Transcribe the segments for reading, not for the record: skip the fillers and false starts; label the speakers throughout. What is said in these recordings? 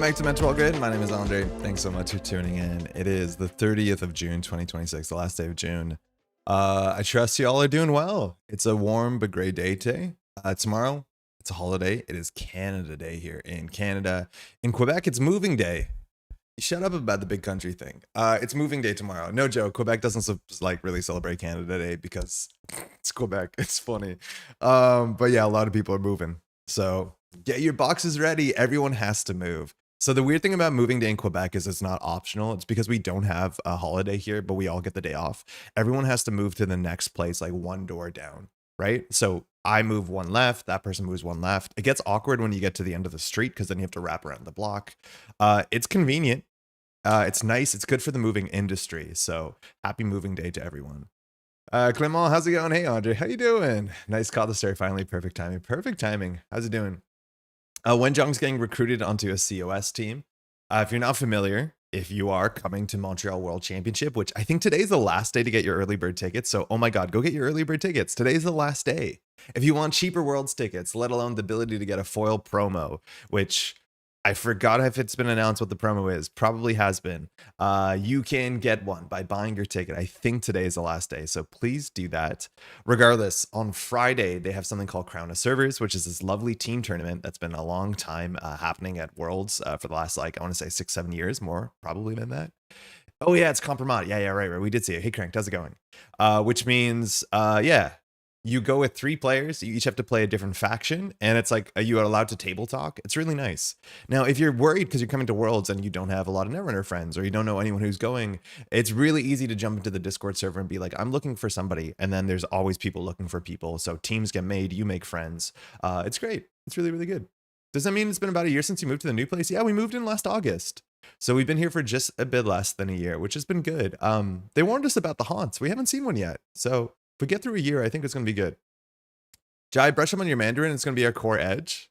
Speaker 1: back to Métropole Grid. My name is Andre. Thanks so much for tuning in. It is the 30th of June, 2026, the last day of June. I trust you all are doing well. It's a warm but gray day today. Tomorrow, it's a holiday. It is Canada Day here in Canada. In Quebec, it's moving day. Shut up about the big country thing. It's moving day tomorrow. No joke. Quebec doesn't like really celebrate Canada Day because it's Quebec. It's funny. But yeah, a lot of people are moving. So get your boxes ready. Everyone has to move. So the weird thing about moving day in Quebec is it's not optional. It's because we don't have a holiday here, but we all get the day off. Everyone has to move to the next place, like one door down, right? So I move one left, that person moves one left. It gets awkward when you get to the end of the street because then you have to wrap around the block. It's convenient. It's nice. It's good for the moving industry. So happy moving day to everyone. Clement, how's it going? Hey, Andre, how you doing? Nice call to start. Finally, perfect timing. Perfect timing. How's it doing? Wenjong's getting recruited onto a COS team. If you're not familiar, if you are coming to Montreal World Championship, which I think today's the last day to get your early bird tickets. So, oh my God, go get your early bird tickets. Today's the last day. If you want cheaper Worlds tickets, let alone the ability to get a foil promo, which I forgot if it's been announced what the promo is. Probably has been. You can get one by buying your ticket. I think today is the last day, so please do that. Regardless, on Friday, they have something called Crown of Servers, which is this lovely team tournament that's been a long time happening at Worlds for the last, like, I want to say 6-7 years, more probably than that. Oh yeah, it's Compromat. Yeah, right. We did see it. Hey, Crank, how's it going? Which means, yeah. You go with 3 players, you each have to play a different faction, and it's like, are you allowed to table talk? It's really nice. Now, if you're worried because you're coming to Worlds and you don't have a lot of Netrunner friends, or you don't know anyone who's going, it's really easy to jump into the Discord server and be like, I'm looking for somebody, and then there's always people looking for people, so teams get made, you make friends. It's great. It's really, really good. Does that mean it's been about a year since you moved to the new place? Yeah, we moved in last August. So we've been here for just a bit less than a year, which has been good. They warned us about the haunts. We haven't seen one yet, so if we get through a year, I think it's going to be good. Jai, brush up on your Mandarin. It's going to be our core edge.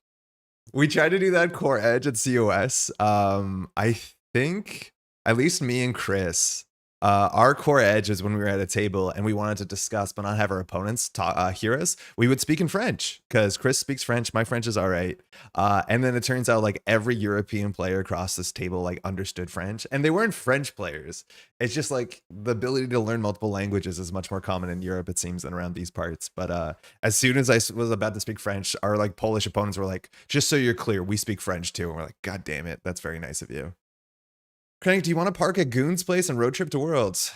Speaker 1: We tried to do that core edge at COS. I think, at least me and Chris, our core edge is when we were at a table and we wanted to discuss, but not have our opponents hear us. We would speak in French because Chris speaks French. My French is all right. And then it turns out like every European player across this table like understood French, and they weren't French players. It's just like the ability to learn multiple languages is much more common in Europe, it seems, than around these parts. But as soon as I was about to speak French, our like Polish opponents were like, just so you're clear, we speak French too. And we're like, God damn it. That's very nice of you. Crank, do you want to park at Goon's place and road trip to Worlds?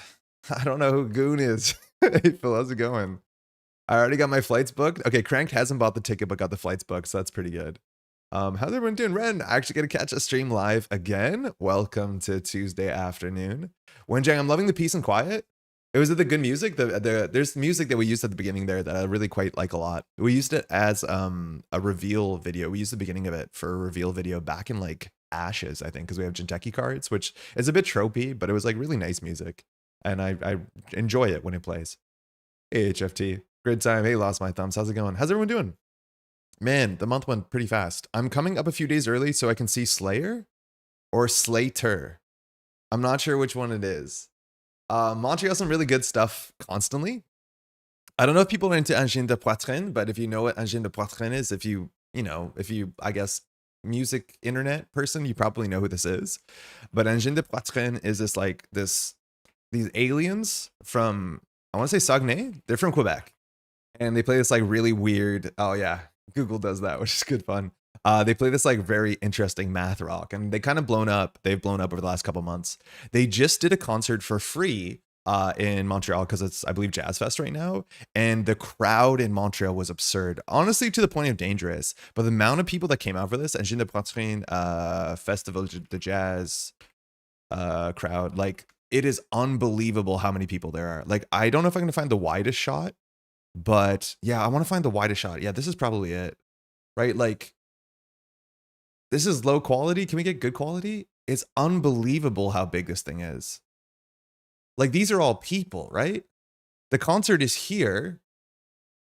Speaker 1: I don't know who Goon is. Hey, Phil, how's it going? I already got my flights booked. Okay, Crank hasn't bought the ticket, but got the flights booked, so that's pretty good. How's everyone doing? Ren, I actually get to catch a stream live again. Welcome to Tuesday afternoon. Wenjang, I'm loving the peace and quiet. It was the good music. There's music that we used at the beginning there that I really quite like a lot. We used it as a reveal video. We used the beginning of it for a reveal video back in like Ashes, I think, because we have Jinteki cards, which is a bit tropey, but it was like really nice music, and I enjoy it when it plays. Hey, HFT, great time. Hey, lost my thumbs. How's it going? How's everyone doing? Man, the month went pretty fast. I'm coming up a few days early so I can see Slayer or Slater. I'm not sure which one it is. Montreal has some really good stuff constantly. I don't know if people are into Engine de Poitrine, but if you know what Engine de Poitrine is, if you, I guess, music internet person, you probably know who this is. But Engine de Poitrine is these aliens from, I want to say Saguenay. They're from Quebec, and they play this like really weird, oh yeah, Google does that, which is good fun. They play this like very interesting math rock, and they kind of blown up. They've blown up over the last couple months. They just did a concert for free in Montreal because it's, I believe, Jazz Fest right now, and the crowd in Montreal was absurd, honestly, to the point of dangerous. But the amount of people that came out for this Engine de Poitrine Festival de Jazz crowd, like, it is unbelievable how many people there are. Like, I don't know if I'm gonna find the widest shot, but yeah, I want to find the widest shot. Yeah, this is probably it, right? Like, this is low quality. Can we get good quality? It's unbelievable how big this thing is. Like, these are all people, right? The concert is here.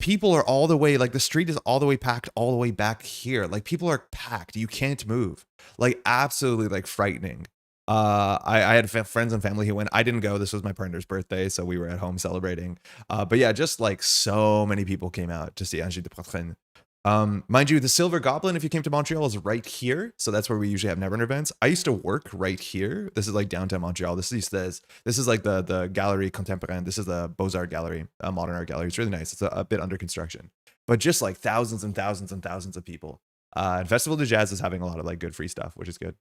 Speaker 1: People are all the way, like, the street is all the way packed all the way back here. Like, people are packed. You can't move. Like, absolutely, like, frightening. I had friends and family who went. I didn't go. This was my partner's birthday, so we were at home celebrating. But yeah, just like so many people came out to see Engine de Poitrine. Mind you, the Silver Goblin, if you came to Montreal, is right here. So that's where we usually have Netrunner events. I used to work right here. This is like downtown Montreal. This is like the Galerie Contemporaine. This is the Beaux-Arts Gallery, modern art gallery. It's really nice. It's a bit under construction, but just like thousands and thousands and thousands of people. And Festival de Jazz is having a lot of like good free stuff, which is good.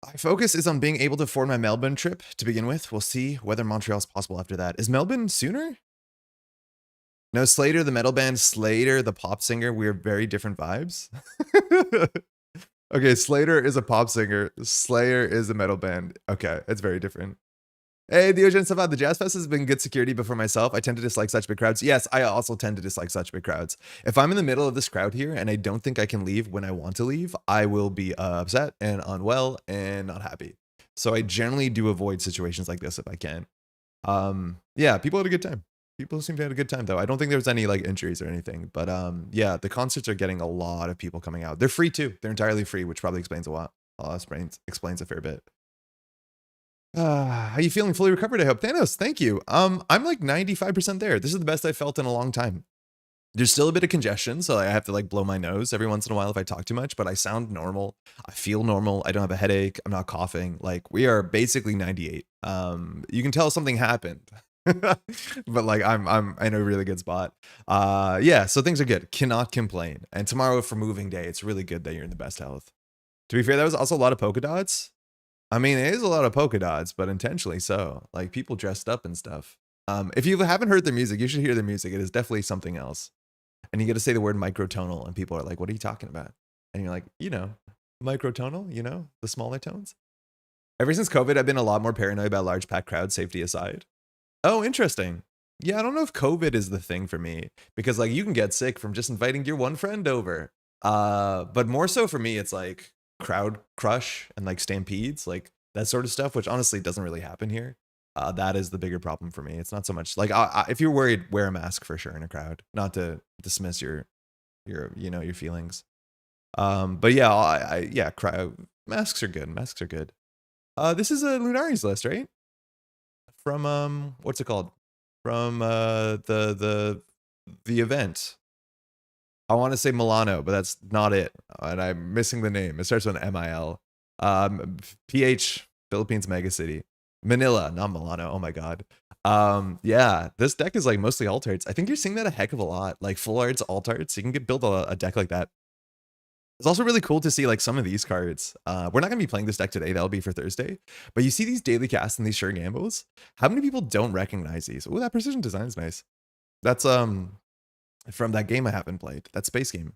Speaker 1: My focus is on being able to afford my Melbourne trip to begin with. We'll see whether Montreal is possible after that. Is Melbourne sooner? No, Slater, the metal band, Slater, the pop singer. We're very different vibes. Okay, Slater is a pop singer. Slayer is a metal band. Okay, it's very different. Hey, Diogen Savad, the Jazz Fest has been good security, but for myself, I tend to dislike such big crowds. Yes, I also tend to dislike such big crowds. If I'm in the middle of this crowd here and I don't think I can leave when I want to leave, I will be upset and unwell and not happy. So I generally do avoid situations like this if I can. Yeah, people had a good time. People seem to have a good time though. I don't think there's any like injuries or anything, but yeah, the concerts are getting a lot of people coming out. They're free too. They're entirely free, which probably explains a lot. Explains a fair bit. How you feeling? Fully recovered, I hope. Thanos, thank you. I'm like 95% there. This is the best I've felt in a long time. There's still a bit of congestion, so I have to like blow my nose every once in a while if I talk too much, but I sound normal. I feel normal. I don't have a headache. I'm not coughing. Like we are basically 98. You can tell something happened. But like I'm in a really good spot. Yeah, so things are good. Cannot complain. And tomorrow for moving day, it's really good that you're in the best health. To be fair, that was also a lot of polka dots. I mean, it is a lot of polka dots, but intentionally so. Like people dressed up and stuff. If you haven't heard their music, you should hear their music. It is definitely something else. And you get to say the word microtonal, and people are like, "What are you talking about?" And you're like, "You know, microtonal. You know, the smaller tones." Ever since COVID, I've been a lot more paranoid about large packed crowds, safety aside. Oh, interesting. Yeah, I don't know if COVID is the thing for me because like you can get sick from just inviting your one friend over. But more so for me, it's like crowd crush and like stampedes, like that sort of stuff, which honestly doesn't really happen here. That is the bigger problem for me. It's not so much like if you're worried, wear a mask for sure in a crowd, not to dismiss your your feelings. But yeah, yeah, crowd masks are good. Masks are good. This is a Lunari's list, right? From what's it called? From the event. I want to say Milano, but that's not it. And I'm missing the name. It starts with an MIL. PH, Philippines megacity. Manila, not Milano. Oh my god. Yeah, this deck is like mostly alt arts. I think you're seeing that a heck of a lot. Like full arts, alt arts. You can build a deck like that. It's also really cool to see like some of these cards. We're not gonna be playing this deck today. That'll be for Thursday. But you see these daily casts and these sure gambles. How many people don't recognize these? Oh, that precision design is nice. That's from that game I haven't played. That space game.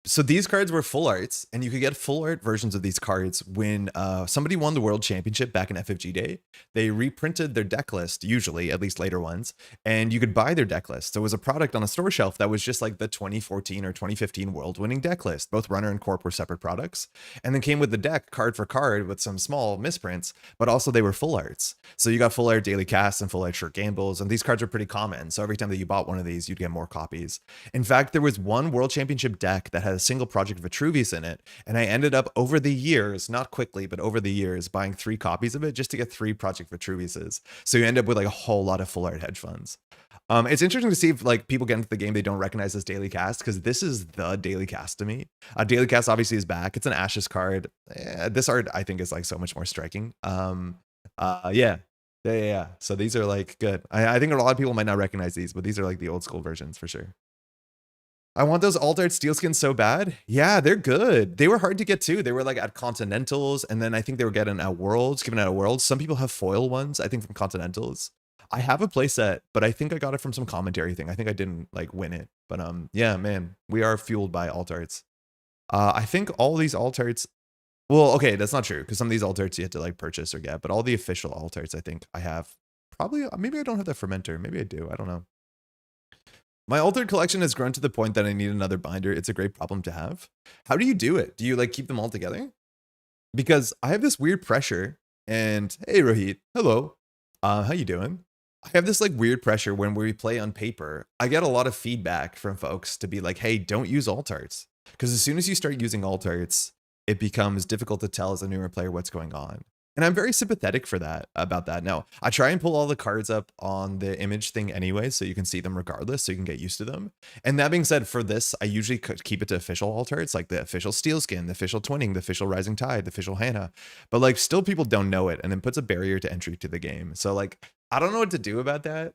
Speaker 1: So these cards were full arts, and you could get full art versions of these cards when somebody won the world championship back in FFG day. They reprinted their deck list, usually, at least later ones, and you could buy their deck list. So it was a product on a store shelf that was just like the 2014 or 2015 world winning deck list. Both Runner and Corp were separate products, and then came with the deck card for card with some small misprints, but also they were full arts. So you got full art daily casts and full art short gambles, and these cards are pretty common. So every time that you bought one of these, you'd get more copies. In fact, there was one world championship deck that had a single Project Vitruvius in it, and I ended up over the years, not quickly, but over the years, buying 3 copies of it just to get 3 Project Vitruviuses. So you end up with like a whole lot of full art hedge funds. It's interesting to see if like people get into the game they don't recognize this daily cast, because this is the daily cast to me. Daily cast obviously is back. It's an Ashes card. This art I think is like so much more striking. Yeah. So these are like good. I think a lot of people might not recognize these, but these are like the old school versions for sure. I want those alt art steel skins so bad. Yeah, they're good. They were hard to get too. They were like at Continentals, and then I think they were getting at Worlds, given out at Worlds. Some people have foil ones, I think from Continentals. I have a playset, but I think I got it from some commentary thing. I think I didn't like win it. But yeah, man, we are fueled by alt arts. I think all these alt arts, well, okay, that's not true, because some of these alt arts you have to like purchase or get, but all the official alt arts I think I have. Probably, maybe I don't have the fermenter. Maybe I do. I don't know. My altered collection has grown to the point that I need another binder. It's a great problem to have. How do you do it? Do you like keep them all together? Because I have this weird pressure, and hey Rohit, hello. How you doing? I have this like weird pressure when we play on paper. I get a lot of feedback from folks to be like, hey, don't use alt arts. Because as soon as you start using alt arts, it becomes difficult to tell as a newer player what's going on. And I'm very sympathetic for that, about that. Now, I try and pull all the cards up on the image thing anyway, so you can see them regardless, so you can get used to them. And that being said, for this, I usually keep it to official altars, like the official Steel Skin, the official Twinning, the official Rising Tide, the official Hannah. But like, still people don't know it, and then puts a barrier to entry to the game. So like, I don't know what to do about that.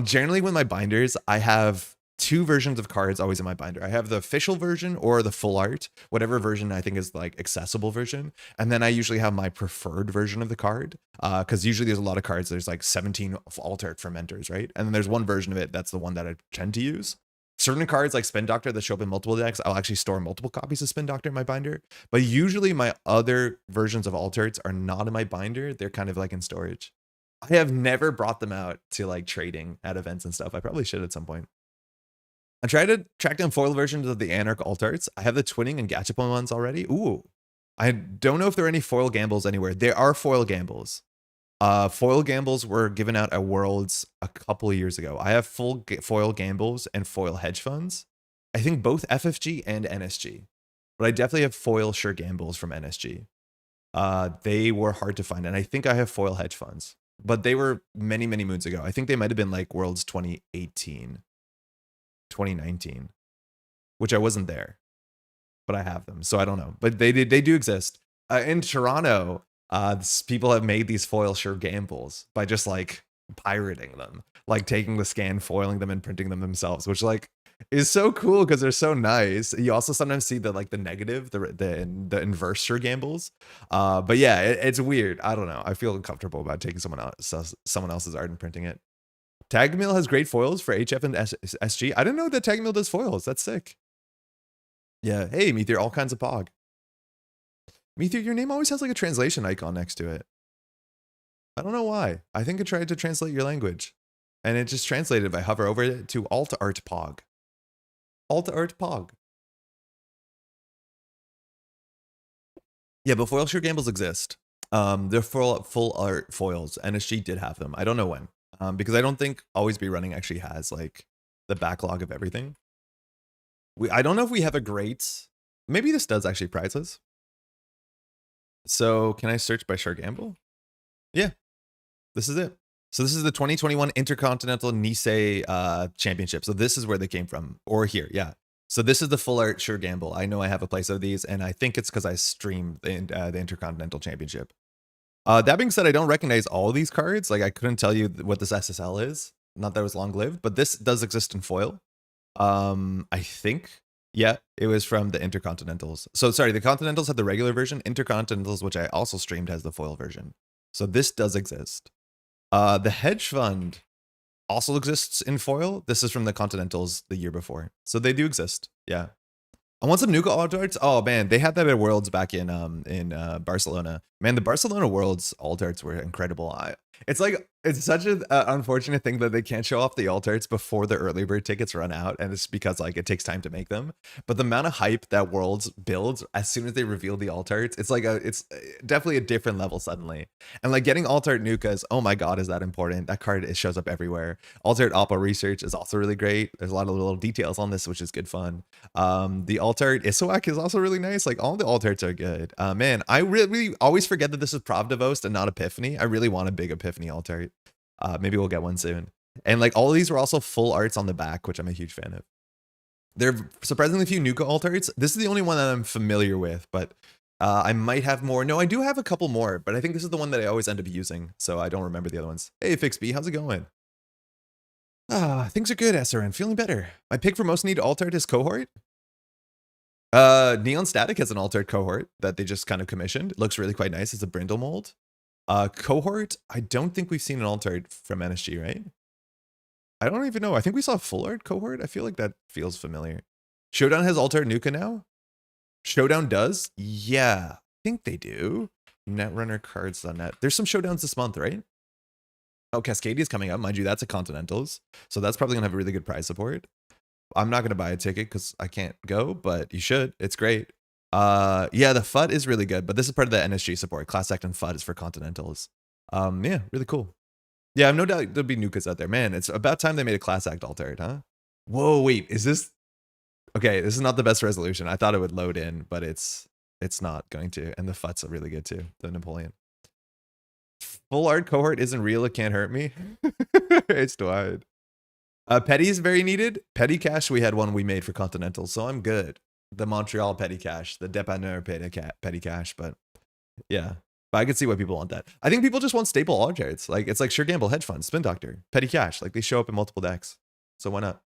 Speaker 1: Generally with my binders, I have 2 versions of cards always in my binder. I have the official version or the full art, whatever version I think is like accessible version. And then I usually have my preferred version of the card. Because usually there's a lot of cards, there's like 17 alt art fermenters, right? And then there's one version of it that's the one that I tend to use. Certain cards like Spin Doctor that show up in multiple decks, I'll actually store multiple copies of Spin Doctor in my binder. But usually my other versions of alt arts are not in my binder. They're kind of like in storage. I have never brought them out to like trading at events and stuff. I probably should at some point. I tried to track down foil versions of the Anarch alt arts. I have the Twinning and Gachapon ones already. Ooh, I don't know if there are any foil gambles anywhere. There are foil gambles. Foil gambles were given out at Worlds a couple of years ago. I have full foil gambles and foil hedge funds. I think both FFG and NSG. But I definitely have foil sure gambles from NSG. They were hard to find. And I think I have foil hedge funds. But they were many, many moons ago. I think they might have been like Worlds 2018. 2019, which I wasn't there, but I have them, so I don't know. But they do exist. In Toronto, people have made these foil sure gambles by just like pirating them, like taking the scan, foiling them, and printing them themselves, which like is so cool because they're so nice. You also sometimes see the like the negative, the inverse sure gambles. But yeah, it's weird. I don't know. I feel uncomfortable about taking someone else's art and printing it. Tag Mill has great foils for HF and SG. I didn't know that Tag Mill does foils. That's sick. Yeah. Hey, Meteor, all kinds of pog. Meteor, your name always has like a translation icon next to it. I don't know why. I think it tried to translate your language. And it just translated if I hover over it to Alt Art Pog. Alt Art Pog. Yeah, but foil sure gambles exist. They're full art foils. NSG did have them. I don't know when. Because I don't think Always Be Running actually has like the backlog of everything. I don't know if we have a great, maybe this does actually prizes. So can I search by Sure Gamble? Yeah, this is it. So this is the 2021 Intercontinental Nisei Championship. So this is where they came from, or here, yeah. So this is the full art Sure Gamble. I know I have a place of these, and I think it's because I streamed the Intercontinental Championship. That being said, I don't recognize all these cards. Like I couldn't tell you what this SSL is. Not that it was long lived, but this does exist in foil. I think, yeah, it was from the Intercontinentals. So sorry, the Continentals had the regular version. Intercontinentals, which I also streamed, has the foil version. So this does exist. The hedge fund also exists in foil. This is from the Continentals the year before. So they do exist. Yeah. I want some Nuka alt arts. Oh man, they had that at Worlds back in Barcelona. Man, the Barcelona Worlds alt arts were incredible. It's like it's such an unfortunate thing that they can't show off the alt arts before the early bird tickets run out, and it's because like it takes time to make them. But the amount of hype that Worlds builds as soon as they reveal the alt arts, it's like it's definitely a different level suddenly. And like getting alt art Nukas, oh my god, is that important? That card it shows up everywhere. Alt art Oppo research is also really great. There's a lot of little details on this, which is good fun. The alt art Isowak is also really nice. Like all the alt arts are good. Man, I really always forget that this is Pravdavost and not Epiphany. I really want a big Epiphany alt art. Maybe we'll get one soon. And like all of these were also full arts on the back, which I'm a huge fan of. There are surprisingly few Nuka alt arts. This is the only one that I'm familiar with, but I might have more. No, I do have a couple more, but I think this is the one that I always end up using, so I don't remember the other ones. Hey, FixB, how's it going? Things are good, SRN. Feeling better. My pick for most need alt art is Cohort. Neon Static has an alt art Cohort that they just kind of commissioned. It looks really quite nice. It's a Brindle mold. Cohort, I don't think we've seen an alt art from NSG, right? I don't even know. I think we saw a full art Cohort. I feel like that feels familiar. Showdown has alt art Nuka now? Showdown does? Yeah, I think they do. Netrunner Cards.net. There's some showdowns this month, right? Oh, Cascadia is coming up. Mind you, that's a Continentals. So that's probably going to have a really good prize support. I'm not going to buy a ticket because I can't go, but you should. It's great. Yeah, the FUD is really good, but this is part of the NSG support. Class Act and FUD is for Continentals. Yeah, really cool. Yeah, I've no doubt there'll be Nukas out there. Man, it's about time they made a Class Act alt art, huh? Whoa, wait, is this... Okay, this is not the best resolution. I thought it would load in, but it's not going to. And the FUT's really good too, the Napoleon. Full art cohort isn't real. It can't hurt me. It's Dwight. Petty is very needed. Petty cash, we had one we made for Continental, so I'm good. The Montreal petty cash, the Dépanneur petty cash, but yeah. But I can see why people want that. I think people just want staple alt charts. Like, it's like Sure Gamble, Hedge Fund, Spin Doctor, petty cash. Like, they show up in multiple decks. So why not?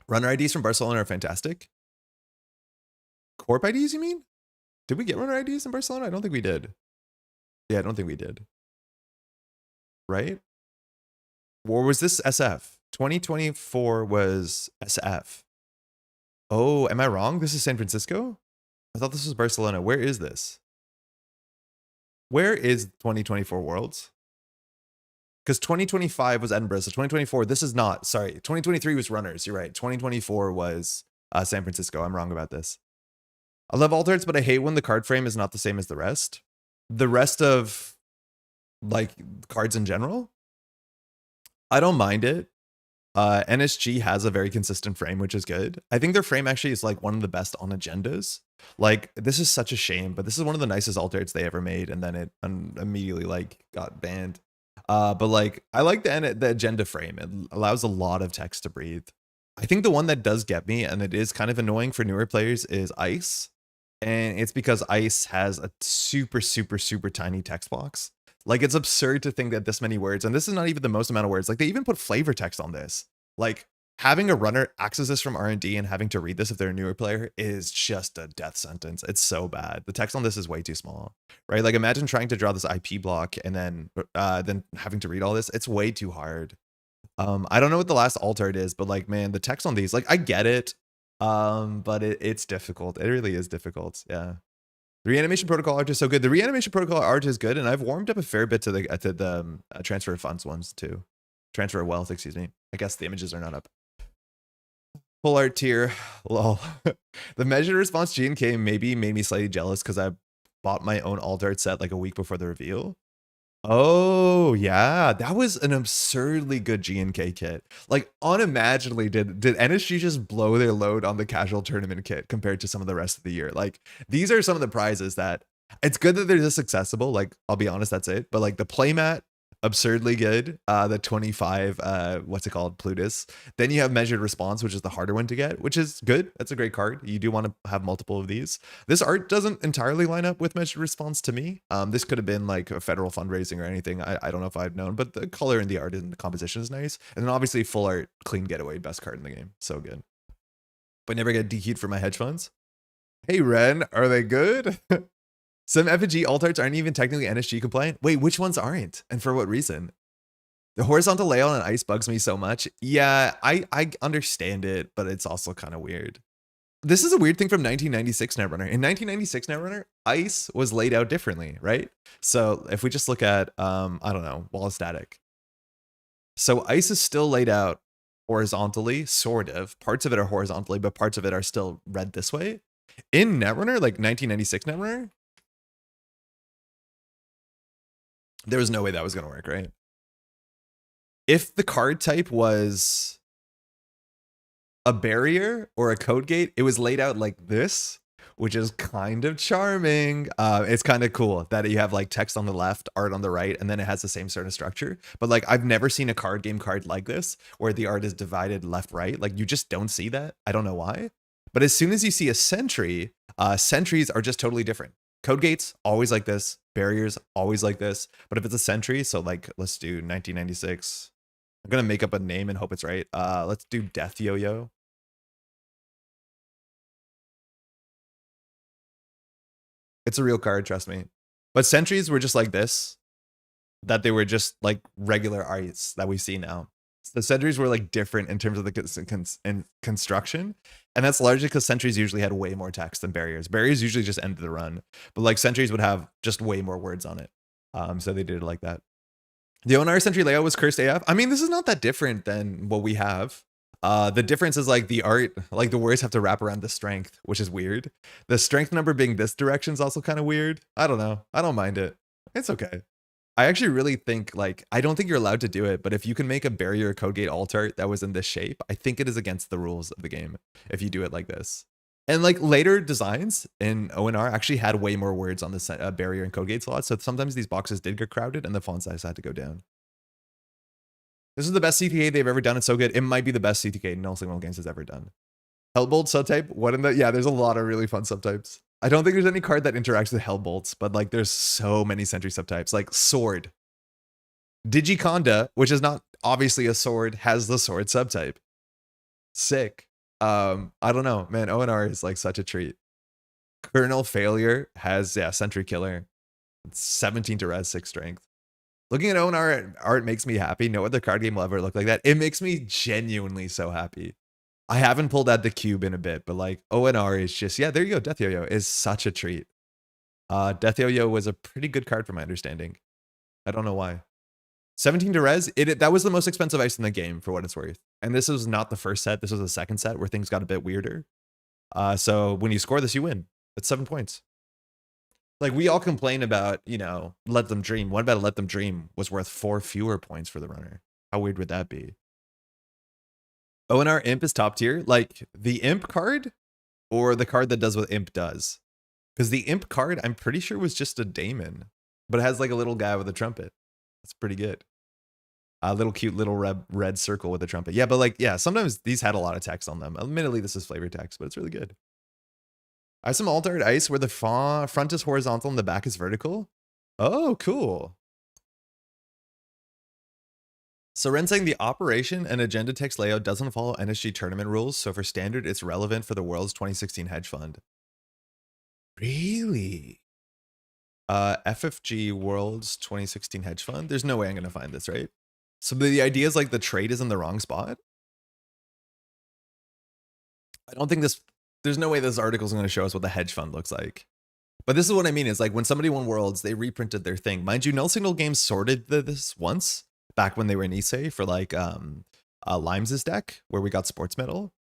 Speaker 1: Runner IDs from Barcelona are fantastic. Corp IDs, you mean? Did we get runner IDs in Barcelona? I don't think we did. Yeah, I don't think we did. Right? Or was this SF? 2024 was SF. Oh, am I wrong? This is San Francisco? I thought this was Barcelona. Where is this? Where is 2024 Worlds? Because 2025 was Edinburgh, so 2024, this is not, sorry, 2023 was Runners, you're right. 2024 was San Francisco. I'm wrong about this. I love alt-arts, but I hate when the card frame is not the same as the rest. The rest of, like, cards in general, I don't mind it. NSG has a very consistent frame, which is good. I think their frame actually is like one of the best on agendas. Like, this is such a shame, but this is one of the nicest alt-arts they ever made, and then it immediately like got banned. But like, I like the agenda frame. It allows a lot of text to breathe. I think the one that does get me, and it is kind of annoying for newer players, is Ice. And it's because Ice has a super, super, super tiny text box. Like, it's absurd to think that this many words, and this is not even the most amount of words. Like, they even put flavor text on this. Like, having a runner access this from R&D and having to read this if they're a newer player is just a death sentence. It's so bad. The text on this is way too small, right? Like, imagine trying to draw this IP block and then having to read all this. It's way too hard. I don't know what the last alt art is, but like, man, the text on these, like, I get it. But it's difficult. It really is difficult. Yeah. The reanimation protocol art is so good. The reanimation protocol art is good, and I've warmed up a fair bit to the transfer of funds ones too. Transfer of wealth, excuse me. I guess the images are not up. Full art tier, lol. The measured response G&K maybe made me slightly jealous because I bought my own alt art set like a week before the reveal. Oh yeah, that was an absurdly good G&K kit. Like, unimaginably did NSG just blow their load on the casual tournament kit compared to some of the rest of the year. Like, these are some of the prizes that it's good that they're this accessible. Like, I'll be honest, that's it. But like the playmat, absurdly good. The 25 what's it called, Plutus. Then you have measured response, which is the harder one to get, which is good. That's a great card. You do want to have multiple of these. This art doesn't entirely line up with measured response to me. This could have been like a federal fundraising or anything. I don't know if I'd known, but the color and the art and the composition is nice. And then obviously full art, clean getaway, best card in the game. So good. But never get DQ'd for my hedge funds. Hey Ren, are they good? Some FG alt arts aren't even technically NSG compliant. Wait, which ones aren't? And for what reason? The horizontal layout on Ice bugs me so much. Yeah, I understand it, but it's also kind of weird. This is a weird thing from 1996 Netrunner. In 1996 Netrunner, Ice was laid out differently, right? So if we just look at, I don't know, wall of static. So Ice is still laid out horizontally, sort of. Parts of it are horizontally, but parts of it are still read this way. In Netrunner, like 1996 Netrunner, there was no way that was going to work, right? If the card type was a barrier or a code gate, it was laid out like this, which is kind of charming. It's kind of cool that you have like text on the left, art on the right, and then it has the same sort of structure. But like, I've never seen a card game card like this where the art is divided left, right. Like, you just don't see that. I don't know why. But as soon as you see a sentry, sentries are just totally different. Code gates, always like this. Barriers, always like this. But if it's a sentry, so like, let's do 1996. I'm going to make up a name and hope it's right. Let's do Death Yo-Yo. It's a real card, trust me. But sentries were just like this. That they were just like regular arts that we see now. The sentries were like different in terms of the construction. And that's largely because sentries usually had way more text than barriers. Barriers usually just ended the run. But like sentries would have just way more words on it. So they did it like that. The ONR sentry layout was cursed AF. I mean, this is not that different than what we have. The difference is like the art, like the words have to wrap around the strength, which is weird. The strength number being this direction is also kind of weird. I don't know. I don't mind it. It's okay. I actually really think, like, I don't think you're allowed to do it, but if you can make a barrier code gate alt art that was in this shape, I think it is against the rules of the game if you do it like this. And like later designs in ONR actually had way more words on the barrier and code gate slots. So sometimes these boxes did get crowded and the font size had to go down. This is the best CTK they've ever done. It's so good. It might be the best CTK No Signal Games has ever done. Hellbolt subtype. What in the? Yeah, there's a lot of really fun subtypes. I don't think there's any card that interacts with Hellbolts, but like there's so many Sentry subtypes. Like Sword. Digiconda, which is not obviously a sword, has the sword subtype. Sick. I don't know, man. ONR is like such a treat. Kernel Failure has, yeah, Sentry Killer. It's 17 to res, 6 strength. Looking at ONR art makes me happy. No other card game will ever look like that. It makes me genuinely so happy. I haven't pulled out the cube in a bit, but like ONR is just, yeah, there you go. Death Yo-Yo is such a treat. Death Yo-Yo was a pretty good card from my understanding. I don't know why. 17 to res, that was the most expensive ice in the game for what it's worth. And this was not the first set. This was the second set where things got a bit weirder. So when you score this, you win. It's 7 points. Like we all complain about, you know, Let Them Dream. What about Let Them Dream was worth 4 fewer points for the runner? How weird would that be? ONR Imp is top tier. Like the Imp card or the card that does what Imp does? Because the Imp card, I'm pretty sure was just a daemon, but it has like a little guy with a trumpet. That's pretty good. A little cute little red circle with a trumpet. Yeah, but like, yeah, sometimes these had a lot of text on them. Admittedly, this is flavor text, but it's really good. I have some alt art ice where the front is horizontal and the back is vertical. Oh, cool. So Ren saying the operation and agenda text layout doesn't follow NSG tournament rules. So for standard, it's relevant for the World's 2016 hedge fund. Really? FFG World's 2016 hedge fund. There's no way I'm going to find this, right? So the idea is like the trade is in the wrong spot. I don't think there's no way this article is going to show us what the hedge fund looks like. But this is what I mean is like when somebody won Worlds, they reprinted their thing. Mind you, Null Signal Games sorted this once back when they were in Issei for like Limes' deck where we got sports medal.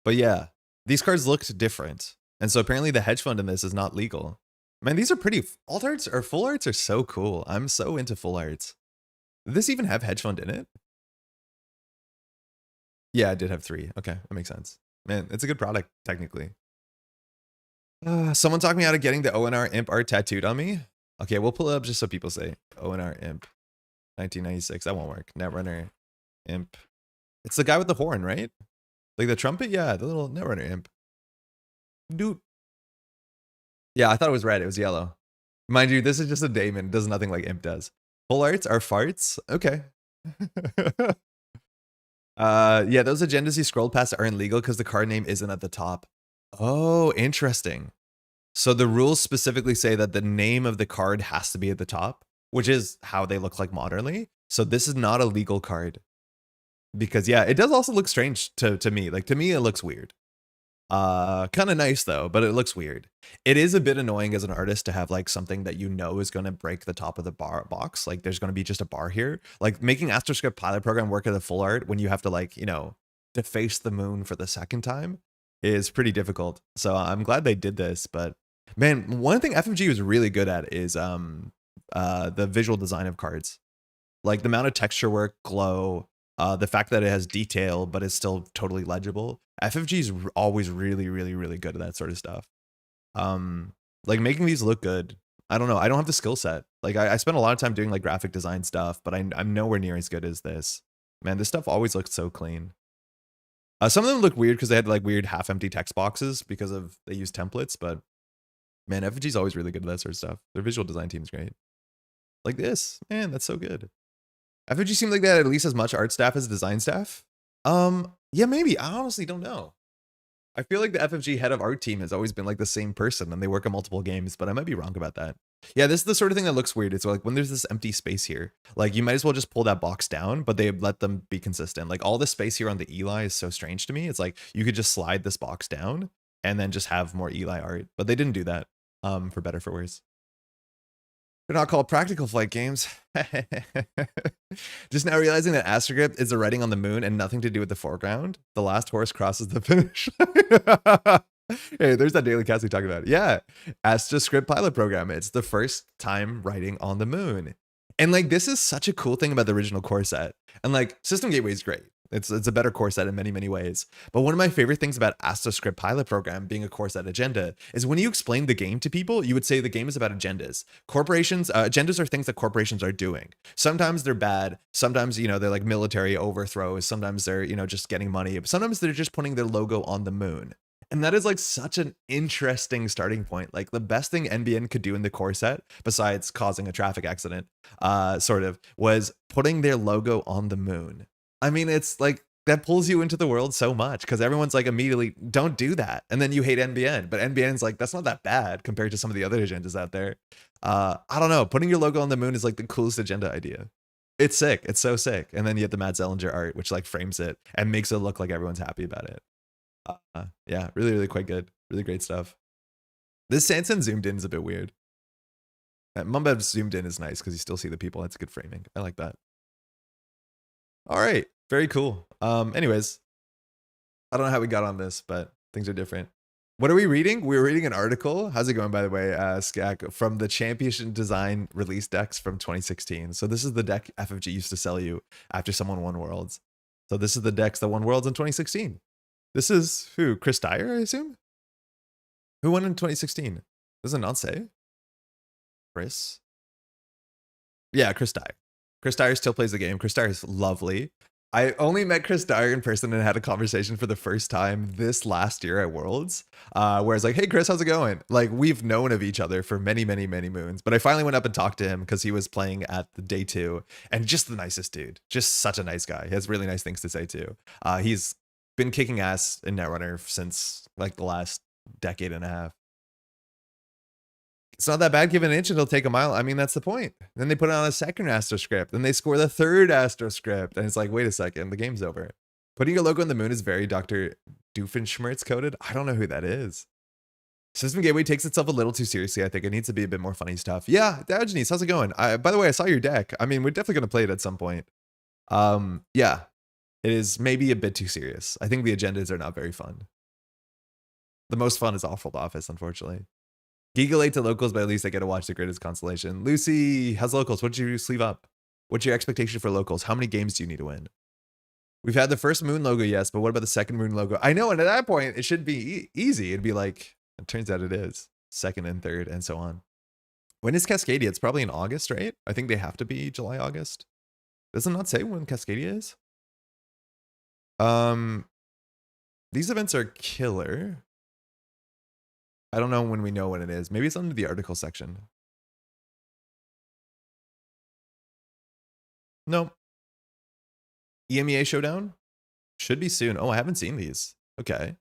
Speaker 1: But yeah, these cards looked different. And so apparently the hedge fund in this is not legal. Man, these are pretty, alt arts or full arts are so cool. I'm so into full arts. Did this even have hedge fund in it? Yeah, it did have 3. Okay, that makes sense. Man, it's a good product, technically. Someone talked me out of getting the ONR Imp art tattooed on me. Okay, we'll pull it up just so people say ONR Imp 1996. That won't work. Netrunner Imp. It's the guy with the horn, right? Like the trumpet? Yeah, the little Netrunner Imp. Dude. Yeah, I thought it was red. It was yellow. Mind you, this is just a daemon. It does nothing like Imp does. Full arts are farts? Okay. Yeah, those agendas you scrolled past aren't legal because the card name isn't at the top. Oh, interesting. So the rules specifically say that the name of the card has to be at the top, which is how they look like modernly. So this is not a legal card. Because yeah, it does also look strange to me. Like to me, it looks weird. Kind of nice though, but it looks weird. It is a bit annoying as an artist to have like something that you know is going to break the top of the box. Like there's going to be just a bar here. Like making AstroScript pilot program work as a full art when you have to like, you know, deface the moon for the second time is pretty difficult. So I'm glad they did this, but man, one thing FFG was really good at is the visual design of cards. Like the amount of texture work, glow, the fact that it has detail, but it's still totally legible. FFG is always really, really, really good at that sort of stuff. Like making these look good. I don't know. I don't have the skill set. Like I spent a lot of time doing like graphic design stuff, but I'm nowhere near as good as this. Man, this stuff always looks so clean. Some of them look weird because they had like weird half-empty text boxes because of they use templates, but man, FFG is always really good at that sort of stuff. Their visual design team is great. Like this, man, that's so good. FFG seemed like they had at least as much art staff as design staff. Yeah, maybe. I honestly don't know. I feel like the FFG head of art team has always been like the same person and they work on multiple games, but I might be wrong about that. Yeah, this is the sort of thing that looks weird. It's like when there's this empty space here, like you might as well just pull that box down, but they let them be consistent. Like all this space here on the Eli is so strange to me. It's like you could just slide this box down and then just have more Eli art, but they didn't do that, for better or for worse. They're not called practical flight games. Just now realizing that AstroScript is the writing on the moon and nothing to do with the foreground. The last horse crosses the finish line. Hey, there's that daily cast we talked about. Yeah, AstroScript pilot program. It's the first time writing on the moon. And like, this is such a cool thing about the original core set. And like, System Gateway is great. It's a better core set in many, many ways. But one of my favorite things about AstroScript pilot program being a core set agenda is when you explain the game to people, you would say the game is about agendas. Corporations, agendas are things that corporations are doing. Sometimes they're bad. Sometimes, you know, they're like military overthrows. Sometimes they're, you know, just getting money. Sometimes they're just putting their logo on the moon. And that is like such an interesting starting point. Like the best thing NBN could do in the core set, besides causing a traffic accident, sort of, was putting their logo on the moon. I mean, it's like that pulls you into the world so much because everyone's like immediately, don't do that. And then you hate NBN, but NBN's like, that's not that bad compared to some of the other agendas out there. I don't know. Putting your logo on the moon is like the coolest agenda idea. It's sick. It's so sick. And then you have the Matt Zellinger art, which like frames it and makes it look like everyone's happy about it. Yeah, really, really quite good. Really great stuff. This Sanson zoomed in is a bit weird. Mumbev zoomed in is nice because you still see the people. That's good framing. I like that. All right. Very cool. Anyways, I don't know how we got on this, but things are different. What are we reading? We're reading an article. How's it going, by the way, Skak, from the Championship Design release decks from 2016. So this is the deck FFG used to sell you after someone won Worlds. So this is the decks that won Worlds in 2016. This is who? Chris Dyer, I assume? Who won in 2016? Does it not say? Chris? Yeah, Chris Dyer. Chris Dyer still plays the game. Chris Dyer is lovely. I only met Chris Dyer in person and had a conversation for the first time this last year at Worlds, where I was like, hey, Chris, how's it going? Like, we've known of each other for many, many, many moons. But I finally went up and talked to him because he was playing at the day 2 and just the nicest dude. Just such a nice guy. He has really nice things to say, too. He's been kicking ass in Netrunner since like the last decade and a half. It's not that bad. Give an inch and it'll take a mile. I mean, that's the point. Then they put it on a second AstroScript. Then they score the third AstroScript. And it's like, wait a second, the game's over. Putting your logo on the moon is very Dr. Doofenshmirtz coded. I don't know who that is. System Gateway takes itself a little too seriously. I think it needs to be a bit more funny stuff. Yeah, Diogenes, how's it going? By the way, I saw your deck. I mean, we're definitely going to play it at some point. Yeah, it is maybe a bit too serious. I think the agendas are not very fun. The most fun is Awful Office, unfortunately. Giga late to locals, but at least I get to watch the greatest constellation. Lucy, how's locals? What did you sleeve up? What's your expectation for locals? How many games do you need to win? We've had the first moon logo, yes, but what about the second moon logo? I know, and at that point, it should be easy. It'd be like, it turns out it is. Second and third, and so on. When is Cascadia? It's probably in August, right? I think they have to be July, August. Does it not say when Cascadia is? These events are killer. I don't know when we know when it is. Maybe it's under the article section. No. EMEA Showdown? Should be soon. Oh, I haven't seen these. Okay.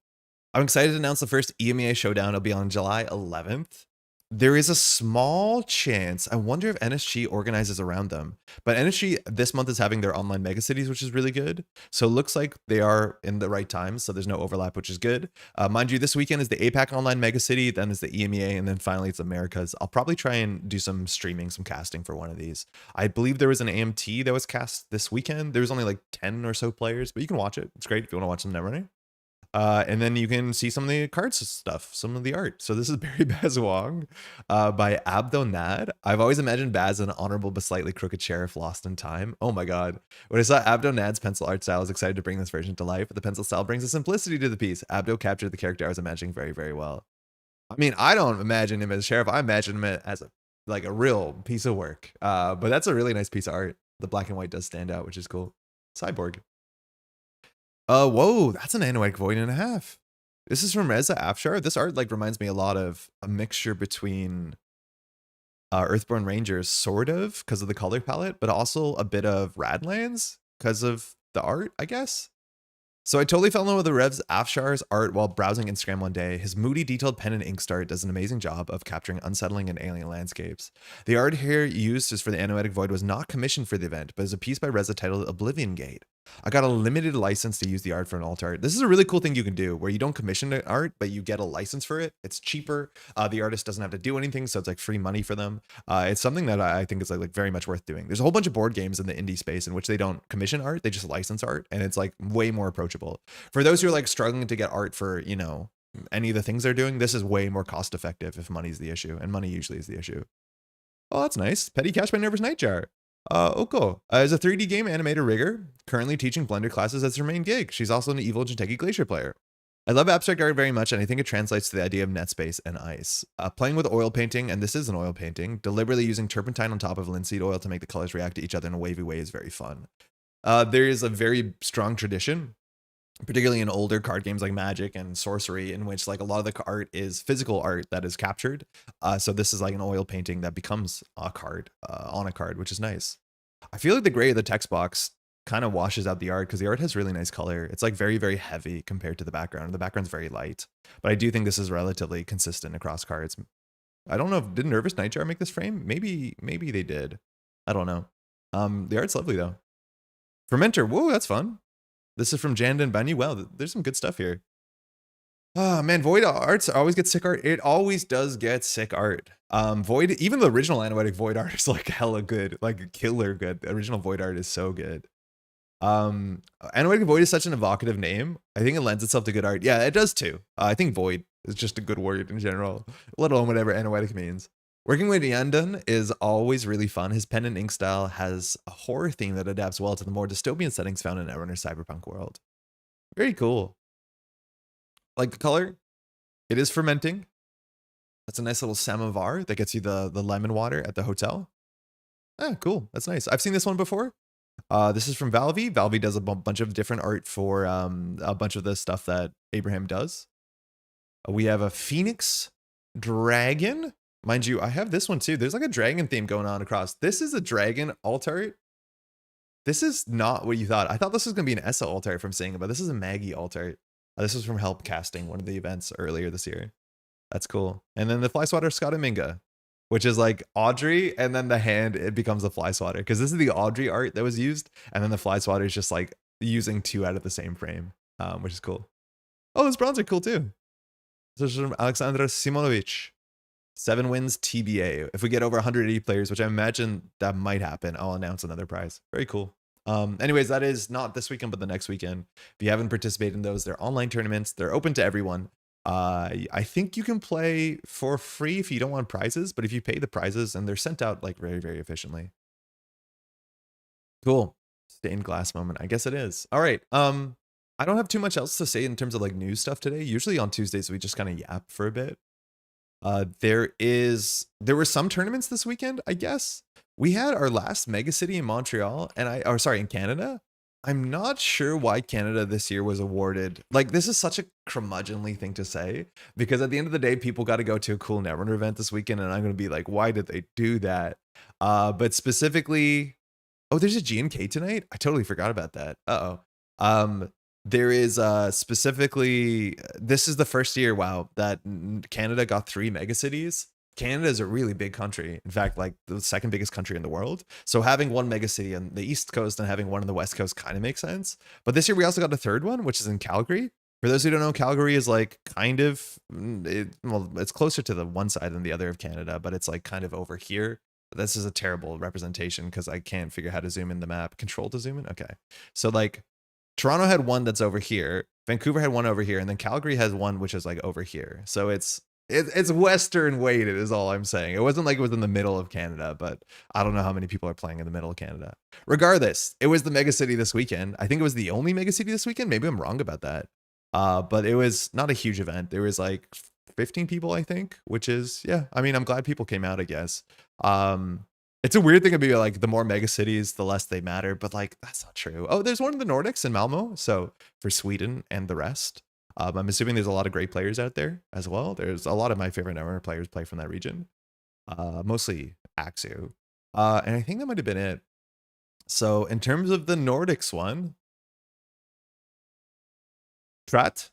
Speaker 1: I'm excited to announce the first EMEA Showdown. It'll be on July 11th. There is a small chance. I wonder if NSG organizes around them. But NSG this month is having their online megacities, which is really good. So it looks like they are in the right time. So there's no overlap, which is good. Mind you, this weekend is the APAC online megacity, then is the EMEA, and then finally it's Americas. I'll probably try and do some streaming, some casting for one of these. I believe there was an AMT that was cast this weekend. There was only like 10 or so players, but you can watch it. It's great if you want to watch some Netrunner. And then you can see some of the cards stuff, some of the art. So this is Barry Baz Wong by Abdonad. I've always imagined Baz an honorable but slightly crooked sheriff lost in time. Oh my God. When I saw Abdonad's pencil art style, I was excited to bring this version to life. The pencil style brings a simplicity to the piece. Abdo captured the character I was imagining very, very well. I mean, I don't imagine him as a sheriff. I imagine him as a real piece of work. But that's a really nice piece of art. The black and white does stand out, which is cool. Cyborg. Whoa, that's an Anoetic Void and a half. This is from Reza Afshar. This art like reminds me a lot of a mixture between Earthborn Rangers, sort of, because of the color palette, but also a bit of Radlands because of the art, I guess. So I totally fell in love with the Revs Afshar's art while browsing Instagram one day. His moody, detailed pen and ink start does an amazing job of capturing unsettling and alien landscapes. The art here used for the Anoetic Void was not commissioned for the event, but is a piece by Reza titled Oblivion Gate. I got a limited license to use the art for an alt art. This is a really cool thing you can do where you don't commission the art, but you get a license for it. It's cheaper. The artist doesn't have to do anything, so it's like free money for them. It's something that I think is like very much worth doing. There's a whole bunch of board games in the indie space in which they don't commission art, they just license art, and it's like way more approachable. For those who are like struggling to get art for, you know, any of the things they're doing, this is way more cost effective if money's the issue, and money usually is the issue. Oh, that's nice. Petty Cash by Nervous Nightjar. Oko is a 3D game animator rigger, currently teaching Blender classes as her main gig. She's also an Evil Jinteki Glacier player. I love abstract art very much, and I think it translates to the idea of net space and ice. Playing with oil painting, and this is an oil painting, deliberately using turpentine on top of linseed oil to make the colors react to each other in a wavy way is very fun. There is a very strong tradition, particularly in older card games like Magic and Sorcery, in which like a lot of the art is physical art that is captured. So this is like an oil painting that becomes a card on a card, which is nice. I feel like the gray of the text box kind of washes out the art because the art has really nice color. It's like very, very heavy compared to the background. The background's very light, but I do think this is relatively consistent across cards. I don't know if did Nervous Nightjar make this frame? Maybe they did. I don't know. The art's lovely though. Fermenter, whoa, that's fun. This is from Janda and Banyu. Wow, there's some good stuff here. Oh man, Void arts always get sick art. It always does get sick art. Void, even the original Anoetic Void art is like hella good, like killer good. The original Void art is so good. Anoetic Void is such an evocative name. I think it lends itself to good art. Yeah, it does too. I think Void is just a good word in general, let alone whatever Anoetic means. Working with Yandan is always really fun. His pen and ink style has a horror theme that adapts well to the more dystopian settings found in Netrunner cyberpunk world. Very cool. Like the color, it is fermenting. That's a nice little samovar that gets you the lemon water at the hotel. Ah, cool. That's nice. I've seen this one before. This is from Valve. Valve does a bunch of different art for a bunch of the stuff that Abraham does. We have a Phoenix Dragon. Mind you, I have this one too. There's like a dragon theme going on across. This is a dragon alt art. This is not what you thought. I thought this was going to be an Essa alt art from seeing it, but this is a Maggie alt art. This was from Help Casting, one of the events earlier this year. That's cool. And then the Fly Swatter Scottiminga, which is like Audrey, and then the hand, it becomes a Fly Swatter. Because this is the Audrey art that was used, and then the Fly Swatter is just like using two out of the same frame, which is cool. Oh, those bronze are cool too. This is from Alexandra Simonovic. 7 wins TBA. If we get over 180 players, which I imagine that might happen, I'll announce another prize. Very cool. Anyways, that is not this weekend, but the next weekend. If you haven't participated in those, they're online tournaments. They're open to everyone. I think you can play for free if you don't want prizes, but if you pay the prizes, and they're sent out like very, very efficiently. Cool. Stained glass moment. I guess it is. All right. I don't have too much else to say in terms of like news stuff today. Usually on Tuesdays, we just kind of yap for a bit. There were some tournaments this weekend, I guess. We had our last mega city in Montreal, and in Canada. I'm not sure why Canada this year was awarded. Like, this is such a curmudgeonly thing to say, because at the end of the day, people got to go to a cool Netrunner event this weekend, and I'm going to be like, why did they do that? But specifically, oh, there's a G&K tonight? I totally forgot about that. There is specifically, this is the first year, wow, that Canada got 3 megacities. Canada is a really big country. In fact, like the second biggest country in the world. So having one megacity on the East Coast and having one on the West Coast kind of makes sense. But this year we also got a third one, which is in Calgary. For those who don't know, Calgary is like kind of, it's closer to the one side than the other of Canada, but it's like kind of over here. This is a terrible representation because I can't figure out how to zoom in the map. Control to zoom in? Okay. So like, Toronto had one that's over here, Vancouver had one over here, and then Calgary has one which is like over here. So it's Western weighted is all I'm saying. It wasn't like it was in the middle of Canada, but I don't know how many people are playing in the middle of Canada. Regardless, it was the mega city this weekend. I think it was the only mega city this weekend. Maybe I'm wrong about that. But it was not a huge event. There was like 15 people, I think, which is, yeah, I mean, I'm glad people came out, I guess. It's a weird thing to be like, the more mega cities, the less they matter, but like, that's not true. Oh, there's one in the Nordics in Malmo. So for Sweden and the rest, I'm assuming there's a lot of great players out there as well. There's a lot of my favorite Netrunner players play from that region, mostly Axu. And I think that might've been it. So in terms of the Nordics one, Trot's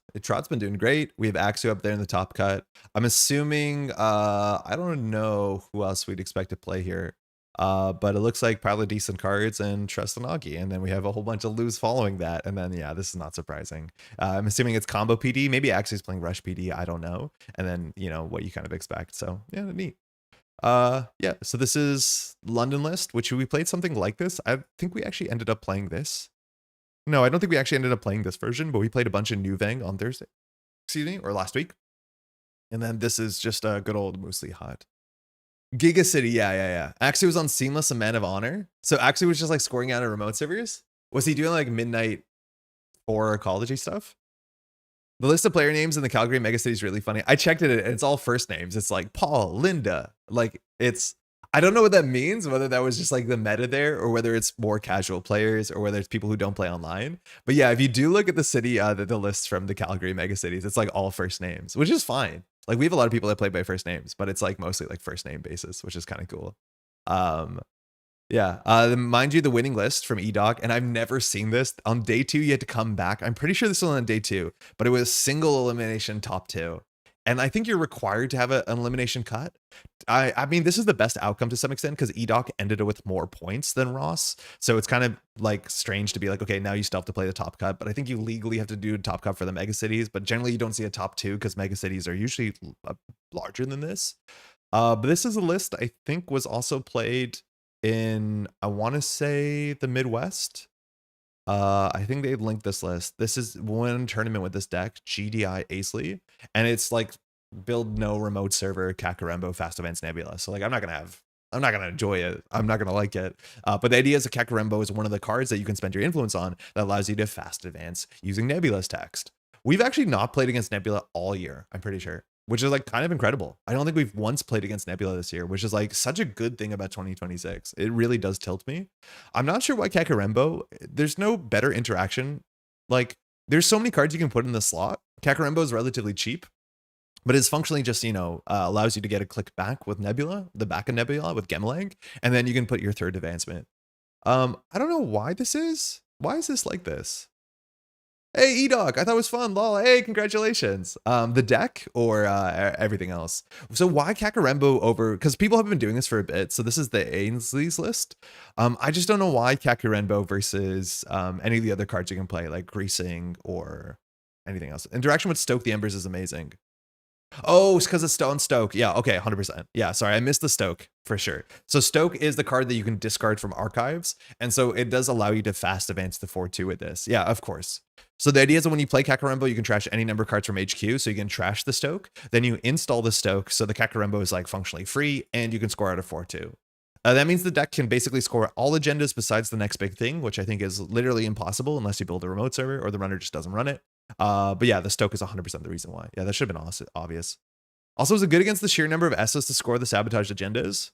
Speaker 1: been doing great. We have Axu up there in the top cut. I'm assuming, I don't know who else we'd expect to play here. But it looks like probably decent cards and Trustinagi, and then we have a whole bunch of lose following that, and then yeah, this is not surprising. I'm assuming it's combo PD, maybe Axu's playing rush PD, I don't know, and then you know what you kind of expect. So yeah, neat. Yeah, so this is London list, which we played something like this. I think we actually ended up playing this. No, I don't think we actually ended up playing this version, but we played a bunch of New Vang on Thursday, excuse me, or last week, and then this is just a good old Moosely Hut. Giga City, yeah. Actually was on Seamless and Man of Honor. So actually was just like scoring out of remote servers. Was he doing like midnight or ecology stuff? The list of player names in the Calgary megacity is really funny. I checked it and it's all first names. It's like Paul, Linda. Like it's, I don't know what that means, whether that was just like the meta there or whether it's more casual players or whether it's people who don't play online. But yeah, if you do look at the city, the list from the Calgary megacities, it's like all first names, which is fine. Like we have a lot of people that play by first names, but it's like mostly like first name basis, which is kind of cool. Yeah, mind you, the winning list from EDOC, and I've never seen this. On day 2, you had to come back. I'm pretty sure this was on day 2, but it was single elimination top 2. And I think you're required to have an elimination cut. I mean, this is the best outcome to some extent because EDOC ended it with more points than Ross. So it's kind of like strange to be like, okay, now you still have to play the top cut. But I think you legally have to do a top cut for the mega cities. But generally, you don't see a top 2 because mega cities are usually larger than this. But this is a list I think was also played in, I want to say, the Midwest. I think they linked this list. This is one tournament with this deck, GDI Aisley, and it's like build no remote server, Kakarembo, Fast Events, Nebula. So like I'm not gonna enjoy it. I'm not gonna like it. But the idea is that Kakarembo is one of the cards that you can spend your influence on that allows you to fast advance using Nebula's text. We've actually not played against Nebula all year, I'm pretty sure, which is like kind of incredible. I don't think we've once played against Nebula this year, which is like such a good thing about 2026. It really does tilt me. I'm not sure why Kakarembo, there's no better interaction. Like there's so many cards you can put in the slot. Kakarembo is relatively cheap, but it's functionally just, you know, allows you to get a click back with Nebula, the back of Nebula with Gemalang, and then you can put your third advancement. I don't know why this is. Why is this like this? Hey, EDOC, I thought it was fun, lol. Hey, congratulations. The deck or everything else? So why Kakarembo over, because people have been doing this for a bit, so this is the Ainsley's list. I just don't know why Kakarembo versus any of the other cards you can play, like Greasing or anything else. Interaction with Stoke the Embers is amazing. Oh, it's because it's Stone Stoke. Yeah, okay, 100%. Yeah, sorry, I missed the Stoke for sure. So Stoke is the card that you can discard from archives, and so it does allow you to fast advance to 4-2 with this. Yeah, of course. So the idea is that when you play Kakarembo, you can trash any number of cards from HQ, so you can trash the Stoke, then you install the Stoke, so the Kakarembo is like functionally free, and you can score out of 4-2. That means the deck can basically score all agendas besides the next big thing, which I think is literally impossible unless you build a remote server or the runner just doesn't run it. But yeah, the Stoke is 100% the reason why. Yeah, that should have been obvious. Also, is it good against the sheer number of S's to score the sabotage agendas?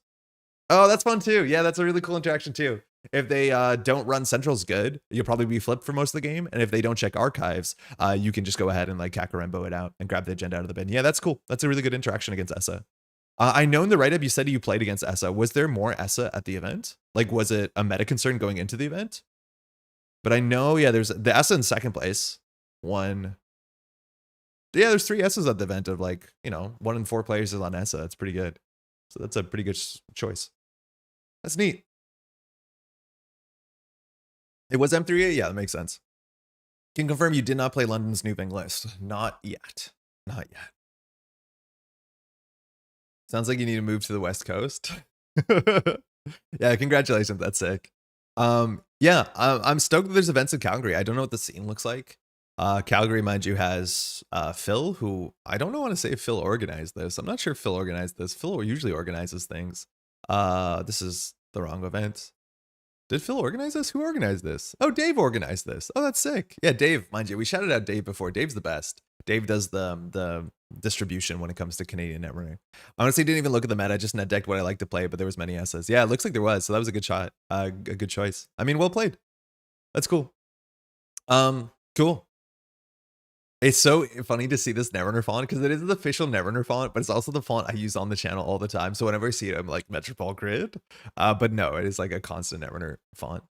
Speaker 1: Oh, that's fun too. Yeah, that's a really cool interaction too. If they don't run Central's good, you'll probably be flipped for most of the game. And if they don't check archives, you can just go ahead and like Kakarembo it out and grab the agenda out of the bin. Yeah, that's cool. That's a really good interaction against Essa. I know in the write-up you said you played against Essa. Was there more Essa at the event? Like, was it a meta concern going into the event? But I know, yeah, there's the Essa in second place. Yeah, there's 3 S's at the event of like, you know, 1 in 4 players is on Essa. That's pretty good. So that's a pretty good choice. That's neat. It was M3A? Yeah, that makes sense. Can confirm you did not play London's New Bang list. Not yet. Not yet. Sounds like you need to move to the West Coast. Yeah, congratulations. That's sick. Yeah, I'm stoked that there's events in Calgary. I don't know what the scene looks like. Calgary, mind you, has Phil, who I don't know want to say if Phil organized this. I'm not sure if Phil organized this. Phil usually organizes things. This is the wrong event. Did Phil organize this? Who organized this? Oh, Dave organized this. Oh, that's sick. Yeah, Dave, mind you, we shouted out Dave before. Dave's the best. Dave does the distribution when it comes to Canadian Netrunner. Honestly, didn't even look at the meta, just net decked what I like to play, but there was many S's. Yeah, it looks like there was, so that was a good shot. A good choice. I mean, well played. That's cool. Cool. It's so funny to see this Netrunner font because it is the official Netrunner font, but it's also the font I use on the channel all the time. So whenever I see it, I'm like Metropole Grid. But no, it is like a constant Netrunner font.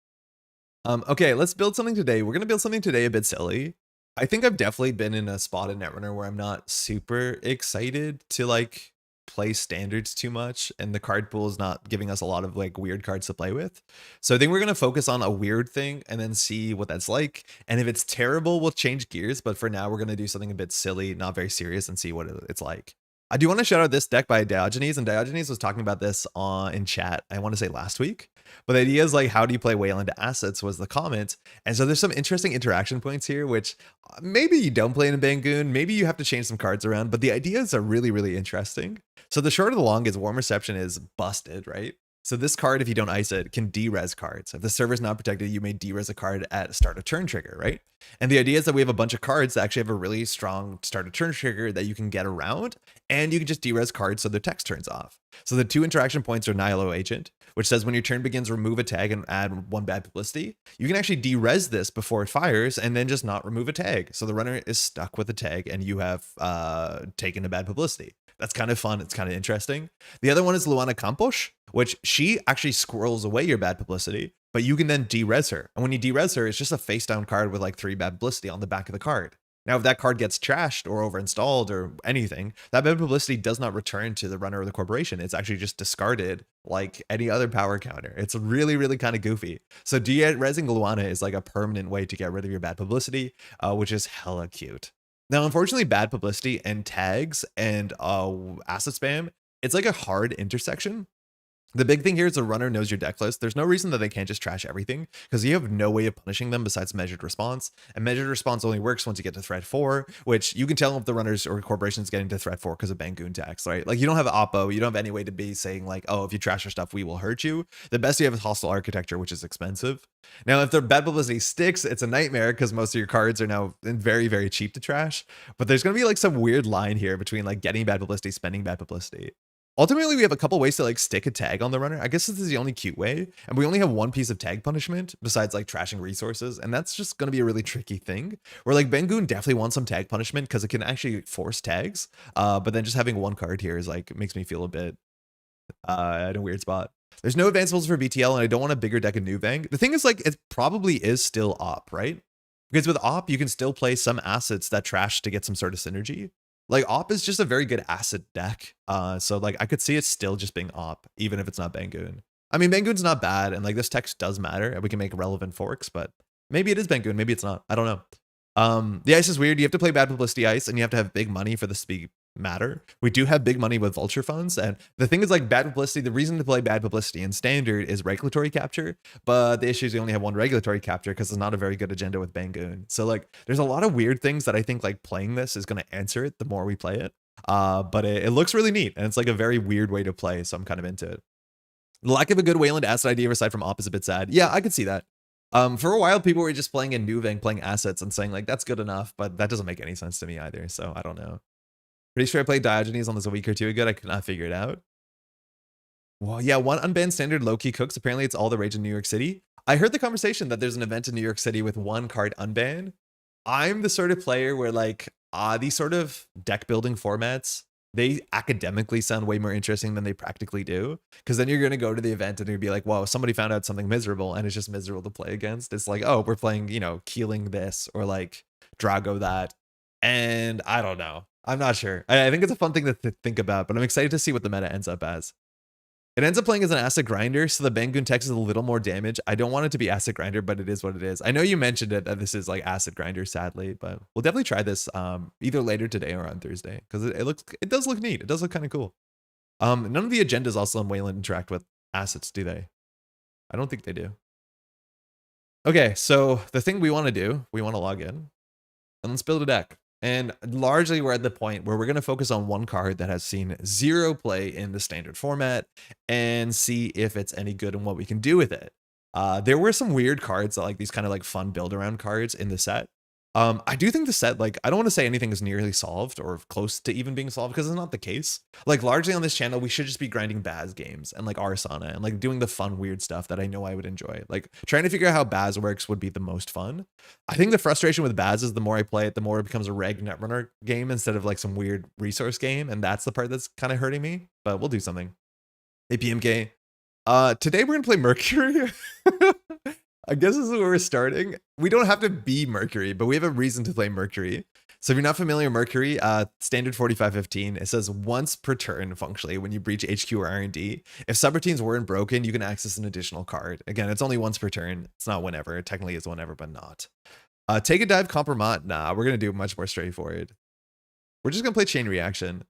Speaker 1: Okay, let's build something today. We're gonna build something today a bit silly. I think I've definitely been in a spot in Netrunner where I'm not super excited to like play standards too much, and the card pool is not giving us a lot of like weird cards to play with. So I think we're going to focus on a weird thing and then see what that's like. And if it's terrible, we'll change gears. But for now, we're going to do something a bit silly, not very serious, and see what it's like. I do want to shout out this deck by Diogenes, and Diogenes was talking about this in chat, I want to say last week. But the idea is like, how do you play Wayland assets was the comment. And so there's some interesting interaction points here, which maybe you don't play in a BANGUN, maybe you have to change some cards around, but the ideas are really, really interesting. So the short of the long is warm reception is busted, right? So this card, if you don't ice it, can de-res cards. If the server's not protected, you may de-res a card at start of turn trigger, right? And the idea is that we have a bunch of cards that actually have a really strong start of turn trigger that you can get around, and you can just de-res cards so their text turns off. So the 2 interaction points are Nihilo Agent, which says when your turn begins, remove a tag and add 1 bad publicity. You can actually de-res this before it fires and then just not remove a tag. So the runner is stuck with a tag and you have taken a bad publicity. That's kind of fun. It's kind of interesting. The other one is Netrunner Consoles, which she actually squirrels away your bad publicity, but you can then de-res her. And when you de-res her, it's just a face down card with like 3 bad publicity on the back of the card. Now, if that card gets trashed or overinstalled or anything, that bad publicity does not return to the runner or the corporation. It's actually just discarded like any other power counter. It's really, really kind of goofy. So de-resing Luana is like a permanent way to get rid of your bad publicity, which is hella cute. Now, unfortunately, bad publicity and tags and asset spam, it's like a hard intersection. The big thing here is the runner knows your deck list. There's no reason that they can't just trash everything because you have no way of punishing them besides measured response. And measured response only works once you get to threat 4, which you can tell if the runners or corporations getting to threat 4 because of BANGUN tax, right? Like you don't have oppo, you don't have any way to be saying like, oh, if you trash your stuff, we will hurt you. The best you have is hostile architecture, which is expensive. Now, if the bad publicity sticks, it's a nightmare because most of your cards are now very, very cheap to trash. But there's going to be like some weird line here between like getting bad publicity, spending bad publicity. Ultimately, we have a couple ways to like stick a tag on the runner. I guess this is the only cute way. And we only have 1 piece of tag punishment besides like trashing resources. And that's just going to be a really tricky thing. Where like BANGUN definitely wants some tag punishment because it can actually force tags. But then just having 1 card here is like, makes me feel a bit in a weird spot. There's no advanceables for BTL and I don't want a bigger deck of New Vang. The thing is like, it probably is still op, right? Because with op, you can still play some assets that trash to get some sort of synergy. Like op is just a very good asset deck. So like I could see it still just being op, even if it's not BANGUN. I mean, BANGUN's not bad, and like this text does matter, and we can make relevant forks, but maybe it is BANGUN, maybe it's not. I don't know. The ice is weird. You have to play bad publicity ice, and you have to have big money for this to be matter. We do have big money with vulture funds, and the thing is like bad publicity, the reason to play bad publicity in standard is regulatory capture, but the issue is you only have 1 regulatory capture because it's not a very good agenda with BANGUN. So like there's a lot of weird things that I think like playing this is going to answer it the more we play it. But it looks really neat, and it's like a very weird way to play, so I'm kind of into it. The lack of a good Wayland asset idea aside from op is a bit sad. Yeah, I could see that. For a while people were just playing in New Vang, playing assets and saying like that's good enough, but that doesn't make any sense to me either, so I don't know. Pretty sure I played Diogenes on this a week or 2 ago. I could not figure it out. Well, yeah, 1 unbanned standard low-key cooks. Apparently, it's all the rage in New York City. I heard the conversation that there's an event in New York City with 1 card unbanned. I'm the sort of player where like these sort of deck building formats, they academically sound way more interesting than they practically do. Because then you're going to go to the event and you'd be like, whoa, somebody found out something miserable and it's just miserable to play against. It's like, oh, we're playing, you know, Keeling this or like Drago that. And I don't know. I'm not sure. I think it's a fun thing to think about, but I'm excited to see what the meta ends up as. It ends up playing as an asset grinder, so the BANGUN text is a little more damage. I don't want it to be asset grinder, but it is what it is. I know you mentioned it, that this is like asset grinder, sadly, but we'll definitely try this either later today or on Thursday, because it does look neat. It does look kind of cool. None of the agendas also in Wayland interact with assets, do they? I don't think they do. Okay, so the thing we want to do, we want to log in, and let's build a deck. And largely we're at the point where we're going to focus on 1 card that has seen 0 play in the standard format and see if it's any good and what we can do with it. There were some weird cards that like these kind of like fun build around cards in the set. I do think the set, like, I don't want to say anything is nearly solved or close to even being solved because it's not the case. Like, largely on this channel, we should just be grinding Baz games and like Arsana and like doing the fun, weird stuff that I know I would enjoy. Like, trying to figure out how Baz works would be the most fun. I think the frustration with Baz is the more I play it, the more it becomes a reg Netrunner game instead of like some weird resource game. And that's the part that's kind of hurting me, but we'll do something. APMK. Today we're going to play Mercury. I guess this is where we're starting. We don't have to be Mercury, but we have a reason to play Mercury. So if you're not familiar with Mercury, standard 4515, it says once per turn, functionally, when you breach HQ or R&D. If subroutines weren't broken, you can access an additional card. Again, it's only once per turn. It's not whenever. It technically is whenever, but not. Take a dive, compromat. Nah, we're going to do much more straightforward. We're just going to play Chain Reaction.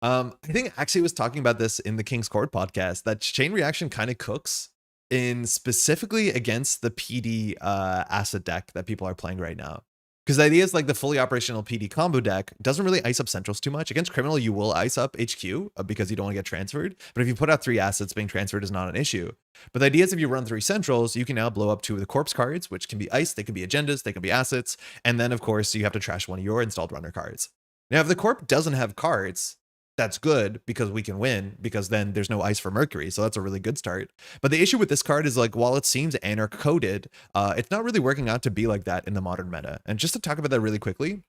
Speaker 1: I think Axie was talking about this in the King's Court podcast, that Chain Reaction kind of cooks in specifically against the PD asset deck that people are playing right now. Because the idea is like the fully operational PD combo deck doesn't really ice up centrals too much. Against criminal, you will ice up HQ because you don't want to get transferred. But if you put out 3 assets, being transferred is not an issue. But the idea is if you run 3 centrals, you can now blow up 2 of the corpse cards, which can be ice, they can be agendas, they can be assets. And then, of course, you have to trash one of your installed runner cards. Now, if the corp doesn't have cards, that's good because we can win, because then there's no ice for Mercury. So that's a really good start. But the issue with this card is like, while it seems Anarch coded, it's not really working out to be like that in the modern meta. And just to talk about that really quickly,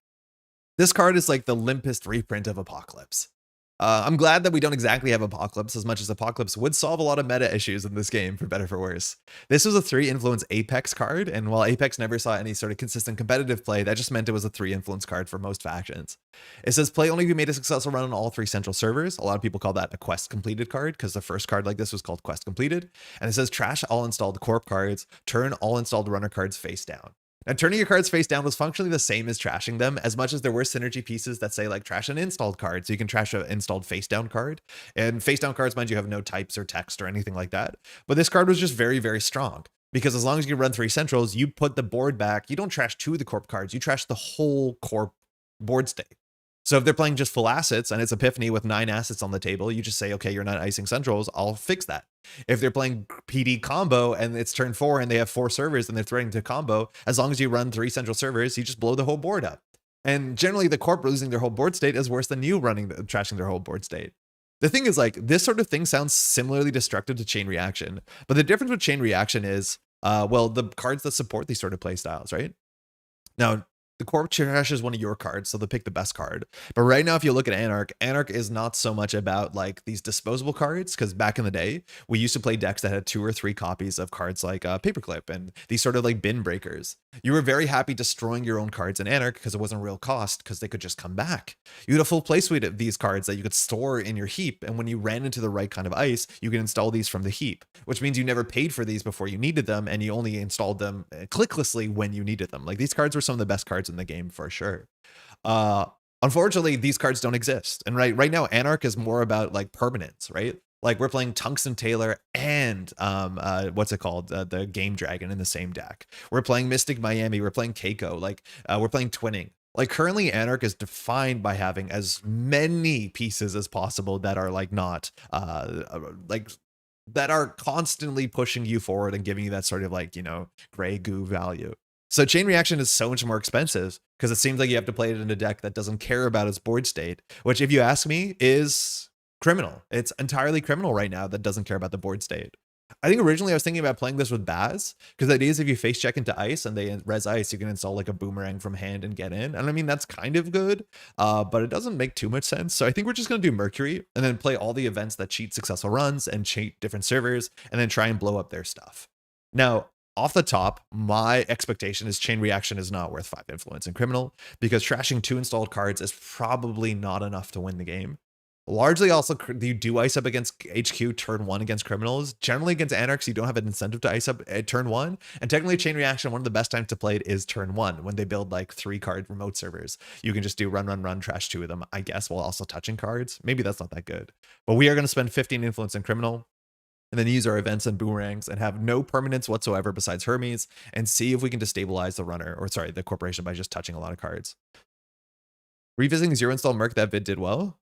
Speaker 1: this card is like the limpest reprint of Apocalypse. I'm glad that we don't exactly have Apocalypse, as much as Apocalypse would solve a lot of meta issues in this game, for better or for worse. This was a 3 influence Apex card, and while Apex never saw any sort of consistent competitive play, that just meant it was a 3 influence card for most factions. It says play only if you made a successful run on all 3 central servers. A lot of people call that a quest completed card, because the first card like this was called quest completed. And it says trash all installed corp cards, turn all installed runner cards face down. And turning your cards face down was functionally the same as trashing them, as much as there were synergy pieces that say like trash an installed card. So you can trash an installed face down card, and face down cards, mind you, have no types or text or anything like that. But this card was just very, very strong, because as long as you run 3 centrals, you put the board back. You don't trash 2 of the corp cards, you trash the whole corp board state. So if they're playing just full assets and it's Epiphany with 9 assets on the table, you just say, okay, you're not icing centrals, I'll fix that. If they're playing PD combo and it's turn 4 and they have 4 servers and they're threatening to combo, as long as you run 3 central servers, you just blow the whole board up. And generally the corp losing their whole board state is worse than you trashing their whole board state. The thing is, like, this sort of thing sounds similarly destructive to Chain Reaction, but the difference with Chain Reaction is, well, the cards that support these sort of play styles, right? Now, the corp trash is one of your cards, so they'll pick the best card. But right now, if you look at Anarch, Anarch is not so much about like these disposable cards, because back in the day, we used to play decks that had 2 or 3 copies of cards like Paperclip and these sort of like bin breakers. You were very happy destroying your own cards in Anarch because it wasn't real cost, because they could just come back. You had a full play suite of these cards that you could store in your heap, and when you ran into the right kind of ice, you could install these from the heap, which means you never paid for these before you needed them, and you only installed them clicklessly when you needed them. Like, these cards were some of the best cards in the game for sure. Unfortunately, these cards don't exist. And right now, Anarch is more about like permanence, right? Like, we're playing Tungsten Tailor and what's it called? The Game Dragon in the same deck. We're playing Mystic Miami. We're playing Keiko. Like, we're playing Twinning. Like, currently Anarch is defined by having as many pieces as possible that are like not like that are constantly pushing you forward and giving you that sort of like, you know, gray goo value. So Chain Reaction is so much more expensive because it seems like you have to play it in a deck that doesn't care about its board state, which, if you ask me, is criminal. It's entirely criminal right now that doesn't care about the board state. I think originally I was thinking about playing this with Baz, because the idea is if you face check into ice and they res ice, you can install like a boomerang from hand and get in. And I mean, that's kind of good, but it doesn't make too much sense. So I think we're just going to do Mercury and then play all the events that cheat successful runs and cheat different servers, and then try and blow up their stuff. Now, off the top, my expectation is Chain Reaction is not worth 5 influence in criminal, because trashing 2 installed cards is probably not enough to win the game. Largely also, you do ice up against HQ turn 1 against criminals. Generally against Anarchs, you don't have an incentive to ice up at turn 1. And technically Chain Reaction, one of the best times to play it is turn 1, when they build like 3 card remote servers. You can just do run, trash 2 of them, I guess, while also touching cards. Maybe that's not that good. But we are going to spend 15 influence in criminal, and then use our events and boomerangs and have no permanence whatsoever besides Hermes, and see if we can destabilize the runner, or sorry, the corporation, by just touching a lot of cards. Revisiting zero install Merc, that vid did well.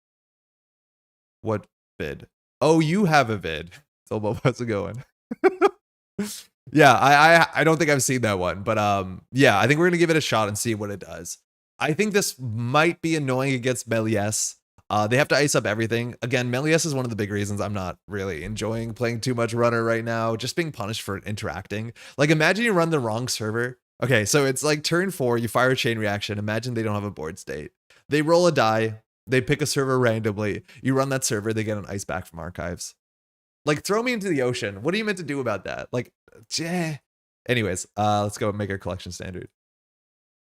Speaker 1: What vid? Oh, you have a vid. So what's it going? Yeah, I don't think I've seen that one, but yeah, I think we're gonna give it a shot and see what it does. I think this might be annoying against Méliès. They have to ice up everything. Again, Méliès is one of the big reasons I'm not really enjoying playing too much runner right now, just being punished for interacting. Like, imagine you run the wrong server. Okay, so it's like turn 4, you fire a Chain Reaction. Imagine they don't have a board state. They roll a die, they pick a server randomly, you run that server, they get an ice back from archives. Like, throw me into the ocean. What are you meant to do about that? Like, anyways, let's go make our collection standard.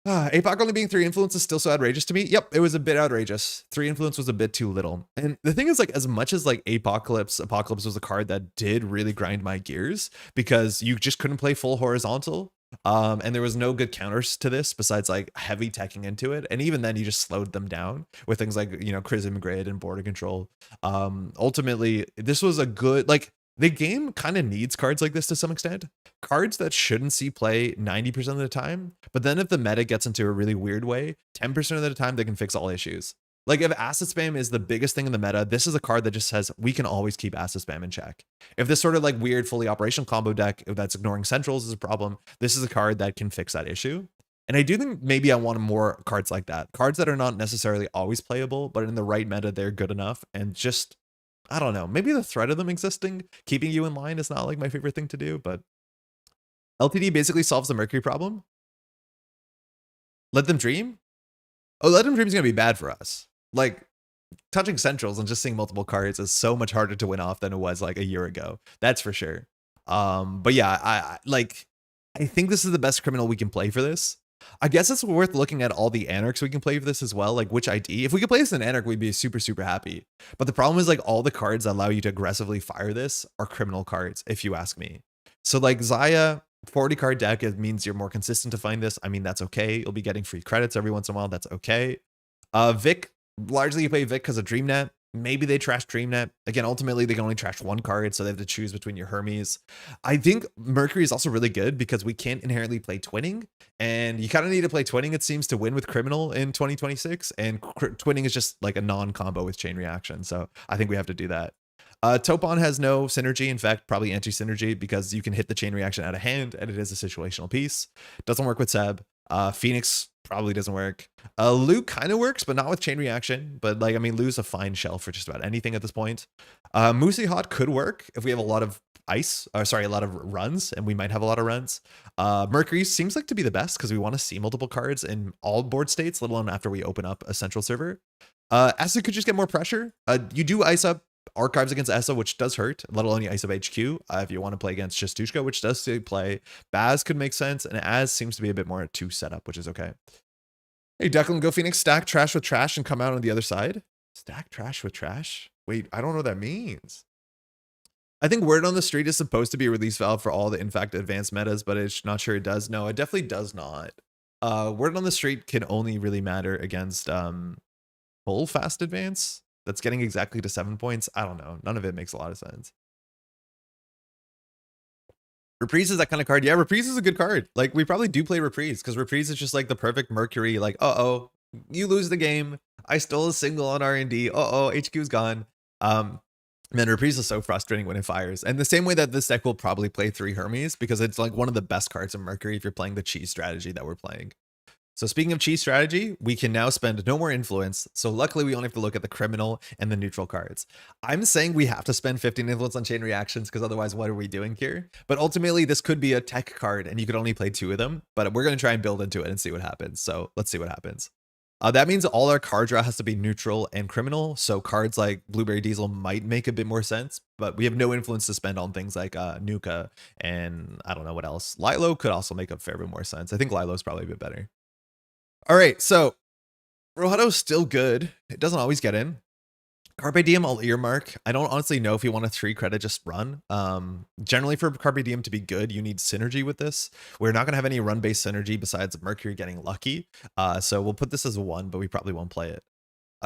Speaker 1: APOC only being 3 influence is still so outrageous to me. Yep, it was a bit outrageous. 3 influence was a bit too little. And the thing is, like, as much as like Apocalypse was a card that did really grind my gears, because you just couldn't play full horizontal. And there was no good counters to this besides like heavy teching into it. And even then you just slowed them down with things like, you know, Chrism Grid and border control. Ultimately, this was a good, like, The game kind of needs cards like this to some extent. Cards that shouldn't see play 90% of the time, but then if the meta gets into a really weird way, 10% of the time they can fix all issues. Like if asset spam is the biggest thing in the meta, this is a card that just says we can always keep asset spam in check. If this sort of like weird fully operational combo deck that's ignoring centrals is a problem, this is a card that can fix that issue. And I do think maybe I want more cards like that. Cards that are not necessarily always playable, but in the right meta, they're good enough. And just, I don't know, maybe the threat of them existing, keeping you in line is not like my favorite thing to do, but LTD basically solves the Mercury problem. Let them dream? Oh, Let them dream is going to be bad for us. Like, touching centrals and just seeing multiple cards is so much harder to win off than it was like a year ago. That's for sure. But yeah, I think this is the best criminal we can play for this. I guess it's worth looking at all the Anarchs we can play for this as well, like which ID. If we could play this in Anarch, we'd be super, super happy. But the problem is like all the cards that allow you to aggressively fire this are criminal cards, if you ask me. So like Zaya, 40 card deck, it means you're more consistent to find this. I mean, that's okay. You'll be getting free credits every once in a while. That's okay. Vic, largely you play Vic because of DreamNet. Maybe they trash DreamNet. Again, ultimately, they can only trash one card, so they have to choose between your Hermes. I think Mercury is also really good because we can't inherently play Twinning, and you kind of need to play Twinning, it seems, to win with Criminal in 2026, and Twinning is just like a non-combo with Chain Reaction, so I think we have to do that. Topon has no synergy, in fact, probably anti-synergy, because you can hit the Chain Reaction out of hand, and it is a situational piece. Doesn't work with Seb. Phoenix probably doesn't work. Lu kind of works, but not with Chain Reaction. But like, I mean, Lu's a fine shell for just about anything at this point. Moosey Hot could work if we have a lot of ice, or sorry, a lot of runs, and we might have a lot of runs. Mercury seems like to be the best because we want to see multiple cards in all board states, let alone after we open up a central server. Essa could just get more pressure. You do ice up Archives against Essa, which does hurt, let alone you ice up HQ if you want to play against Shistushka, which does still play. Baz could make sense, and Az seems to be a bit more 2 setup, which is okay. Hey, Declan, go Phoenix, stack trash with trash and come out on the other side. Stack trash with trash? Wait, I don't know what that means. I think word on the street is supposed to be a release valve for all the, in fact, advanced metas, but it's not sure it does. No, it definitely does not. Word on the street can only really matter against full fast advance. That's getting exactly to 7 points. I don't know. None of it makes a lot of sense. Reprise is that kind of card. Yeah, Reprise is a good card. Like, we probably do play Reprise because Reprise is just like the perfect Mercury. Like, uh-oh, you lose the game. I stole a single on R&D. Uh-oh, HQ's gone. Man, Reprise is so frustrating when it fires. And the same way that this deck will probably play 3 Hermes because it's like one of the best cards in Mercury if you're playing the cheese strategy that we're playing. So speaking of cheese strategy, we can now spend no more influence. So luckily we only have to look at the criminal and the neutral cards. I'm saying we have to spend 15 influence on chain reactions because otherwise what are we doing here? But ultimately this could be a tech card and you could only play 2 of them, but we're going to try and build into it and see what happens. So let's see what happens. That means all our card draw has to be neutral and criminal. So cards like Blueberry Diesel might make a bit more sense, but we have no influence to spend on things like Nuka and I don't know what else. Lilo could also make a fair bit more sense. I think Lilo's probably a bit better. All right, so Rojado's still good. It doesn't always get in. Carpe Diem, I'll earmark. I don't honestly know if you want a 3 credit just run. Generally for Carpe Diem to be good, you need synergy with this. We're not going to have any run-based synergy besides Mercury getting lucky. So we'll put this as a 1, but we probably won't play it.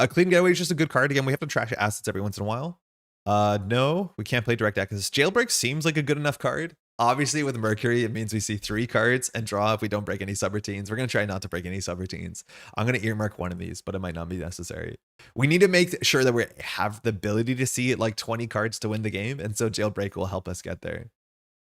Speaker 1: Clean Getaway is just a good card. Again, we have to trash assets every once in a while. No, we can't play Direct Access. Jailbreak seems like a good enough card. Obviously, with Mercury, it means we see 3 cards and draw if we don't break any subroutines. We're going to try not to break any subroutines. I'm going to earmark 1 of these, but it might not be necessary. We need to make sure that we have the ability to see it like 20 cards to win the game, and so Jailbreak will help us get there.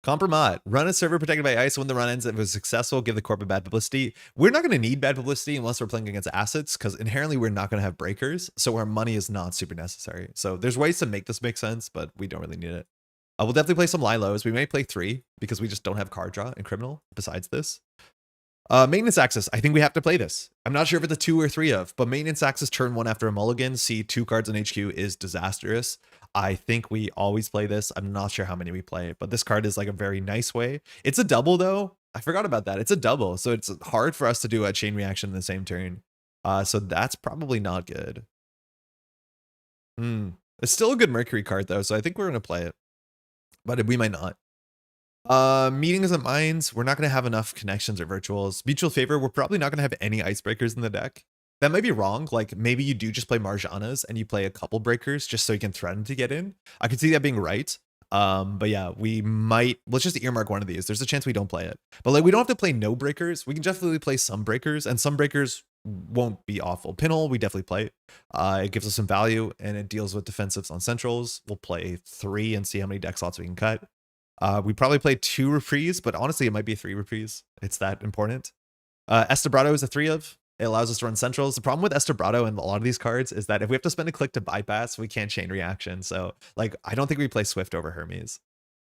Speaker 1: Compromat. Run a server protected by ice when the run ends. If it was successful, give the corporate bad publicity. We're not going to need bad publicity unless we're playing against assets, because inherently we're not going to have breakers, so our money is not super necessary. So there's ways to make this make sense, but we don't really need it. We'll definitely play some Lilos. We may play 3 because we just don't have card draw in criminal besides this. Maintenance Access. I think we have to play this. I'm not sure if it's a 2 or 3 of, but Maintenance Access turn 1 after a mulligan. See 2 cards on HQ is disastrous. I think we always play this. I'm not sure how many we play, but this card is like a very nice way. It's a double though. I forgot about that. It's a double. So it's hard for us to do a chain reaction in the same turn. So that's probably not good. It's still a good Mercury card though. So I think we're going to play it. But we might not. Meetings of Minds, we're not going to have enough connections or virtuals. Mutual Favor, we're probably not going to have any icebreakers in the deck. That might be wrong. Like maybe you do just play Marjanas and you play a couple breakers just so you can threaten to get in. I could see that being right. But yeah, let's just earmark one of these. There's a chance we don't play it, but like we don't have to play no breakers. We can definitely play some breakers, and some breakers won't be awful. Pinhole we definitely play. It gives us some value and it deals with defensives on centrals. We'll play 3 and see how many deck slots we can cut. We probably play 2 reprise, but honestly it might be 3 reprise. It's that important. Estebrado is a 3 of. It allows us to run centrals. The problem with Estebrado and a lot of these cards is that if we have to spend a click to bypass, we can't chain reaction. So like, I don't think we play Swift over Hermes.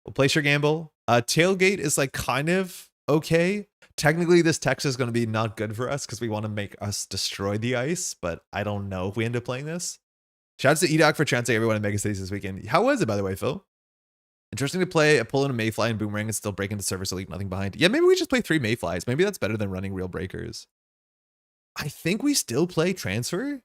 Speaker 1: We'll place your gamble. Tailgate is like kind of okay. Technically, this text is going to be not good for us because we want to make us destroy the ice, but I don't know if we end up playing this. Shouts to EDOC for trouncing everyone in Mega Cities this weekend. How was it, by the way, Phil? Interesting to play a pull in a Mayfly and Boomerang and still break into service to leave nothing behind. Yeah, maybe we just play 3 Mayflies. Maybe that's better than running real breakers. I think we still play transfer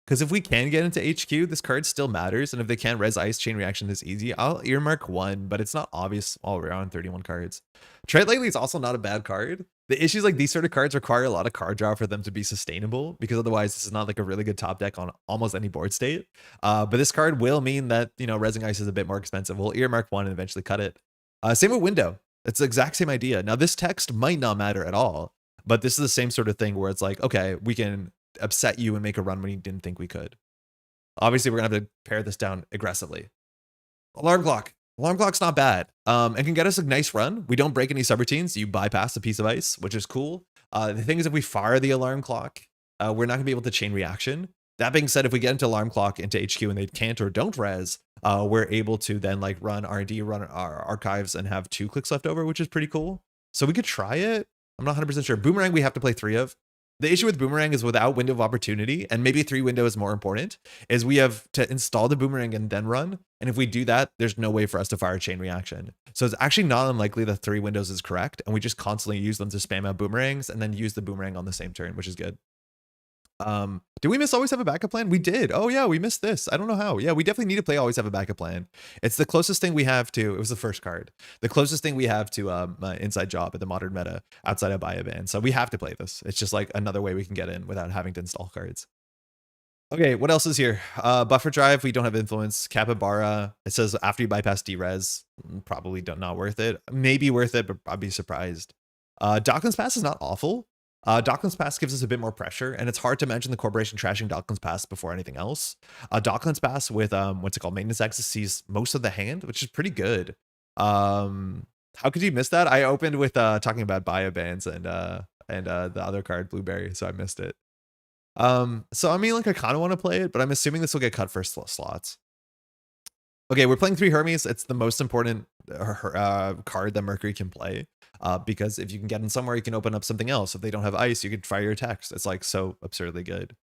Speaker 1: because if we can get into HQ, this card still matters. And if they can't res ice, chain reaction is easy. I'll earmark 1, but it's not obvious all around 31 cards. Trade Lately is also not a bad card. The issues like these sort of cards require a lot of card draw for them to be sustainable because otherwise this is not like a really good top deck on almost any board state. But this card will mean that, you know, resing ice is a bit more expensive. We'll earmark 1 and eventually cut it. Same with Window. It's the exact same idea. Now this text might not matter at all, but this is the same sort of thing where it's like, okay, we can upset you and make a run when you didn't think we could. Obviously, we're going to have to pare this down aggressively. Alarm Clock. Alarm Clock's not bad and can get us a nice run. We don't break any subroutines. You bypass a piece of ice, which is cool. The thing is, if we fire the Alarm Clock, we're not going to be able to chain reaction. That being said, if we get into Alarm Clock into HQ and they can't or don't res, we're able to then like run R&D, run our archives and have 2 clicks left over, which is pretty cool. So we could try it. I'm not 100% sure. Boomerang, we have to play 3 of. The issue with Boomerang is without window of opportunity, and maybe 3 window is more important, is we have to install the Boomerang and then run. And if we do that, there's no way for us to fire a chain reaction. So it's actually not unlikely that 3 windows is correct. And we just constantly use them to spam out boomerangs and then use the boomerang on the same turn, which is good. Did we miss Always Have a Backup Plan? We did. Oh yeah, we missed this. I don't know how. Yeah, we definitely need to play Always Have a Backup Plan. It's the closest thing we have to, it was the first card, the closest thing we have to Inside Job at the modern meta outside of Buy-A-Ban. So we have to play this. It's just like another way we can get in without having to install cards. Okay, what else is here? Buffer Drive, we don't have influence. Capybara, it says after you bypass D-Res, probably not worth it. Maybe worth it, but I'd be surprised. Docklands Pass is not awful. Docklands Pass gives us a bit more pressure, and it's hard to imagine the corporation trashing Docklands Pass before anything else. Docklands Pass with what's it called, Maintenance Access sees most of the hand, which is pretty good. How could you miss that? I opened with talking about Buy-A-Bans and the other card, Blueberry, so I missed it. So I mean, like I kind of want to play it, but I'm assuming this will get cut for slots. Okay, we're playing 3 Hermes. It's the most important card that Mercury can play. Because if you can get in somewhere, you can open up something else. If they don't have ice, you can fire your text. It's like so absurdly good.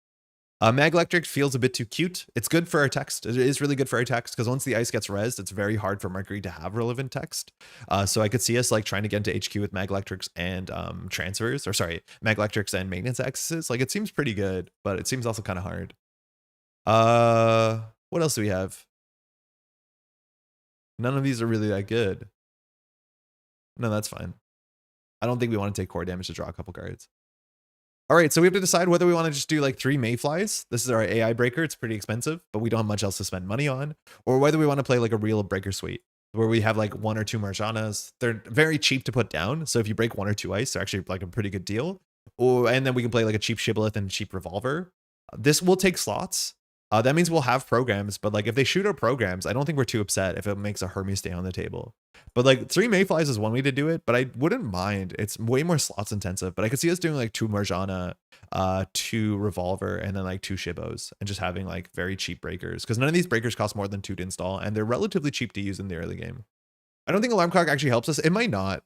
Speaker 1: Mag Electric feels a bit too cute. It's good for our text. It is really good for our text because once the ice gets rezzed, it's very hard for Mercury to have relevant text. So I could see us like trying to get into HQ with Mag Electrics and transfers, or sorry, Mag Electrics and maintenance accesses. Like it seems pretty good, but it seems also kind of hard. What else do we have? None of these are really that good. No, that's fine. I don't think we want to take core damage to draw a couple cards. All right, so we have to decide whether we want to just do like 3 Mayflies. This is our AI breaker. It's pretty expensive, but we don't have much else to spend money on. Or whether we want to play like a real breaker suite where we have like 1 or 2 Marjanas. They're very cheap to put down. So if you break 1 or 2 ice, they're actually like a pretty good deal. And then we can play like a cheap Shibboleth and a cheap Revolver. This will take slots. That means we'll have programs, but like if they shoot our programs, I don't think we're too upset if it makes a Hermes stay on the table. But like 3 Mayflies is one way to do it, but I wouldn't mind. It's way more slots intensive, but I could see us doing like 2 Marjana, 2 Revolver, and then like 2 Shibos and just having like very cheap breakers because none of these breakers cost more than 2 to install and they're relatively cheap to use in the early game. I don't think Alarm Clock actually helps us. It might not.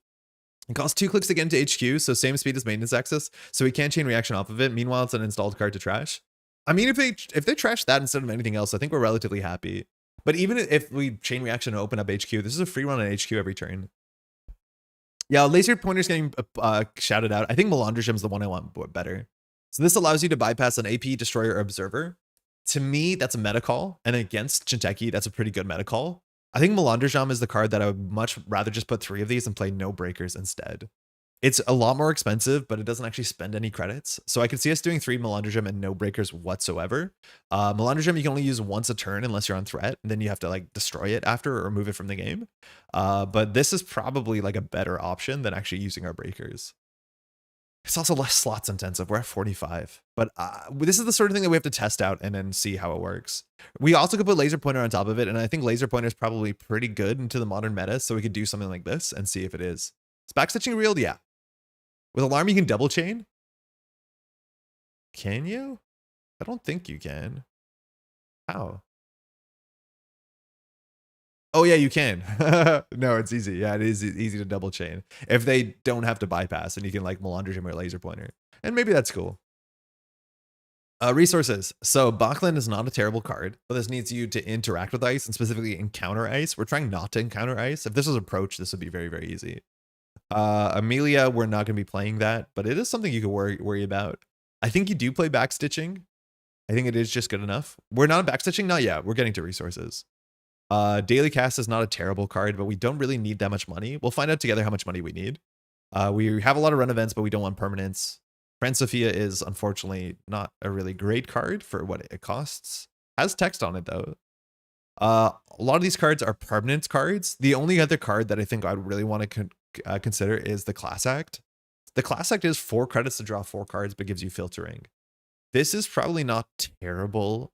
Speaker 1: It costs 2 clicks to get into HQ, so same speed as maintenance access, so we can't chain reaction off of it. Meanwhile, it's an installed card to trash. I mean, if they trash that instead of anything else, I think we're relatively happy. But even if we chain reaction and open up HQ, this is a free run on HQ every turn. Yeah, laser pointer's getting shouted out. I think Melandrism is the one I want better. So this allows you to bypass an AP, Destroyer, or Observer. To me, that's a meta call. And against Jinteki, that's a pretty good meta call. I think Melandrism is the card that I would much rather just put 3 of these and play no breakers instead. It's a lot more expensive, but it doesn't actually spend any credits. So I could see us doing 3 Melandra and no breakers whatsoever. Melandra you can only use once a turn unless you're on threat, and then you have to like destroy it after or remove it from the game. But this is probably like a better option than actually using our breakers. It's also less slots intensive. We're at 45. But this is the sort of thing that we have to test out and then see how it works. We also could put laser pointer on top of it, and I think laser pointer is probably pretty good into the modern meta, so we could do something like this and see if it is. Is backstitching real? Yeah. With alarm, you can double chain? Can you? I don't think you can. How? Oh yeah, you can. No, it's easy. Yeah, it is easy to double chain. If they don't have to bypass, and you can like Melandra or laser pointer. And maybe that's cool. Resources. So Bachland is not a terrible card, but this needs you to interact with ice and specifically encounter ice. We're trying not to encounter ice. If this was approach, this would be very, very easy. Amelia, we're not going to be playing that, but it is something you could worry about. I think you do play backstitching. I think it is just good enough. We're not backstitching, not yet. We're getting to resources. Daily Cast is not a terrible card, but we don't really need that much money. We'll find out together how much money we need. We have a lot of run events, but we don't want permanents. Friend Sophia is unfortunately not a really great card for what it costs. Has text on it though. A lot of these cards are permanent cards. The only other card that I think I'd really want to consider is the Class Act. The Class Act is 4 credits to draw 4 cards, but gives you filtering. This is probably not terrible.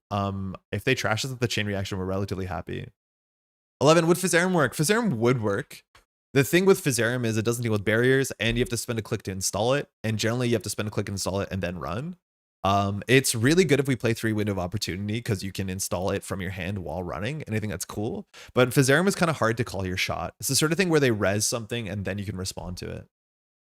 Speaker 1: If they trash us with the chain reaction, we're relatively happy. 11, would Fizzarum work? Fizzarum would work. The thing with Fizzarum is it doesn't deal with barriers, and you have to spend a click to install it. And generally, you have to spend a click to install it and then run. It's really good if we play 3 Window of Opportunity because you can install it from your hand while running, and I think that's cool. But Fizzarum is kind of hard to call your shot. It's the sort of thing where they res something and then you can respond to it.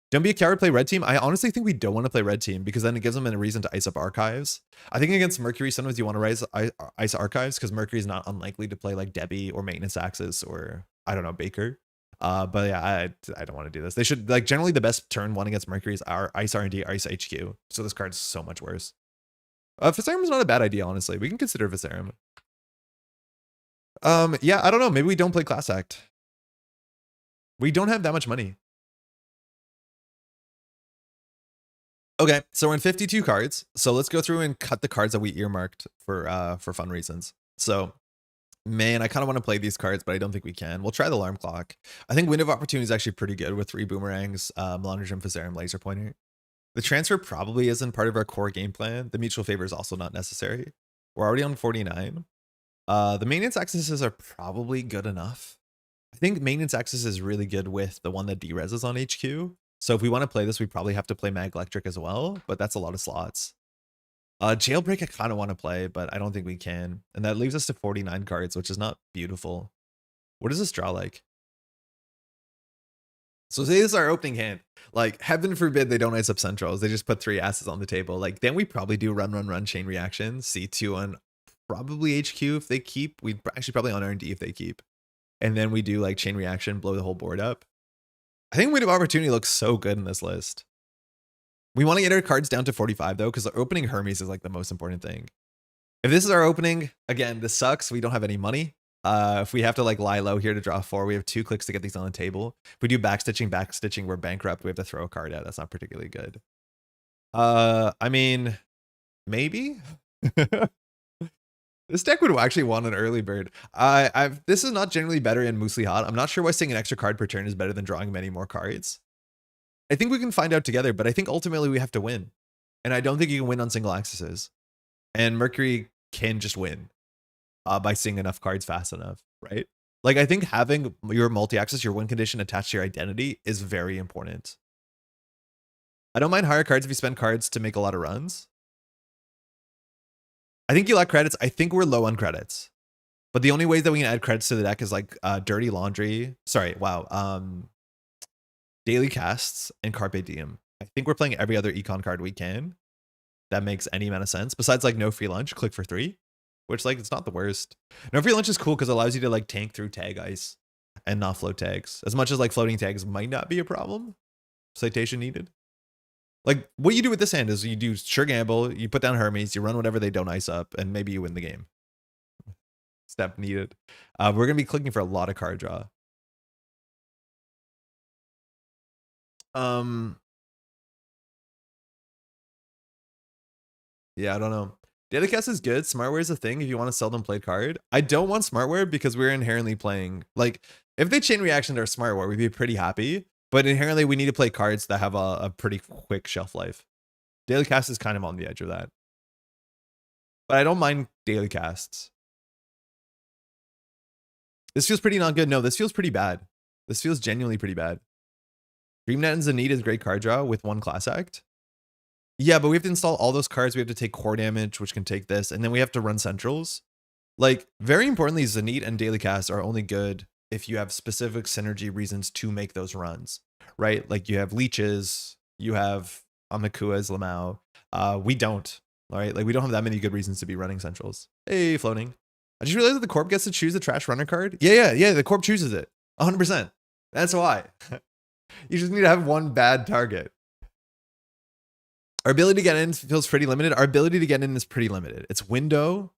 Speaker 1: Don't be a coward, play red team. I honestly think we don't want to play red team because then it gives them a reason to ice up archives. I think against Mercury, sometimes you want to ice archives because Mercury is not unlikely to play like Debbie or Maintenance Axis or, I don't know, Baker. But yeah, I don't want to do this. They should, like, generally the best turn 1 against Mercury is our ice R&D, ice HQ. So this card's so much worse. Fizzarum is not a bad idea, honestly. We can consider Fizzarum. Yeah, I don't know. Maybe we don't play Class Act. We don't have that much money. Okay, so we're in 52 cards. So let's go through and cut the cards that we earmarked for fun reasons. So, man, I kind of want to play these cards, but I don't think we can. We'll try the Alarm Clock. I think Window of Opportunity is actually pretty good with 3 Boomerangs, Melandra, Fizzarum, Laser Pointer. The transfer probably isn't part of our core game plan. The mutual favor is also not necessary. We're already on 49. The maintenance accesses are probably good enough. I think maintenance access is really good with the one that dereses on HQ. So if we want to play this, we probably have to play Mag Electric as well, but that's a lot of slots. Jailbreak I kind of want to play, but I don't think we can. And that leaves us to 49 cards, which is not beautiful. What does this draw like? So say this is our opening hand. Like, heaven forbid they don't ice up centrals. They just put 3 asses on the table. Like, then we probably do run chain reaction. C2 on probably HQ if they keep. We'd actually probably on R&D if they keep. And then we do like chain reaction, blow the whole board up. I think Window of Opportunity looks so good in this list. We want to get our cards down to 45 though, because the opening Hermes is like the most important thing. If this is our opening, again, this sucks. We don't have any money. If we have to like lie low here to draw 4, we have 2 clicks to get these on the table. If we do backstitching, we're bankrupt. We have to throw a card out. That's not particularly good. I mean, maybe. This deck would actually want an early bird. This is not generally better in Moosely Hot. I'm not sure why seeing an extra card per turn is better than drawing many more cards. I think we can find out together, but I think ultimately we have to win. And I don't think you can win on single axes. And Mercury can just win by seeing enough cards fast enough, right? Like, I think having your multi-axis, your win condition attached to your identity is very important. I don't mind higher cards if you spend cards to make a lot of runs. I think you lack credits. I think we're low on credits. But the only ways that we can add credits to the deck is like Dirty Laundry. Sorry, wow. Daily Casts and Carpe Diem. I think we're playing every other econ card we can. That makes any amount of sense. Besides like No Free Lunch, click for 3. Which, like, it's not the worst. No Free Lunch is cool because it allows you to like tank through tag ice and not float tags. As much as like floating tags might not be a problem. Citation needed. Like, what you do with this hand is you do sure gamble, you put down Hermes, you run whatever they don't ice up, and maybe you win the game. Step needed. We're going to be clicking for a lot of card draw. Yeah, I don't know. Datacast is good. Smartware is a thing if you want a seldom played card. I don't want smartware because we're inherently playing, like, if they chain reaction to our smartware, we'd be pretty happy. But inherently, we need to play cards that have a pretty quick shelf life. Daily cast is kind of on the edge of that. But I don't mind daily casts. This feels pretty not good. No, this feels pretty bad. This feels genuinely pretty bad. Dreamnet and Zenith is great card draw with one class act. Yeah, but we have to install all those cards. We have to take core damage, which can take this. And then we have to run centrals. Like, very importantly, Zenith and daily cast are only good if you have specific synergy reasons to make those runs, right? Like you have leeches, you have Amakua's Lamau. We don't, all right? Like we don't have that many good reasons to be running centrals. Hey, floating. I just realized that the Corp gets to choose the trash runner card. Yeah, the Corp chooses it 100%. That's why. You just need to have one bad target. Our ability to get in feels pretty limited. Our ability to get in is pretty limited. It's window,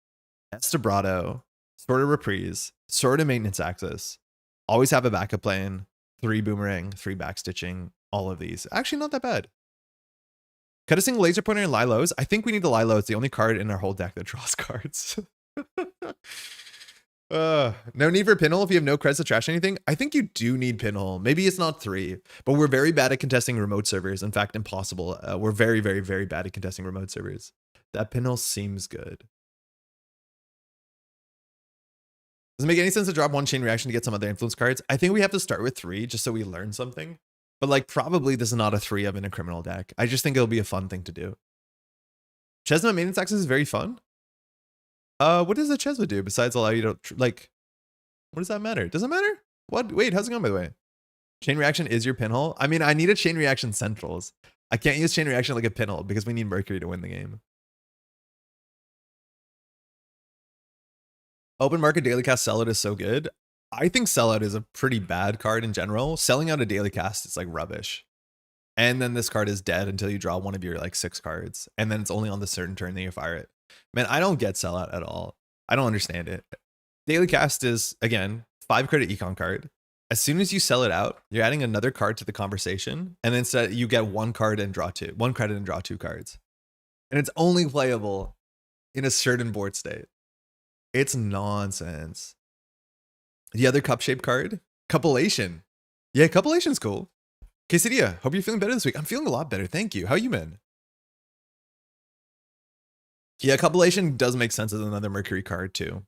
Speaker 1: Estabrado, sort of reprise, sort of maintenance access. Always have a backup plan, 3 boomerang, 3 backstitching, all of these. Actually, not that bad. Cut a single laser pointer and Lilos. I think we need the Lilo. It's the only card in our whole deck that draws cards. No need for pinhole if you have no creds to trash anything. I think you do need pinhole. Maybe it's not 3, but we're very bad at contesting remote servers. In fact, impossible. We're very, very, very bad at contesting remote servers. That pinhole seems good. Does it make any sense to drop 1 chain reaction to get some other influence cards? I think we have to start with 3 just so we learn something. But like probably this is not a 3 of in a criminal deck. I just think it'll be a fun thing to do. Chesma maintenance access is very fun. What does the Chesma do besides allow you to like? What does that matter? Does it matter? What? Wait, how's it going by the way? Chain reaction is your pinhole. I mean, I need a chain reaction centrals. I can't use chain reaction like a pinhole because we need Mercury to win the game. Open market daily cast sellout is so good. I think sellout is a pretty bad card in general. Selling out a daily cast is like rubbish. And then this card is dead until you draw one of your like 6 cards. And then it's only on the certain turn that you fire it. Man, I don't get sellout at all. I don't understand it. Daily cast is, again, 5 credit econ card. As soon as you sell it out, you're adding another card to the conversation. And then instead you get 1 card and draw 2. 1 credit and draw 2 cards. And it's only playable in a certain board state. It's nonsense. The other cup-shaped card, Cupulation. Yeah, Cupulation's cool. Quesadilla, hope you're feeling better this week. I'm feeling a lot better, thank you. How you been? Yeah, Cupulation does make sense as another Mercury card too.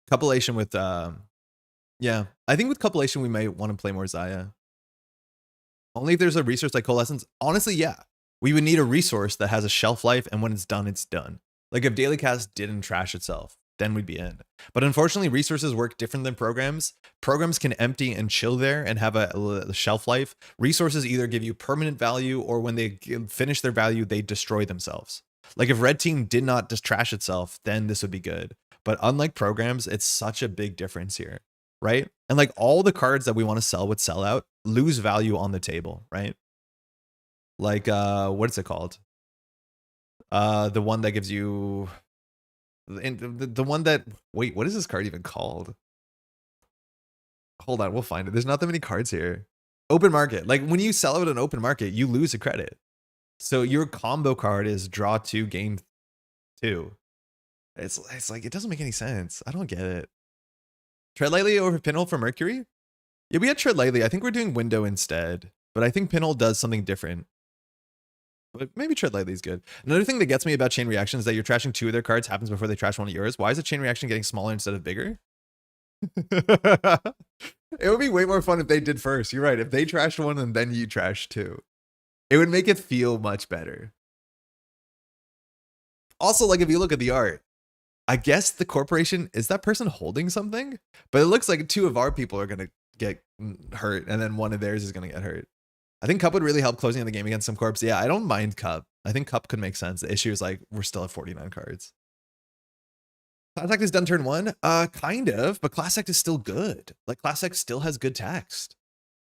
Speaker 1: Cupulation with, yeah. I think with Cupulation we might want to play more Zaya. Only if there's a resource like Coalescence. Honestly, yeah. We would need a resource that has a shelf life, and when it's done, it's done. Like if Daily Cast didn't trash itself, then we'd be in. But unfortunately, resources work different than programs. Programs can empty and chill there and have a shelf life. Resources either give you permanent value, or when they finish their value, they destroy themselves. Like if Red Team did not just trash itself, then this would be good. But unlike programs, it's such a big difference here, right? And like all the cards that we want to sell with sellout lose value on the table, right? Like, what is it called? The one that gives you... The one that, wait, what is this card even called? Hold on, we'll find it. There's not that many cards here. Open market. Like when you sell out an open market, you lose a credit. So your combo card is draw 2, gain 2. It's like, it doesn't make any sense. I don't get it. Tread lightly over pinhole for Mercury? Yeah, we had tread lightly. I think we're doing window instead, but I think pinhole does something different. But maybe tread lightly is good. Another thing that gets me about chain reaction is that you're trashing 2 of their cards happens before they trash 1 of yours. Why is the chain reaction getting smaller instead of bigger? It would be way more fun if they did first. You're right. If they trashed 1 and then you trash 2, it would make it feel much better. Also, like if you look at the art, I guess the corporation, is that person holding something? But it looks like 2 of our people are going to get hurt and then 1 of theirs is going to get hurt. I think Cup would really help closing out the game against some corps. Yeah, I don't mind Cup. I think Cup could make sense. The issue is like we're still at 49 cards. Class Act is done turn 1? Kind of, but Class Act is still good. Like Class Act still has good text.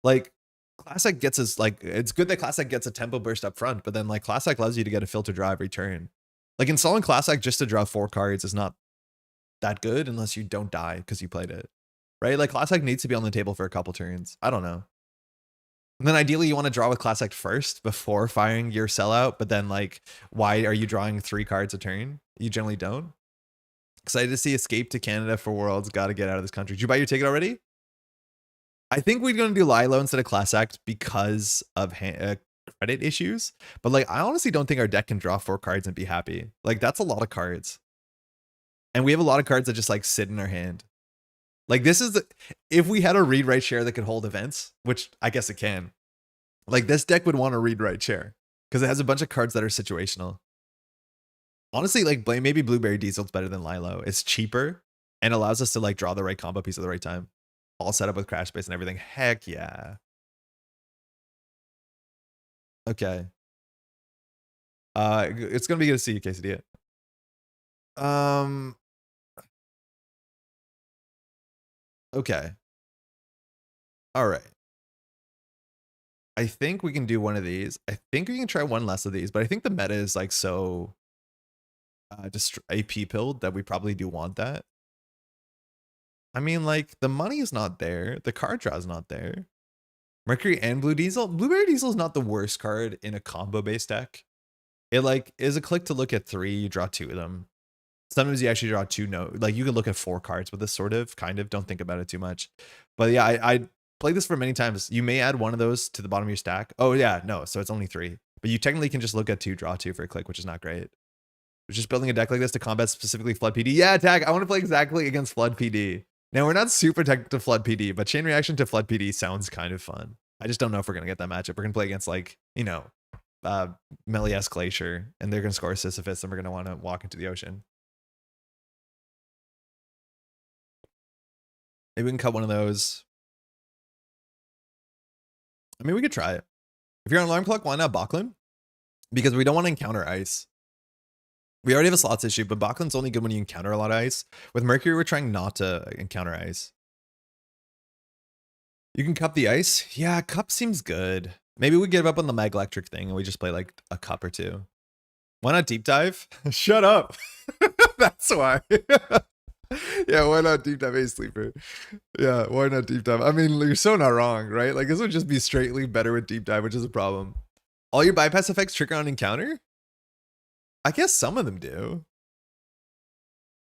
Speaker 1: Like Class Act gets us, like, it's good that Class Act gets a tempo burst up front, but then like Class Act allows you to get a filter draw every turn. Like installing Class Act just to draw 4 cards is not that good unless you don't die because you played it. Right? Like Class Act needs to be on the table for a couple turns. I don't know. And then ideally you want to draw with Class Act first before firing your sellout, but then like, why are you drawing 3 cards a turn? You generally don't. Excited to see Escape to Canada for Worlds. Got to get out of this country. Did you buy your ticket already? I think we're going to do Lilo instead of Class Act because of credit issues. But like, I honestly don't think our deck can draw 4 cards and be happy. Like, that's a lot of cards. And we have a lot of cards that just like sit in our hand. Like, this is if we had a read write share that could hold events, which I guess it can. Like, this deck would want a read write share because it has a bunch of cards that are situational. Honestly, like, maybe Blueberry Diesel's better than Lilo. It's cheaper and allows us to like draw the right combo piece at the right time. All set up with Crash Space and everything. Heck yeah. Okay. It's gonna be good to see you, Quesadilla. Okay. All right. I think we can do one of these. I think we can try one less of these, but I think the meta is like so just AP pilled that we probably do want that. I mean, like, the money is not there. The card draw is not there. Mercury and Blue Diesel. Blueberry Diesel is not the worst card in a combo based deck. It like is a click to look at 3, you draw 2 of them. Sometimes you actually draw 2 like you can look at 4 cards with this sort of, kind of, don't think about it too much. But yeah, I played this for many times. You may add one of those to the bottom of your stack. Oh yeah, no, so it's only 3. But you technically can just look at 2, draw 2 for a click, which is not great. We're just building a deck like this to combat specifically Flood PD. Yeah, Tag, I want to play exactly against Flood PD. Now, we're not super technical to Flood PD, but Chain Reaction to Flood PD sounds kind of fun. I just don't know if we're going to get that matchup. We're going to play against, like, you know, Méliès Glacier, and they're going to score Sisyphus, and we're going to want to walk into the ocean. Maybe we can cut one of those. I mean, we could try it. If you're on Alarm Clock, why not Bocklin? Because we don't want to encounter ice. We already have a slots issue, but Bocklun's only good when you encounter a lot of ice. With Mercury, we're trying not to encounter ice. You can cup the ice? Yeah, cup seems good. Maybe we give up on the Mag Electric thing and we just play like a cup or 2. Why not Deep Dive? Shut up. That's why. Yeah, why not Deep Dive Ace Sleeper? Yeah, why not Deep Dive? I mean, you're so not wrong, right? Like, this would just be straightly better with Deep Dive, which is a problem. All your bypass effects trigger on encounter? I guess some of them do.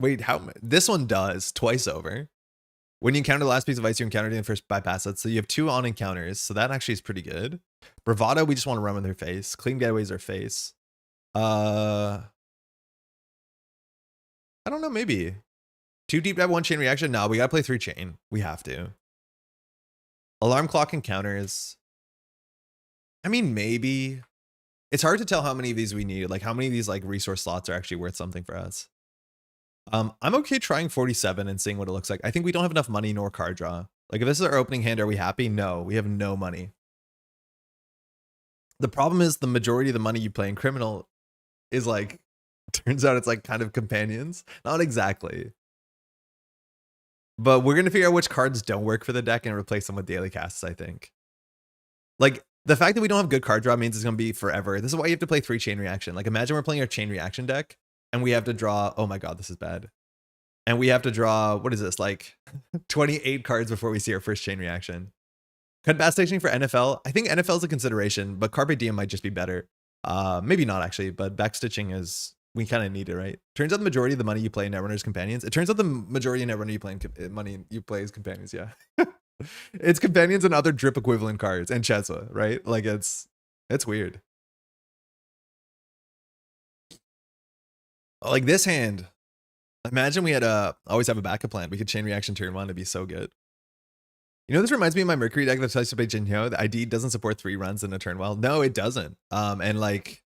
Speaker 1: Wait, how? This one does twice over. When you encounter the last piece of ice, you encountered in the first bypass it. So you have 2 on encounters. So that actually is pretty good. Bravado, we just want to run with their face. Clean Getaways our face. I don't know, maybe. 2 Deep Dive, 1 Chain Reaction. No, we gotta play 3 Chain. We have to. Alarm Clock encounters. I mean, maybe. It's hard to tell how many of these we need. Like, how many of these like resource slots are actually worth something for us. I'm okay trying 47 and seeing what it looks like. I think we don't have enough money nor card draw. Like, if this is our opening hand, are we happy? No, we have no money. The problem is the majority of the money you play in Criminal is like, turns out it's like kind of companions. Not exactly. But we're going to figure out which cards don't work for the deck and replace them with daily casts, I think. Like, the fact that we don't have good card draw means it's going to be forever. This is why you have to play 3 Chain Reaction. Like, imagine we're playing our Chain Reaction deck and we have to draw, oh my god, this is bad. And we have to draw, what is this, like 28 cards before we see our first Chain Reaction. Cut back stationing for NFL. I think NFL is a consideration, but Carpe Diem might just be better. Maybe not actually, but backstitching is, we kind of need it, right? Turns out the majority of the money you play in Netrunner's Companions. It turns out the majority of Netrunner you play is Companions, yeah. It's Companions and other drip equivalent cards and Cheswa, right? Like, it's weird. Like this hand, imagine we had always have a backup plan. We could Chain Reaction turn 1 to be so good. You know, this reminds me of my Mercury deck that tries to play Jinhyo. The ID doesn't support 3 runs in a turn well. No, it doesn't. And like,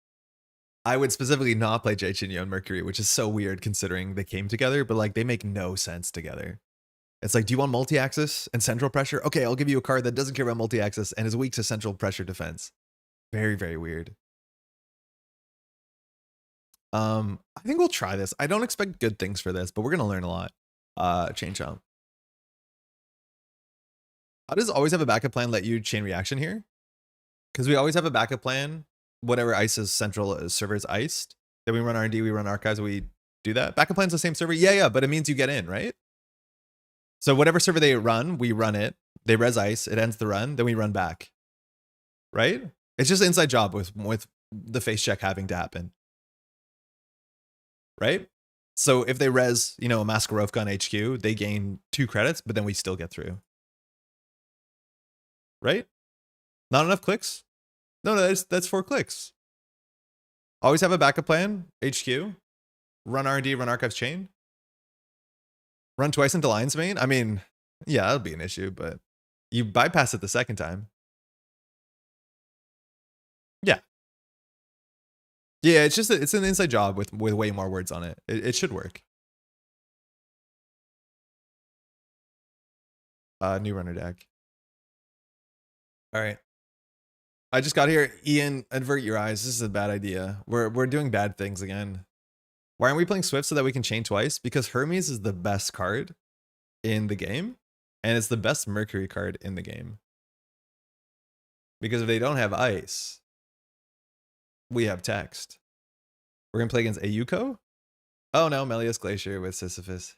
Speaker 1: I would specifically not play Jinhyo and Mercury, which is so weird considering they came together, but like they make no sense together. It's like, do you want multi-axis and central pressure? Okay, I'll give you a card that doesn't care about multi-axis and is weak to central pressure defense. Very, very weird. I think we'll try this. I don't expect good things for this, but we're gonna learn a lot. Chain Chomp. How does always have a backup plan let you Chain Reaction here? Because we always have a backup plan. Whatever ice is central server is iced. Then we run R&D, we run archives, we do that. Backup plan's the same server. Yeah, but it means you get in, right? So whatever server they run, we run it. They res ice, it ends the run, then we run back. right? It's just an inside job with the face check having to happen, right? So if they res, you know, a Maskarovka on HQ, they gain 2 credits, but then we still get through, right? Not enough clicks? No, that's 4 clicks. Always have a backup plan, HQ. Run R&D, run archives chain. Run twice into lion's mane? I mean, yeah, that'll be an issue, but you bypass it the second time. Yeah. Yeah, it's just it's an inside job with way more words on it. It should work. New runner deck. All right. I just got here. Ian, avert your eyes. This is a bad idea. We're doing bad things again. Why aren't we playing Swift so that we can chain twice? Because Hermes is the best card in the game, and it's the best Mercury card in the game. Because if they don't have ice, we have text. We're gonna play against Ayuko? Oh no, Méliès Glacier with Sisyphus.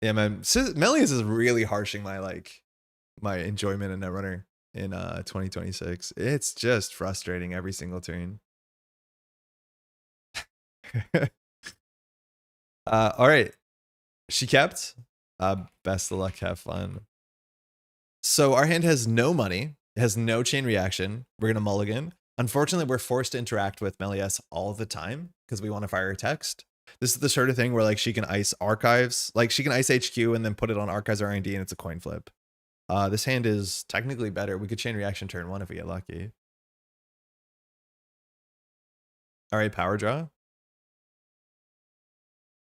Speaker 1: Yeah, man. Méliès is really harshing my enjoyment in Netrunner in 2026. It's just frustrating every single turn. All right. She kept. Best of luck, have fun. So our hand has no money, it has no chain reaction. We're gonna mulligan. Unfortunately, we're forced to interact with Méliès all the time because we want to fire a text. This is the sort of thing where like she can ice archives, like she can ice HQ and then put it on archives R&D and it's a coin flip. This hand is technically better. We could chain reaction turn 1 if we get lucky. All right, power draw.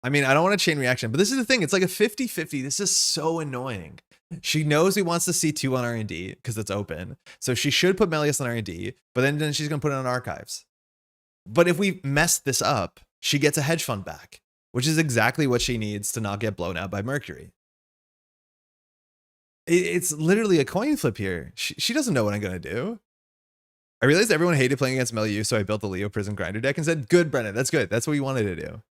Speaker 1: I mean, I don't want to chain reaction, but this is the thing. It's like a 50-50. This is so annoying. She knows he wants to see 2 on R&D because it's open. So she should put Méliès on R&D, but then she's going to put it on archives. But if we mess this up, she gets a hedge fund back, which is exactly what she needs to not get blown out by Mercury. It's literally a coin flip here. She doesn't know what I'm going to do. I realized everyone hated playing against Méliès, so I built the Leo Prison Grinder deck and said, good, Brennan, that's good. That's what we wanted to do.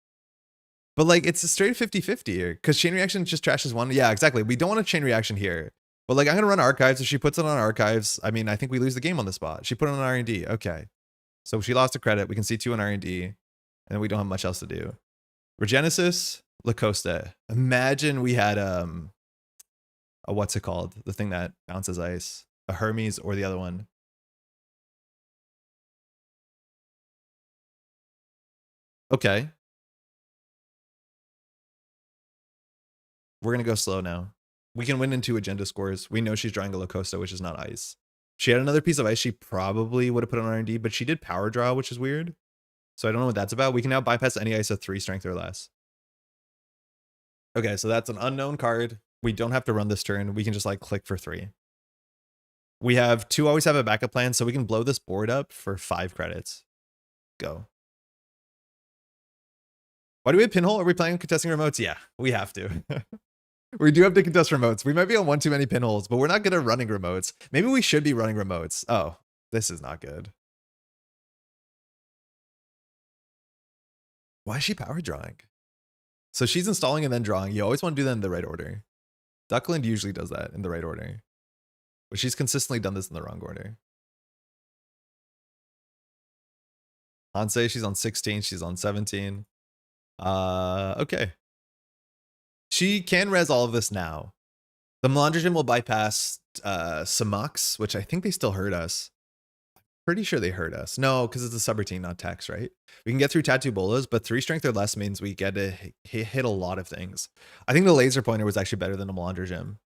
Speaker 1: But like, it's a straight 50-50 here because chain reaction just trashes 1. Yeah, exactly. We don't want a chain reaction here. But like, I'm going to run archives. If she puts it on archives, I mean, I think we lose the game on the spot. She put it on R&D. Okay. So she lost a credit. We can see 2 on R&D and we don't have much else to do. Regenesis, Lacoste. Imagine we had, a what's it called? The thing that bounces ice. A Hermes or the other one. Okay. We're going to go slow now. We can win in 2 agenda scores. We know she's drawing a Lacoste, which is not ice. She had another piece of ice. She probably would have put on R&D, but she did power draw, which is weird. So I don't know what that's about. We can now bypass any ice of 3 strength or less. Okay, so that's an unknown card. We don't have to run this turn. We can just like click for 3. We have 2 always have a backup plan, so we can blow this board up for 5 credits. Go. Why do we have pinhole? Are we playing contesting remotes? Yeah, we have to. We do have to contest remotes. We might be on 1 too many pinholes, but we're not good at running remotes. Maybe we should be running remotes. Oh, this is not good. Why is she power drawing? So she's installing and then drawing. You always want to do that in the right order. Duckland usually does that in the right order. But she's consistently done this in the wrong order. Hanse, she's on 16. She's on 17. Okay. She can res all of this now. The Melandrogen will bypass Samux, which I think they still hurt us. Pretty sure they hurt us. No, because it's a subroutine, not text, right? We can get through Tattoo Bolas, but 3 strength or less means we get to hit a lot of things. I think the laser pointer was actually better than a Melandrogen.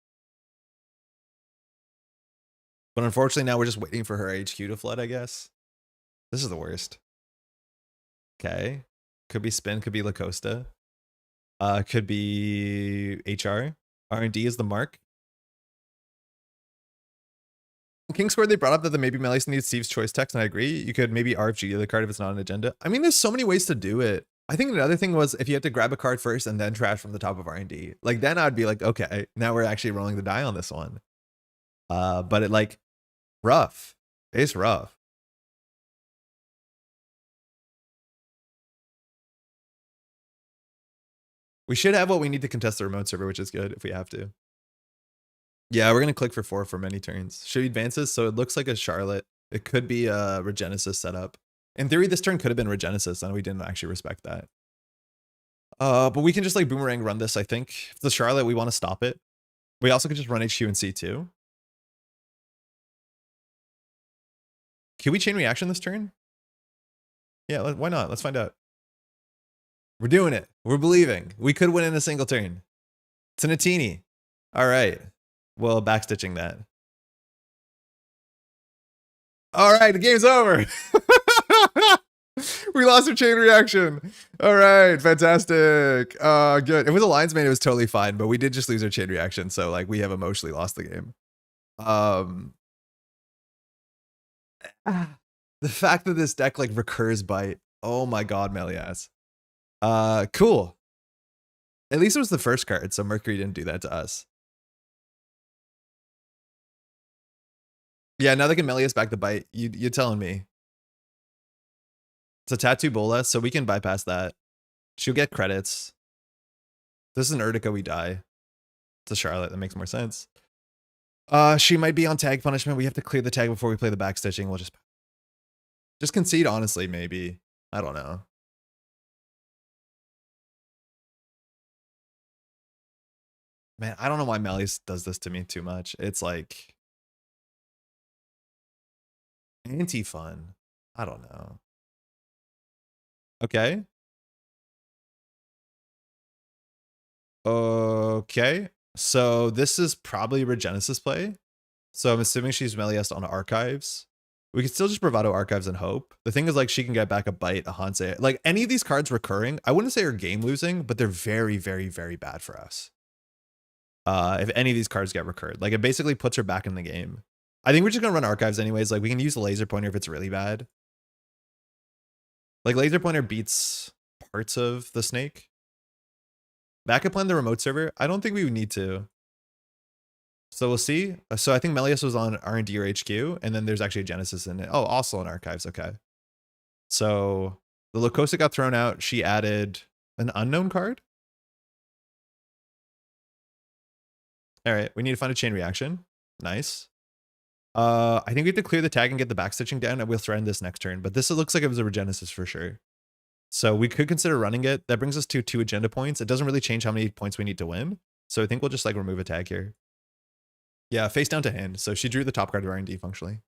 Speaker 1: But unfortunately, now we're just waiting for her HQ to flood, I guess. This is the worst. Okay. Could be Spin, could be Lacoste. Could be HR. R&D is the mark. King Squared, they brought up that the maybe Méliès needs Steve's choice text, and I agree. You could maybe RFG the card if it's not an agenda. I mean, there's so many ways to do it. I think another thing was if you have to grab a card first and then trash from the top of R&D. Like, then I'd be like, okay, now we're actually rolling the die on this one. But it like, rough. It's rough. We should have what we need to contest the remote server, which is good if we have to. Yeah, we're gonna click for 4 for many turns. Should we advance this? So it looks like a Charlotte. It could be a Regenesis setup. In theory, this turn could have been Regenesis, and we didn't actually respect that. But we can just like boomerang run this, I think. If it's the Charlotte, we want to stop it. We also could just run HQ and C2. Can we chain reaction this turn? Yeah, why not? Let's find out. We're doing it. We're believing. We could win in a single turn. It's an Atini. All right. Well, backstitching that. All right, the game's over. We lost our chain reaction. All right, fantastic. Good. If it was a lines mate, it was totally fine, but we did just lose our chain reaction, so like we have emotionally lost the game. The fact that this deck like recurs bite. Oh my god, Méliès. Cool. At least it was the first card, so Mercury didn't do that to us. Yeah, now they can Méliès back the bite. You're telling me. It's a Tattoo Bola, so we can bypass that. She'll get credits. This is an Urtica, we die. It's a Charlotte, that makes more sense. She might be on tag punishment. We have to clear the tag before we play the backstitching. We'll just concede, honestly, maybe. I don't know. Man, I don't know why Méliès does this to me too much. It's like anti-fun. I don't know. Okay. Okay. So this is probably Regenesis play. So I'm assuming she's Méliès on Archives. We could still just Bravado Archives and hope. The thing is, like, she can get back a bite, a Hanse. Like, any of these cards recurring, I wouldn't say are game losing, but they're very, very, very bad for us. If any of these cards get recurred. Like, it basically puts her back in the game. I think we're just gonna run Archives anyways. Like, we can use the Laser Pointer if it's really bad. Like, Laser Pointer beats parts of the Snake. Backup plan the remote server? I don't think we would need to. So we'll see. So I think Méliès was on R&D or HQ, and then there's actually a Genesis in it. Oh, also in Archives, okay. So the Lucosa got thrown out. She added an unknown card. All right, we need to find a chain reaction. Nice. I think we have to clear the tag and get the backstitching down, and we'll threaten this next turn. But this looks like it was a Regenesis for sure. So we could consider running it. That brings us to 2 agenda points. It doesn't really change how many points we need to win. So I think we'll just like remove a tag here. Yeah, face down to hand. So she drew the top card of R&D functionally.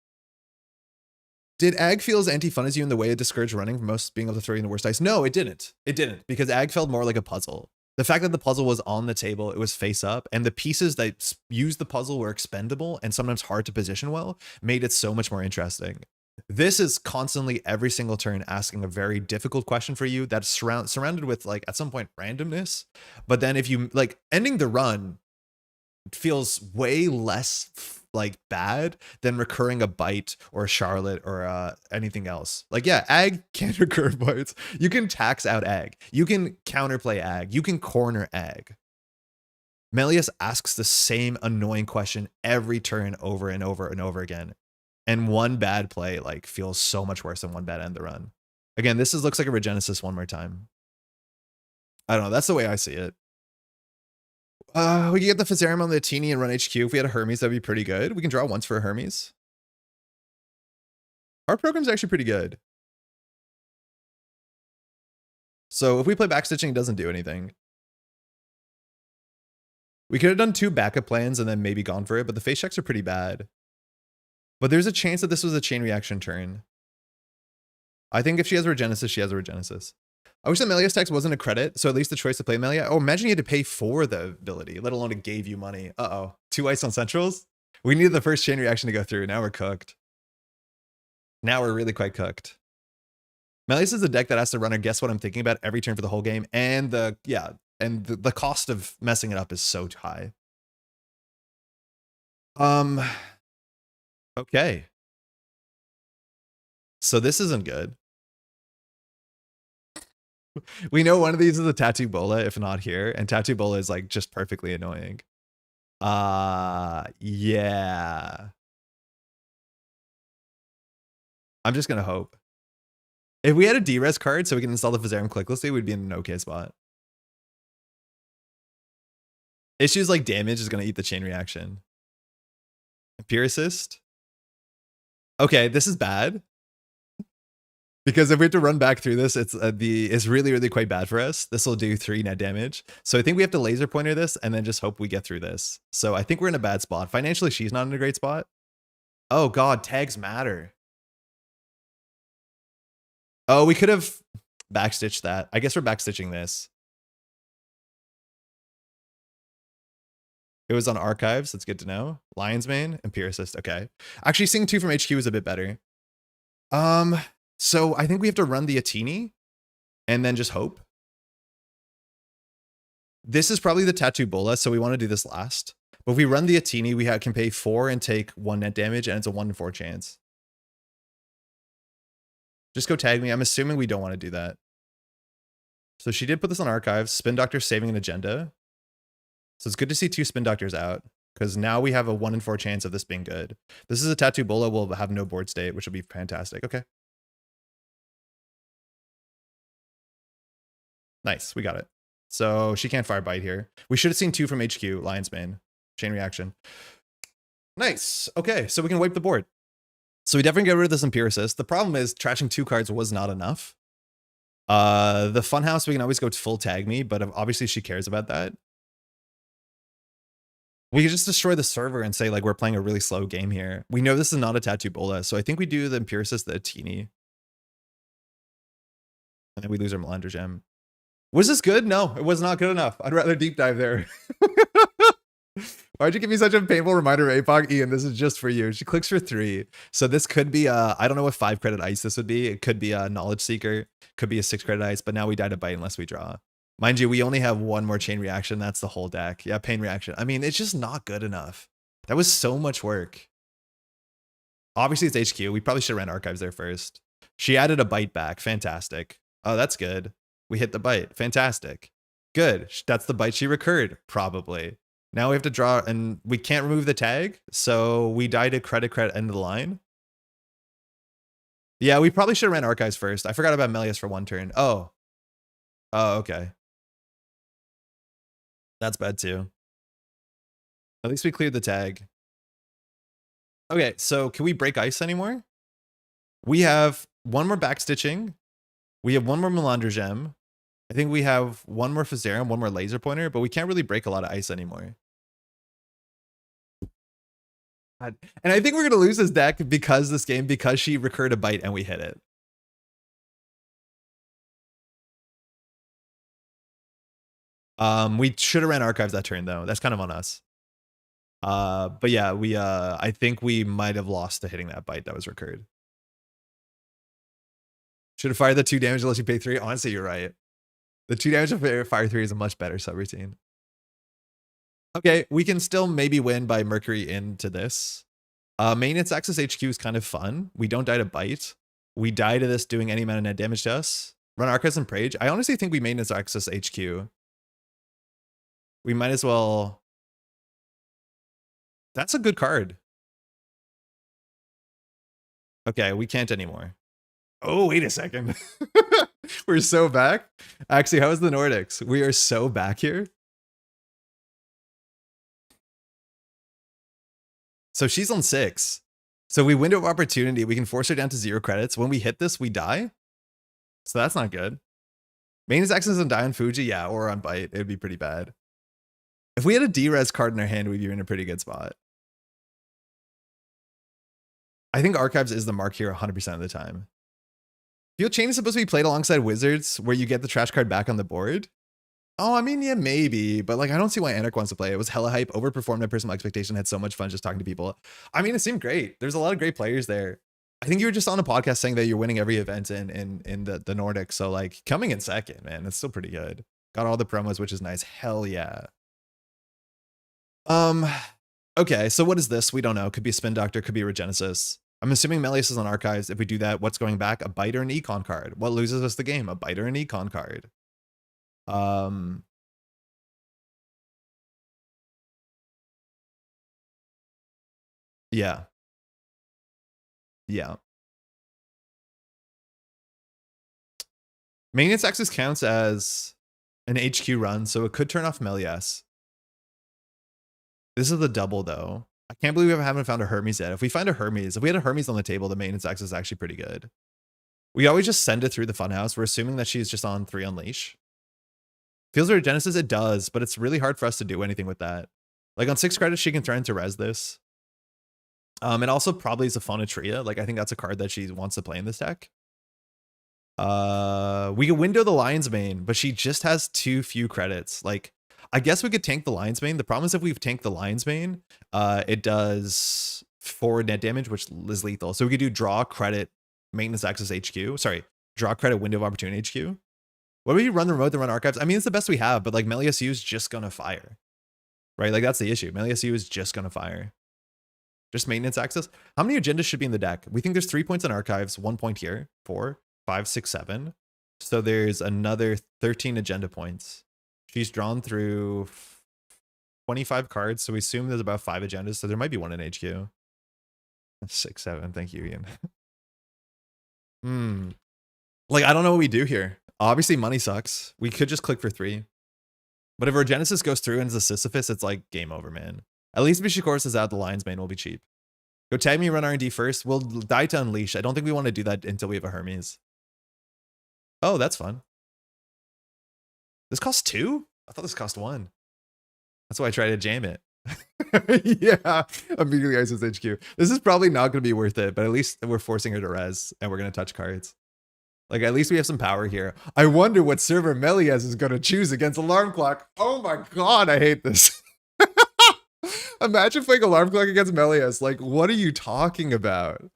Speaker 1: Did Ag feel as anti-fun as you in the way it discouraged running from most being able to throw you in the worst dice? No, it didn't. It didn't, because Ag felt more like a puzzle. The fact that the puzzle was on the table, it was face up, and the pieces that used the puzzle were expendable and sometimes hard to position well, made it so much more interesting. This is constantly every single turn asking a very difficult question for you that's surrounded with like at some point randomness. But then if you like ending the run feels way less like bad than recurring a bite or a Charlotte or anything else. Like, yeah, Ag can recur bites. You can tax out Ag. You can counterplay Ag. You can corner Ag. Méliès asks the same annoying question every turn over and over and over again. And one bad play like feels so much worse than one bad end the run. Again, this looks like a Regenesis one more time. I don't know. That's the way I see it. We can get the Fizarium on the Teeny and run HQ. If we had a Hermes, that'd be pretty good. We can draw once for a Hermes. Our program's actually pretty good. So if we play backstitching, it doesn't do anything. We could have done 2 backup plans and then maybe gone for it, but the face checks are pretty bad. But there's a chance that this was a chain reaction turn. I think if she has a Regenesis, she has a Regenesis. I wish the Méliès tax wasn't a credit, so at least the choice to play Méliès. Oh, imagine you had to pay for the ability, let alone it gave you money. Uh-oh. 2 ice on centrals? We needed the first chain reaction to go through. Now we're cooked. Now we're really quite cooked. Méliès is a deck that has to run a guess what I'm thinking about every turn for the whole game, and the cost of messing it up is so high. Okay. So this isn't good. We know one of these is a Tattoo Bola, if not here, and Tattoo Bola is like just perfectly annoying. Yeah. I'm just gonna hope. If we had a D-Res card so we can install the Fizarium clicklessly, we'd be in an okay spot. Issues like damage is gonna eat the chain reaction. Empiricist. Okay, this is bad. Because if we have to run back through this, it's really quite bad for us. This will do 3 net damage. So I think we have to laser pointer this and then just hope we get through this. So I think we're in a bad spot. Financially, she's not in a great spot. Oh god, tags matter. Oh, we could have backstitched that. I guess we're backstitching this. It was on archives. That's good to know. Lion's Mane, Empiricist. Okay. Actually, seeing 2 from HQ is a bit better. So I think we have to run the Atini and then just hope. This is probably the Tattoo Bola, so we want to do this last. But if we run the Atini, we can pay 4 and take 1 net damage, and it's a 1 in 4 chance. Just go tag me. I'm assuming we don't want to do that. So she did put this on archives. Spin Doctor saving an agenda. So it's good to see 2 Spin Doctors out, because now we have a 1 in 4 chance of this being good. This is a Tattoo Bola. We'll have no board state, which will be fantastic. Okay. Nice, we got it. So she can't fire bite here. We should have seen 2 from HQ, Lion's Mane. Chain reaction. Nice. Okay, so we can wipe the board. So we definitely get rid of this Empiricist. The problem is trashing 2 cards was not enough. The Funhouse, we can always go to full tag me, but obviously she cares about that. We can just destroy the server and say, like, we're playing a really slow game here. We know this is not a Tattoo Bola, so I think we do the Empiricist, the Atini. And then we lose our Melandra Gem. Was this good? No, it was not good enough. I'd rather deep dive there. Why'd you give me such a painful reminder of APOC? Ian, this is just for you. She clicks for 3. So this could be I don't know what 5 credit ice this would be. It could be a Knowledge Seeker. Could be a 6 credit ice, but now we die to bite unless we draw. Mind you, we only have 1 more chain reaction. That's the whole deck. Yeah, pain reaction. I mean, it's just not good enough. That was so much work. Obviously, it's HQ. We probably should have ran archives there first. She added a bite back. Fantastic. Oh, that's good. We hit the bite. Fantastic. Good. That's the bite she recurred, probably. Now we have to draw, and we can't remove the tag, so we die to credit end of the line. Yeah, we probably should have ran archives first. I forgot about Méliès for 1 turn. Oh. Oh, okay. That's bad too. At least we cleared the tag. Okay, so can we break ice anymore? We have 1 more backstitching. We have 1 more Melandra Gem. I think we have 1 more Fazarium, 1 more Laser Pointer, but we can't really break a lot of ice anymore. And I think we're going to lose this deck because she recurred a bite and we hit it. We should have ran archives that turn though. That's kind of on us. But yeah, I think we might have lost to hitting that bite that was recurred. Should have fired the 2 damage unless you pay 3. Honestly, you're right. The 2 damage of fire 3 is a much better subroutine. Okay, we can still maybe win by Mercury into this. Maintenance Access HQ is kind of fun. We don't die to bite. We die to this doing any amount of net damage to us. Run Archives and Prage. I honestly think we Maintenance Access HQ. We might as well. That's a good card. Okay, we can't anymore. Oh, wait a second. We're so back. Actually, how's the Nordics? We are so back here. So she's on 6. So we window of opportunity. We can force her down to 0 credits. When we hit this, we die. So that's not good. Maintenance access and die on Fuji, yeah, or on bite. It would be pretty bad. If we had a D-res card in our hand, we'd be in a pretty good spot. I think Archives is the mark here 100% of the time. Field Chain is supposed to be played alongside Wizards, where you get the trash card back on the board. Oh, I mean, yeah, maybe. But like, I don't see why Anarch wants to play. It was hella hype, overperformed my personal expectation, had so much fun just talking to people. I mean, it seemed great. There's a lot of great players there. I think you were just on a podcast saying that you're winning every event in the Nordic. So like coming in second, man, it's still pretty good. Got all the promos, which is nice. Hell yeah. Okay, so what is this? We don't know. Could be a Spin Doctor, could be a Regenesis. I'm assuming Méliès is on Archives. If we do that, what's going back? A bite or an econ card. What loses us the game? A bite or an econ card. Yeah. Yeah. Maintenance access counts as an HQ run, so it could turn off Méliès. This is the double though. I can't believe we haven't found a Hermes yet. If we find a Hermes, if we had a Hermes on the table, the maintenance access is actually pretty good. We always just send it through the funhouse. We're assuming that she's just on 3 Unleash. Feels like Genesis, it does, but it's really hard for us to do anything with that. Like on 6 credits, she can threaten to res this. It also probably is a Phonotria. Like I think that's a card that she wants to play in this deck. We can window the Lion's Mane, but she just has too few credits. Like I guess we could tank the Lion's Mane. The problem is if we've tanked the Lion's Mane, it does 4 net damage, which is lethal. So we could do draw, credit, maintenance access HQ. Sorry, draw, credit, window of opportunity HQ. What do we run the remote, then run archives? I mean, it's the best we have, but like Méliès U is just gonna fire. Right? Like that's the issue. Méliès U is just gonna fire. Just maintenance access. How many agendas should be in the deck? We think there's 3 points in archives, 1 point here, 4, 5, 6, 7. So there's another 13 agenda points. She's drawn through 25 cards, so we assume there's about 5 agendas, so there might be 1 in HQ. 6, 7, thank you, Ian. Like, I don't know what we do here. Obviously, money sucks. We could just click for 3. But if our Genesis goes through and it's a Sisyphus, it's like game over, man. At least Bishikorus is out, the Lion's Mane will be cheap. Go tag me, run R&D first. We'll die to Unleash. I don't think we want to do that until we have a Hermes. Oh, that's fun. This costs 2? I thought this cost 1. That's why I tried to jam it. Yeah, immediately ISIS HQ. This is probably not going to be worth it, but at least we're forcing her to res and we're going to touch cards. Like, at least we have some power here. I wonder what server Méliès is going to choose against Alarm Clock. Oh my god, I hate this. Imagine playing Alarm Clock against Méliès. Like, what are you talking about?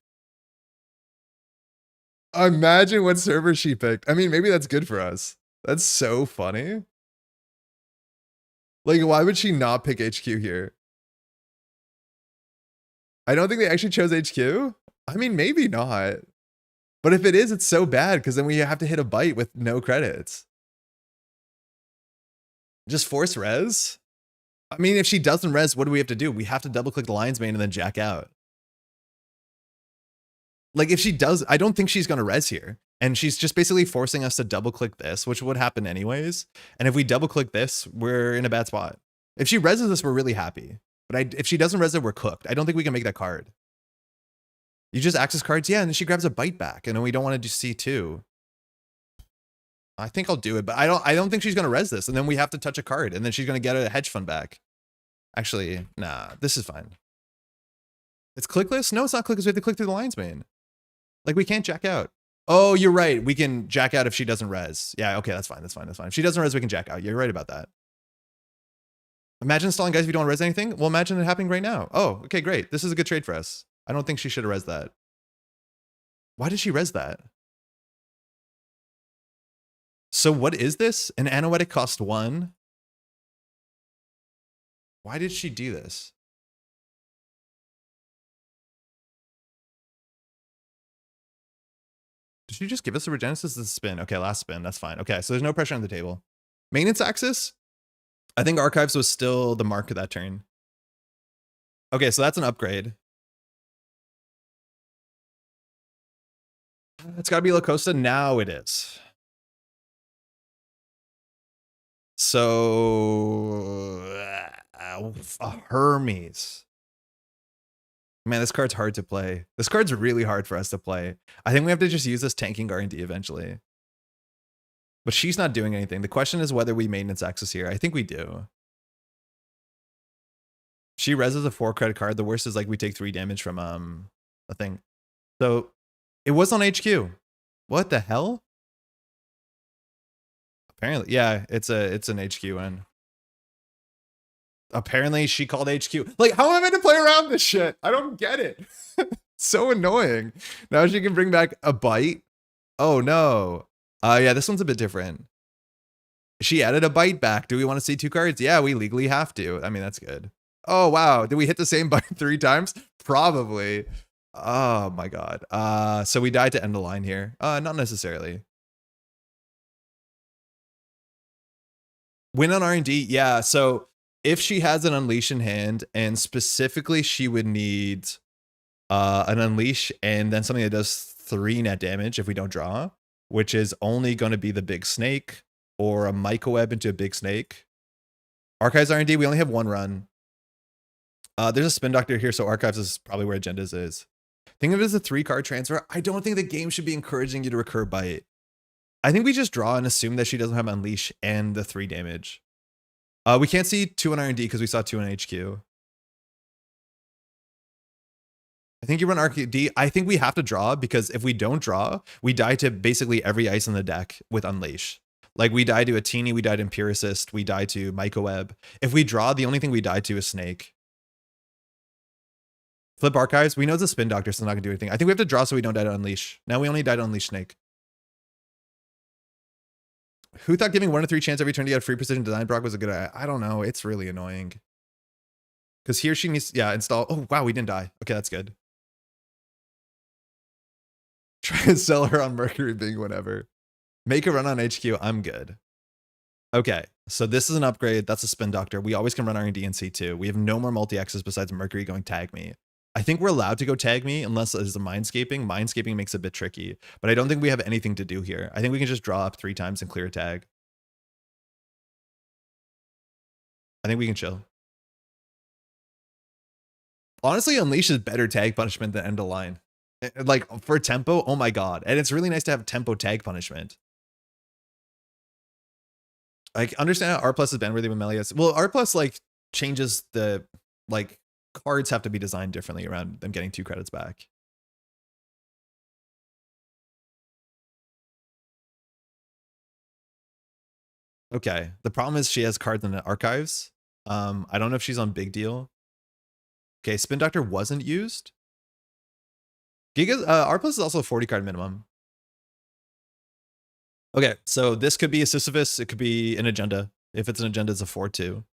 Speaker 1: Imagine what server she picked. I mean, maybe that's good for us. That's so funny. Like, why would she not pick HQ here? I don't think they actually chose HQ. I mean, maybe not. But if it is, it's so bad because then we have to hit a bite with no credits. Just force res? I mean, if she doesn't res, what do we have to do? We have to double click the Lion's Mane and then jack out. Like if she does, I don't think she's going to res here. And she's just basically forcing us to double click this, which would happen anyways. And if we double click this, we're in a bad spot. If she reses this, we're really happy. But if she doesn't res it, we're cooked. I don't think we can make that card. You just access cards, yeah, and then she grabs a bite back, and then we don't want to do C2. I think I'll do it, but I don't think she's gonna res this, and then we have to touch a card, and then she's gonna get a hedge fund back. Actually, nah, this is fine. It's clickless? No, it's not clickless. We have to click through the Lion's Mane. Like we can't jack out. Oh, you're right. We can jack out if she doesn't res. Yeah, okay, that's fine. That's fine. That's fine. If she doesn't res, we can jack out. You're right about that. Imagine stalling guys if you don't res anything. Well, imagine it happening right now. Oh, okay, great. This is a good trade for us. I don't think she should have res that. Why did she res that? So what is this? An Anoetic cost 1? Why did she do this? Did she just give us a Regenesis as a spin? Okay, last spin. That's fine. Okay, so there's no pressure on the table. Maintenance axis? I think Archives was still the mark of that turn. Okay, so that's an upgrade. It's got to be La Costa. Now it is. So, a Hermes. Man, this card's hard to play. This card's really hard for us to play. I think we have to just use this tanking guarantee eventually. But she's not doing anything. The question is whether we maintenance access here. I think we do. She reses a 4 credit card. The worst is like we take 3 damage from a thing. So it was on HQ. What the hell? Apparently, yeah, it's an HQ one. Apparently she called HQ. Like, how am I meant to play around this shit? I don't get it. So annoying. Now she can bring back a bite. Oh no. Yeah, this one's a bit different. She added a bite back. Do we want to see 2 cards? Yeah, we legally have to. I mean, that's good. Oh wow, did we hit the same bite 3 times? Probably. Oh my god. So we died to end the line here. Not necessarily. Win on R&D, yeah. So if she has an Unleash in hand, and specifically she would need an Unleash and then something that does 3 net damage if we don't draw, which is only going to be the big snake or a Microweb into a big snake. Archives R&D, we only have 1 run. There's a spin doctor here, so archives is probably where agendas is. Think of it as a 3-card transfer. I don't think the game should be encouraging you to recur bite. I think we just draw and assume that she doesn't have unleash and the 3 damage. We can't see 2 on R&D because we saw 2 on HQ. I think you run RD. I think we have to draw because if we don't draw, we die to basically every ice in the deck with Unleash. Like we die to a Teeny, we die to Empiricist, we die to Microweb. If we draw, the only thing we die to is Snake. Flip Archives. We know it's a Spin Doctor, so it's not going to do anything. I think we have to draw so we don't die to Unleash. Now we only die to Unleash Snake. Who thought giving 1 to 3 chance every turn to get a free precision design proc was a good idea? I don't know. It's really annoying. Because here she needs, yeah, install. Oh, wow, we didn't die. Okay, that's good. Try and sell her on Mercury being whatever. Make a run on HQ. I'm good. Okay, so this is an upgrade. That's a Spin Doctor. We always can run R&D and C2. We have no more multi-X's besides Mercury going tag me. I think we're allowed to go tag me unless there's a Mindscaping. Mindscaping makes it a bit tricky, but I don't think we have anything to do here. I think we can just draw up 3 times and clear a tag. I think we can chill. Honestly, Unleash is better tag punishment than End of Line. Like for tempo, oh my god. And it's really nice to have tempo tag punishment. Like understand how R+ is banworthy with Méliès. Well, R+ like changes the like cards have to be designed differently around them getting 2 credits back. Okay. The problem is she has cards in the archives. I don't know if she's on Big Deal. Okay, Spin Doctor wasn't used. Giga, R+ is also a 40 card minimum. Okay, so this could be a Sisyphus. It could be an agenda. If it's an agenda, it's a 4-2,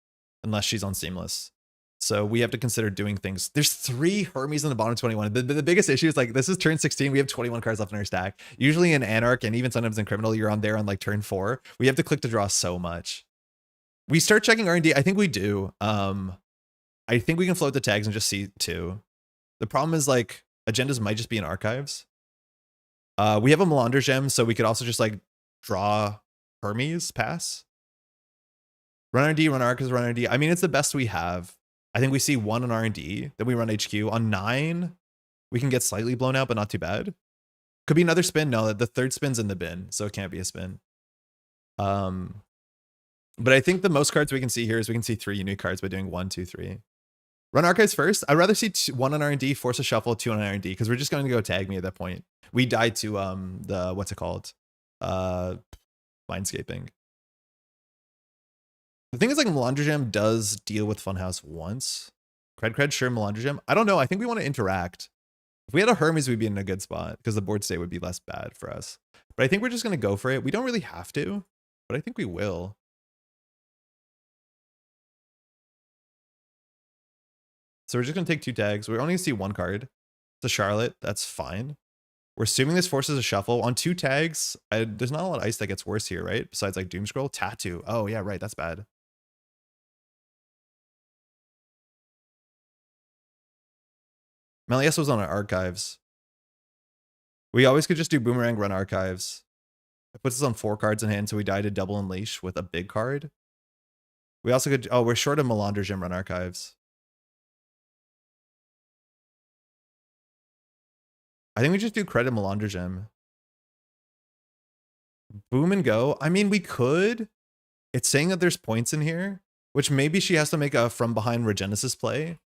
Speaker 1: unless she's on Seamless. So we have to consider doing things. There's 3 Hermes in the bottom 21. The biggest issue is like, this is turn 16. We have 21 cards left in our stack. Usually in Anarch and even sometimes in Criminal, you're on there on like turn 4. We have to click to draw so much. We start checking R&D. I think we do. I think we can float the tags and just see 2. The problem is like agendas might just be in archives. We have a Melander gem, so we could also just like draw Hermes pass. Run R&D, run archives, run R&D. I mean, it's the best we have. I think we see 1 on R&D, then we run HQ. On 9, we can get slightly blown out, but not too bad. Could be another spin. No, the 3rd spin's in the bin, so it can't be a spin. But I think the most cards we can see here is we can see 3 unique cards by doing 1, 2, 3. Run archives first. I'd rather see 1 on R&D, force a shuffle, 2 on R&D, because we're just going to go tag me at that point. We died to the what's it called? Mindscaping. The thing is like Melander Gem does deal with Funhouse once. Cred, sure, Melander Gem. I don't know. I think we want to interact. If we had a Hermes, we'd be in a good spot because the board state would be less bad for us. But I think we're just going to go for it. We don't really have to, but I think we will. So we're just going to take 2 tags. We're only going to see 1 card. It's a Charlotte. That's fine. We're assuming this forces a shuffle. On 2 tags, there's not a lot of ice that gets worse here, right? Besides like Doom Scroll. Tattoo. Oh, yeah, right. That's bad. Méliès was on our archives. We always could just do Boomerang, run archives. It puts us on 4 cards in hand, so we die to double Unleash with a big card. We also could... Oh, we're short of Melander Gem, run archives. I think we just do credit Melander Gem. Boom and go. I mean, we could. It's saying that there's points in here, which maybe she has to make a from behind Regenesis play.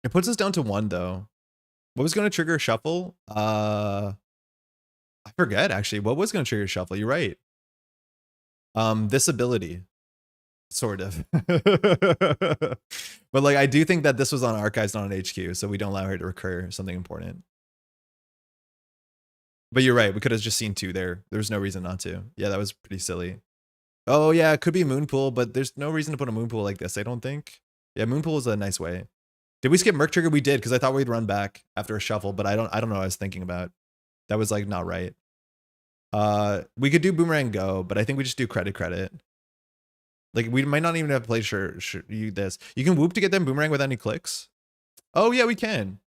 Speaker 1: It puts us down to 1 though. What was going to trigger shuffle? I forget actually. What was going to trigger shuffle? You're right. This ability. Sort of. But like, I do think that this was on archives, not on HQ, so we don't allow her to recur something important. But you're right. We could have just seen 2 there. There's no reason not to. Yeah, that was pretty silly. Oh yeah, it could be Moonpool, but there's no reason to put a Moonpool like this, I don't think. Yeah, Moonpool is a nice way. Did we skip Merc Trigger? We did, because I thought we'd run back after a shuffle, but I don't know what I was thinking about. That was like not right. We could do Boomerang Go, but I think we just do credit. Like we might not even have to play this. You can whoop to get them Boomerang without any clicks. Oh yeah, we can.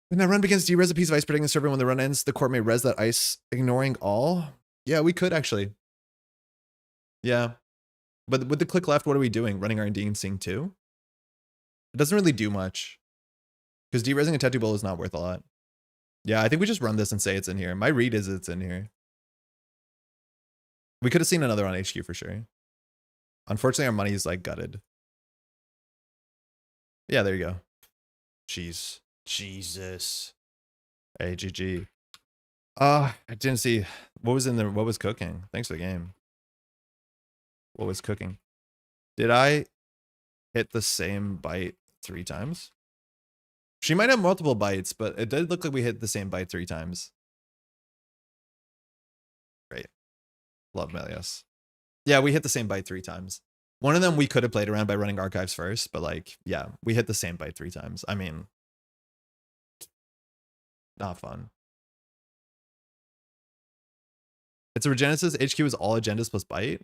Speaker 1: When that run begins, do you res a piece of ice protecting the server when the run ends? The court may res that ice, ignoring all. Yeah, we could actually. Yeah. But with the click left, what are we doing? Running R&D and seeing 2? It doesn't really do much. Because derezzing a tattoo bowl is not worth a lot. Yeah, I think we just run this and say it's in here. My read is it's in here. We could have seen another on HQ for sure. Unfortunately, our money is like gutted. Yeah, there you go. Jeez. Jesus. Hey, GG. I didn't see what was in there. What was cooking? Thanks for the game. What was cooking? Did I hit the same bite 3 times? She might have multiple bites, but it did look like we hit the same bite 3 times. Great. Love Méliès. Yeah, we hit the same bite 3 times. One of them we could have played around by running archives first, but like, yeah, we hit the same bite 3 times. I mean, not fun. It's a Regenesis. HQ is all agendas plus bite.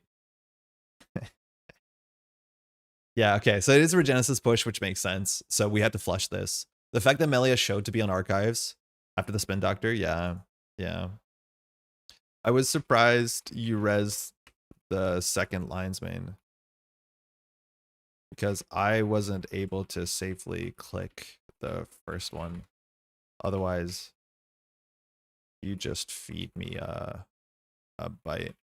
Speaker 1: Yeah, okay. So it is a Regenesis push, which makes sense. So we had to flush this. The fact that Méliès showed to be on archives after the Spin Doctor, yeah. Yeah. I was surprised you res the second lines main. Because I wasn't able to safely click the first one. Otherwise, you just feed me a bite.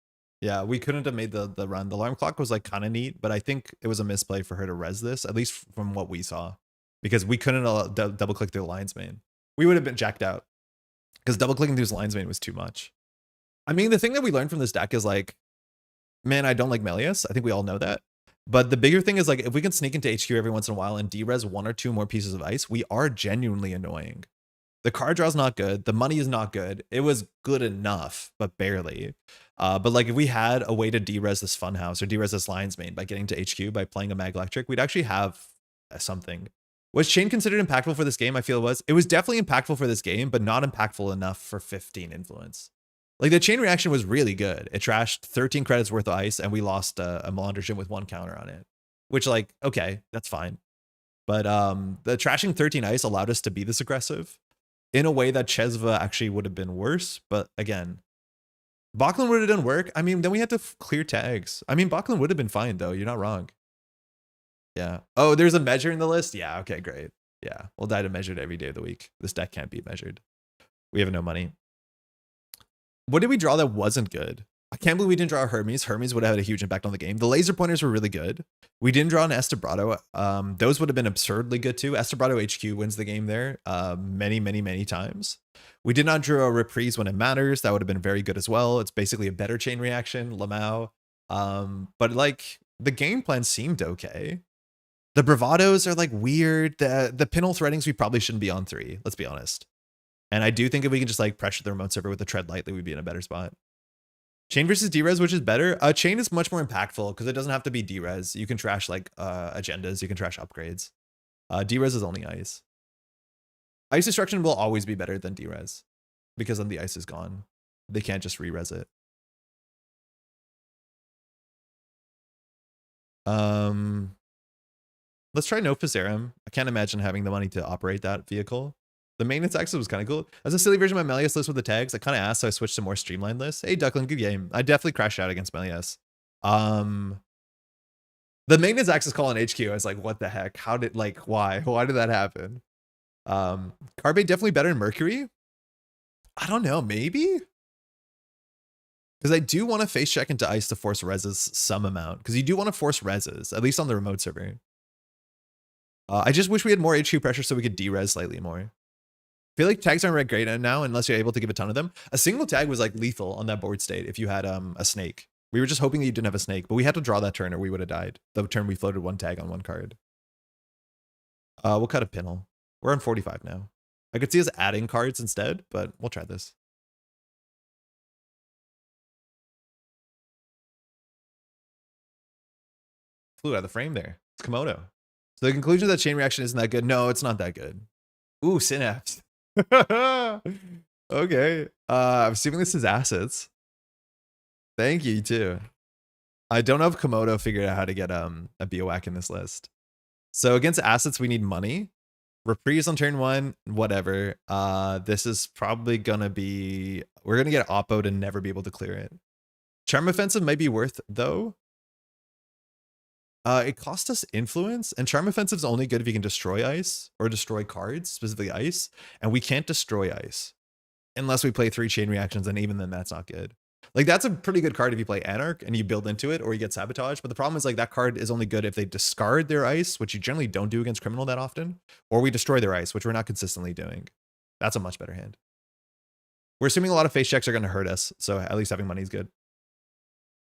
Speaker 1: Yeah, we couldn't have made the run. The alarm clock was like kind of neat, but I think it was a misplay for her to res this, at least from what we saw. Because we couldn't double click through the lines main. We would have been jacked out. Because double clicking through his lines main was too much. I mean, the thing that we learned from this deck is like, man, I don't like Méliès. I think we all know that. But the bigger thing is like, if we can sneak into HQ every once in a while and derez 1 or 2 more pieces of ice, we are genuinely annoying. The card draw's not good. The money is not good. It was good enough, but barely. But like if we had a way to derez this funhouse or derez this lines main by getting to HQ by playing a Mag Electric, we'd actually have something. Was Chain considered impactful for this game? I feel it was. It was definitely impactful for this game, but not impactful enough for 15 influence. Like the chain reaction was really good. It trashed 13 credits worth of ice and we lost a Melandra with 1 counter on it, which like, okay, that's fine. But the trashing 13 ice allowed us to be this aggressive in a way that Chesva actually would have been worse. But again, Bachlan would have done work. I mean, then we had to clear tags. I mean, Bachlan would have been fine though. You're not wrong. Yeah. Oh, there's a measure in the list. Yeah. Okay, great. Yeah. We'll die to measured every day of the week. This deck can't be measured. We have no money. What did we draw that wasn't good? I can't believe we didn't draw a Hermes. Hermes would have had a huge impact on the game. The laser pointers were really good. We didn't draw an Estebrado. Those would have been absurdly good too. Estebrado HQ wins the game there many times. We did not draw a Reprise when it matters. That would have been very good as well. It's basically a better chain reaction, Lamau. But like the game plan seemed okay. The bravados are like weird. The pinhole threadings we probably shouldn't be on 3. Let's be honest. And I do think if we can just like pressure the remote server with the tread lightly, we'd be in a better spot. Chain versus derez, which is better? Chain is much more impactful because it doesn't have to be derez. You can trash like agendas, you can trash upgrades. Derez is only ice. Ice destruction will always be better than derez because then the ice is gone. They can't just re-res it. Let's try No Fizerum. I can't imagine having the money to operate that vehicle. The maintenance access was kind of cool. As a silly version of my Méliès list with the tags, I kind of asked, so I switched to more streamlined lists. Hey, Duckling, good game. I definitely crashed out against Méliès. The maintenance access call on HQ, I was like, what the heck? How did, like, why? Why did that happen? Carbe definitely better than Mercury? I don't know, maybe? Because I do want to face check into ice to force reses some amount. Because you do want to force reses, at least on the remote server. I just wish we had more HQ pressure so we could derez slightly more. I feel like tags aren't great now unless you're able to give a ton of them. A single tag was like lethal on that board state if you had a snake. We were just hoping that you didn't have a snake, but we had to draw that turn or we would have died. The turn we floated 1 tag on 1 card. We'll cut a pinhole. We're on 45 now. I could see us adding cards instead, but we'll try this. Flew out of the frame there. It's Komodo. So the conclusion that chain reaction isn't that good. No, it's not that good. Ooh, synapse. Okay. I'm assuming this is assets. Thank you too. I don't know if Komodo figured out how to get a BOAC in this list. So against assets, we need money. Reprise on turn 1, whatever. This is probably gonna be, we're gonna get Oppo to never be able to clear it. Charm offensive might be worth though. It cost us influence, and Charm Offensive is only good if you can destroy ice or destroy cards, specifically ice, and we can't destroy ice unless we play 3 chain reactions, and even then that's not good. Like, that's a pretty good card if you play Anarch and you build into it or you get Sabotage, but the problem is, like, that card is only good if they discard their ice, which you generally don't do against Criminal that often, or we destroy their ice, which we're not consistently doing. That's a much better hand. We're assuming a lot of face checks are going to hurt us, so at least having money is good.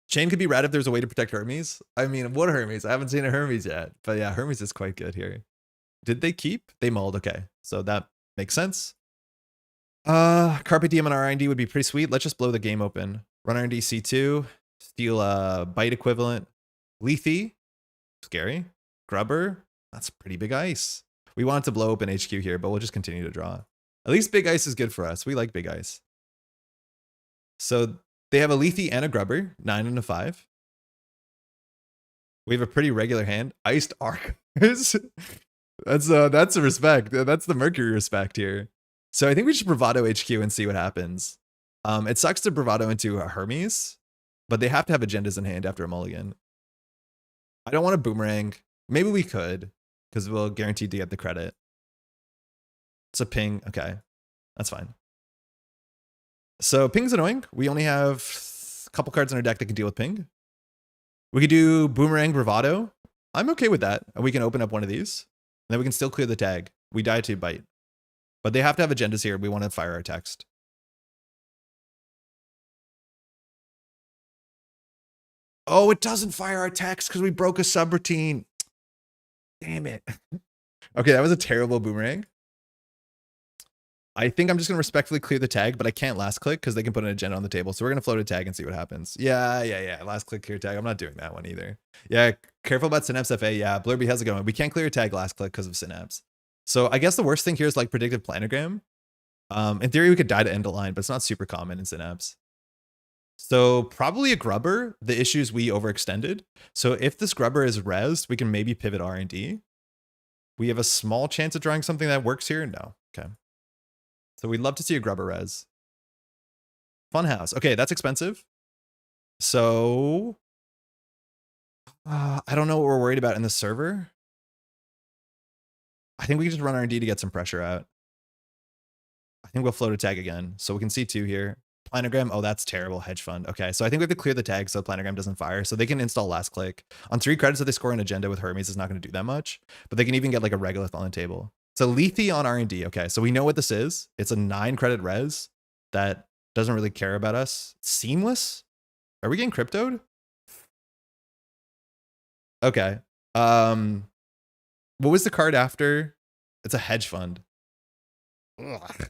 Speaker 1: Chain could be rad if there's a way to protect Hermes. I mean, what Hermes? I haven't seen a Hermes yet, but yeah, Hermes is quite good here. Did they keep? They mulled. Okay, so that makes sense. Carpe Diem on R&D would be pretty sweet. Let's just blow the game open. Run R&D C2, steal a Bite equivalent. Lethe, scary. Grubber, that's pretty big ice. We want to blow open HQ here, but we'll just continue to draw. At least big ice is good for us. We like big ice. So they have a Lethe and a Grubber, 9 and a 5. We have a pretty regular hand. Iced Arc. That's a respect. That's the Mercury respect here. So I think we should Bravado HQ and see what happens. It sucks to Bravado into a Hermes, but they have to have agendas in hand after a mulligan. I don't want a Boomerang. Maybe we could, because we'll guaranteed to get the credit. It's a ping. Okay, that's fine. So ping's annoying. We only have a couple cards in our deck that can deal with ping. We could do Boomerang Bravado. I'm okay with that. And we can open up one of these. And then we can still clear the tag. We die to Bite. But they have to have agendas here. We want to fire our text. Oh, it doesn't fire our text because we broke a subroutine. Damn it. Okay, that was a terrible Boomerang. I think I'm just going to respectfully clear the tag, but I can't last click because they can put an agenda on the table. So we're going to float a tag and see what happens. Yeah. Last click, clear tag. I'm not doing that one either. Yeah, careful about Synapse FA. Yeah, Blurby, how's it going? We can't clear a tag last click because of Synapse. So I guess the worst thing here is like predictive planogram. In theory, we could die to end a line, but it's not super common in Synapse. So probably a Grubber. The issue is we overextended. So if this Grubber is rezzed, we can maybe pivot R&D. We have a small chance of drawing something that works here. No. Okay. So we'd love to see a Grubber res. Funhouse. Okay, that's expensive. So I don't know what we're worried about in the server. I think we can just run R&D to get some pressure out. I think we'll float a tag again. So we can see 2 here. Planogram. Oh, that's terrible. Hedge fund. Okay, so I think we have to clear the tag so Planogram doesn't fire. So they can install last click. On 3 credits, if they score an agenda with Hermes, is not going to do that much. But they can even get like a Regolith on the table. So Lethe on R&D. Okay, so we know what this is. It's a 9 credit res that doesn't really care about us. Seamless? Are we getting cryptoed? Okay. What was the card after? It's a hedge fund. Ugh.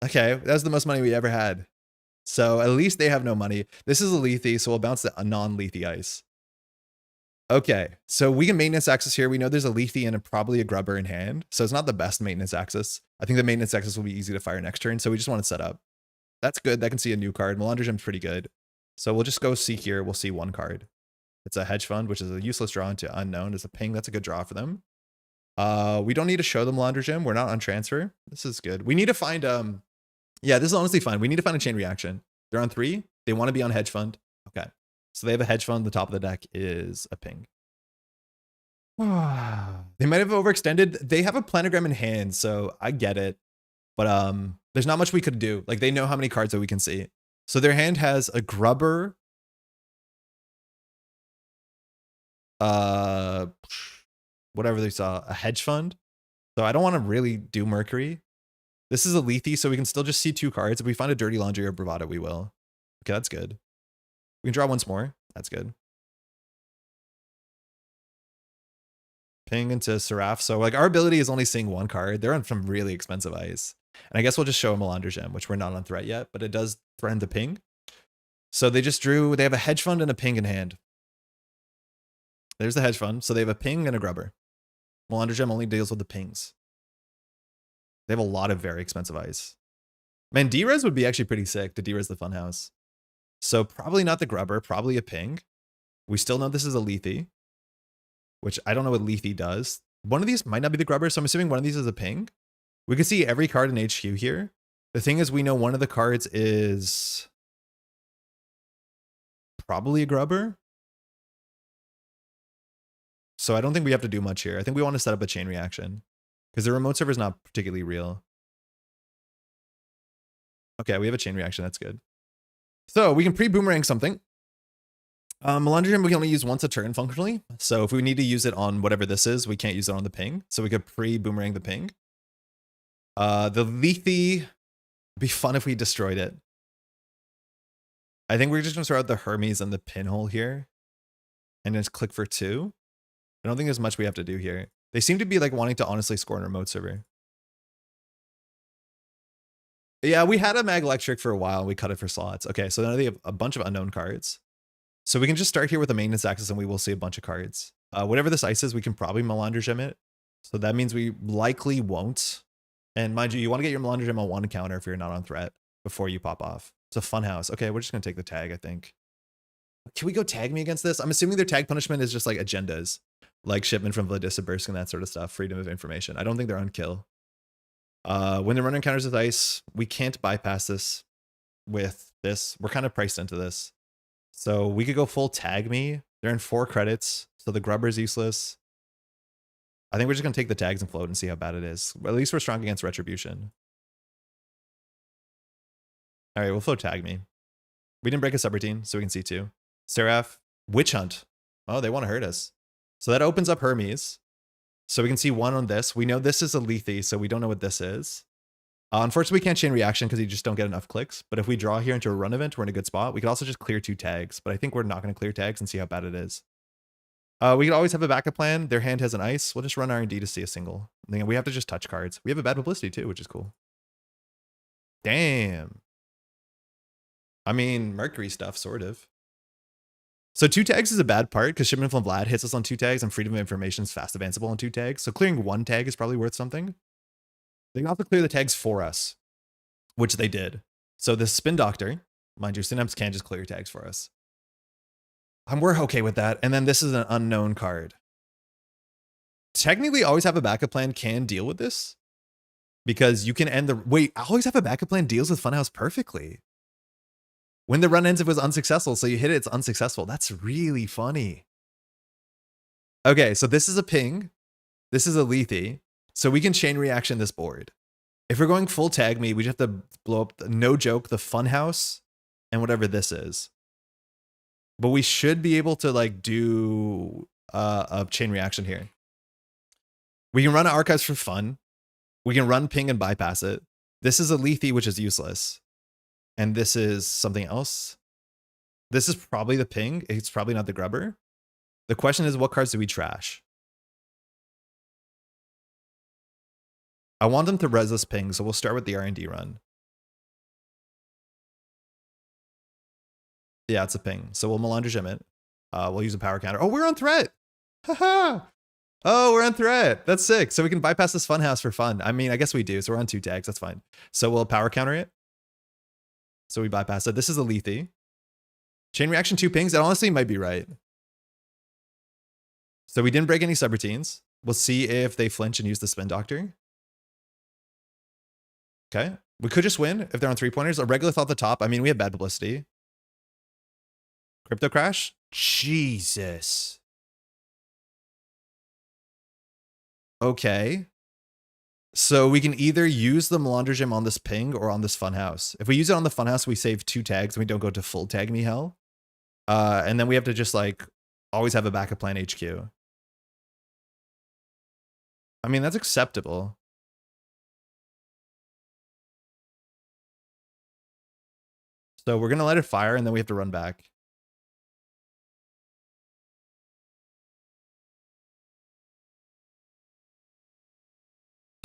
Speaker 1: Okay, that's the most money we ever had. So at least they have no money. This is a Lethe, so we'll bounce a non-Lethe ice. Okay, so we can maintenance access here. We know there's a Lethe and probably a Grubber in hand, so it's not the best maintenance access. I think the maintenance access will be easy to fire next turn, so we just want to set up. That's good. That can see a new card. Melandra Gem's pretty good. So we'll just go see here. We'll see 1 card. It's a hedge fund, which is a useless draw into unknown. It's a ping. That's a good draw for them. We don't need to show them Melandra Gem. We're not on transfer. This is good. We need to find yeah, this is honestly fine. We need to find a chain reaction. They're on 3. They want to be on hedge fund. Okay. So they have a hedge fund. The top of the deck is a ping. They might have overextended. They have a planogram in hand, so I get it. But there's not much we could do. Like, they know how many cards that we can see. So their hand has a Grubber. Whatever they saw. A hedge fund. So I don't want to really do Mercury. This is a Lethe, so we can still just see 2 cards. If we find a Dirty Laundry or Bravado, we will. Okay, that's good. We can draw once more. That's good. Ping into Seraph. So like our ability is only seeing 1 card. They're on some really expensive ice. And I guess we'll just show a Melandra Gem, which we're not on threat yet, but it does threaten the ping. So they just drew, they have a hedge fund and a ping in hand. There's the hedge fund. So they have a ping and a Grubber. Melandra Gem only deals with the pings. They have a lot of very expensive ice. Man, D-Res would be actually pretty sick to D-Res the Funhouse. So probably not the Grubber, probably a ping. We still know this is a Lethe, which I don't know what Lethe does. One of these might not be the Grubber, so I'm assuming one of these is a ping. We can see every card in HQ here. The thing is, we know one of the cards is probably a Grubber. So I don't think we have to do much here. I think we want to set up a chain reaction because the remote server is not particularly real. Okay, we have a chain reaction. That's good. So we can pre-boomerang something. Melandrium we can only use once a turn functionally. So if we need to use it on whatever this is, we can't use it on the ping. So we could pre-boomerang the ping. The Lethe, be fun if we destroyed it. I think we're just gonna throw out the Hermes and the pinhole here. And just click for 2. I don't think there's much we have to do here. They seem to be like wanting to honestly score in a remote server. Yeah, we had a Mag Electric for a while and we cut it for slots. Okay, so now they have a bunch of unknown cards. So we can just start here with the maintenance axis and we will see a bunch of cards. Whatever this ice is, we can probably Melandra Gem it. So that means we likely won't. And mind you, you want to get your Melandra Gem on 1 counter if you're not on threat before you pop off. It's a fun house. Okay, we're just going to take the tag, I think. Can we go tag me against this? I'm assuming their tag punishment is just like agendas. Like shipment from Vladisibirsk and that sort of stuff. Freedom of information. I don't think they're on kill. When the runner encounters with ice, we can't bypass this with this. We're kind of priced into this. So we could go full tag me. They're in 4 credits. So the grubber is useless. I think we're just going to take the tags and float and see how bad it is. At least we're strong against retribution. All right, we'll float tag me. We didn't break a subroutine, so we can see 2. Seraph, Witch Hunt. Oh, they want to hurt us. So that opens up Hermes. So we can see 1 on this. We know this is a Lethe, so we don't know what this is. Unfortunately, we can't chain reaction because you just don't get enough clicks. But if we draw here into a run event, we're in a good spot. We could also just clear 2 tags, but I think we're not going to clear tags and see how bad it is. We could always have a backup plan. Their hand has an ice. We'll just run R&D to see a single. We have to just touch cards. We have a bad publicity too, which is cool. Damn. I mean, Mercury stuff, sort of. So 2 tags is a bad part because Shipment from Vlad hits us on 2 tags and Freedom of Information is fast advanceable on 2 tags. So clearing 1 tag is probably worth something. They can also clear the tags for us, which they did. So the Spin Doctor, mind you, Synapse can just clear tags for us. We're okay with that. And then this is an unknown card. Technically, always have a backup plan can deal with this because you can end the... Wait, always have a backup plan deals with Funhouse perfectly. When the run ends, it was unsuccessful. So you hit it, it's unsuccessful. That's really funny. Okay, so this is a ping. This is a Lethe. So we can chain reaction this board. If we're going full tag me, we just have to blow up, no joke, the Funhouse and whatever this is. But we should be able to like do a chain reaction here. We can run archives for fun. We can run ping and bypass it. This is a Lethe, which is useless. And this is something else. This is probably the ping. It's probably not the grubber. The question is, what cards do we trash? I want them to res this ping, so we'll start with the R&D run. Yeah, it's a ping. So we'll Melandra Gem it. We'll use a power counter. Oh, we're on threat. Haha. Oh, we're on threat. That's sick. So we can bypass this Funhouse for fun. I mean, I guess we do. So we're on 2 tags. That's fine. So we'll power counter it. So we bypass it. This is a Lethe. Chain reaction 2 pings. That honestly might be right. So we didn't break any subroutines. We'll see if they flinch and use the Spin Doctor. Okay. We could just win if they're on 3-pointers. A Regolith off the top. I mean, we have bad publicity. Crypto Crash? Jesus. Okay. So we can either use the Melandra Gem on this ping or on this Funhouse. If we use it on the Funhouse, we save 2 tags and we don't go to full tag me hell. And then we have to just like always have a backup plan HQ. I mean, that's acceptable. So we're going to let it fire and then we have to run back.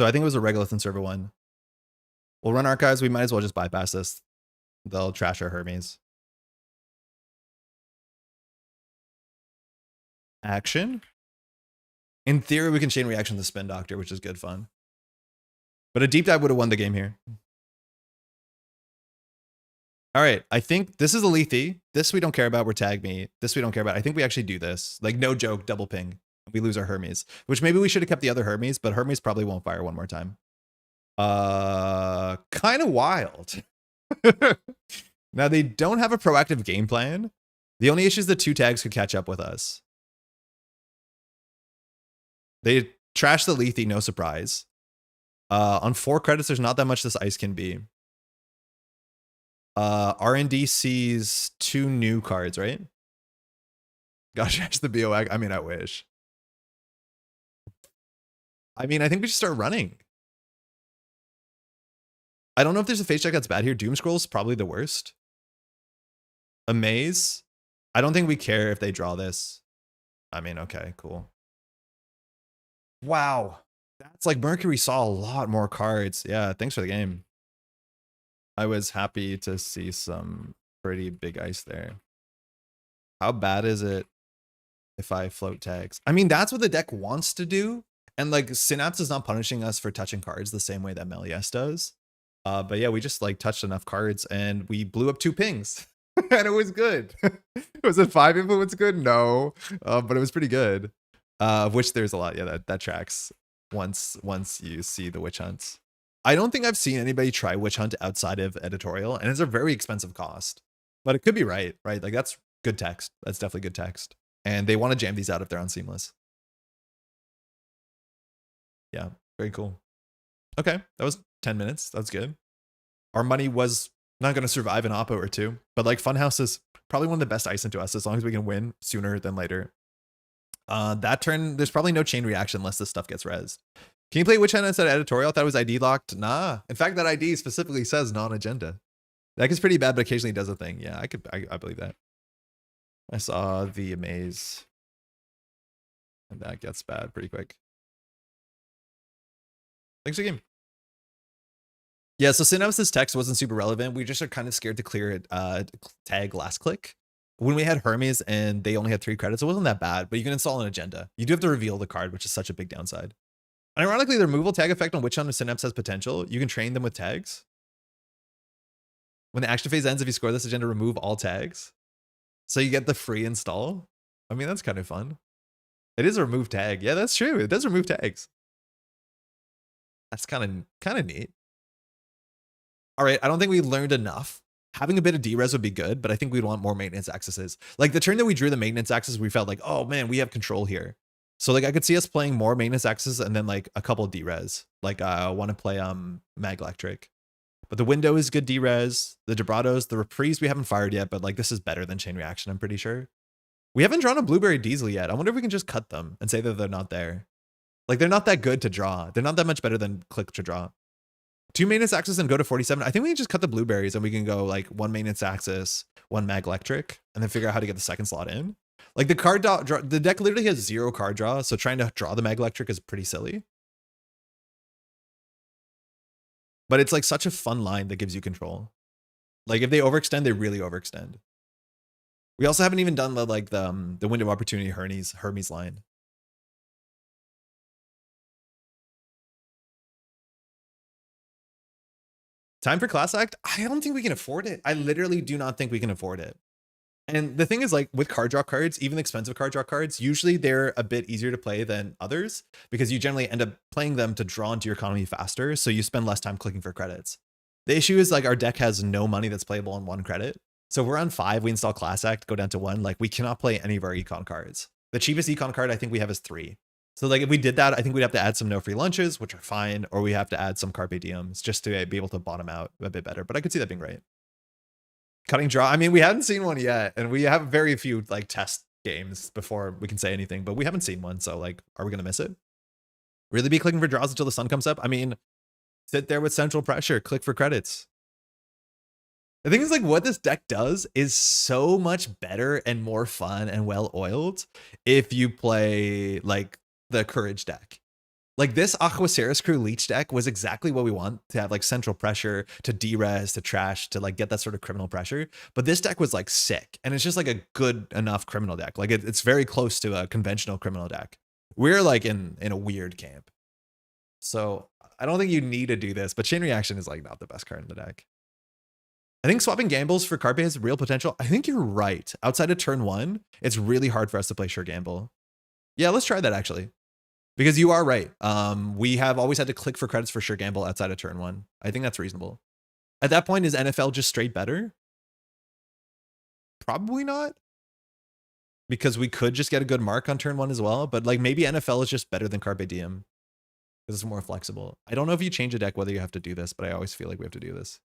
Speaker 1: So I think it was a Regolith and Server 1. We'll run archives. We might as well just bypass this. They'll trash our Hermes. Action. In theory, we can chain reaction to the Spin Doctor, which is good fun. But a deep dive would have won the game here. All right, I think this is a Lethe. This we don't care about. We're tag me. This we don't care about. I think we actually do this. Like, no joke, double ping. We lose our Hermes, which maybe we should have kept the other Hermes, but Hermes probably won't fire one more time. Kind of wild. Now, they don't have a proactive game plan. The only issue is the 2 tags could catch up with us. They trashed the Lethe, no surprise. On 4 credits, there's not that much this ice can be. R&D sees 2 new cards, right? Gosh, trash the BOX. I mean, I wish. I mean, I think we should start running. I don't know if there's a face check that's bad here. Doom Scroll's probably the worst. Amaze. I don't think we care if they draw this. I mean, okay, cool. Wow. That's like Mercury saw a lot more cards. Yeah, thanks for the game. I was happy to see some pretty big ice there. How bad is it if I float tags? I mean, that's what the deck wants to do. And like Synapse is not punishing us for touching cards the same way that Méliès does. But yeah, we just like touched enough cards and we blew up 2 pings. And it was good. Was it 5 influence good? No. But it was pretty good. Of which there's a lot. Yeah, that tracks once you see the witch hunts. I don't think I've seen anybody try witch hunt outside of editorial, and it's a very expensive cost. But it could be right? Like that's good text. That's definitely good text. And they want to jam these out if they're on Seamless. Yeah, very cool. Okay, that was 10 minutes. That's good. Our money was not going to survive an oppo or 2, but like Funhouse is probably one of the best ice into us as long as we can win sooner than later. That turn, there's probably no chain reaction unless this stuff gets rezzed. Can you play Witch Hunt instead of editorial? I thought it was ID locked. Nah. In fact, that ID specifically says non-agenda. That is pretty bad, but occasionally does a thing. Yeah, I believe that. I saw the Amaze. And that gets bad pretty quick. Thanks for the game. Yeah, so Synapse's text wasn't super relevant. We just are kind of scared to clear it, tag last click. When we had Hermes and they only had 3 credits, it wasn't that bad, but you can install an agenda. You do have to reveal the card, which is such a big downside. Ironically, the removal tag effect on Witch Hunt and Synapse has potential. You can train them with tags. When the action phase ends, if you score this agenda, remove all tags. So you get the free install. I mean, that's kind of fun. It is a remove tag. Yeah, that's true. It does remove tags. That's kind of neat. All right, I don't think we learned enough. Having a bit of D-res would be good, but I think we'd want more maintenance accesses. Like the turn that we drew the maintenance access, we felt like, oh man, we have control here. So like I could see us playing more maintenance accesses and then like a couple D-res. Like I want to play Mag Electric. But the window is good D-res. The Debrados, the reprise we haven't fired yet, but like this is better than Chain Reaction, I'm pretty sure. We haven't drawn a Blueberry Diesel yet. I wonder if we can just cut them and say that they're not there. Like they're not that good to draw. They're not that much better than Click to draw. 2 maintenance axis and go to 47. I think we can just cut the blueberries and we can go like 1 maintenance axis, 1 Mag Electric, and then figure out how to get the second slot in. Like the card draw, the deck literally has 0 card draw, so trying to draw the Mag Electric is pretty silly. But it's like such a fun line that gives you control. Like if they overextend, they really overextend. We also haven't even done the window of opportunity Hermes line. Time for class act? I don't think we can afford it. I literally do not think we can afford it. And the thing is, like with card draw cards, even expensive card draw cards, usually they're a bit easier to play than others because you generally end up playing them to draw into your economy faster. So you spend less time clicking for credits. The issue is like our deck has no money that's playable on 1 credit. So if we're on 5, we install class act, go down to 1. Like we cannot play any of our econ cards. The cheapest econ card I think we have is 3. So like if we did that, I think we'd have to add some no free lunches, which are fine, or we have to add some carpe diems just to be able to bottom out a bit better. But I could see that being right. Cutting draw. I mean, we haven't seen one yet, and we have very few like test games before we can say anything, but we haven't seen one. So like, are we gonna miss it? Really be clicking for draws until the sun comes up? I mean, sit there with central pressure, click for credits. The thing is, like, what this deck does is so much better and more fun and well-oiled if you play like the Courage deck. Like this Aquaceris Crew Leech deck was exactly what we want to have, like central pressure, to de-res, to trash, to like get that sort of criminal pressure. But this deck was like sick, and it's just like a good enough criminal deck. Like it's very close to a conventional criminal deck. We're like in a weird camp. So I don't think you need to do this, but Chain Reaction is like not the best card in the deck. I think swapping gambles for Carpe has real potential. I think you're right. Outside of turn 1, it's really hard for us to play Sure Gamble. Yeah, let's try that actually. Because you are right. We have always had to click for credits for Sure Gamble outside of turn 1. I think that's reasonable. At that point, is NFL just straight better? Probably not. because we could just get a good mark on turn 1 as well. But like maybe NFL is just better than Carpe Diem because it's more flexible. I don't know if you change a deck whether you have to do this, but I always feel like we have to do this.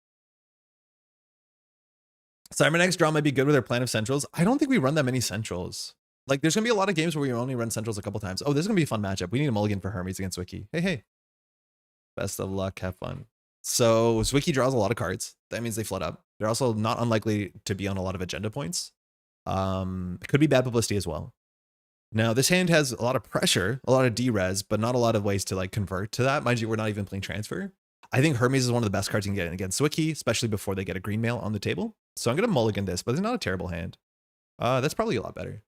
Speaker 1: Cybernex draw might be good with our plan of centrals. I don't think we run that many centrals. Like there's gonna be a lot of games where we only run centrals a couple times. Oh, this is gonna be a fun matchup. We need a mulligan for Hermes against Wiki. Hey. Best of luck, have fun. So Zwicky draws a lot of cards. That means they flood up. They're also not unlikely to be on a lot of agenda points. Could be bad publicity as well. Now this hand has a lot of pressure, a lot of D-res, but not a lot of ways to like convert to that. Mind you, we're not even playing transfer. I think Hermes is one of the best cards you can get against Zwicky, especially before they get a green mail on the table. So I'm gonna mulligan this, but it's not a terrible hand. That's probably a lot better.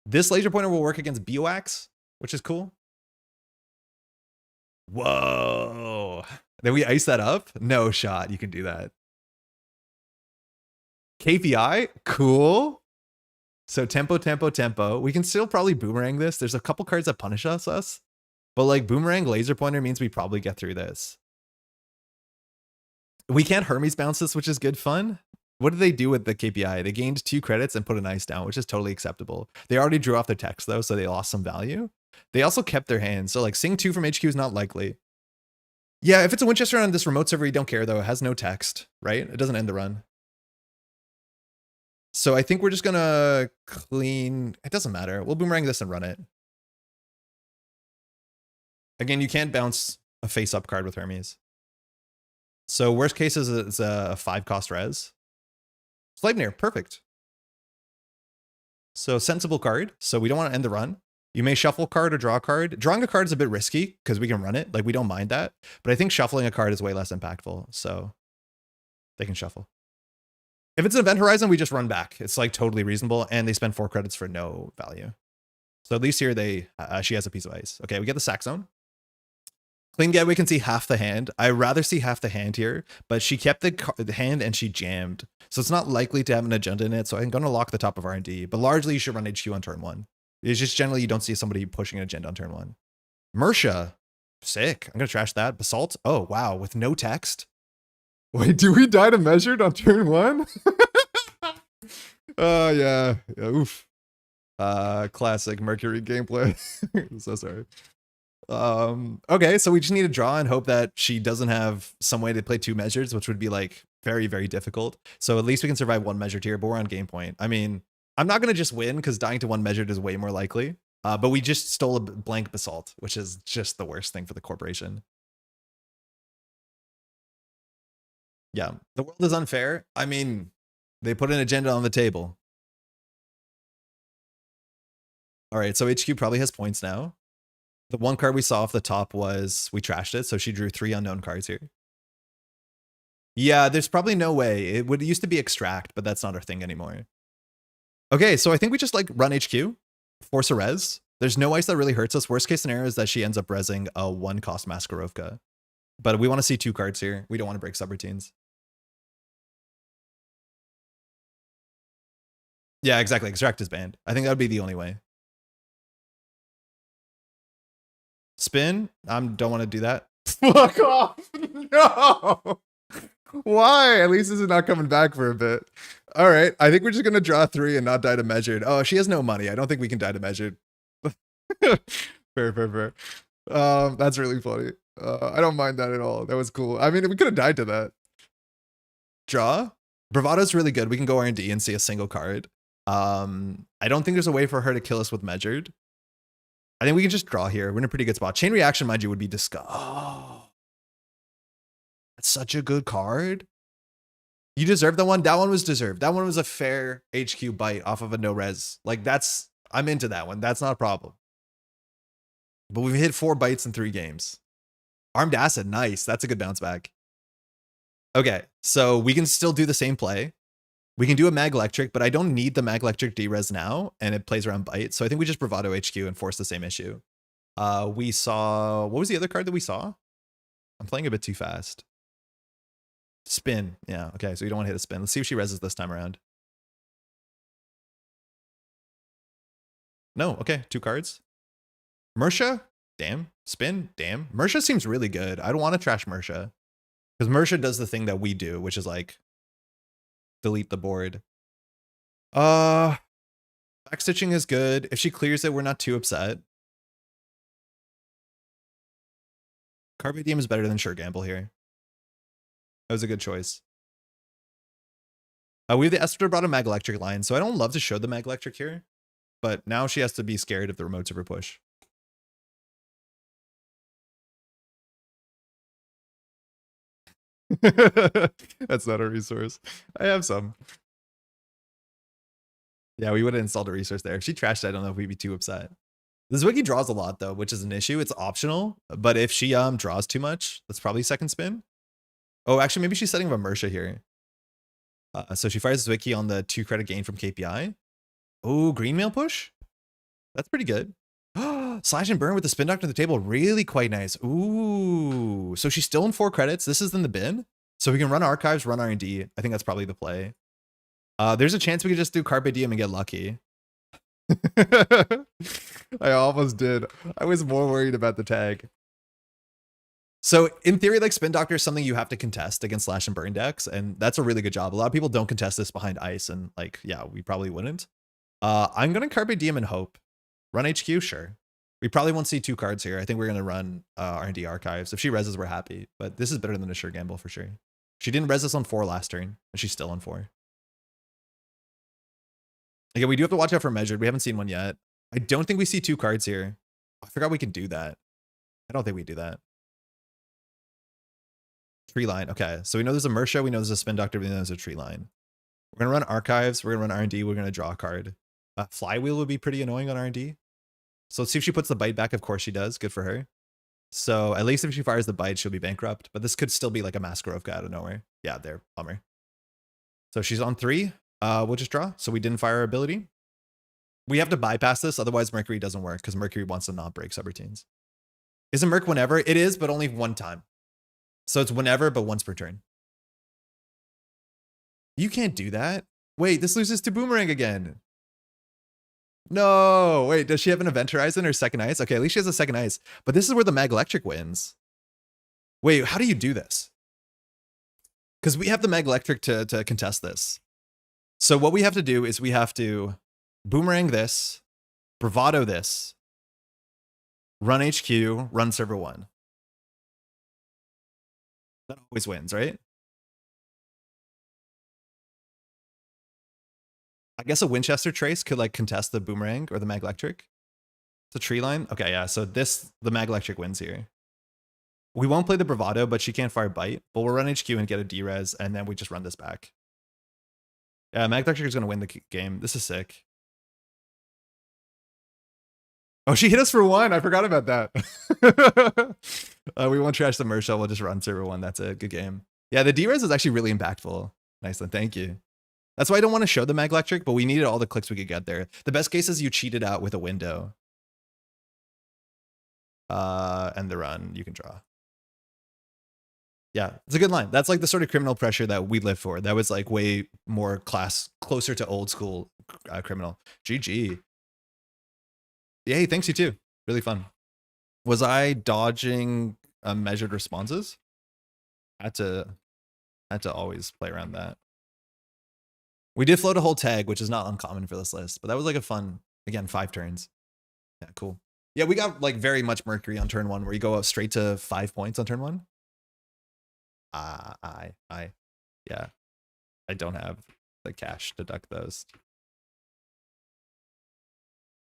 Speaker 1: This laser pointer will work against Bioax, which is cool. Whoa. Then we ice that up? No shot. You can do that. KPI? Cool. So tempo. We can still probably boomerang this. There's a couple cards that punish us. But like boomerang laser pointer means we probably get through this. We can't Hermes bounce this, which is good fun. What did they do with the KPI? They gained 2 credits and put an ice down, which is totally acceptable. They already drew off their text though, so they lost some value. They also kept their hand. So like Sing 2 from HQ is not likely. Yeah, if it's a Winchester on this remote server, you don't care though. It has no text, right? It doesn't end the run. So I think we're just gonna clean. It doesn't matter. We'll boomerang this and run it. Again, you can't bounce a face-up card with Hermes. So worst case is it's a 5-cost res. Sleipnir, perfect. So sensible card. So we don't want to end the run. You may shuffle a card or draw a card. Drawing a card is a bit risky because we can run it. Like we don't mind that. But I think shuffling a card is way less impactful. So they can shuffle. If it's an event horizon, we just run back. It's like totally reasonable. And they spend 4 credits for no value. So at least here she has a piece of ice. Okay, we get the sack zone. Clean get, we can see half the hand. I rather see half the hand here, but she kept the hand and she jammed. So it's not likely to have an agenda in it. So I'm going to lock the top of R&D, but largely you should run HQ on turn 1. It's just generally you don't see somebody pushing an agenda on turn 1. Mersha, sick. I'm going to trash that. Basalt, oh wow, with no text. Wait, do we die to measured on turn 1? Oh yeah, oof. Classic Mercury gameplay. So sorry. Okay, so we just need to draw and hope that she doesn't have some way to play 2 measures, which would be like very, very difficult. So at least we can survive 1 measured here, but we're on game point. I mean, I'm not going to just win because dying to 1 measured is way more likely. But we just stole a blank basalt, which is just the worst thing for the corporation. Yeah, the world is unfair. I mean, they put an agenda on the table. All right, so HQ probably has points now. The 1 card we saw off the top was we trashed it, so she drew 3 unknown cards here. Yeah, there's probably no way. It used to be extract, but that's not our thing anymore. Okay, so I think we just like run HQ, force a res. There's no ice that really hurts us. Worst case scenario is that she ends up resing a 1-cost Maskarovka. But we want to see 2 cards here. We don't want to break subroutines. Yeah, exactly. Extract is banned. I think that would be the only way. Spin? I don't want to do that. Fuck off! No! Why? At least this is not coming back for a bit. All right, I think we're just gonna draw 3 and not die to measured. Oh, she has no money. I don't think we can die to measured. Fair. That's really funny. I don't mind that at all. That was cool. I mean, we could have died to that. Draw? Bravado's really good. We can go R&D and see a single card. I don't think there's a way for her to kill us with measured. I think we can just draw here. We're in a pretty good spot. Chain reaction, mind you, would be Oh, that's such a good card. You deserve that one. That one was deserved. That one was a fair HQ bite off of a no res. Like I'm into that one. That's not a problem. But we've hit 4 bites in 3 games. Armed Acid, nice. That's a good bounce back. Okay, so we can still do the same play. We can do a Mag Electric, but I don't need the Mag Electric D-Res now, and it plays around Bite. So I think we just Bravado HQ and force the same issue. We saw... What was the other card that we saw? I'm playing a bit too fast. Spin. Yeah, okay, so you don't want to hit a spin. Let's see if she reses this time around. No, okay, 2 cards. Mersha? Damn. Spin? Damn. Mersha seems really good. I don't want to trash Mersha. Because Mersha does the thing that we do, which is like... delete the board. Backstitching is good. If she clears it, we're not too upset. Carpe Diem is better than Sure Gamble here. That was a good choice. We have the Esper brought a Mag Electric line, so I don't love to show the Mag Electric here. But now she has to be scared if the remote server push. That's not a resource. I have some. Yeah, we would have installed a resource there. If she trashed it, I don't know if we'd be too upset. This wiki draws a lot though, which is an issue. It's optional, but if she draws too much, that's probably second spin. Oh, actually, maybe she's setting up a Mersha here. So she fires this wiki on the 2 credit gain from KPI. Oh, green mail push? That's pretty good. Slash and burn with the spin doctor on the table. Really quite nice. Ooh. So she's still in 4 credits. This is in the bin. So we can run archives, run R&D. I think that's probably the play. There's a chance we could just do Carpe Diem and get lucky. I almost did. I was more worried about the tag. So in theory, like spin doctor is something you have to contest against slash and burn decks. And that's a really good job. A lot of people don't contest this behind ice. And like, yeah, we probably wouldn't. I'm going to Carpe Diem and hope. Run HQ, sure. We probably won't see 2 cards here. I think we're going to run R&D archives. If she reses, we're happy. But this is better than a Sure Gamble for sure. She didn't res us on 4 last turn, and she's still on 4. Again, we do have to watch out for measured. We haven't seen one yet. I don't think we see 2 cards here. I forgot we can do that. I don't think we do that. Tree line. Okay, so we know there's a Mersha. We know there's a spin doctor. We know there's a tree line. We're going to run archives. We're going to run R&D. We're going to draw a card. Flywheel would be pretty annoying on R&D. So let's see if she puts the bite back. Of course she does. Good for her. So at least if she fires the bite, she'll be bankrupt. But this could still be like a Masquerovka out of nowhere. Yeah, there. Bummer. So she's on 3. We'll just draw. So we didn't fire our ability. We have to bypass this. Otherwise, Mercury doesn't work because Mercury wants to not break subroutines. Isn't Merc whenever? It is, but only 1 time. So it's whenever, but once per turn. You can't do that. Wait, this loses to Boomerang again. No, wait, does she have an Event Horizon or second ice? Okay, at least she has a second ice. But this is where the Mag Electric wins. Wait, how do you do this? Because we have the Mag Electric to contest this. So what we have to do is we have to Boomerang this, Bravado this, run HQ, run server 1. That always wins, right? I guess a Winchester Trace could like contest the Boomerang or the Mag Electric. It's a tree line. Okay, yeah. So the Mag Electric wins here. We won't play the Bravado, but she can't fire Bite. But we'll run HQ and get a D-Res, and then we just run this back. Yeah, Mag Electric is going to win the game. This is sick. Oh, she hit us for 1. I forgot about that. We won't trash the Mersha. We'll just run server 1. That's a good game. Yeah, the D-Res is actually really impactful. Nice one. Thank you. That's why I don't want to show the Mag Electric, but we needed all the clicks we could get there. The best case is you cheated out with a window. And the run, you can draw. Yeah, it's a good line. That's like the sort of criminal pressure that we live for. That was like way more closer to old school criminal. GG. Yay, thanks you too. Really fun. Was I dodging measured responses? Had to always play around that. We did float a whole tag, which is not uncommon for this list, but that was like a fun, again, 5 turns. Yeah, cool. Yeah, we got like very much Mercury on turn 1 where you go up straight to 5 points on turn 1. Yeah, I don't have the cash to duck those.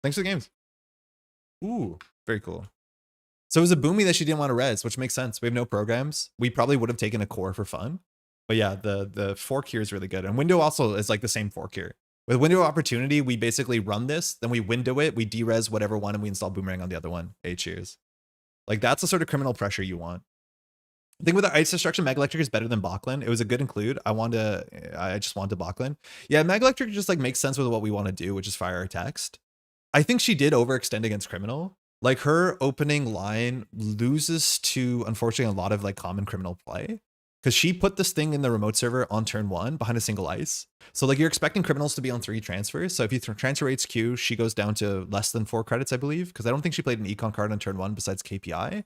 Speaker 1: Thanks for the games. Ooh, very cool. So it was a Boomy that she didn't want to res, which makes sense. We have no programs. We probably would have taken a core for fun. But yeah, the fork here is really good. And window also is like the same fork here. With window opportunity, we basically run this, then we window it, we de-res whatever one, and we install Boomerang on the other one. 8 cheers. Like that's the sort of criminal pressure you want. I think with the ice destruction, Mag Electric is better than Bachlan. It was a good include. I just wanted Bachlan. Yeah, Mag Electric just like makes sense with what we want to do, which is fire our text. I think she did overextend against criminal. Like her opening line loses to, unfortunately, a lot of like common criminal play. Because she put this thing in the remote server on turn 1 behind a single ice. So like you're expecting criminals to be on 3 transfers. So if you transfer HQ, she goes down to less than 4 credits, I believe. Because I don't think she played an econ card on turn 1 besides KPI.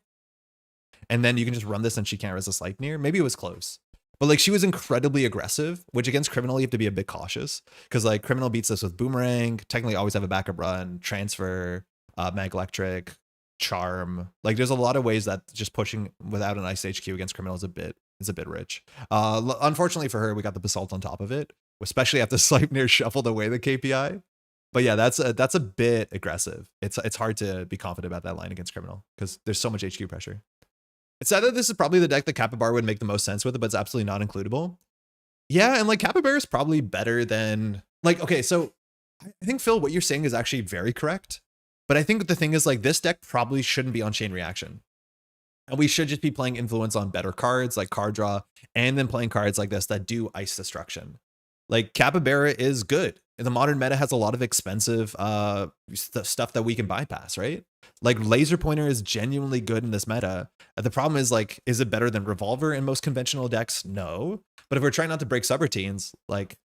Speaker 1: And then you can just run this and she can't resist Sleipnir. Maybe it was close. But like she was incredibly aggressive, which against Criminal you have to be a bit cautious because like Criminal beats us with Boomerang, technically always have a backup run, Transfer, Mag Electric, Charm. Like there's a lot of ways that just pushing without an Ice HQ against Criminal is a bit rich. Unfortunately for her, we got the Basalt on top of it, especially after Sleipnir shuffled away the KPI. But yeah, that's a bit aggressive. It's hard to be confident about that line against Criminal because there's so much HQ pressure. It's said that this is probably the deck that Capybara would make the most sense with it, but it's absolutely not includable. Yeah, and like Capybara is probably better than like, okay, so I think Phil, what you're saying is actually very correct. But I think the thing is like this deck probably shouldn't be on Chain Reaction. And we should just be playing Influence on better cards like card draw, and then playing cards like this that do Ice Destruction. Like Capybara is good. The modern meta has a lot of expensive stuff that we can bypass, right? Like Laser Pointer is genuinely good in this meta. The problem is like, is it better than Revolver in most conventional decks? No. But if we're trying not to break subroutines, like,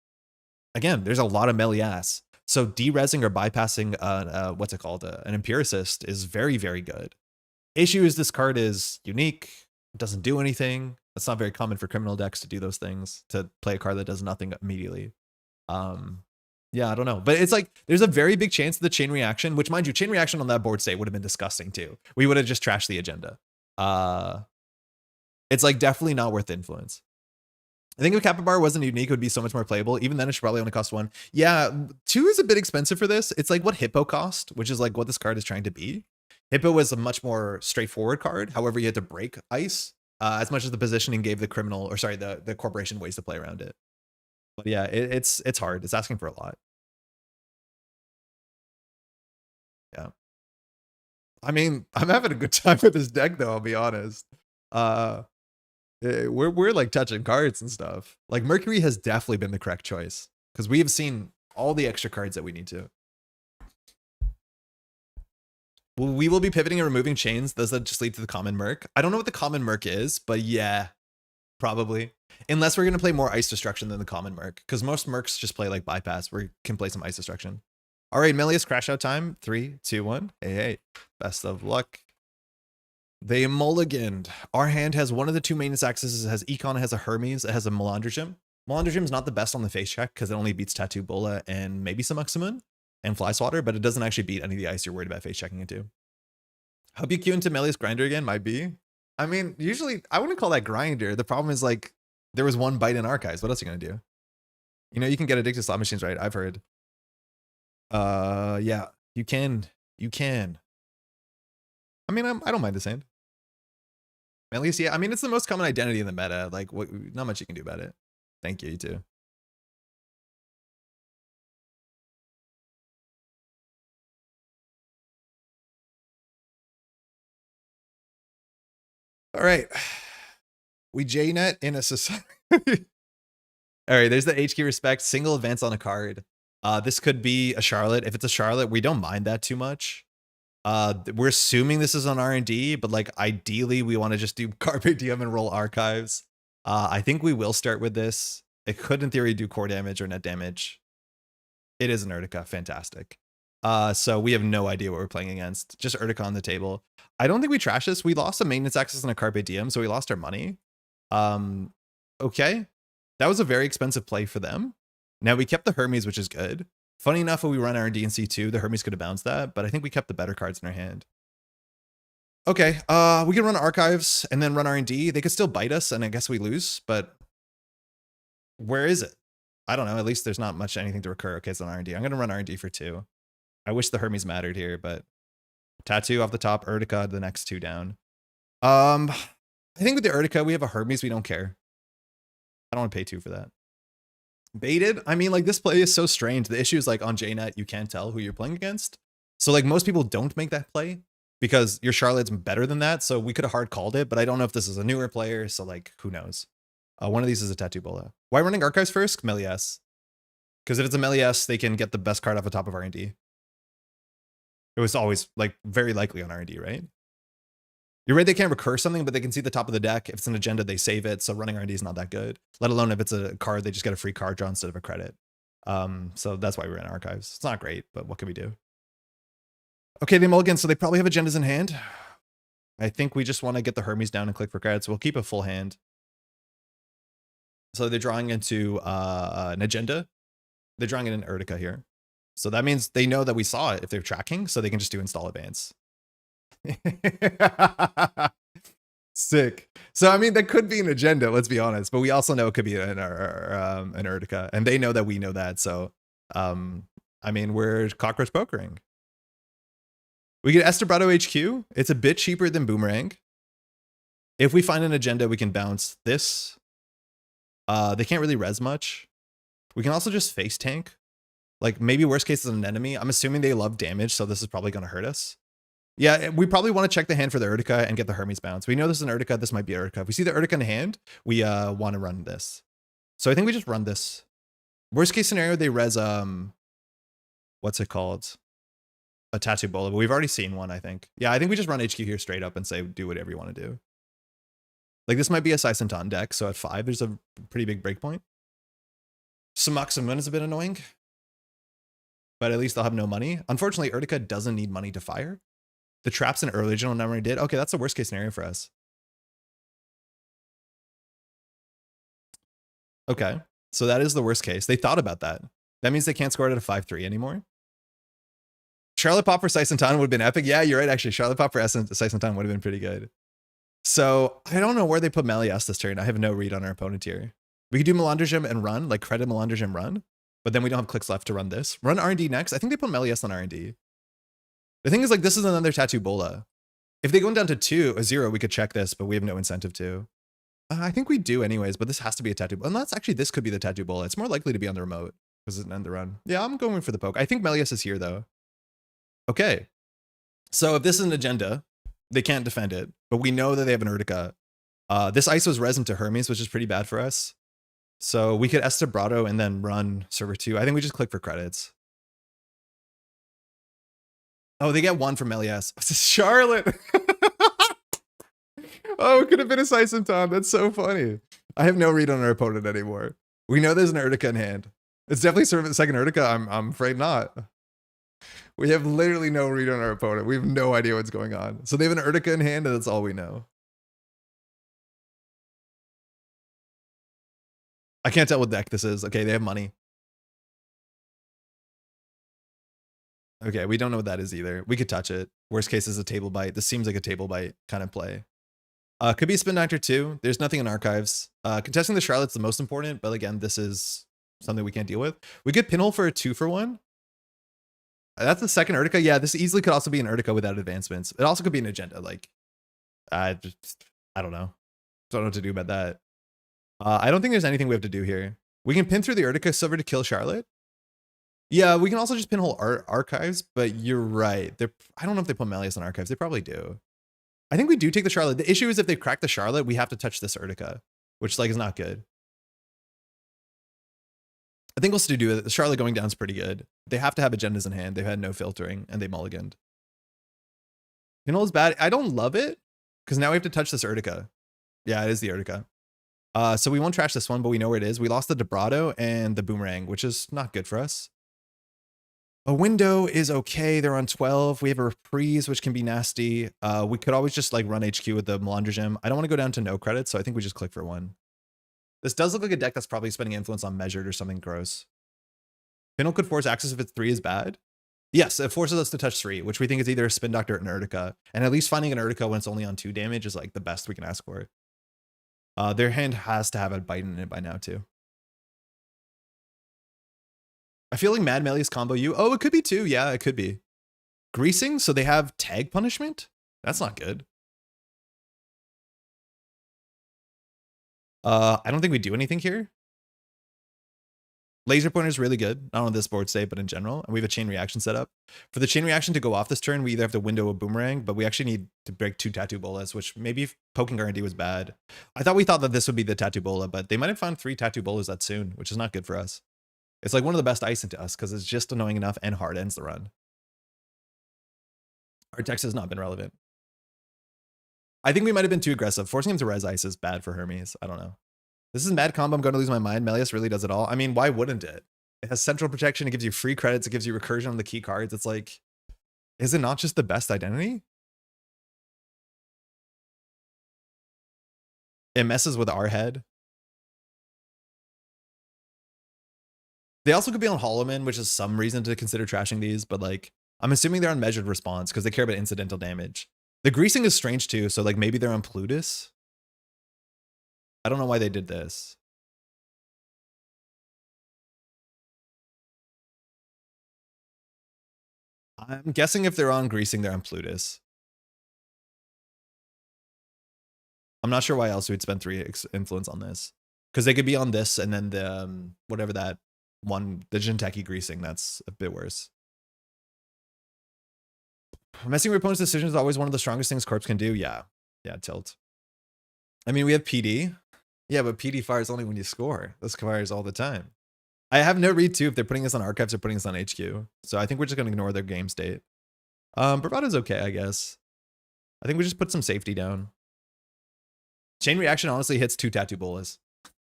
Speaker 1: again, there's a lot of Méliès. So de-resing or bypassing what's it called? An Empiricist is very, very good. Issue is this card is unique. It doesn't do anything. It's not very common for criminal decks to do those things, to play a card that does nothing immediately. Yeah, I don't know. But it's like, there's a very big chance that the Chain Reaction, which mind you, Chain Reaction on that board state would have been disgusting too. We would have just trashed the agenda. It's like definitely not worth the influence. I think if Capybara wasn't unique, it would be so much more playable. Even then, it should probably only cost 1. Yeah, 2 is a bit expensive for this. It's like what Hippo cost, which is like what this card is trying to be. Hippo was a much more straightforward card. However, you had to break Ice as much as the positioning gave the criminal, or sorry, the corporation ways to play around it. But yeah, it's hard. It's asking for a lot. Yeah. I mean, I'm having a good time with this deck though, I'll be honest. We're like touching cards and stuff. Like Mercury has definitely been the correct choice because we have seen all the extra cards that we need to. Well, we will be pivoting and removing chains. Does that just lead to the common Merc? I don't know what the common Merc is, but yeah, probably. Unless we're going to play more Ice Destruction than the common Merc, because most Mercs just play like Bypass where you can play some Ice Destruction. All right, Méliès crash out time. 3, 2, 1. Hey. Best of luck. They mulliganed. Our hand has one of the 2 maintenance axes. It has Econ, it has a Hermes, it has a Melandrogym. Melandrogym's not the best on the face check because it only beats Tattoo Bola and maybe some Uxamun and Fly Swatter, but it doesn't actually beat any of the ice you're worried about face checking into. Hope you queue into Méliès Grinder again, might be. I mean, usually I wouldn't call that Grinder. The problem is like there was 1 bite in Archives. What else are you gonna do? You know, you can get addicted to slot machines, right? I've heard. Yeah, you can. I mean, I don't mind this hand. Méliès, yeah. I mean, it's the most common identity in the meta. Like, not much you can do about it. Thank you, you too. All right. We JNet in a society. All right, there's the HQ respect. Single advance on a card. This could be a Charlotte. If it's a Charlotte, we don't mind that too much. We're assuming this is on R&D, but like ideally we want to just do Carpe Diem and roll Archives. I think we will start with this. It could in theory do core damage or net damage. It is an Urtica, fantastic. So we have no idea what we're playing against. Just Urtica on the table. I don't think we trash this. We lost a maintenance access and a Carpe Diem, so we lost our money. Okay. That was a very expensive play for them. Now we kept the Hermes, which is good. Funny enough, when we run R&D and C2, the Hermes could have bounced that, but I think we kept the better cards in our hand. Okay, we can run Archives and then run R&D. They could still bite us, and I guess we lose, but where is it? I don't know. At least there's not much anything to recur. Okay, it's on R&D. I'm going to run R&D for 2. I wish the Hermes mattered here, but Tattoo off the top, Urtica the next 2 down. I think with the Urtica, we have a Hermes. We don't care. I don't want to pay 2 for that. Baited? I mean, like, this play is so strange. The issue is, like, on JNet, you can't tell who you're playing against. So, like, most people don't make that play because your Charlotte's better than that. So we could have hard called it, but I don't know if this is a newer player. So, like, who knows? One of these is a Tattoo Bola. Why running Archives first? Méliès. Because if it's a Méliès, they can get the best card off the top of R&D. It was always, like, very likely on R&D, right? You're right, they can't recur something, but they can see the top of the deck. If it's an agenda, they save it. So running R&D is not that good. Let alone if it's a card, they just get a free card draw instead of a credit. So that's why we're in Archives. It's not great, but what can we do? Okay, they mulligan, so they probably have agendas in hand. I think we just want to get the Hermes down and click for credits. We'll keep a full hand. So they're drawing into an agenda. They're drawing in an Urtica here. So that means they know that we saw it if they're tracking, so they can just do install advance. Sick. So I mean, that could be an agenda, let's be honest, but we also know it could be an Urtica, and they know that we know that. So I mean, we're cockroach pokering. We get Estebrado HQ. It's a bit cheaper than Boomerang. If we find an agenda, we can bounce this. They can't really res much. We can also just face tank. Like maybe worst case is an enemy. I'm assuming they love damage, so this is probably going to hurt us. Yeah, we probably want to check the hand for the Urtica and get the Hermes bounce. We know this is an Urtica. This might be Urtica. If we see the Urtica in hand, we want to run this. So I think we just run this. Worst case scenario, they res what's it called? A Tattoo Bola, but we've already seen one, I think. Yeah, I think we just run HQ here straight up and say do whatever you want to do. Like this might be a Saisentan deck, so at 5 there's a pretty big breakpoint. Sumaxamun is a bit annoying, but at least they'll have no money. Unfortunately, Urtica doesn't need money to fire. The traps in original memory did. Okay, that's the worst case scenario for us. Okay, so that is the worst case. They thought about that. That means they can't score it at a 5-3 anymore. Charlotte Pop for Saisentan would have been epic. Yeah, you're right, actually. Charlotte Pop for Saisentan would have been pretty good. So I don't know where they put Méliès this turn. I have no read on our opponent here. We could do Melandrigem and run, like credit Melandrigem run, but then we don't have clicks left to run this. Run R&D next. I think they put Méliès on R&D. The thing is, like, this is another Tattoo Bola. If they go down to 0, we could check this, but we have no incentive to. I think we do anyways, but this has to be a Tattoo Bola. Unless actually this could be the Tattoo Bola. It's more likely to be on the remote because it's an end the run. Yeah, I'm going for the poke. I think Méliès is here though. Okay. So if this is an agenda, they can't defend it, but we know that they have an Urtica. This ISO's resin to Hermes, which is pretty bad for us. So we could Estebrado and then run server 2. I think we just click for credits. Oh, they get 1 from Méliès. Charlotte. Oh, it could have been a Saisentan. That's so funny. I have no read on our opponent anymore. We know there's an Urtica in hand. It's definitely sort of a second Urtica. I'm afraid not. We have literally no read on our opponent. We have no idea what's going on. So they have an Urtica in hand, and that's all we know. I can't tell what deck this is. Okay, they have money. Okay, we don't know what that is either. We could touch it. Worst case is a table bite. This seems like a table bite kind of play. Could be Spin Doctor too. There's nothing in archives. Contesting the Charlotte's the most important, but again, this is something we can't deal with. We could pinhole for a 2-for-1. That's the second Urtica. Yeah, this easily could also be an Urtica without advancements. It also could be an agenda. Like, I don't know. Don't know what to do about that. I don't think there's anything we have to do here. We can pin through the Urtica Silver to kill Charlotte. Yeah, we can also just pinhole archives, but you're right. I don't know if they put Méliès on archives. They probably do. I think we do take the Charlotte. The issue is if they crack the Charlotte, we have to touch this Urtica, which like is not good. I think we'll still do it. The Charlotte going down is pretty good. They have to have agendas in hand. They've had no filtering and they mulliganed. Pinhole is bad. I don't love it because now we have to touch this Urtica. Yeah, it is the Urtica. So we won't trash this one, but we know where it is. We lost the Debrado and the Boomerang, which is not good for us. A window is okay. They're on 12. We have a reprise, which can be nasty. We could always just like run HQ with the Melandrigem. I don't want to go down to no credits, so I think we just click for 1. This does look like a deck that's probably spending influence on measured or something gross. Pinhole could force access if it's 3 is bad. Yes, it forces us to touch 3, which we think is either a Spin Doctor or an Urtica. And at least finding an Urtica when it's only on 2 damage is like the best we can ask for. Their hand has to have a bite in it by now too. I feel like Mad Méliès combo you. Oh, it could be 2. Yeah, it could be. Greasing, so they have tag punishment? That's not good. I don't think we do anything here. Laser pointer is really good, not on this board state, but in general. And we have a chain reaction set up. For the chain reaction to go off this turn, we either have to window a Boomerang, but we actually need to break 2 Tattoo Bolas, which maybe poking R&D was bad. We thought that this would be the Tattoo Bola, but they might have found 3 Tattoo Bolas that soon, which is not good for us. It's like one of the best ice into us because it's just annoying enough and hard ends the run. Our text has not been relevant. I think we might have been too aggressive. Forcing him to res ice is bad for Hermes. I don't know. This is mad combo. I'm going to lose my mind. Méliès really does it all. I mean, why wouldn't it? It has central protection. It gives you free credits. It gives you recursion on the key cards. It's like, is it not just the best identity? It messes with our head. They also could be on Holloman, which is some reason to consider trashing these, but like, I'm assuming they're on measured response because they care about incidental damage. The greasing is strange too, so like maybe they're on Plutus. I don't know why they did this. I'm guessing if they're on greasing, they're on Plutus. I'm not sure why else we'd spend 3 influence on this. Because they could be on this and then the, whatever that one, the Jinteki greasing, that's a bit worse. Messing with opponent's decision is always one of the strongest things Corpse can do. Yeah. Yeah, tilt. I mean, we have PD. Yeah, but PD fires only when you score. This fires all the time. I have no read too if they're putting this on archives or putting this on HQ. So I think we're just going to ignore their game state. Bravado's okay, I guess. I think we just put some safety down. Chain reaction honestly hits 2 tattoo bolas.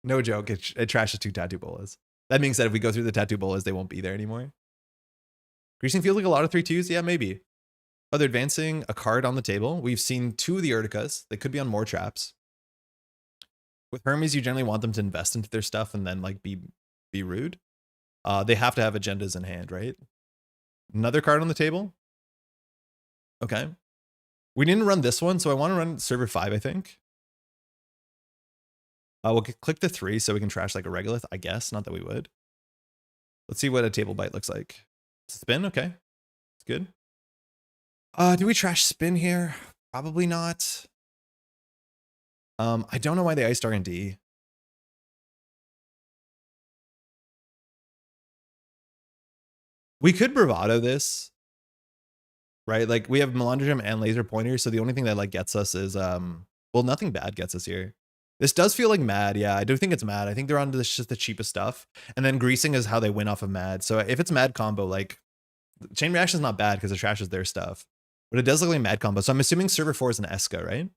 Speaker 1: No joke, it trashes 2 tattoo bolas. That being said, if we go through the tattoo bolas, they won't be there anymore. Greasing feels like a lot of 3-2s. Yeah, maybe. But they're advancing a card on the table. We've seen 2 of the Urticas. They could be on more traps. With Hermes, you generally want them to invest into their stuff and then like be rude. They have to have agendas in hand, right? Another card on the table. Okay. We didn't run this one, so I want to run server 5, I think. We'll click the 3 so we can trash like a regolith, I guess. Not that we would. Let's see what a table bite looks like. Spin, okay. It's good. Do we trash spin here? Probably not. I don't know why they iced R&D. We could bravado this, right? Like we have Melandrium and laser pointer, so the only thing that like gets us is well, nothing bad gets us here. This does feel like mad. Yeah, I do think it's mad. I think they're on just the cheapest stuff, and then greasing is how they win off of mad. So if it's mad combo, like chain reaction is not bad because it trashes their stuff, but it does look like mad combo. So I'm assuming server 4 is an Esca, right?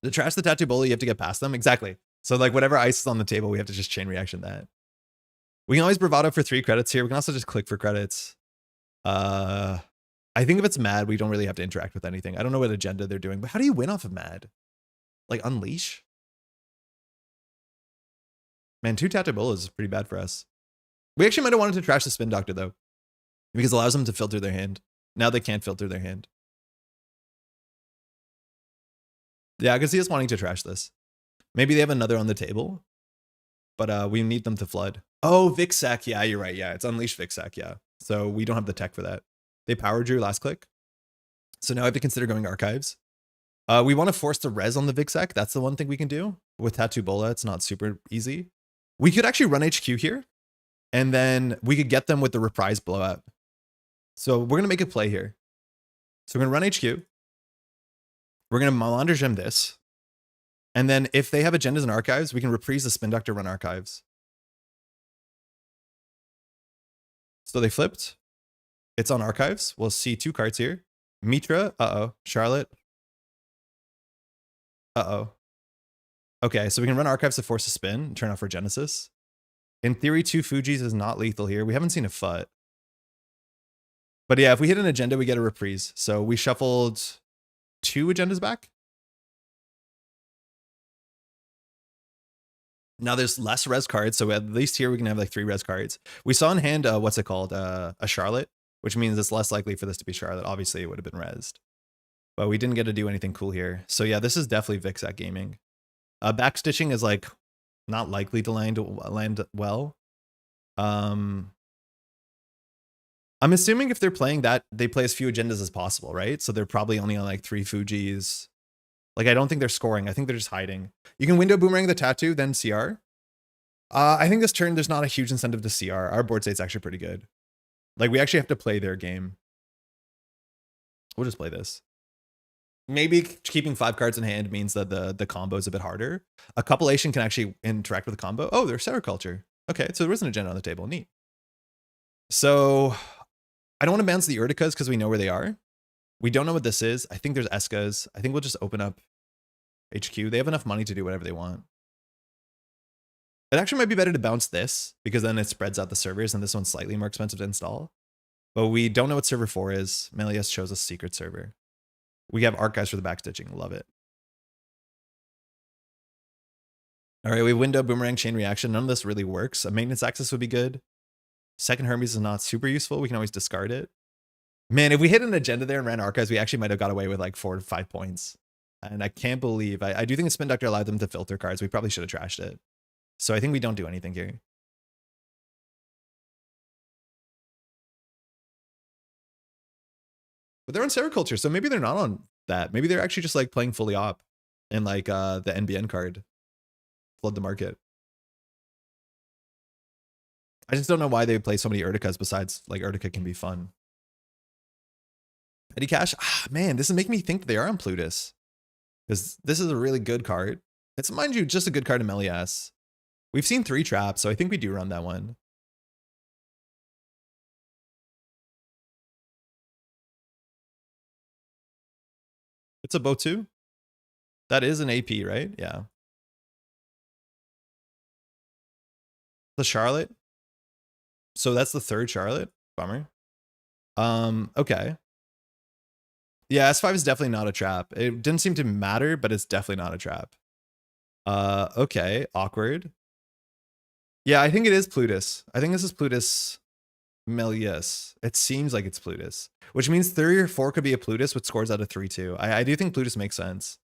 Speaker 1: To trash the tattoo bully, you have to get past them. Exactly. So like whatever ice is on the table, we have to just chain reaction that. We can always bravado for 3 credits here. We can also just click for credits. I think if it's mad, we don't really have to interact with anything. I don't know what agenda they're doing, but how do you win off of mad? Like unleash? Man, 2 tattoo bullies is pretty bad for us. We actually might have wanted to trash the spin doctor though, because it allows them to filter their hand. Now they can't filter their hand. Yeah, I can see us wanting to trash this. Maybe they have another on the table, but we need them to flood. Oh, Vixac. Yeah, you're right. Yeah, it's Unleash Vixac. Yeah. So we don't have the tech for that. They power drew last click. So now I have to consider going archives. We want to force the res on the Vixac. That's the one thing we can do. With Tattoo Bola, it's not super easy. We could actually run HQ here, and then we could get them with the reprise blowout. So we're going to make a play here. So we're going to run HQ. We're going to Melandra Gem this. And then if they have agendas and archives, we can reprise the Spin Doctor, run archives. So they flipped. It's on archives. We'll see 2 cards here. Mitra. Uh-oh. Charlotte. Uh-oh. Okay, so we can run archives to force a spin, turn off for Genesis. In theory, 2 Fujis is not lethal here. We haven't seen a FUT. But yeah, if we hit an agenda, we get a reprise. So we shuffled 2 agendas back. Now there's less res cards, so at least here we can have like 3 res cards. We saw in hand, what's it called? A Charlotte, which means it's less likely for this to be Charlotte. Obviously, it would have been resed. But we didn't get to do anything cool here. So yeah, this is definitely Vixac gaming. Backstitching is like not likely to land well. I'm assuming if they're playing that, they play as few agendas as possible, right? So they're probably only on like 3 Fujis. Like, I don't think they're scoring. I think they're just hiding. You can window boomerang the tattoo, then CR. I think this turn, there's not a huge incentive to CR. Our board state's actually pretty good. Like, we actually have to play their game. We'll just play this. Maybe keeping 5 cards in hand means that the combo is a bit harder. A couplation can actually interact with the combo. Oh, there's sericulture. Okay, so there is an agenda on the table. Neat. So I don't want to bounce the Urticas because we know where they are. We don't know what this is. I think there's Escas. I think we'll just open up HQ. They have enough money to do whatever they want. It actually might be better to bounce this because then it spreads out the servers and this one's slightly more expensive to install. But we don't know what server 4 is. Méliès shows us secret server. We have archives for the backstitching. Love it. All right, we have window, boomerang, chain reaction. None of this really works. A maintenance access would be good. Second Hermes is not super useful. We can always discard it. Man, if we hit an agenda there and ran archives, we actually might have got away with like 4 to 5 points. And I can't believe, I do think the spin doctor allowed them to filter cards. We probably should have trashed it. So I think we don't do anything here. But they're on sericulture, so maybe they're not on that. Maybe they're actually just like playing fully op and like the NBN card. Flood the market. I just don't know why they play so many Urticas besides like Urtica can be fun. Petty Cash? Ah, man, this is making me think that they are on Plutus. Because this is a really good card. It's, mind you, just a good card in Méliès. We've seen 3 traps, so I think we do run that one. It's a Botu. That is an AP, right? Yeah. The Charlotte. So that's the 3rd Charlotte. Bummer. Okay. Yeah, S5 is definitely not a trap. It didn't seem to matter, but it's definitely not a trap. Okay, awkward. Yeah, I think it is Plutus. I think this is Plutus Méliès. It seems like it's Plutus, which means 3 or 4 could be a Plutus, which scores out of 3-2. I do think Plutus makes sense.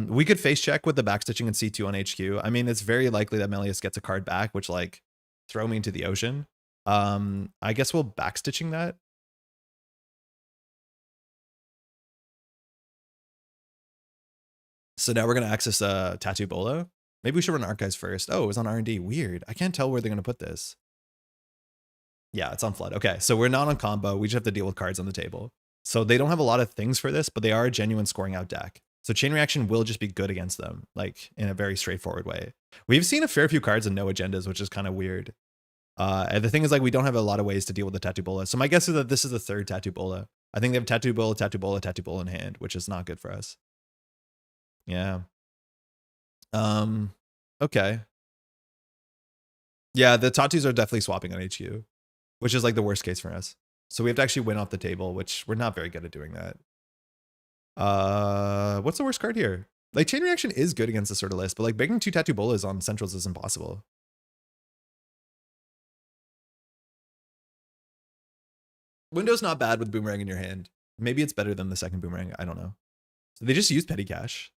Speaker 1: We could face check with the backstitching and C2 on HQ. I mean, it's very likely that Méliès gets a card back, which like throw me into the ocean. I guess we'll backstitching that. So now we're going to access Tattoo Bolo. Maybe we should run archives first. Oh, it was on R&D. Weird. I can't tell where they're going to put this. Yeah, it's on flood. Okay, so we're not on combo. We just have to deal with cards on the table. So they don't have a lot of things for this, but they are a genuine scoring out deck. So chain reaction will just be good against them, like in a very straightforward way. We've seen a fair few cards and no agendas, which is kind of weird. And the thing is, like, we don't have a lot of ways to deal with the Tattoo Bola. So my guess is that this is the 3rd Tattoo Bola. I think they have Tattoo Bola, Tattoo Bola, Tattoo Bola in hand, which is not good for us. Yeah. Okay. Yeah, the tattoos are definitely swapping on HQ, which is like the worst case for us. So we have to actually win off the table, which we're not very good at doing that. What's the worst card here? Like, chain reaction is good against this sort of list, but like making 2 Tattoo Bolas on centrals is impossible. Window's not bad with boomerang in your hand. Maybe it's better than the second boomerang. I don't know. So they just used petty cash.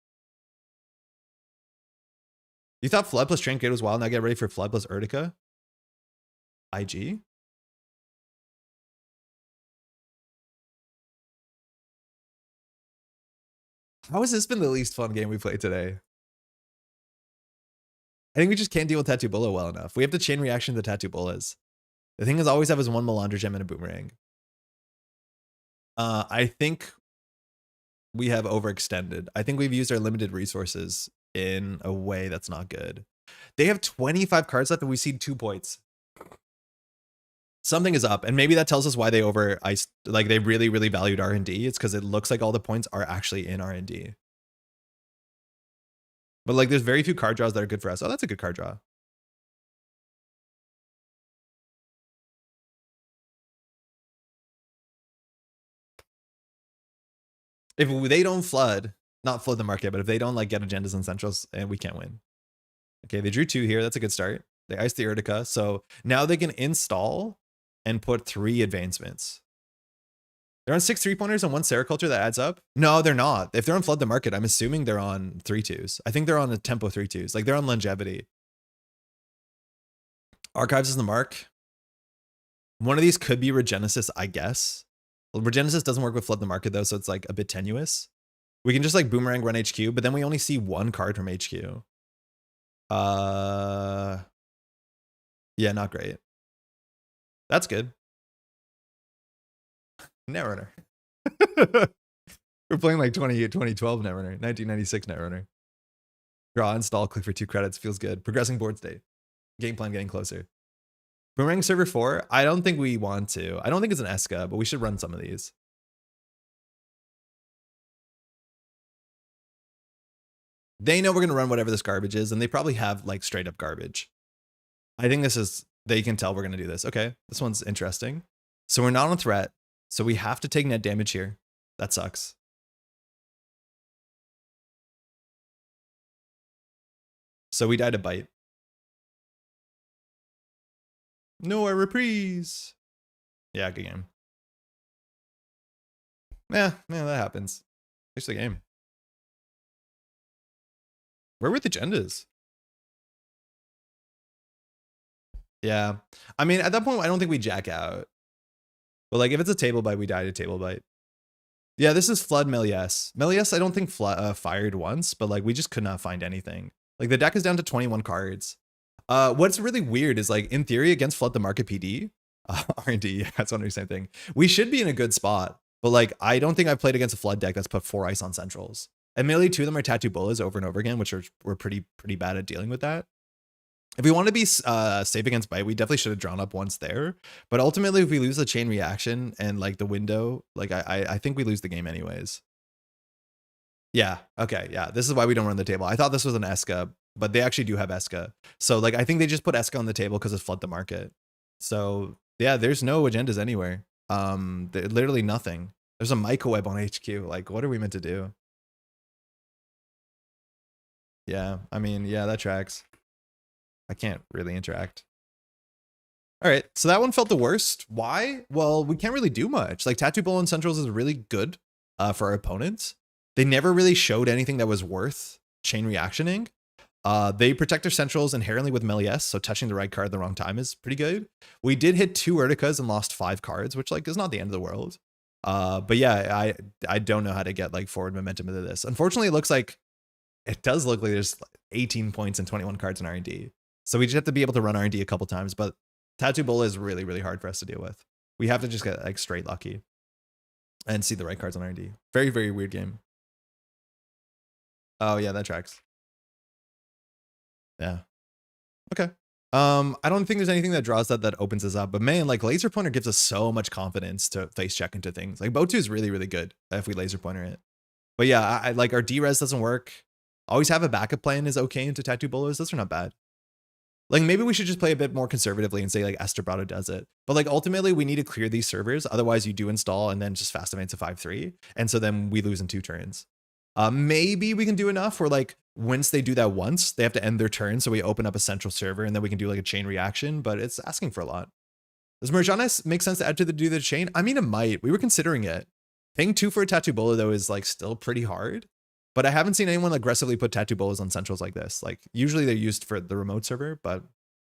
Speaker 1: You thought flood plus train gate was wild. Now get ready for flood plus Urtica. IG. How has this been the least fun game we played today? I think we just can't deal with Tattoo Bola well enough. We have to chain reaction to Tattoo Bolas. The thing is, always have is 1 Melandra gem and a boomerang. I think we have overextended. I think we've used our limited resources in a way that's not good. They have 25 cards left and we've seen 2 points. Something is up, and maybe that tells us why they like they really, really valued R&D. It's because it looks like all the points are actually in R&D. But like there's very few card draws that are good for us. Oh, that's a good card draw. If they don't not flood the market, but if they don't like get agendas and centrals, and we can't win. Okay, they drew 2 here. That's a good start. They iced the Urtica. So now they can install and put 3 advancements. They're on 6 3-pointers and 1 sericulture. That adds up. No, they're not. If they're on flood the market, I'm assuming they're on 3-2s. I think they're on a tempo 3-2s. Like they're on longevity. Archives is the mark. One of these could be Regenesis, I guess. Well, Regenesis doesn't work with flood the market though, so it's like a bit tenuous. We can just like boomerang run HQ, but then we only see 1 card from HQ. Yeah, not great. That's good. Netrunner. We're playing like 2012 Netrunner, 1996 Netrunner. Draw, install, click for 2 credits. Feels good. Progressing board state. Game plan getting closer. Boomerang server 4. I don't think we want to. I don't think it's an Esca, but we should run some of these. They know we're going to run whatever this garbage is, and they probably have like straight up garbage. I think this is, they can tell we're going to do this. Okay, this one's interesting. So we're not on threat, so we have to take net damage here. That sucks. So we died a bite. No, a reprise. Yeah, good game. Yeah, that happens. Finish the game. Where were the agendas? Yeah. I mean, at that point, I don't think we jack out. But like, if it's a table bite, we die to table bite. Yeah, this is Flood Méliès. Méliès, I don't think fired once, but like, we just could not find anything. Like, the deck is down to 21 cards. What's really weird is like, in theory, against Flood the Market PD, R&D, that's one the same thing. We should be in a good spot. But like, I don't think I've played against a Flood deck that's put 4 ice on centrals. Admittedly, 2 of them are Tattoo Bolas over and over again, which we're pretty bad at dealing with that. If we want to be safe against bite, we definitely should have drawn up once there. But ultimately, if we lose the chain reaction and like the window, like I think we lose the game anyways. Yeah. Okay. Yeah. This is why we don't run the table. I thought this was an Eska, but they actually do have Eska. So like I think they just put Eska on the table because it's Flood the Market. So yeah, there's no agendas anywhere. Literally nothing. There's a microweb on HQ. Like, what are we meant to do? Yeah. I mean, yeah, that tracks. I can't really interact. All right, so that one felt the worst. Why? Well, we can't really do much. Like, Tattoo Bowl and Centrals is really good for our opponents. They never really showed anything that was worth chain reactioning. They protect their Centrals inherently with Méliès, so touching the right card at the wrong time is pretty good. We did hit 2 Urticas and lost 5 cards, which like is not the end of the world. But yeah, I don't know how to get like forward momentum into this. Unfortunately, it looks like it does look like there's 18 points and 21 cards in R&D. So we just have to be able to run R&D a couple times, but Tattoo Bowl is really, really hard for us to deal with. We have to just get like straight lucky and see the right cards on R&D. Very, very weird game. Oh yeah, that tracks. Yeah. Okay. I don't think there's anything that draws that opens us up, but man, like Laser Pointer gives us so much confidence to face check into things. Like Botu is really, really good if we Laser Pointer it. But yeah, I like our D-Res doesn't work. Always have a backup plan is okay into Tattoo Bolas. Those are not bad. Like maybe we should just play a bit more conservatively and say like Esther Brado does it. But like ultimately we need to clear these servers. Otherwise you do install and then just fast advance to 5-3. And so then we lose in 2 turns. Maybe we can do enough where like once they do that once, they have to end their turn. So we open up a central server and then we can do like a chain reaction, but it's asking for a lot. Does Merjanes make sense to add to do the chain? I mean, it might. We were considering it. Paying 2 for a Tattoo Bola though is like still pretty hard. But I haven't seen anyone aggressively put Tattoo Bolas on centrals like this. Like usually they're used for the remote server, but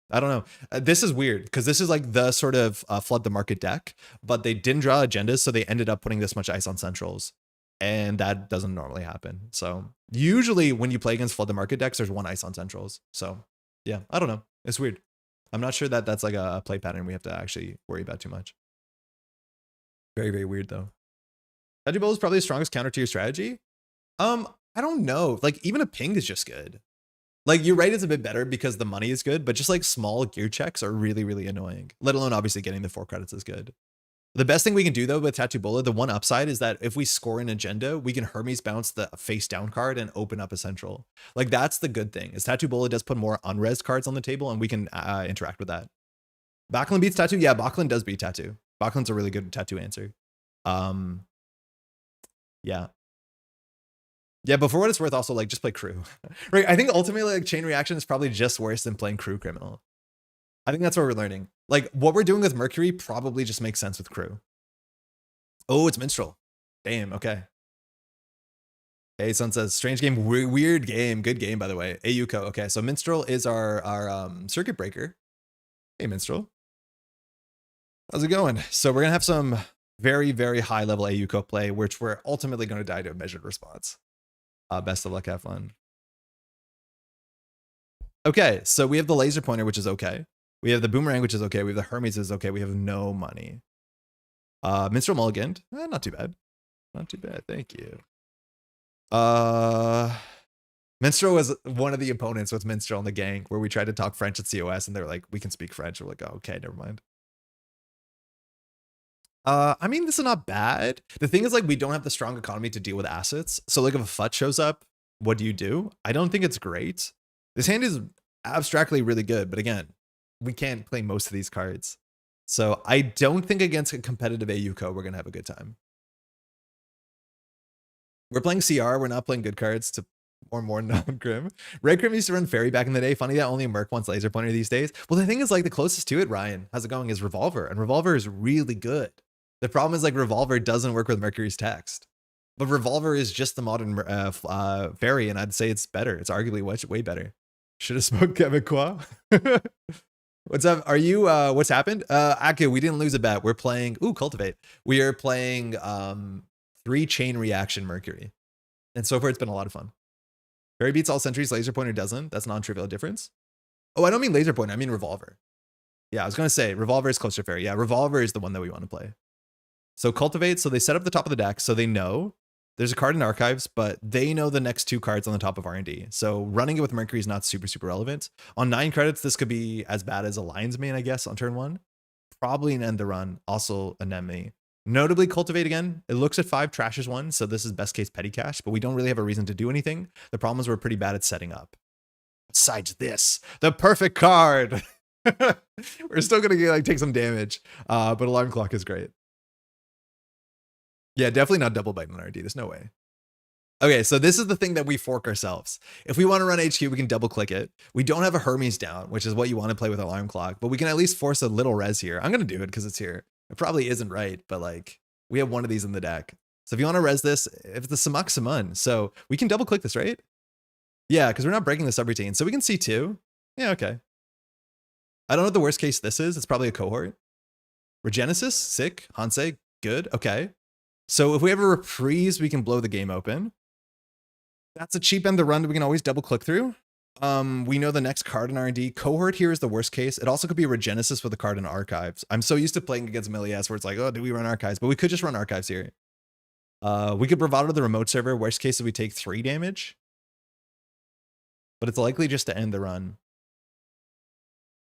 Speaker 1: I don't know. This is weird because this is like the sort of Flood the Market deck, but they didn't draw agendas. So they ended up putting this much ice on centrals and that doesn't normally happen. So usually when you play against Flood the Market decks, there's 1 ice on centrals. So yeah, I don't know. It's weird. I'm not sure that that's like a play pattern we have to actually worry about too much. Very, very weird though. Tattoo Bola is probably the strongest counter to your strategy. I don't know. Like even a ping is just good. Like you're right, it's a bit better because the money is good, but just like small gear checks are really, really annoying. Let alone obviously getting the 4 credits is good. The best thing we can do though with Tattoo Bola, the one upside is that if we score an agenda, we can Hermes bounce the face down card and open up a central. Like that's the good thing is Tattoo Bola does put more unres cards on the table and we can interact with that. Backlund beats Tattoo. Yeah, Backlund does beat Tattoo. Backlund's a really good Tattoo answer. Yeah. Yeah, but for what it's worth, also like just play crew. Right? I think ultimately like chain reaction is probably just worse than playing crew criminal. I think that's what we're learning. Like what we're doing with Mercury probably just makes sense with crew. Oh, it's Minstrel. Damn. Okay. Hey, Son says strange game, weird game, good game by the way. Ayuko. Okay, so Minstrel is our circuit breaker. Hey, Minstrel. How's it going? So we're gonna have some very, very high level Ayuko play, which we're ultimately going to die to a measured response. Best of luck, have fun. Okay, so we have the laser pointer, which is okay. We have the boomerang, which is okay. We have the Hermes, is okay. We have no money. Minstrel mulliganed. Not too bad. Not too bad. Thank you. Minstrel was one of the opponents with Minstrel in the gang where we tried to talk French at COS and they're like, we can speak French. We're like, oh, okay, never mind. I mean, this is not bad. The thing is, like, we don't have the strong economy to deal with assets. So, like, if a FUT shows up, what do? I don't think it's great. This hand is abstractly really good, but again, we can't play most of these cards. So, I don't think against a competitive Ayuko, we're going to have a good time. We're playing CR. We're not playing good cards to more non-Grim. Red Grim used to run Fairy back in the day. Funny that only Merc wants Laser Pointer these days. Well, the thing is, like, the closest to it, Ryan, how's it going, is Revolver. And Revolver is really good. The problem is, like, Revolver doesn't work with Mercury's text. But Revolver is just the modern Fairy, and I'd say it's better. It's arguably way better. Should have smoked Quebecois. What's up? Are you, what's happened? Aki, we didn't lose a bet. We're playing, Cultivate. We are playing 3 Chain Reaction Mercury. And so far, it's been a lot of fun. Fairy beats all sentries, Laser Pointer doesn't. That's non-trivial difference. Oh, I don't mean Laser Pointer, I mean Revolver. Yeah, I was going to say, Revolver is closer to Fairy. Yeah, Revolver is the one that we want to play. So Cultivate, so they set up the top of the deck, so they know there's a card in Archives, but they know the next 2 cards on the top of R&D. So running it with Mercury is not super relevant. On 9 credits, this could be as bad as a Lion's Mane, I guess, on turn 1. Probably an End the Run, also Anemone. Notably, Cultivate again. It looks at 5, trashes 1, so this is best case petty cash, but we don't really have a reason to do anything. The problem is we're pretty bad at setting up. Besides this, the perfect card. We're still gonna get, like, take some damage, but Alarm Clock is great. Yeah, definitely not double bite on RD. There's no way. Okay, so this is the thing that we fork ourselves. If we want to run HQ, we can double click it. We don't have a Hermes down, which is what you want to play with Alarm Clock, but we can at least force a little res here. I'm going to do it because it's here. It probably isn't right, but like we have one of these in the deck. So if you want to res this, if it's a Samak Samun, so we can double click this, right? Yeah, because we're not breaking the subroutine. So we can see 2. Yeah, okay. I don't know what the worst case this is. It's probably a cohort. Regenesis, sick. Hansei, good. Okay. So if we have a reprise, we can blow the game open. That's a cheap end to run that we can always double click through. We know the next card in R&D. Cohort here is the worst case. It also could be a Regenesis with a card in Archives. I'm so used to playing against Méliès where it's like, oh, do we run Archives? But we could just run Archives here. We could Bravado the remote server. Worst case is we take 3 damage. But it's likely just to end the run.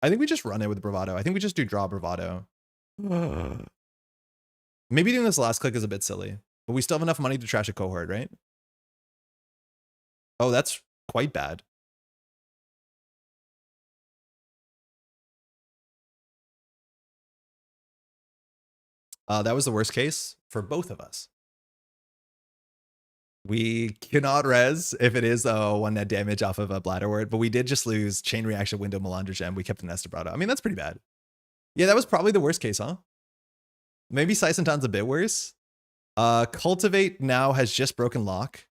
Speaker 1: I think we just run it with Bravado. I think we just do draw Bravado. Maybe doing this last click is a bit silly. But we still have enough money to trash a cohort, right? Oh, that's quite bad. That was the worst case for both of us. We cannot res if it is 1 net damage off of a Bladder Word, but we did just lose Chain Reaction, Window, Melandra Gem. We kept the Nestabrado. I mean, that's pretty bad. Yeah, that was probably the worst case, huh? Maybe Saisentan's a bit worse. Cultivate now has just broken lock.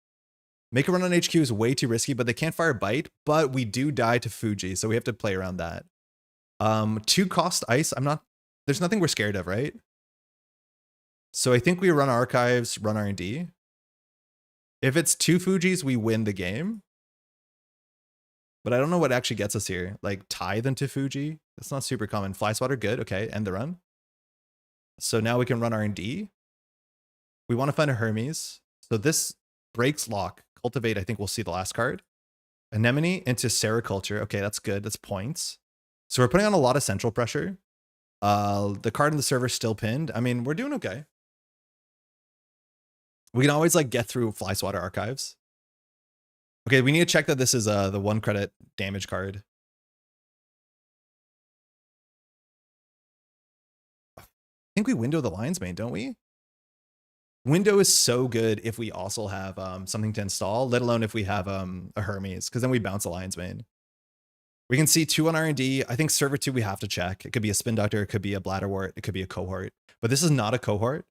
Speaker 1: Make a run on HQ is way too risky, but they can't fire Bite, but we do die to Fuji, so we have to play around that. 2 cost Ice, there's nothing we're scared of, right? So I think we run Archives, run R&D. If it's 2 Fujis, we win the game. But I don't know what actually gets us here. Like, Tithe into Fuji? That's not super common. Fly Swatter, good. Okay, end the run. So now we can run R&D. We want to find a Hermes. So this breaks lock. Cultivate, I think we'll see the last card. Anemone into Sericulture. Okay, that's good. That's points. So we're putting on a lot of central pressure. The card in the server still pinned. I mean, we're doing okay. We can always like get through Fly Swatter Archives. Okay, we need to check that this is the 1 credit damage card. I think we window the Lion's Mane, don't we? Window is so good if we also have something to install, let alone if we have a Hermes, because then we bounce a Lion's Mane. We can see 2 on R&D. I think server 2 we have to check. It could be a Spin Doctor, it could be a Bladderwort, it could be a cohort. But this is not a cohort.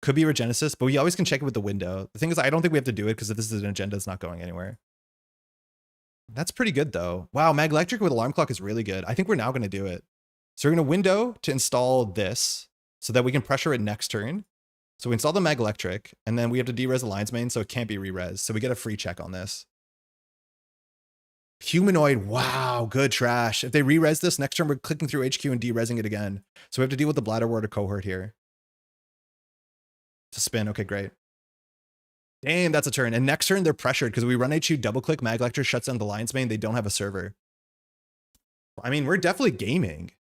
Speaker 1: Could be Regenesis, but we always can check it with the window. The thing is, I don't think we have to do it because if this is an agenda, it's not going anywhere. That's pretty good though. Wow, Mag Electric with Alarm Clock is really good. I think we're now going to do it. So we're going to window to install this so that we can pressure it next turn. So we install the Mag Electric, and then we have to de-res the Lion's Mane, so it can't be re-res. So we get a free check on this. Humanoid, wow, good trash. If they re-res this, next turn we're clicking through HQ and de-resing it again. So we have to deal with the Bladder Word or cohort here. To spin, okay, great. Damn, that's a turn. And next turn, they're pressured because we run HQ, double click, Mag Electric shuts down the Lion's Mane. They don't have a server. I mean, we're definitely gaming.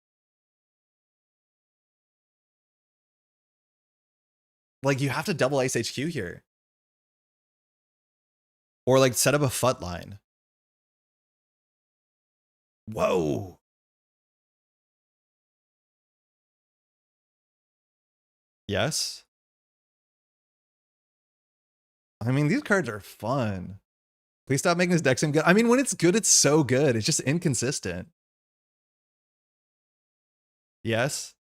Speaker 1: Like, you have to double ice HQ here. Or, like, set up a FUT line. Whoa. Yes. I mean, these cards are fun. Please stop making this deck seem good. I mean, when it's good, it's so good. It's just inconsistent. Yes.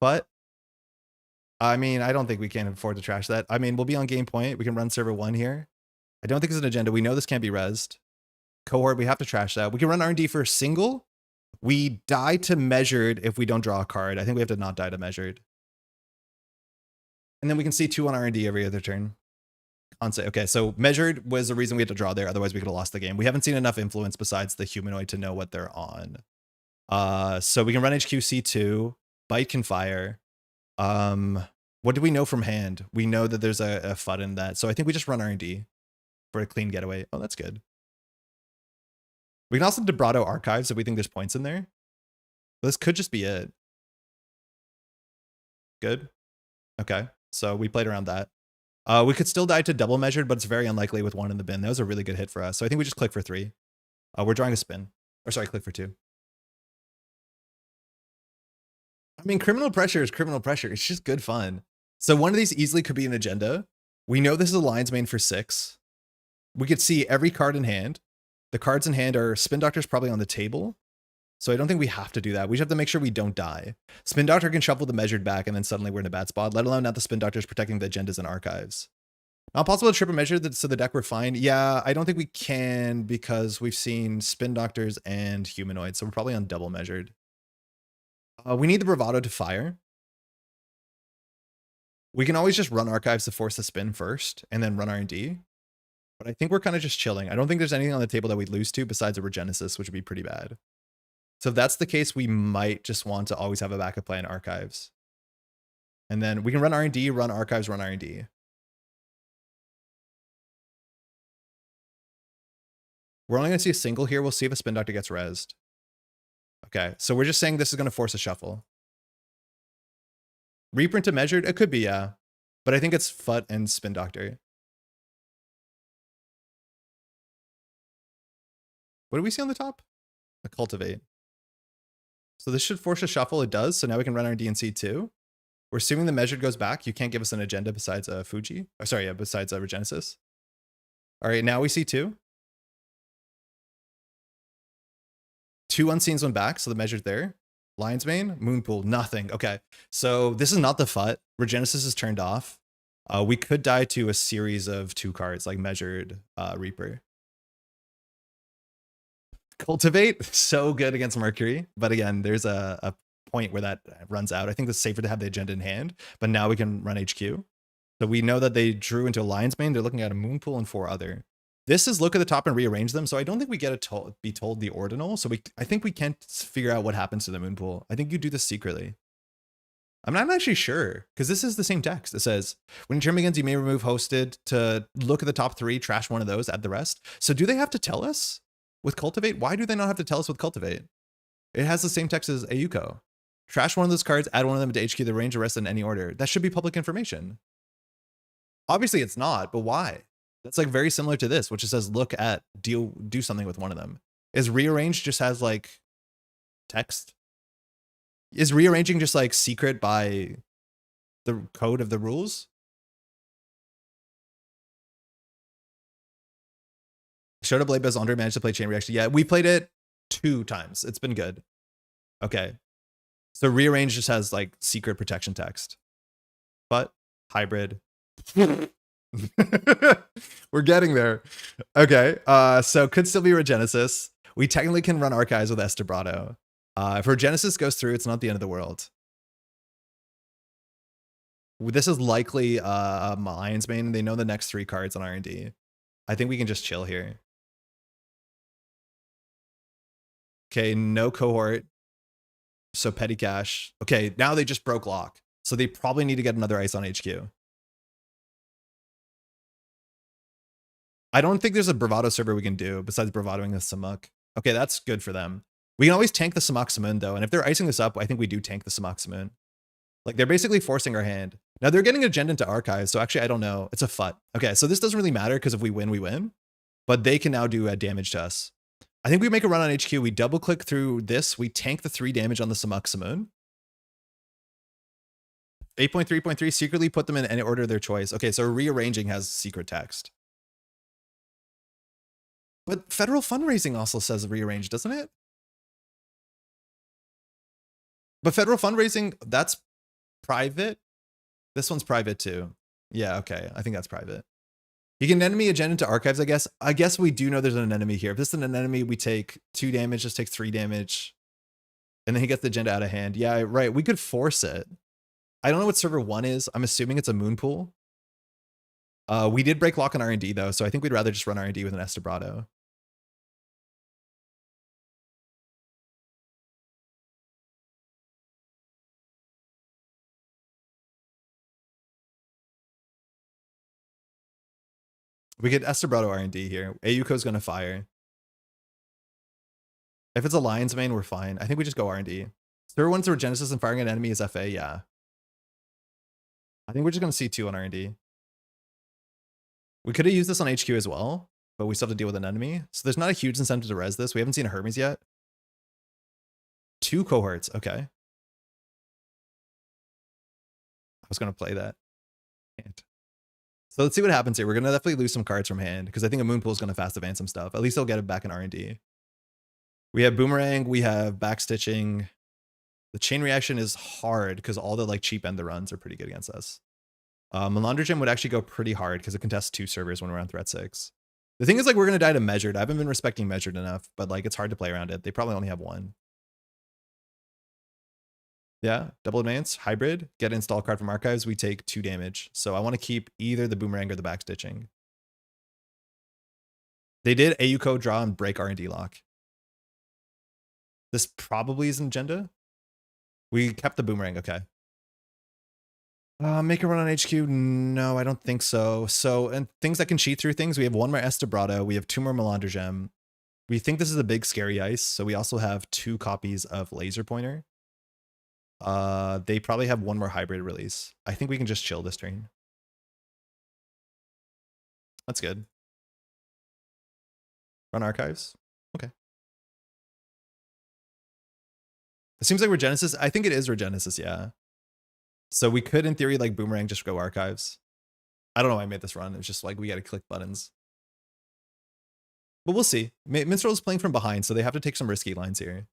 Speaker 1: But I mean, I don't think we can afford to trash that. I mean, we'll be on game point. We can run server 1 here. I don't think it's an agenda. We know this can't be rezzed. Cohort, we have to trash that. We can run R&D for a single. We die to measured if we don't draw a card. I think we have to not die to measured. And then we can see 2 on R&D every other turn. Okay, so measured was the reason we had to draw there. Otherwise, we could have lost the game. We haven't seen enough influence besides the humanoid to know what they're on. So we can run HQ C2. Bite can fire. What do we know from hand? We know that there's a FUD in that. So I think we just run R&D for a clean getaway. Oh, that's good. We can also Vibrato Archives if we think there's points in there. But this could just be it. Good. Okay, so we played around that. We could still die to double measured, but it's very unlikely with 1 in the bin. That was a really good hit for us. So I think we just click for 3. We're drawing a spin. Or sorry, click for 2. I mean, criminal pressure is criminal pressure. It's just good fun. So one of these easily could be an agenda. We know this is a lion's mane for 6. We could see every card in hand. The cards in hand are Spin Doctor's probably on the table. So I don't think we have to do that. We just have to make sure we don't die. Spin Doctor can shuffle the measured back and then suddenly we're in a bad spot, let alone now the Spin Doctor's protecting the agendas and archives. Not possible to trip a measure so the deck we're fine. Yeah, I don't think we can because we've seen Spin Doctors and humanoids. So we're probably on double measured. We need the Bravado to fire. We can always just run archives to force the spin first and then run R&D. But I think we're kind of just chilling. I don't think there's anything on the table that we'd lose to besides a Regenesis, which would be pretty bad. So if that's the case, we might just want to always have a backup play in archives. And then we can run R&D, run archives, run R&D. We're only going to see a single here. We'll see if a Spin Doctor gets rezzed. Okay, so we're just saying this is going to force a shuffle. Reprint to measured? It could be, yeah. But I think it's FUT and Spin Doctor. What do we see on the top? A Cultivate. So this should force a shuffle. It does. So now we can run our DNC too. We're assuming the measured goes back. You can't give us an agenda besides Fuji. Oh, sorry, yeah, besides Regenesis. All right, now we see 2. 2 unseens went back, so the measured there. Lion's Mane, Moonpool, nothing. Okay, so this is not the FUT. Regenesis is turned off. We could die to a series of 2 cards, like measured Reaper. Cultivate, so good against Mercury. But again, there's a point where that runs out. I think it's safer to have the agenda in hand, but now we can run HQ. So we know that they drew into a Lion's Mane. They're looking at a Moonpool and 4 other. This is look at the top and rearrange them. So I don't think we get to be told the ordinal. So I think we can't figure out what happens to the Moonpool. I think you do this secretly. I'm not actually sure because this is the same text. It says, when your turn begins, you may remove hosted to look at the top 3, trash one of those, add the rest. So do they have to tell us with Cultivate? Why do they not have to tell us with Cultivate? It has the same text as Ayuko. Trash one of those cards, add one of them to HQ, the range, the rest in any order. That should be public information. Obviously it's not, but why? That's like very similar to this, which it says look at, do something with one of them. Is rearrange just has like text? Is rearranging just like secret by the code of the rules? Showed up late, but Andre managed to play Chain Reaction. Yeah, we played it 2 times. It's been good. Okay. So rearrange just has like secret protection text. But hybrid. We're getting there. Okay. So could still be Regenesis. We technically can run archives with Estebrado. If Regenesis goes through, it's not the end of the world. This is likely Lion's Mane. They know the next 3 cards on R&D. I think we can just chill here. Okay, no cohort. So petty cash. Okay, now they just broke lock. So they probably need to get another ice on HQ. I don't think there's a Bravado server we can do besides bravadoing the Samuk. Okay, that's good for them. We can always tank the Samuk Samoon though. And if they're icing this up, I think we do tank the Samuk Samoon. Like they're basically forcing our hand. Now they're getting agenda into archives. So actually, I don't know. It's a FUT. Okay, so this doesn't really matter because if we win, we win. But they can now do damage to us. I think we make a run on HQ. We double click through this. We tank the 3 damage on the Samuk Samoon. 8.3.3, secretly put them in any order of their choice. Okay, so rearranging has secret text. But federal fundraising also says rearrange, doesn't it? But federal fundraising, that's private. This one's private too. Yeah, okay. I think that's private. You can enemy agenda to archives, I guess. I guess we do know there's an enemy here. If this is an enemy, we take 2 damage, just take 3 damage. And then he gets the agenda out of hand. Yeah, right. We could force it. I don't know what server 1 is. I'm assuming it's a moon pool. We did break lock on R&D though, so I think we'd rather just run R&D with an Estebrado. We get Estebrado R&D here. Ayuko's gonna fire. If it's a Lion's Mane, we're fine. I think we just go R&D. Server 1's Regenesis and firing an enemy is FA, yeah. I think we're just gonna C2 on R&D. We could have used this on HQ as well, but we still have to deal with an enemy. So there's not a huge incentive to res this. We haven't seen a Hermes yet. 2 cohorts, okay. I was gonna play that. Can't. So let's see what happens here. We're gonna definitely lose some cards from hand because I think a moon pool is gonna fast advance some stuff. At least they'll get it back in R&D. We have Boomerang, we have Backstitching. The chain reaction is hard because all the like cheap end the runs are pretty good against us. Melandra Gym would actually go pretty hard because it contests 2 servers when we're on threat 6. The thing is, like, we're gonna die to Measured. I haven't been respecting Measured enough, but like it's hard to play around it. They probably only have 1. Yeah, double advance, hybrid, get install card from archives, we take 2 damage. So I want to keep either the Boomerang or the Backstitching. They did Ayuko draw and break R&D lock. This probably is an agenda. We kept the Boomerang, okay. Make a run on HQ? No, I don't think so. So, and things that can cheat through things, we have 1 more Estebrado, we have 2 more Melandra Gem. We think this is a big scary ice, so we also have 2 copies of Laser Pointer. They probably have 1 more hybrid release. I think we can just chill this turn. That's good. Run archives. Okay. It seems like Regenesis. I think it is Regenesis, yeah. So we could, in theory, like Boomerang, just go archives. I don't know why I made this run. It's just like we got to click buttons. But we'll see. Minstrel is playing from behind, so they have to take some risky lines here.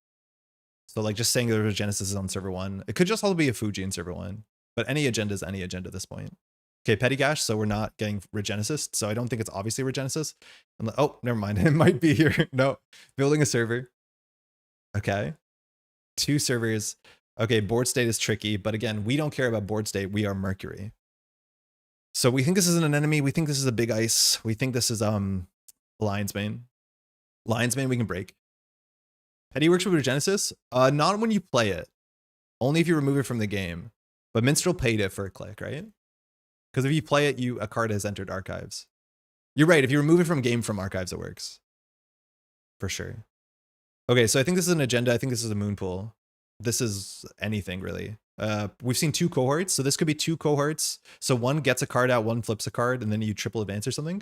Speaker 1: So like just saying that Regenesis is on server 1. It could just all be a Fuji in server 1. But any agenda is any agenda at this point. Okay, Petty Gash, so we're not getting Regenesis. So I don't think it's obviously Regenesis. Oh, never mind. It might be here. No. Building a server. Okay. 2 servers. Okay, board state is tricky. But again, we don't care about board state. We are Mercury. So we think this is an enemy. We think this is a big ice. We think this is Lion's Mane. Lion's Mane we can break. Petty works with Regenesis? Not when you play it. Only if you remove it from the game. But Minstrel paid it for a click, right? Because if you play it, a card has entered archives. You're right. If you remove it from game from archives, it works. For sure. Okay, so I think this is an agenda. I think this is a moon pool. This is anything, really. We've seen 2 cohorts. So this could be 2 cohorts. So 1 gets a card out, 1 flips a card, and then you triple advance or something.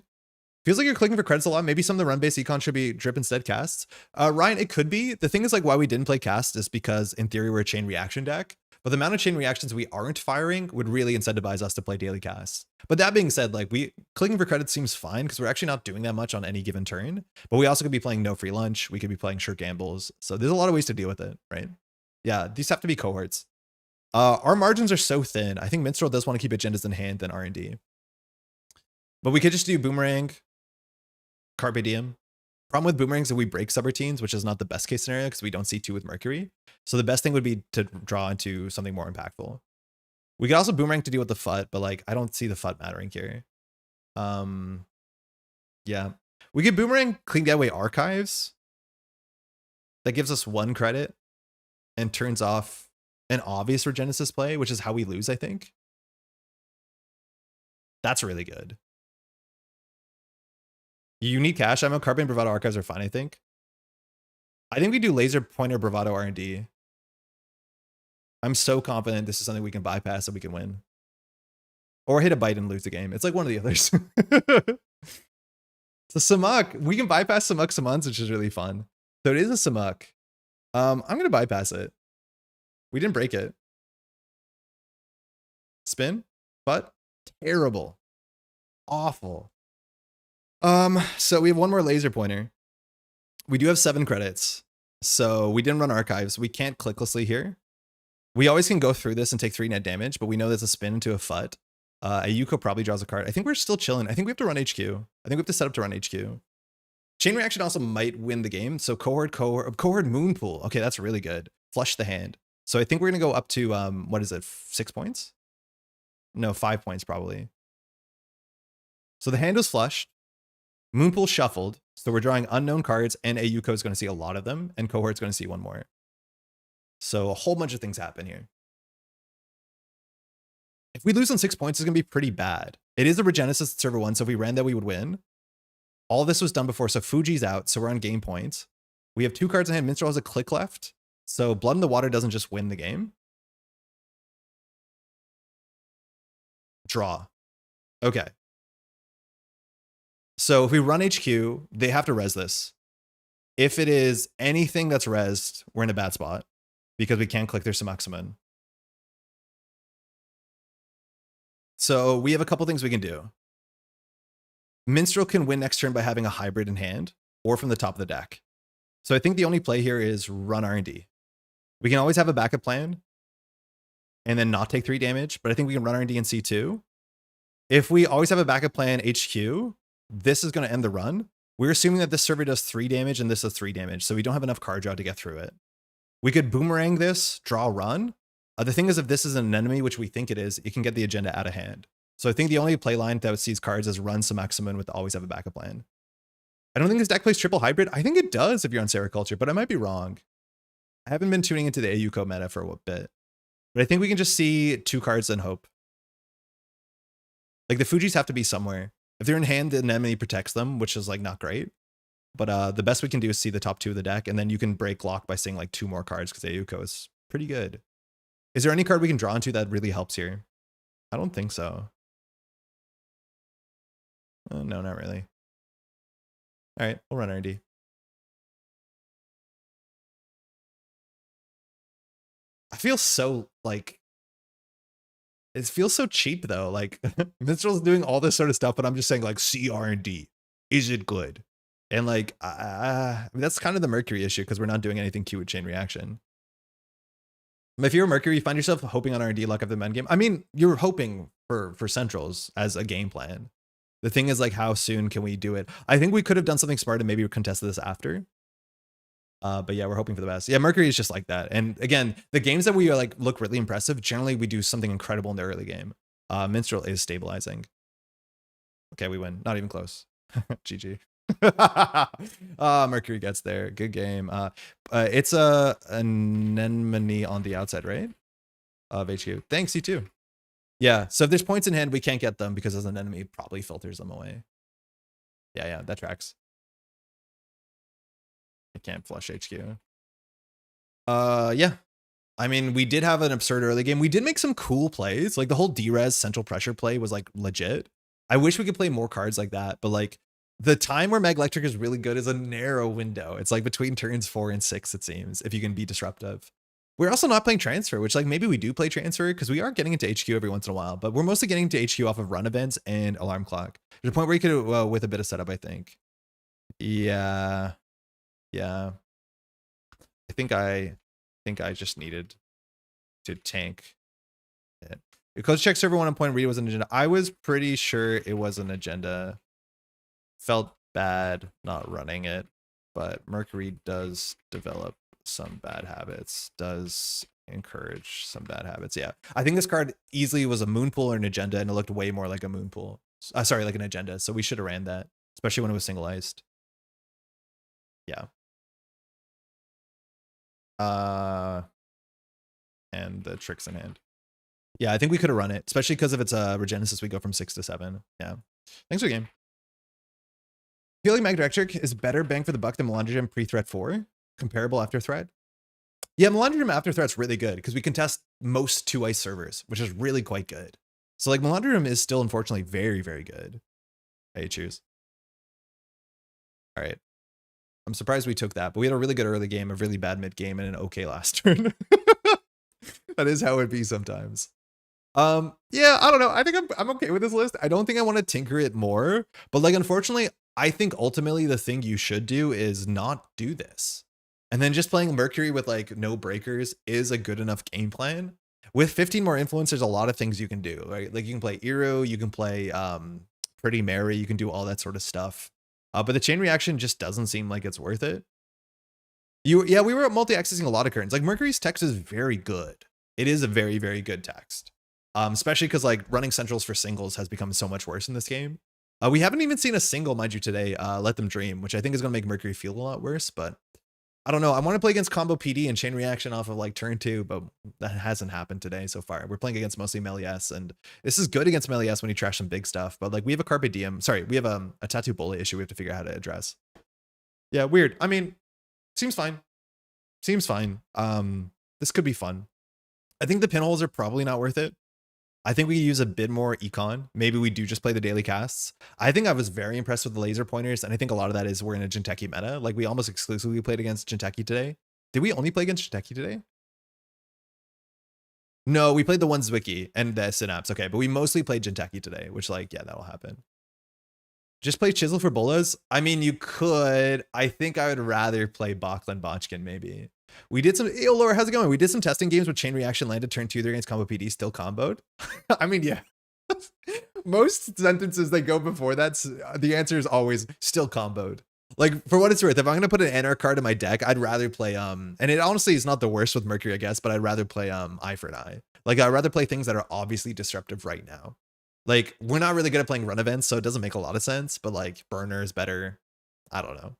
Speaker 1: Feels like you're clicking for credits a lot. Maybe some of the run-based econ should be drip instead casts. Ryan, it could be. The thing is, like, why we didn't play cast is because, in theory, we're a chain reaction deck. But the amount of chain reactions we aren't firing would really incentivize us to play daily casts. But that being said, like, clicking for credits seems fine because we're actually not doing that much on any given turn. But we also could be playing no free lunch. We could be playing sure gambles. So there's a lot of ways to deal with it, right? Yeah, these have to be cohorts. Our margins are so thin. I think Minstrel does want to keep agendas in hand than R&D. But we could just do Boomerang, Carpe Diem. Problem with Boomerangs is that we break subroutines, which is not the best case scenario because we don't see 2 with Mercury. So the best thing would be to draw into something more impactful. We could also Boomerang to deal with the FUT, but like I don't see the FUT mattering here. Yeah. We could Boomerang Clean Gateway Archives. That gives us 1 credit and turns off an obvious Regenesis play, which is how we lose, I think. That's really good. You need cash ammo. Carpe and Bravado Archives are fine, I think. I think we do Laser Pointer Bravado R&D. I'm so confident this is something we can bypass and we can win. Or hit a bite and lose the game. It's like one of the others. So Samuk. We can bypass Samuk summons, which is really fun. So it is a Samuk. I'm going to bypass it. We didn't break it. Spin. But terrible. Awful. So we have 1 more Laser Pointer. We do have 7 credits. So we didn't run archives. We can't clicklessly here. We always can go through this and take 3 net damage, but we know there's a spin into a FUT. A Yuko probably draws a card. I think we're still chilling. I think we have to run HQ. I think we have to set up to run HQ. Chain Reaction also might win the game. So cohort Moonpool. Okay, that's really good. Flush the hand. So I think we're going to go up to, what is it, 6 points? No, 5 points probably. So the hand was flushed. Moonpool shuffled. So we're drawing unknown cards, and Ayuko is going to see a lot of them, and Cohort's going to see 1 more. So a whole bunch of things happen here. If we lose on 6 points, it's going to be pretty bad. It is a Regenesis at server 1, so if we ran that, we would win. All this was done before, so Fuji's out, so we're on game points. We have 2 cards in hand. Minstrel has a click left, so Blood in the Water doesn't just win the game. Draw. Okay. So if we run HQ, they have to res this. If it is anything that's resed, we're in a bad spot because we can't click their Samaxamon. So we have a couple things we can do. Minstrel can win next turn by having a hybrid in hand or from the top of the deck. So I think the only play here is run R&D. We can always have a backup plan and then not take 3 damage, but I think we can run R&D in C2. If we always have a backup plan HQ, this is going to end the run. We're assuming that this server does 3 damage and this does 3 damage, so we don't have enough card draw to get through it. We could boomerang this, draw, run. The thing is, if this is an enemy, which we think it is, it can get the agenda out of hand. So I think the only play line that sees cards is run some Samaxamon with always have a backup plan. I don't think this deck plays triple hybrid. I think it does if you're on Sericulture, but I might be wrong. I haven't been tuning into the Ayuko meta for a bit. But I think we can just see 2 cards and hope. Like the Fujis have to be somewhere. If they're in hand, the enemy protects them, which is like not great. But the best we can do is see the top 2 of the deck, and then you can break lock by seeing like 2 more cards because Ayuko is pretty good. Is there any card we can draw into that really helps here? I don't think so. No, not really. All right, we'll run R&D. I feel so like, it feels so cheap though. Like Minstrel's doing all this sort of stuff, but I'm just saying like, see R&D. Is it good? And like, I mean, that's kind of the Mercury issue because we're not doing anything cute with Chain Reaction. If you're Mercury, you find yourself hoping on R&D luck of the men game. I mean, you're hoping for centrals as a game plan. The thing is like, how soon can we do it? I think we could have done something smart and maybe contested this after. But yeah, we're hoping for the best. Yeah, Mercury is just like that. And again, the games that we are like look really impressive, generally we do something incredible in the early game. Minstrel is stabilizing. Okay, we win. Not even close. GG. Mercury gets there. Good game. It's a anemone on the outside, right? Of HQ. Thanks, you too. Yeah, so if there's points in hand, we can't get them because as an enemy probably filters them away. Yeah, that tracks. I can't flush HQ. Yeah. I mean, we did have an absurd early game. We did make some cool plays. Like the whole D-Res central pressure play was like legit. I wish we could play more cards like that, but like the time where Mag Electric is really good is a narrow window. It's like between turns 4 and 6, it seems, if you can be disruptive. We're also not playing transfer, which like maybe we do play transfer because we are getting into HQ every once in a while, but we're mostly getting into HQ off of run events and alarm clock. There's a point where you could, with a bit of setup, I think. Yeah. I think I just needed to tank it. Because check server 1 on point read was an agenda. I was pretty sure it was an agenda. Felt bad not running it, but Mercury does develop some bad habits, does encourage some bad habits. Yeah, I think this card easily was a moon pool or an agenda, and it looked way more like a moon pool. Sorry, like an agenda. So we should have ran that, especially when it was single iced. Yeah. And the tricks in hand. Yeah, I think we could have run it, especially because if it's a Regenesis, we go from 6 to 7. Yeah. Thanks for the game. I feel like Mag Electric is better bang for the buck than Melandrium pre-threat 4. Comparable after threat. Yeah, Melandrium after threat's really good because we can test most 2 ice servers, which is really quite good. So like Melandrium is still unfortunately very, very good. Hey, choose. All right. I'm surprised we took that, but we had a really good early game, a really bad mid game, and an okay last turn. That is how it be sometimes. Yeah, I don't know. I think I'm okay with this list. I don't think I want to tinker it more, but like, unfortunately, I think ultimately the thing you should do is not do this. And then just playing Mercury with like no breakers is a good enough game plan. With 15 more influence, there's a lot of things you can do, right? Like you can play Eero, you can play Pretty Mary, you can do all that sort of stuff. But the chain reaction just doesn't seem like it's worth it. Yeah, we were multi-accessing a lot of currents. Like Mercury's text is very good. It is a very, very good text. Especially because like running centrals for singles has become so much worse in this game. We haven't even seen a single, mind you, today, Let Them Dream, which I think is going to make Mercury feel a lot worse, but I don't know. I want to play against combo PD and chain reaction off of like turn 2, but that hasn't happened today so far. We're playing against mostly Méliès, and this is good against Méliès when you trash some big stuff, but like we have a Carpe Diem. Sorry, we have a Tattoo Bullet issue we have to figure out how to address. Yeah, weird. I mean, seems fine. Seems fine. This could be fun. I think the pinholes are probably not worth it. I think we use a bit more econ. Maybe we do just play the daily casts. I think I was very impressed with the laser pointers, and I think a lot of that is we're in a Jinteki meta. Like we almost exclusively played against Jinteki today. Did we only play against Jinteki today? No, we played the one Zwicky and the Synapse. Okay, but we mostly played Jinteki today, which like, yeah, that'll happen. Just play Chisel for bolas? I mean, you could. I think I would rather play Bach than Botchkin, maybe. We did some, yo, Laura, how's it going? We did some testing games with chain reaction landed turn 2 there against combo PD, still comboed. I mean, yeah. Most sentences that go before that, the answer is always still comboed. Like, for what it's worth, if I'm going to put an NR card in my deck, I'd rather play, and it honestly is not the worst with Mercury, I guess, but I'd rather play Eye for an Eye. Like, I'd rather play things that are obviously disruptive right now. Like, we're not really good at playing run events, so it doesn't make a lot of sense, but like, Burner is better. I don't know.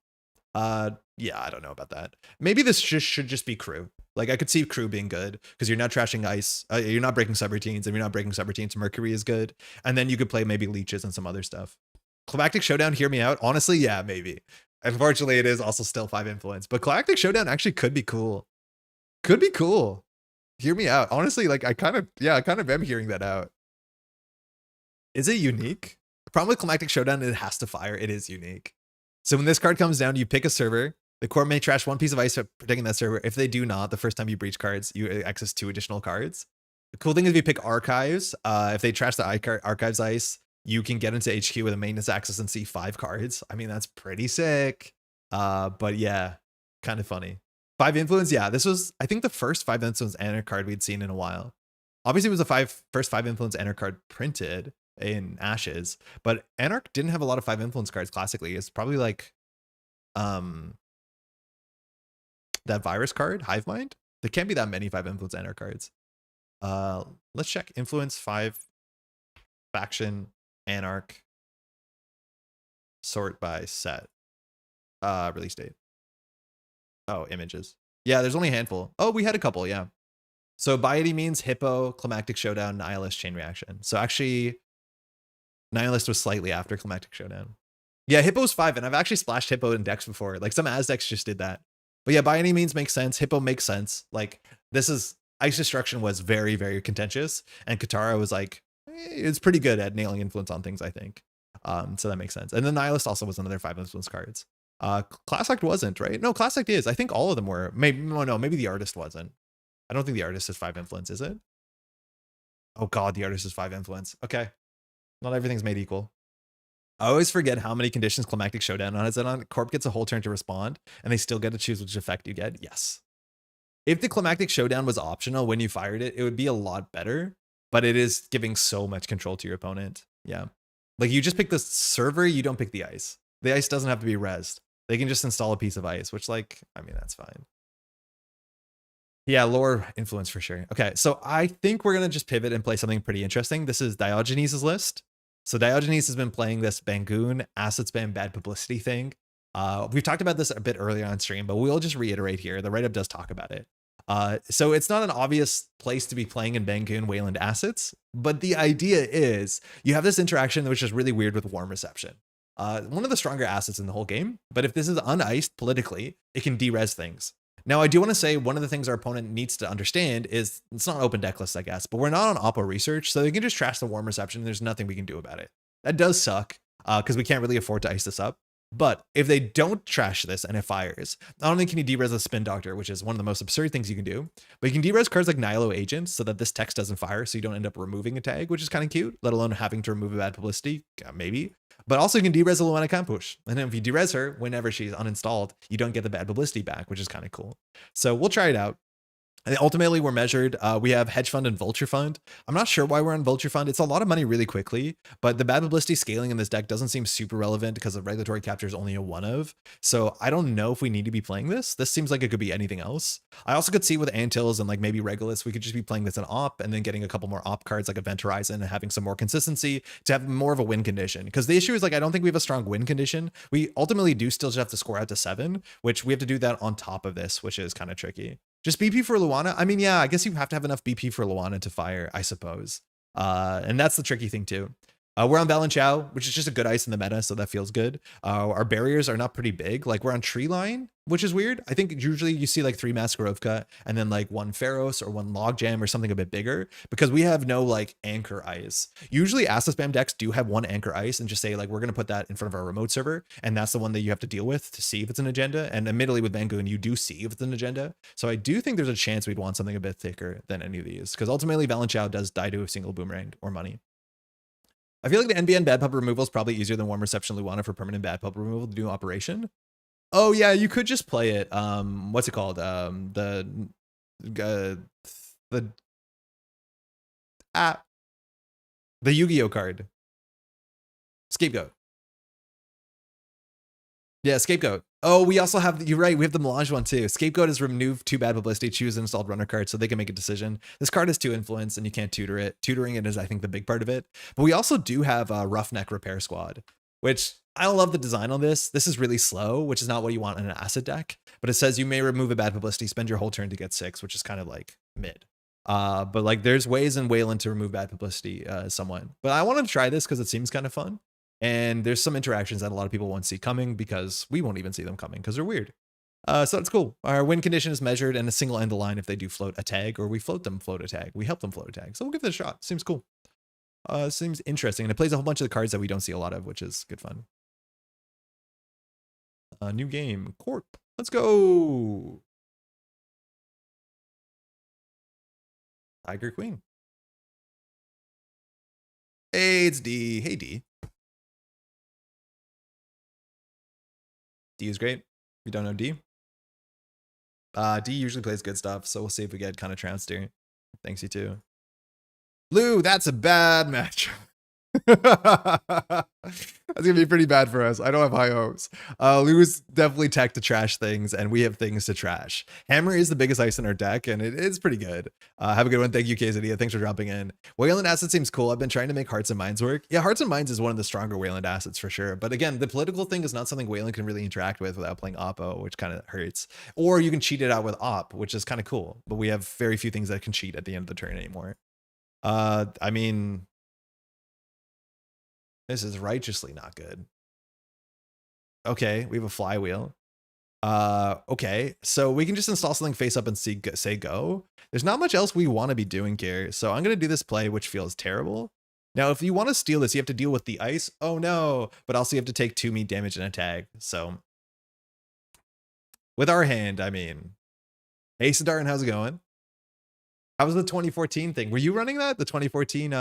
Speaker 1: Yeah, I don't know about that. Maybe this should just be crew. Like I could see crew being good because you're not trashing ice. You're not breaking subroutines, and you're not breaking subroutines. Mercury is good. And then you could play maybe leeches and some other stuff. Climactic Showdown, hear me out. Honestly, yeah, maybe. Unfortunately, it is also still 5 influence, but Climactic Showdown actually could be cool. Could be cool. Hear me out. Honestly, like I kind of am hearing that out. Is it unique? The problem with Climactic Showdown, it has to fire. It is unique. So when this card comes down, you pick a server. The core may trash 1 piece of ice for protecting that server. If they do not, the first time you breach cards, you access 2 additional cards. The cool thing is if you pick archives, if they trash the archives ice, you can get into HQ with a maintenance access and see 5 cards. I mean, that's pretty sick. But yeah, kind of funny. 5 influence, yeah. This was, I think, the first 5 influence enter card we'd seen in a while. Obviously, it was the first 5 influence enter card printed in Ashes, but Anarch didn't have a lot of 5 influence cards classically. It's probably like that virus card, Hive Mind. There can't be that many 5 influence Anarch cards. Let's check influence 5 faction Anarch sort by set. Release date. Oh, images. Yeah, there's only a handful. Oh, we had a couple, yeah. So by any means, Hippo, Climactic Showdown, Nihilist, Chain Reaction. So actually, Nihilist was slightly after Climactic Showdown. Yeah, Hippo's 5, and I've actually splashed Hippo in decks before. Like some Az decks just did that. But yeah, by any means makes sense. Hippo makes sense. Like this is Ice Destruction was very, very contentious, and Katara was like, it's pretty good at nailing influence on things, I think. So that makes sense. And then Nihilist also was another 5 influence cards. Class Act wasn't, right? No, Class Act is. I think all of them were. Maybe no, maybe the artist wasn't. I don't think the artist is 5 influence, is it? Oh god, the artist is 5 influence. Okay. Not everything's made equal. I always forget how many conditions Climactic Showdown has it on. Corp gets a whole turn to respond, and they still get to choose which effect you get. Yes. If the Climactic Showdown was optional when you fired it, it would be a lot better, but it is giving so much control to your opponent. Yeah. Like you just pick the server, you don't pick the ice. The ice doesn't have to be rezzed. They can just install a piece of ice, which like, I mean, that's fine. Yeah, lower influence for sure. Okay, so I think we're going to just pivot and play something pretty interesting. This is Diogenes' list. So Diogenes has been playing this BANGUN asset spam bad publicity thing. We've talked about this a bit earlier on stream, but we'll just reiterate here. The write-up does talk about it. So it's not an obvious place to be playing in BANGUN Wayland assets, but the idea is you have this interaction which is really weird with warm reception. One of the stronger assets in the whole game, but if this is uniced politically, it can de-res things. Now, I do want to say one of the things our opponent needs to understand is it's not open deck list, I guess, but we're not on Oppo research, so they can just trash the warm reception. And there's nothing we can do about it. That does suck because we can't really afford to ice this up. But if they don't trash this and it fires, not only can you de-res a Spin Doctor, which is one of the most absurd things you can do, but you can de-res cards like Nihilo Agent so that this text doesn't fire, so you don't end up removing a tag, which is kind of cute, let alone having to remove a bad publicity, maybe. But also you can derez a Luana Campush. And then if you derez her, whenever she's uninstalled, you don't get the bad publicity back, which is kind of cool. So we'll try it out. And ultimately, we're measured. We have hedge fund and vulture fund. I'm not sure why we're on vulture fund. It's a lot of money really quickly, but the bad publicity scaling in this deck doesn't seem super relevant because the regulatory capture is only a 1 of. So I don't know if we need to be playing this. This seems like it could be anything else. I also could see with Antilles and like maybe Regulus, we could just be playing this in op and then getting a couple more op cards like Event Horizon and having some more consistency to have more of a win condition. Because the issue is like, I don't think we have a strong win condition. We ultimately do still just have to score out to 7, which we have to do that on top of this, which is kind of tricky. Just BP for Luana? I mean, yeah, I guess you have to have enough BP for Luana to fire, I suppose. And that's the tricky thing too. We're on Valenchow, which is just a good ice in the meta, so that feels good. Our barriers are not pretty big. Like we're on Tree Line, which is weird. I think usually you see like 3 Maskarovka and then like 1 Pharos or 1 Logjam or something a bit bigger because we have no like anchor ice. Usually Acid Spam decks do have 1 anchor ice and just say like, we're going to put that in front of our remote server. And that's the one that you have to deal with to see if it's an agenda. And admittedly with BANGUN, you do see if it's an agenda. So I do think there's a chance we'd want something a bit thicker than any of these because ultimately Valenchow does die to a single boomerang or money. I feel like the NBN bad pub removal is probably easier than Warm Reception Luana for permanent bad pub removal to do operation. Oh yeah, you could just play it. What's it called? The Yu-Gi-Oh card. Scapegoat. Yeah, Scapegoat. Oh, we also have, you're right, we have the Melange one too. Scapegoat is remove 2 bad publicity, choose an installed runner card so they can make a decision. This card has 2 influence and you can't tutor it. Tutoring it is, I think, the big part of it. But we also do have a Roughneck Repair Squad, which I love the design on this. This is really slow, which is not what you want in an acid deck. But it says you may remove a bad publicity, spend your whole turn to get 6, which is kind of like mid. But like there's ways in Wayland to remove bad publicity somewhat. But I want to try this because it seems kind of fun. And there's some interactions that a lot of people won't see coming because we won't even see them coming because they're weird. So it's cool. Our win condition is measured and a single end the line if they do float a tag or we float them float a tag. We help them float a tag. So we'll give it a shot. Seems cool. Seems interesting. And it plays a whole bunch of the cards that we don't see a lot of, which is good fun. New game. Corp. Let's go. Tiger Queen. Hey, it's D. Hey, D. D is great. We don't know D. D usually plays good stuff, so we'll see if we get kind of trounced here. Thanks, you too. Lou, that's a bad match. That's gonna be pretty bad for us. I don't have high hopes. Lou's definitely tech to trash things, and we have things to trash. Hammer is the biggest ice in our deck, and it is pretty good. Have a good one. Thank you, KZD. Thanks for dropping in. Wayland Asset seems cool. I've been trying to make Hearts and Minds work. Yeah, Hearts and Minds is one of the stronger Wayland assets for sure. But again, the political thing is not something Wayland can really interact with without playing Oppo, which kind of hurts. Or you can cheat it out with Op, which is kind of cool. But we have very few things that can cheat at the end of the turn anymore. I mean, this is righteously not good. Okay, we have a flywheel. Okay, so we can just install something face up and say go. There's not much else we want to be doing here, so I'm going to do this play, which feels terrible. Now, if you want to steal this, you have to deal with the ice. Oh no, but also you have to take 2 meat damage and a tag. So with our hand, I mean, hey, Siddharth, how's it going? How was the 2014 thing? Were you running that? The 2014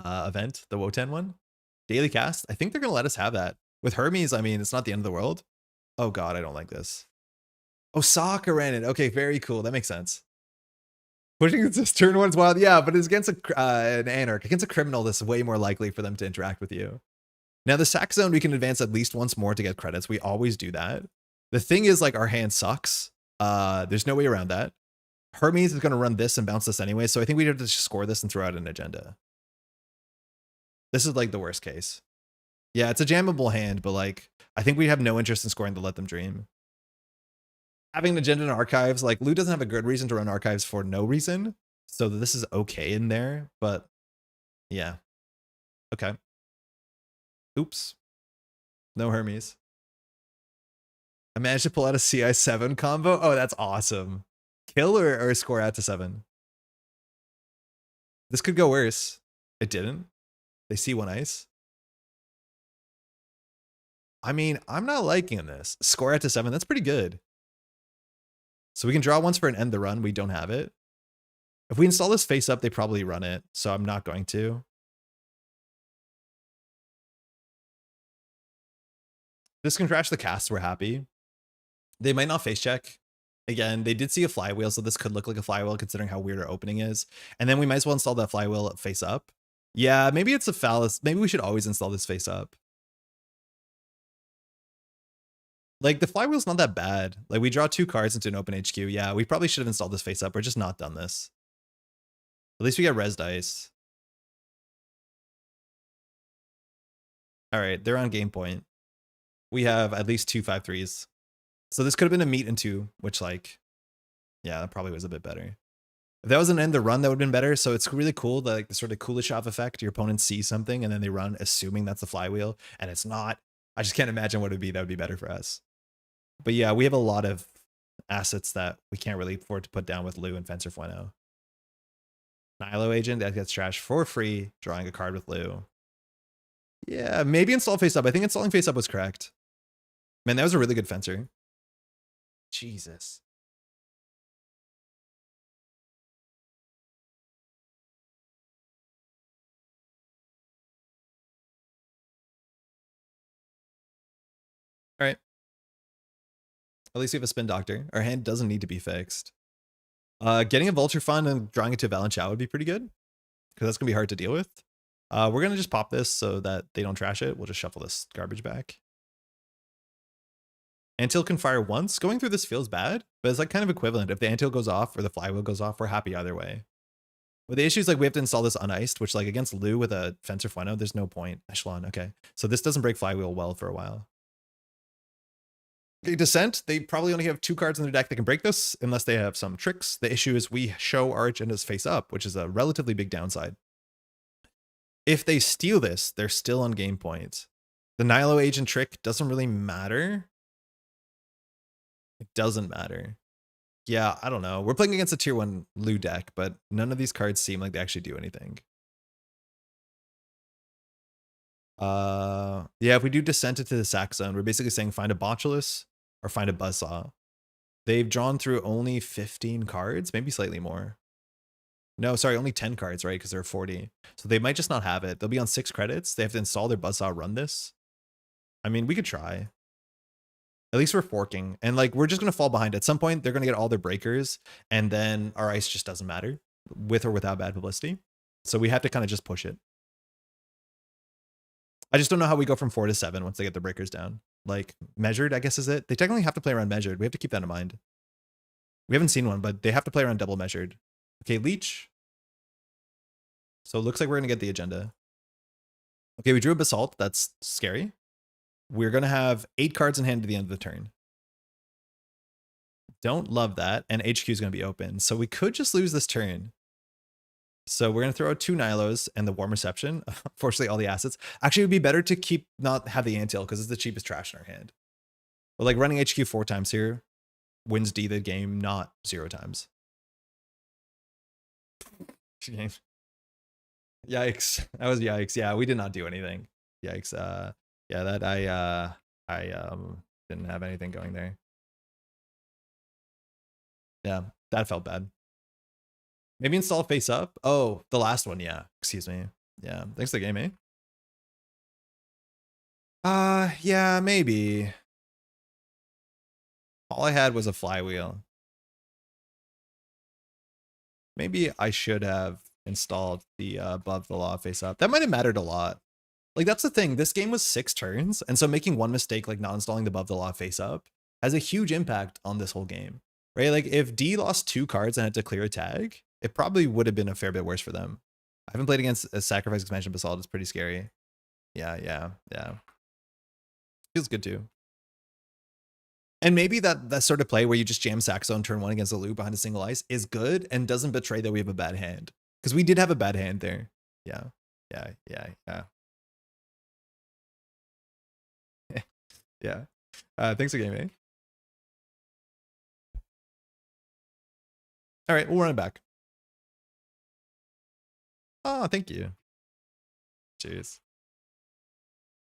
Speaker 1: event, the Wotan one? Daily cast? I think they're going to let us have that. With Hermes, I mean, it's not the end of the world. Oh god, I don't like this. Osaka ran it. Okay, very cool. That makes sense. Pushing this turn 1's wild. Yeah, but it's against an anarch. Against a criminal, this is way more likely for them to interact with you. Now, the sack zone, we can advance at least once more to get credits. We always do that. The thing is, like, our hand sucks. There's no way around that. Hermes is going to run this and bounce this anyway, so I think we'd have to just score this and throw out an agenda. This is like the worst case. Yeah, it's a jammable hand, but like, I think we have no interest in scoring to let them dream. Having an agenda in archives, like Lou doesn't have a good reason to run archives for no reason. So this is okay in there, but yeah. Okay. Oops. No Hermes. I managed to pull out a CI7 combo. Oh, that's awesome. Kill or score out to 7. This could go worse. It didn't. They see 1 ice. I mean, I'm not liking this. Score out to 7. That's pretty good. So we can draw once for an end the run. We don't have it. If we install this face up, they probably run it. So I'm not going to. This can crash the cast, we're happy. They might not face check. Again, they did see a flywheel, so this could look like a flywheel considering how weird our opening is. And then we might as well install that flywheel face up. Yeah, maybe it's a phallus. Maybe we should always install this face up. Like, the flywheel's not that bad. Like, we draw 2 cards into an open HQ. Yeah, we probably should have installed this face up. We're just not done this. At least we get res dice. All right, they're on game point. We have at least 2 5/3s. So this could have been a meet and 2, which, like, yeah, that probably was a bit better. If that was an end the run, that would have been better. So it's really cool that, like, the sort of Kuleshov effect, your opponent sees something and then they run assuming that's the flywheel, and it's not. I just can't imagine what it would be that would be better for us. But yeah, we have a lot of assets that we can't really afford to put down with Lou and Fencer Fueno. Nilo agent that gets trashed for free, drawing a card with Lou. Yeah, maybe install face up. I think installing face up was correct. Man, that was a really good Fencer. Jesus. All right. At least we have a spin doctor. Our hand doesn't need to be fixed. Getting a Vulture Fund and drawing it to Valenchow would be pretty good, because that's going to be hard to deal with. We're going to just pop this so that they don't trash it. We'll just shuffle this garbage back. Antil can fire once. Going through this feels bad, but it's like kind of equivalent. If the Antil goes off or the flywheel goes off, we're happy either way. But the issue is, like, we have to install this uniced, which, like, against Lou with a Fencer Fueno, there's no point. Echelon, okay. So this doesn't break flywheel well for a while. Okay, Descent, they probably only have 2 cards in their deck that can break this, unless they have some tricks. The issue is we show our agendas face up, which is a relatively big downside. If they steal this, they're still on game point. The Nilo agent trick doesn't really matter. It doesn't matter. Yeah, I don't know. We're playing against a tier 1 Lou deck, but none of these cards seem like they actually do anything. Yeah, if we do Descent into the sack zone, we're basically saying find a Botulus or find a Buzzsaw. They've drawn through only 15 cards, maybe slightly more. No, sorry, only 10 cards, right? Because they're 40. So they might just not have it. They'll be on 6 credits. They have to install their Buzzsaw, run this. I mean, we could try. At least we're forking. And, like, we're just going to fall behind. At some point, they're going to get all their breakers, and then our ice just doesn't matter, with or without bad publicity. So we have to kind of just push it. I just don't know how we go from 4 to 7 once they get the breakers down. Like, measured, I guess, is it? They technically have to play around measured. We have to keep that in mind. We haven't seen one, but they have to play around double measured. Okay, Leech. So it looks like we're going to get the agenda. Okay, we drew a Basalt. That's scary. We're going to have 8 cards in hand at the end of the turn. Don't love that. And HQ is going to be open. So we could just lose this turn. So we're going to throw out 2 Nilos and the Warm Reception. Unfortunately, all the assets. Actually, it would be better to not have the Antil, because it's the cheapest trash in our hand. But, like, running HQ 4 times here wins D the game, not 0 times. Yikes. That was yikes. Yeah, we did not do anything. Yikes. Yeah, that I didn't have anything going there. Yeah, that felt bad. Maybe install face up. Oh, the last one. Yeah, excuse me. Yeah, thanks for the game, eh? Yeah, maybe. All I had was a flywheel. Maybe I should have installed the above the law face up. That might have mattered a lot. Like, that's the thing. This game was 6 turns, and so making one mistake, like not installing the above the law face up, has a huge impact on this whole game, right? Like, if D lost 2 cards and had to clear a tag, it probably would have been a fair bit worse for them. I haven't played against a Sacrifice Expansion Basalt. It's pretty scary. Yeah. Feels good too. And maybe that sort of play where you just jam Saxo turn 1 against a Lou behind a single ice is good and doesn't betray that we have a bad hand. Because we did have a bad hand there. Yeah. Yeah. Thanks for the game, eh? All right, we'll run it back. Oh, thank you. Cheers.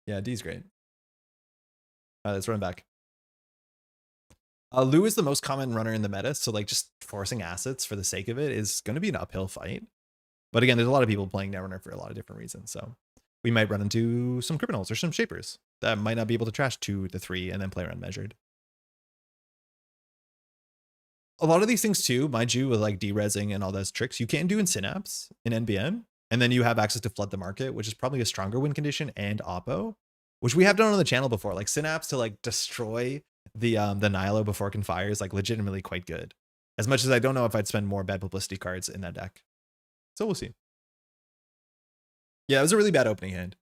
Speaker 1: Yeah, D's great. Let's run back. Lou is the most common runner in the meta, so, like, just forcing assets for the sake of it is going to be an uphill fight. But again, there's a lot of people playing Netrunner for a lot of different reasons, so we might run into some criminals or some shapers.
Speaker 2: that might not be able to trash 2 to 3 and then play around measured. A lot of these things too, mind you, with like derezzing and all those tricks, you can do in Synapse in NBN, and then you have access to flood the market, which is probably a stronger win condition, and Oppo, which we have done on the channel before. Like Synapse to like destroy the Nilo before it can fire is like legitimately quite good. As much as I don't know if I'd spend more bad publicity cards in that deck. So we'll see. Yeah, it was a really bad opening hand.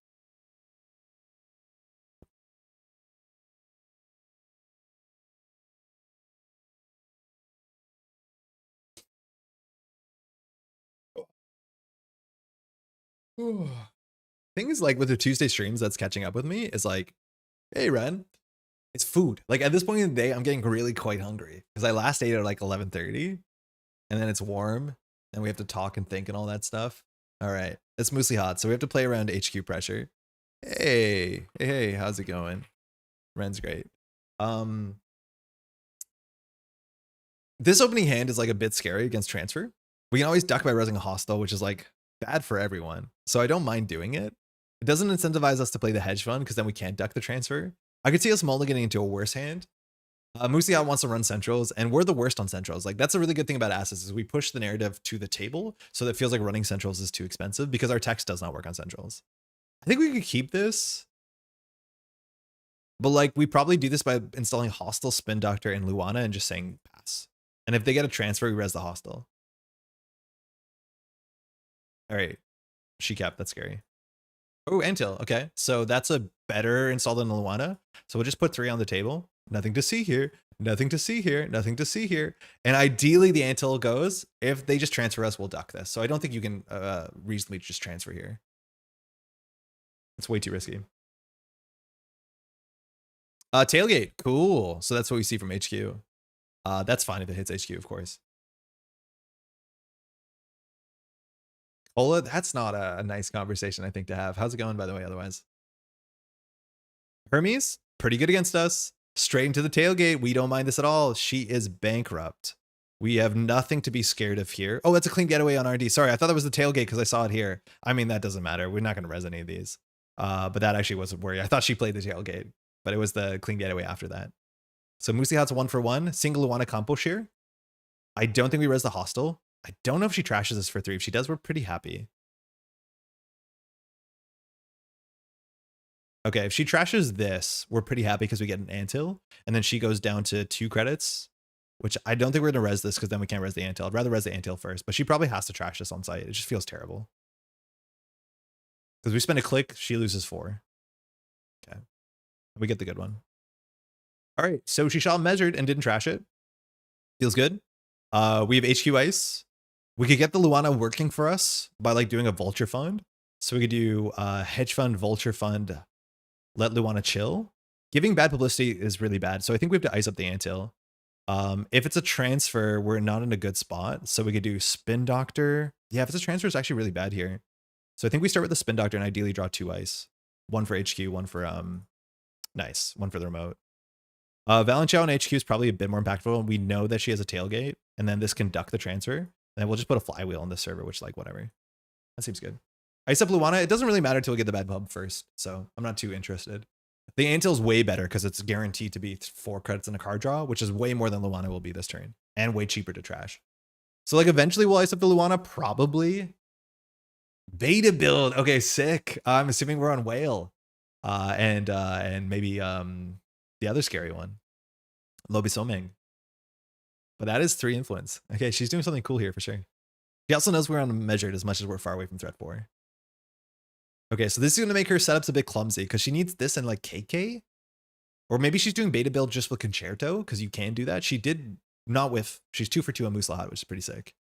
Speaker 2: Thing is, like with the Tuesday streams that's catching up with me is like, hey Ren, it's food. Like at this point in the day, I'm getting really quite hungry because I last ate at like 11:30, and then it's warm, and we have to talk and think and all that stuff. All right, it's mostly hot, so we have to play around HQ pressure. Hey, how's it going? Ren's great. This opening hand is like a bit scary against transfer. We can always duck by resing a hostile, which is like bad for everyone. So I don't mind doing it. It doesn't incentivize us to play the hedge fund because then we can't duck the transfer. I could see us mulliganing into a worse hand. Musiat wants to run centrals, and we're the worst on centrals. Like that's a really good thing about assets is we push the narrative to the table, so that it feels like running centrals is too expensive because our text does not work on centrals. I think we could keep this, but like we probably do this by installing hostile, spin doctor, and Luana and just saying pass. And if they get a transfer, we res the hostile. All right, she capped. That's scary. Oh, Antil. Okay, so that's a better install than Luana. So we'll just put 3 on the table. Nothing to see here. Nothing to see here. Nothing to see here. And ideally, the Antil goes. If they just transfer us, we'll duck this. So I don't think you can reasonably just transfer here. It's way too risky. Tailgate. Cool. So that's what we see from HQ. That's fine if it hits HQ, of course. Ola, that's not a nice conversation, I think, to have. How's it going, by the way, otherwise? Hermes, pretty good against us. Straight into the tailgate. We don't mind this at all. She is bankrupt. We have nothing to be scared of here. Oh, that's a clean getaway on RD. Sorry, I thought that was the tailgate because I saw it here. I mean, that doesn't matter. We're not going to res any of these. But that actually wasn't worried. I thought she played the tailgate, but it was the clean getaway after that. So Musihat's 1-for-1. Single Luana compo shear. I don't think we res the hostile. I don't know if she trashes us for 3. If she does, we're pretty happy. Okay, if she trashes this, we're pretty happy because we get an Antil. And then she goes down to 2 credits, which I don't think we're going to res this because then we can't res the Antil. I'd rather res the Antil first, but she probably has to trash this on site. It just feels terrible. Because we spend a click, she loses 4. Okay. We get the good one. All right, so she shot measured and didn't trash it. Feels good. We have HQ Ice. We could get the Luana working for us by like doing a vulture fund. So we could do hedge fund, vulture fund, let Luana chill. Giving bad publicity is really bad. So I think we have to ice up the Antil. If it's a transfer, we're not in a good spot. So we could do spin doctor. Yeah, if it's a transfer, it's actually really bad here. So I think we start with the spin doctor and ideally draw 2 ice. 1 for HQ, 1 for nice, 1 for the remote. Valenchow on HQ is probably a bit more impactful. We know that she has a tailgate, and then this can duck the transfer. And then we'll just put a flywheel on this server, which like whatever. That seems good. Ice up Luana. It doesn't really matter till we get the bad pub first, so I'm not too interested. The Antil's way better because it's guaranteed to be 4 credits in a card draw, which is way more than Luana will be this turn, and way cheaper to trash. So like eventually we'll ice up the Luana, probably. Beta build. Okay, sick. I'm assuming we're on whale. And maybe the other scary one. Lobi Someng. But that is 3 influence. Okay, she's doing something cool here for sure. She also knows we're on measured as much as we're far away from threat 4. Okay, so this is going to make her setups a bit clumsy because she needs this and like KK. Or maybe she's doing beta build just with Concerto because you can do that. She did not with, she's 2 for 2 on Moose Lahat, which is pretty sick.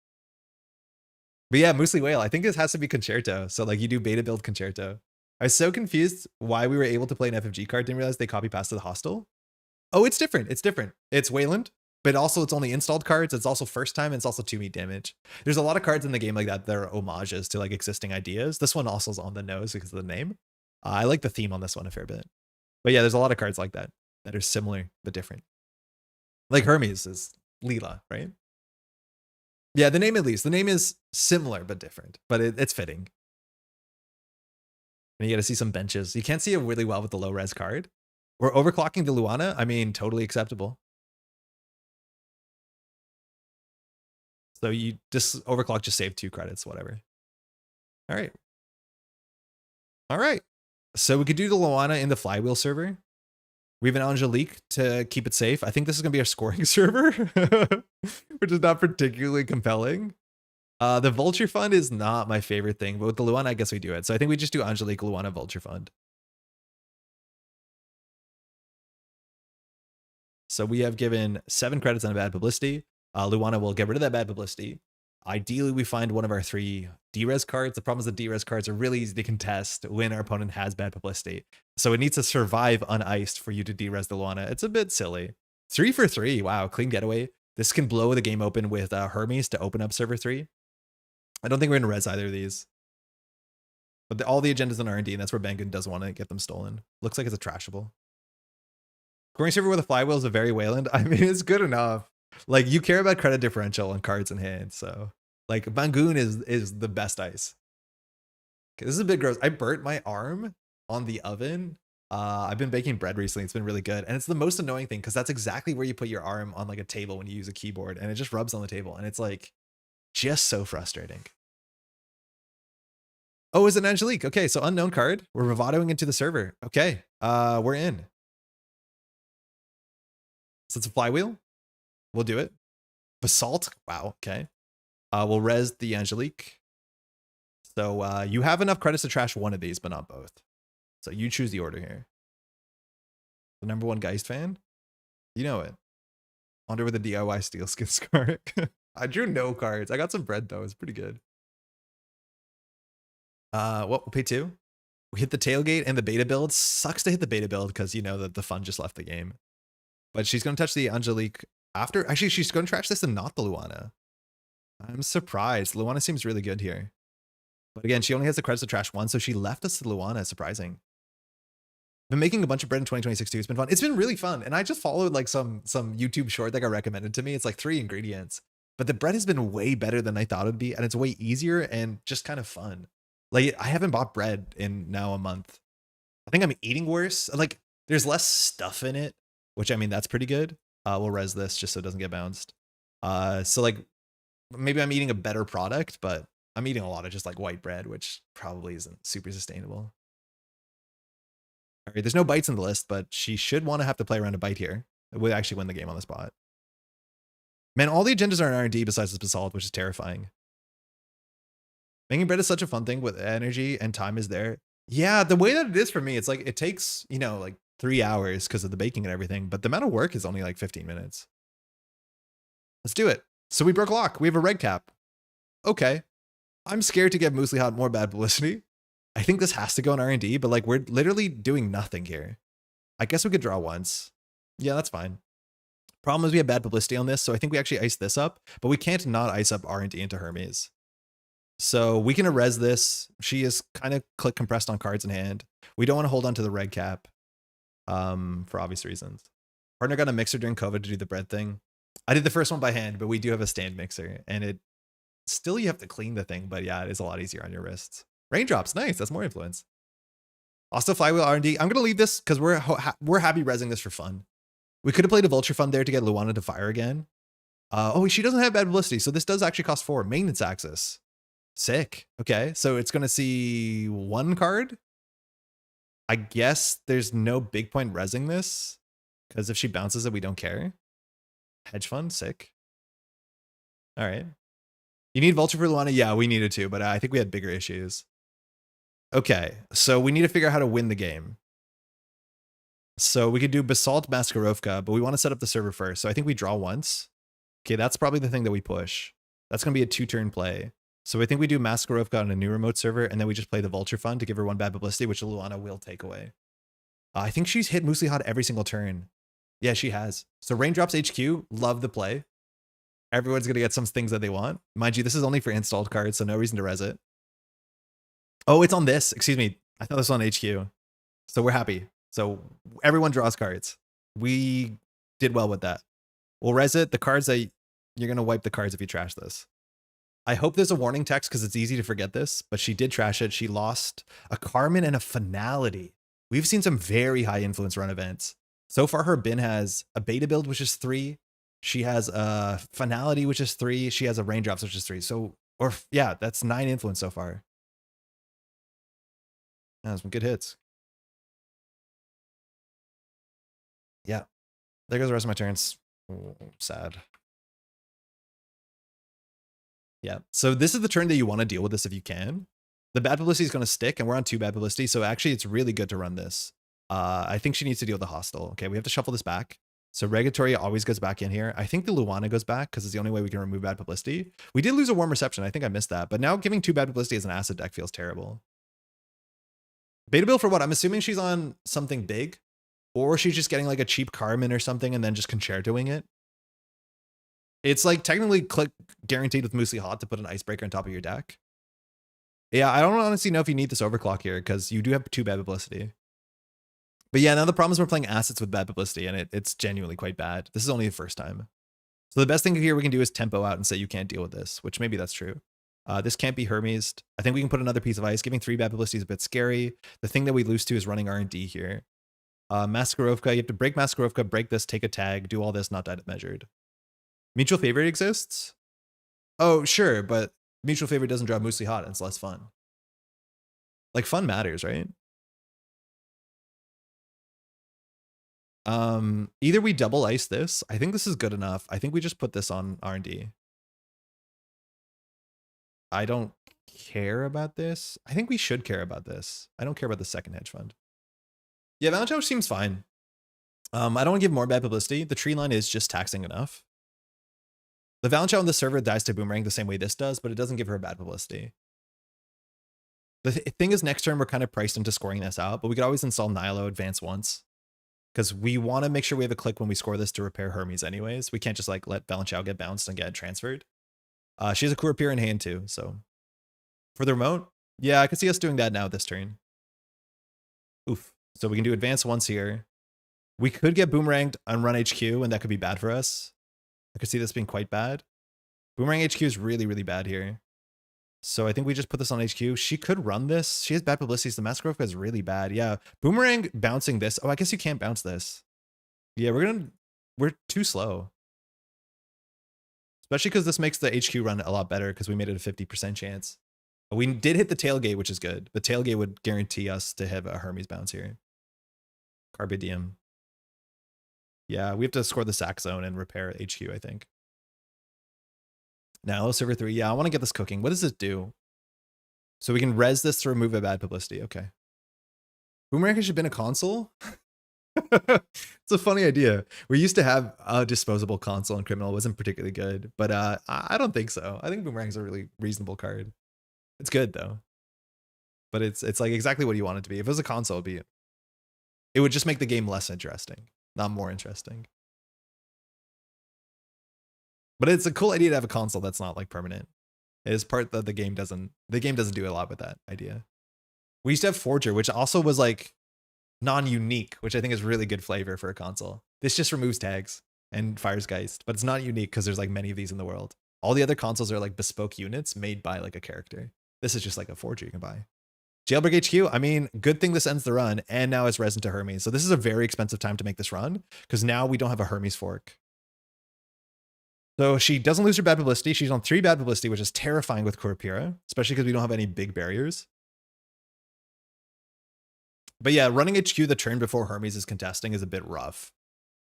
Speaker 2: But yeah, Moosely Whale, I think this has to be Concerto. So like you do beta build Concerto. I was so confused why we were able to play an FFG card. Didn't realize they copy pasted the hostile. Oh, it's different. It's different. It's Wayland, but also it's only installed cards. It's also first time. And it's also 2 meat damage. There's a lot of cards in the game like that are homages to like existing ideas. This one also is on the nose because of the name. I like the theme on this one a fair bit. But yeah, there's a lot of cards like that that are similar but different. Like Hermes is Leela, right? Yeah, the name at least. The name is similar but different, but it's fitting. And you got to see some benches. You can't see it really well with the low res card. We're overclocking the Luana. I mean, totally acceptable. So you just overclock, just save 2 credits, whatever. All right. All right. So we could do the Luana in the flywheel server. We have an Angelique to keep it safe. I think this is going to be our scoring server, which is not particularly compelling. The Vulture Fund is not my favorite thing, but with the Luana, I guess we do it. So I think we just do Angelique, Luana, Vulture Fund. So we have given 7 credits on a bad publicity. Luana will get rid of that bad publicity. Ideally, we find one of our 3 D-res cards. The problem is the D-res cards are really easy to contest when our opponent has bad publicity. So it needs to survive uniced for you to D-res the Luana. It's a bit silly. 3 for 3. Wow, clean getaway. This can blow the game open with Hermes to open up server 3. I don't think we're going to res either of these. But all the agendas on R&D, and that's where BANGUN does want to get them stolen. Looks like it's a trashable. Scoring server with a flywheel is a very Wayland. I mean, it's good enough. Like, you care about credit differential on cards in hand, so like BANGUN is the best ice. Okay, this is a bit gross. I burnt my arm on the oven. I've been baking bread recently. It's been really good, and it's the most annoying thing because that's exactly where you put your arm on like a table when you use a keyboard, and it just rubs on the table, and it's like just so frustrating. Oh, is it Angelique? Okay, so unknown card. We're bravadoing into the server. Okay, we're in. So it's a flywheel. We'll do it. Basalt. Wow. Okay. We'll res the Angelique. So you have enough credits to trash one of these, but not both. So you choose the order here. The #1 Geist fan. You know it. Under with a DIY steel skin scar. I drew no cards. I got some bread though. It's pretty good. We'll pay 2. We hit the tailgate and the beta build. Sucks to hit the beta build because you know that the fun just left the game. But she's going to touch the Angelique after. Actually, she's going to trash this and not the Luana. I'm surprised. Luana seems really good here. But again, she only has the credits to trash 1, so she left us to Luana. Surprising. Been making a bunch of bread in 2026 too. It's been fun. It's been really fun. And I just followed like some YouTube short that got recommended to me. It's like 3 ingredients. But the bread has been way better than I thought it would be. And it's way easier and just kind of fun. Like, I haven't bought bread in now a month. I think I'm eating worse. Like, there's less stuff in it, which I mean, that's pretty good. We'll res this just so it doesn't get bounced. So like, maybe I'm eating a better product, but I'm eating a lot of just like white bread, which probably isn't super sustainable. All right, there's no bites in the list, but she should want to have to play around a bite here. It would actually win the game on the spot. Man, all the agendas are in R&D besides this basalt, which is terrifying. Making bread is such a fun thing with energy and time is there. Yeah, the way that it is for me, it's like it takes, you know, like 3 hours because of the baking and everything, but the amount of work is only like 15 minutes. Let's do it. So we broke lock. We have a red cap. Okay. I'm scared to give Muesli Hot more bad publicity. I think this has to go in R&D, but like we're literally doing nothing here. I guess we could draw once. Yeah, that's fine. Problem is we have bad publicity on this, so I think we actually ice this up, but we can't not ice up R&D into Hermes. So we can erase this. She is kind of click compressed on cards in hand. We don't want to hold on to the red cap for obvious reasons. Partner got a mixer during COVID to do the bread thing. I did the first one by hand, but we do have a stand mixer, and it still you have to clean the thing, but yeah, it is a lot easier on your wrists. Raindrops, nice. That's more influence. Also, flywheel R&D. I'm gonna leave this because we're happy resing this for fun. We could have played a Vulture Fund there to get Luana to fire again. Oh, she doesn't have bad publicity, so this does actually cost 4. Maintenance access. Sick. Okay, so it's gonna see 1 card. I guess there's no big point resing this because if she bounces it, we don't care. Hedge fund, sick. All right. You need Vulture for Luana? Yeah, we needed to, but I think we had bigger issues. Okay, so we need to figure out how to win the game. So we could do Basalt Maskarovka, but we want to set up the server first. So I think we draw once. Okay, that's probably the thing that we push. That's going to be a 2-turn play. So I think we do Maskarovka on a new remote server, and then we just play the Vulture Fund to give her 1 bad publicity, which Luana will take away. I think she's hit Muesli Hot every single turn. Yeah, she has. So Raindrops HQ, love the play. Everyone's going to get some things that they want. Mind you, this is only for installed cards, so no reason to res it. Oh, it's on this. Excuse me. I thought this was on HQ. So we're happy. So everyone draws cards. We did well with that. We'll res it. The cards that you're going to wipe the cards if you trash this. I hope there's a warning text because it's easy to forget this, but she did trash it. She lost a Carmen and a Finality. We've seen some very high influence run events. So far, her bin has a beta build, which is 3. She has a Finality, which is 3. She has a Raindrops, which is 3. So, or yeah, that's 9 influence so far. Yeah, some good hits. Yeah. There goes the rest of my turns. Oh, sad. Yeah. So this is the turn that you want to deal with this if you can. The bad publicity is going to stick, and we're on 2 bad publicity. So actually, it's really good to run this. I think she needs to deal with the hostile. Okay, we have to shuffle this back. So Regulatory always goes back in here. I think the Luana goes back because it's the only way we can remove bad publicity. We did lose a Warm Reception. I think I missed that. But now giving 2 bad publicity as an acid deck feels terrible. Beta build for what? I'm assuming she's on something big. Or she's just getting like a cheap Carmen or something and then just concertoing it. It's like technically click guaranteed with Moosely Hot to put an Icebreaker on top of your deck. Yeah, I don't honestly know if you need this overclock here because you do have 2 bad publicity. But yeah, now the problem is we're playing assets with bad publicity and it's genuinely quite bad. This is only the first time. So the best thing here we can do is tempo out and say you can't deal with this, which maybe that's true. This can't be Hermes. I think we can put another piece of ice. Giving 3 bad publicity is a bit scary. The thing that we lose to is running R&D here. Maskarovka, you have to break Maskarovka, break this, take a tag, do all this, not die measured. Mutual favorite exists? Oh, sure, but mutual favorite doesn't draw Moosely Hot and it's less fun. Like, fun matters, right? Either we double ice this. I think this is good enough. I think we just put this on R&D. I don't care about this. I think we should care about this. I don't care about the second hedge fund. Yeah, Valentine seems fine. I don't want to give more bad publicity. The tree line is just taxing enough. The Valentine on the server dies to Boomerang the same way this does, but it doesn't give her bad publicity. The thing is, next turn we're kind of priced into scoring this out, but we could always install Nihilo advance once. Because we want to make sure we have a click when we score this to repair Hermes anyways. We can't just like let Valentine get bounced and get transferred. She has a Kurapir in hand too, so. For the remote, yeah, I could see us doing that now this turn. Oof. So we can do advance once here. We could get boomeranged on run HQ, and that could be bad for us. I could see this being quite bad. Boomerang HQ is really, really bad here. So I think we just put this on HQ. She could run this. She has bad publicity. So the Maskarovka is really bad. Yeah. Boomerang bouncing this. Oh, I guess you can't bounce this. Yeah, we're too slow. Especially because this makes the HQ run a lot better because we made it a 50% chance. We did hit the tailgate, which is good. The tailgate would guarantee us to have a Hermes bounce here. Carpe diem. Yeah, we have to score the sack zone and repair HQ, I think. Now, server 3. Yeah, I want to get this cooking. What does this do? So we can res this to remove a bad publicity. Okay. Boomerang should have been a console? It's a funny idea. We used to have a disposable console in Criminal. It wasn't particularly good, but I don't think so. I think Boomerang's a really reasonable card. It's good though. But it's like exactly what you want it to be. If it was a console, it would just make the game less interesting, not more interesting. But it's a cool idea to have a console that's not like permanent. It is part that the game doesn't do a lot with that idea. We used to have Forger, which also was like non-unique, which I think is really good flavor for a console. This just removes tags and fires Geist, but it's not unique because there's like many of these in the world. All the other consoles are like bespoke units made by like a character. This is just like a Forger you can buy. Jailbreak HQ, I mean, good thing this ends the run, and now it's resin to Hermes. So this is a very expensive time to make this run, because now we don't have a Hermes fork. So she doesn't lose her bad publicity. She's on 3 bad publicity, which is terrifying with Kurapira, especially because we don't have any big barriers. But yeah, running HQ the turn before Hermes is contesting is a bit rough.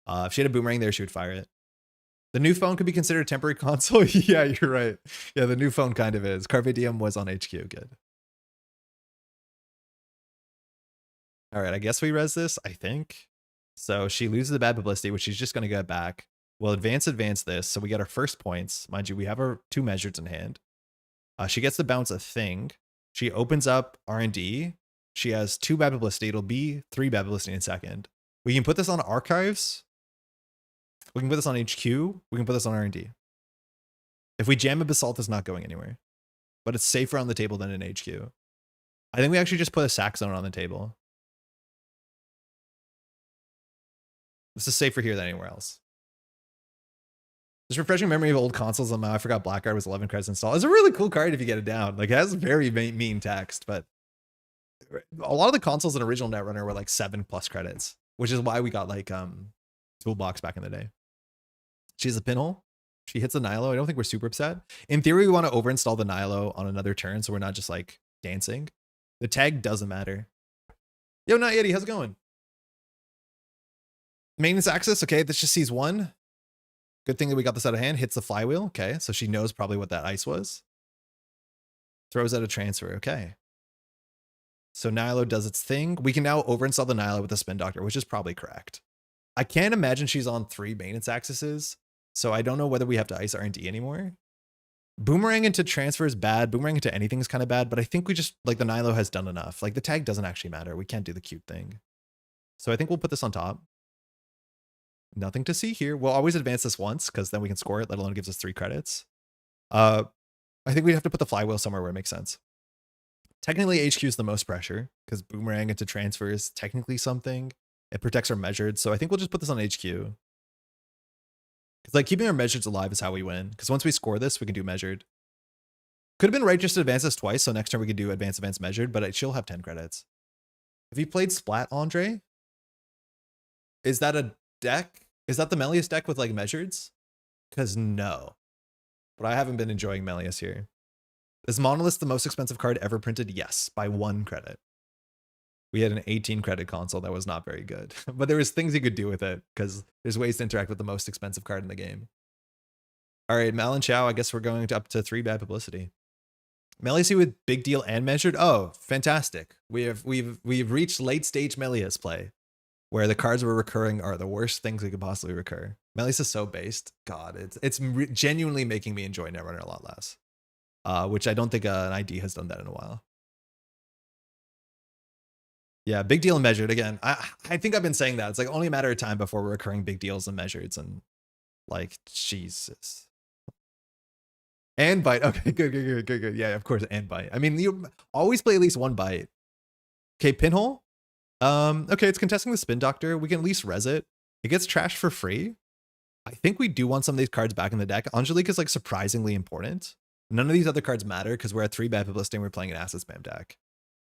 Speaker 2: If she had a boomerang there, she would fire it. The new phone could be considered a temporary console. Yeah, you're right. Yeah, the new phone kind of is. Carpe Diem was on HQ. Good. All right, I guess we res this, I think. So she loses the bad publicity, which she's just going to get back. We'll advance this. So we get our first points. Mind you, we have our 2 measures in hand. She gets to bounce a thing. She opens up R&D. She has 2 bad publicity. It'll be 3 bad publicity in a second. We can put this on archives. We can put this on HQ. We can put this on R&D. If we jam a Basalt, it's not going anywhere. But it's safer on the table than in HQ. I think we actually just put a sack zone on the table. This is safer here than anywhere else. Just refreshing memory of old consoles. I forgot Blackguard was 11 credits installed. It's a really cool card if you get it down. Like, it has very mean text, but a lot of the consoles in original Netrunner were like 7+ credits, which is why we got like Toolbox back in the day. She has a pinhole. She hits a Nihilo. I don't think we're super upset. In theory, we want to overinstall the Nihilo on another turn, so we're not just like dancing. The tag doesn't matter. Yo, not Yeti, how's it going? Maintenance access. Okay, this just sees one. Good thing that we got this out of hand. Hits the flywheel. Okay, so she knows probably what that ice was. Throws out a transfer. Okay. So Nihilo does its thing. We can now overinstall the Nihilo with the Spin Doctor, which is probably correct. I can't imagine she's on 3 maintenance accesses, so I don't know whether we have to ice R&D anymore. Boomerang into transfer is bad. Boomerang into anything is kind of bad, but I think we just, like, the Nihilo has done enough. Like, the tag doesn't actually matter. We can't do the cute thing. So I think we'll put this on top. Nothing to see here. We'll always advance this once, because then we can score it, let alone it gives us 3 credits. I think we'd have to put the flywheel somewhere where it makes sense. Technically, HQ is the most pressure, because boomerang into transfer is technically something. It protects our measured, so I think we'll just put this on HQ. Because, like, keeping our measures alive is how we win. Because once we score this, we can do measured. Could have been right just to advance this twice, so next turn we could do advance measured, but she'll have 10 credits. Have you played Splat, Andre? Is that a deck? Is that the Méliès deck with, like, measureds? Because no. But I haven't been enjoying Méliès here. Is Monolith the most expensive card ever printed? Yes, by 1 credit. We had an 18 credit console that was not very good, but there was things you could do with it because there's ways to interact with the most expensive card in the game. All right, Mal and Chow, I guess we're going up to 3 bad publicity. Méliès with big deal and measured. Oh, fantastic. We've reached late stage Méliès play where the cards we're recurring are the worst things that could possibly recur. Méliès is so based. God, it's genuinely making me enjoy Netrunner a lot less. Which I don't think an ID has done that in a while. Yeah, big deal and measured. Again, I think I've been saying that. It's like only a matter of time before we're recurring big deals and measureds and like, Jesus. And bite. Okay, good. Yeah, of course, and bite. I mean, you always play at least 1 bite. Okay, pinhole. Okay, it's contesting the Spin Doctor. We can at least res it. It gets trashed for free. I think we do want some of these cards back in the deck. Angelique is like surprisingly important. None of these other cards matter because we're at 3 bad publicity and we're playing an asset spam deck.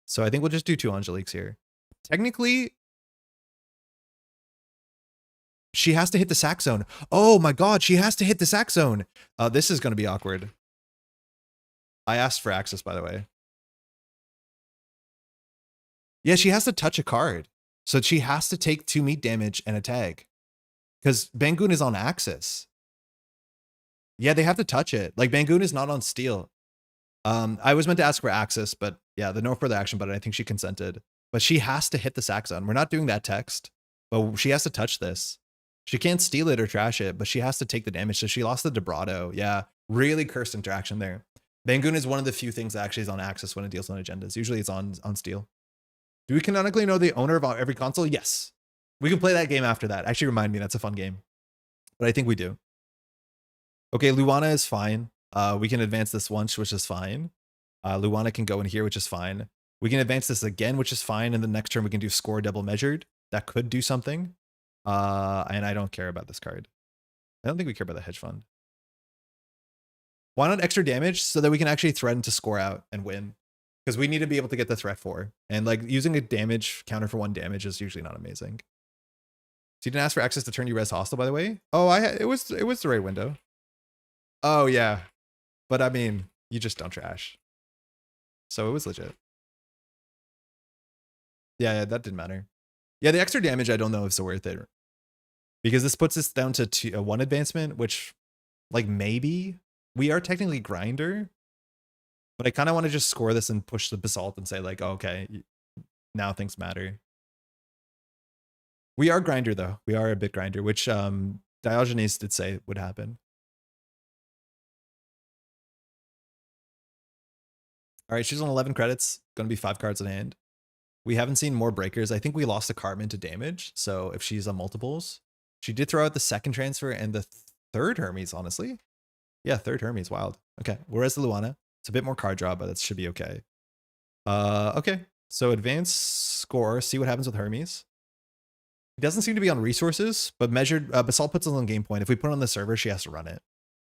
Speaker 2: So I think we'll just do 2 Angeliques here. Technically, she has to hit the sack zone. Oh my God, she has to hit the sack zone. This is going to be awkward. I asked for access, by the way. Yeah, she has to touch a card. So she has to take 2 meat damage and a tag. Because BANGUN is on axis. Yeah, they have to touch it. Like, BANGUN is not on steel. I was meant to ask for access, but yeah, the no further action button, I think she consented. But she has to hit the sack zone. We're not doing that text, but she has to touch this. She can't steal it or trash it, but she has to take the damage. So she lost the vibrato. Yeah, really cursed interaction there. BANGUN is one of the few things that actually is on axis when it deals on agendas. Usually it's on steel. Do we canonically know the owner of every console? Yes. We can play that game after that. Actually, remind me, that's a fun game. But I think we do. Okay, Luana is fine. We can advance this once, which is fine. Luana can go in here, which is fine. We can advance this again, which is fine. And the next turn we can do score double measured. That could do something. And I don't care about this card. I don't think we care about the hedge fund. Why not extra damage so that we can actually threaten to score out and win? Because we need to be able to get the threat for. And like using a damage counter for 1 damage is usually not amazing. So you didn't ask for access to turn you res hostile, by the way? Oh, it was the right window. Oh yeah. But I mean, you just don't trash. So it was legit. Yeah, that didn't matter. Yeah, the extra damage, I don't know if it's worth it. Because this puts us down to 1 advancement, which, like, maybe we are technically grinder. But I kind of want to just score this and push the basalt and say, like, oh, okay, now things matter. We are grinder, though. We are a bit grinder, which Diogenes did say would happen. All right, she's on 11 credits. Going to be 5 cards in hand. We haven't seen more breakers. I think we lost a Cartman to damage. So if she's on multiples, she did throw out the 2nd transfer and the 3rd Hermes, honestly. Yeah, 3rd Hermes, wild. Okay, whereas the Luana, it's a bit more card draw, but that should be okay. Okay, so advance score, see what happens with Hermes. He doesn't seem to be on resources, but measured, Basalt puts us on game point. If we put it on the server, she has to run it.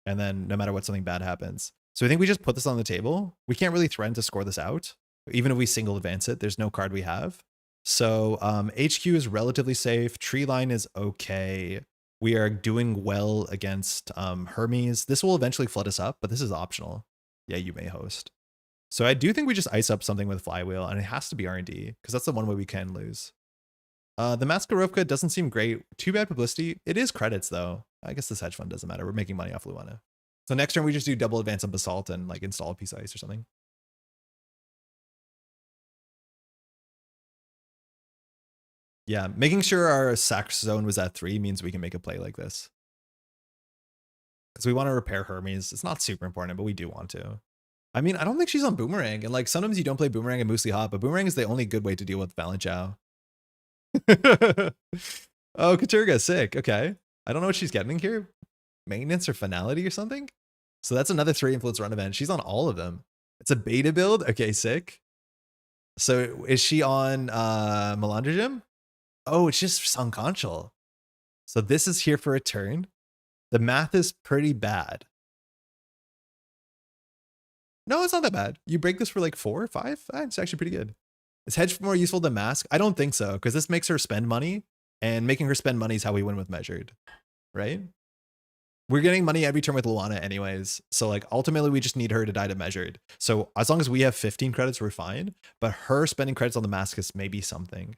Speaker 2: and then no matter what, something bad happens. So I think we just put this on the table. We can't really threaten to score this out. Even if we single advance it, there's no card we have. So HQ is relatively safe. Tree line is okay. We are doing well against Hermes. This will eventually flood us up, but this is optional. Yeah, you may host. So I do think we just ice up something with Flywheel, and it has to be R&D, because that's the one way we can lose. The Maskarovka doesn't seem great. Too bad publicity. It is credits, though. I guess this hedge fund doesn't matter. We're making money off Luana. So next turn, we just do double advance on Basalt and like install a piece of ice or something. Yeah, making sure our sack zone was at 3 means we can make a play like this. Because we want to repair Hermes. It's not super important, but we do want to. I mean, I don't think she's on Boomerang. And like sometimes you don't play Boomerang and Moosely Hot, but Boomerang is the only good way to deal with Valenchow. Oh, Katurga, sick. Okay. I don't know what she's getting here. Maintenance or finality or something. So that's another 3 influence run event. She's on all of them. It's a beta build. Okay, sick. So is she on Melandra Gym? Oh, it's just Sun Conchal. So this is here for a turn. The math is pretty bad. No, it's not that bad. You break this for like 4 or 5. It's actually pretty good. Is Hedge more useful than Mask? I don't think so, because this makes her spend money, and making her spend money is how we win with Measured, right? We're getting money every turn with Luana anyways. So like ultimately we just need her to die to Measured. So as long as we have 15 credits, we're fine. But her spending credits on the Mask is maybe something.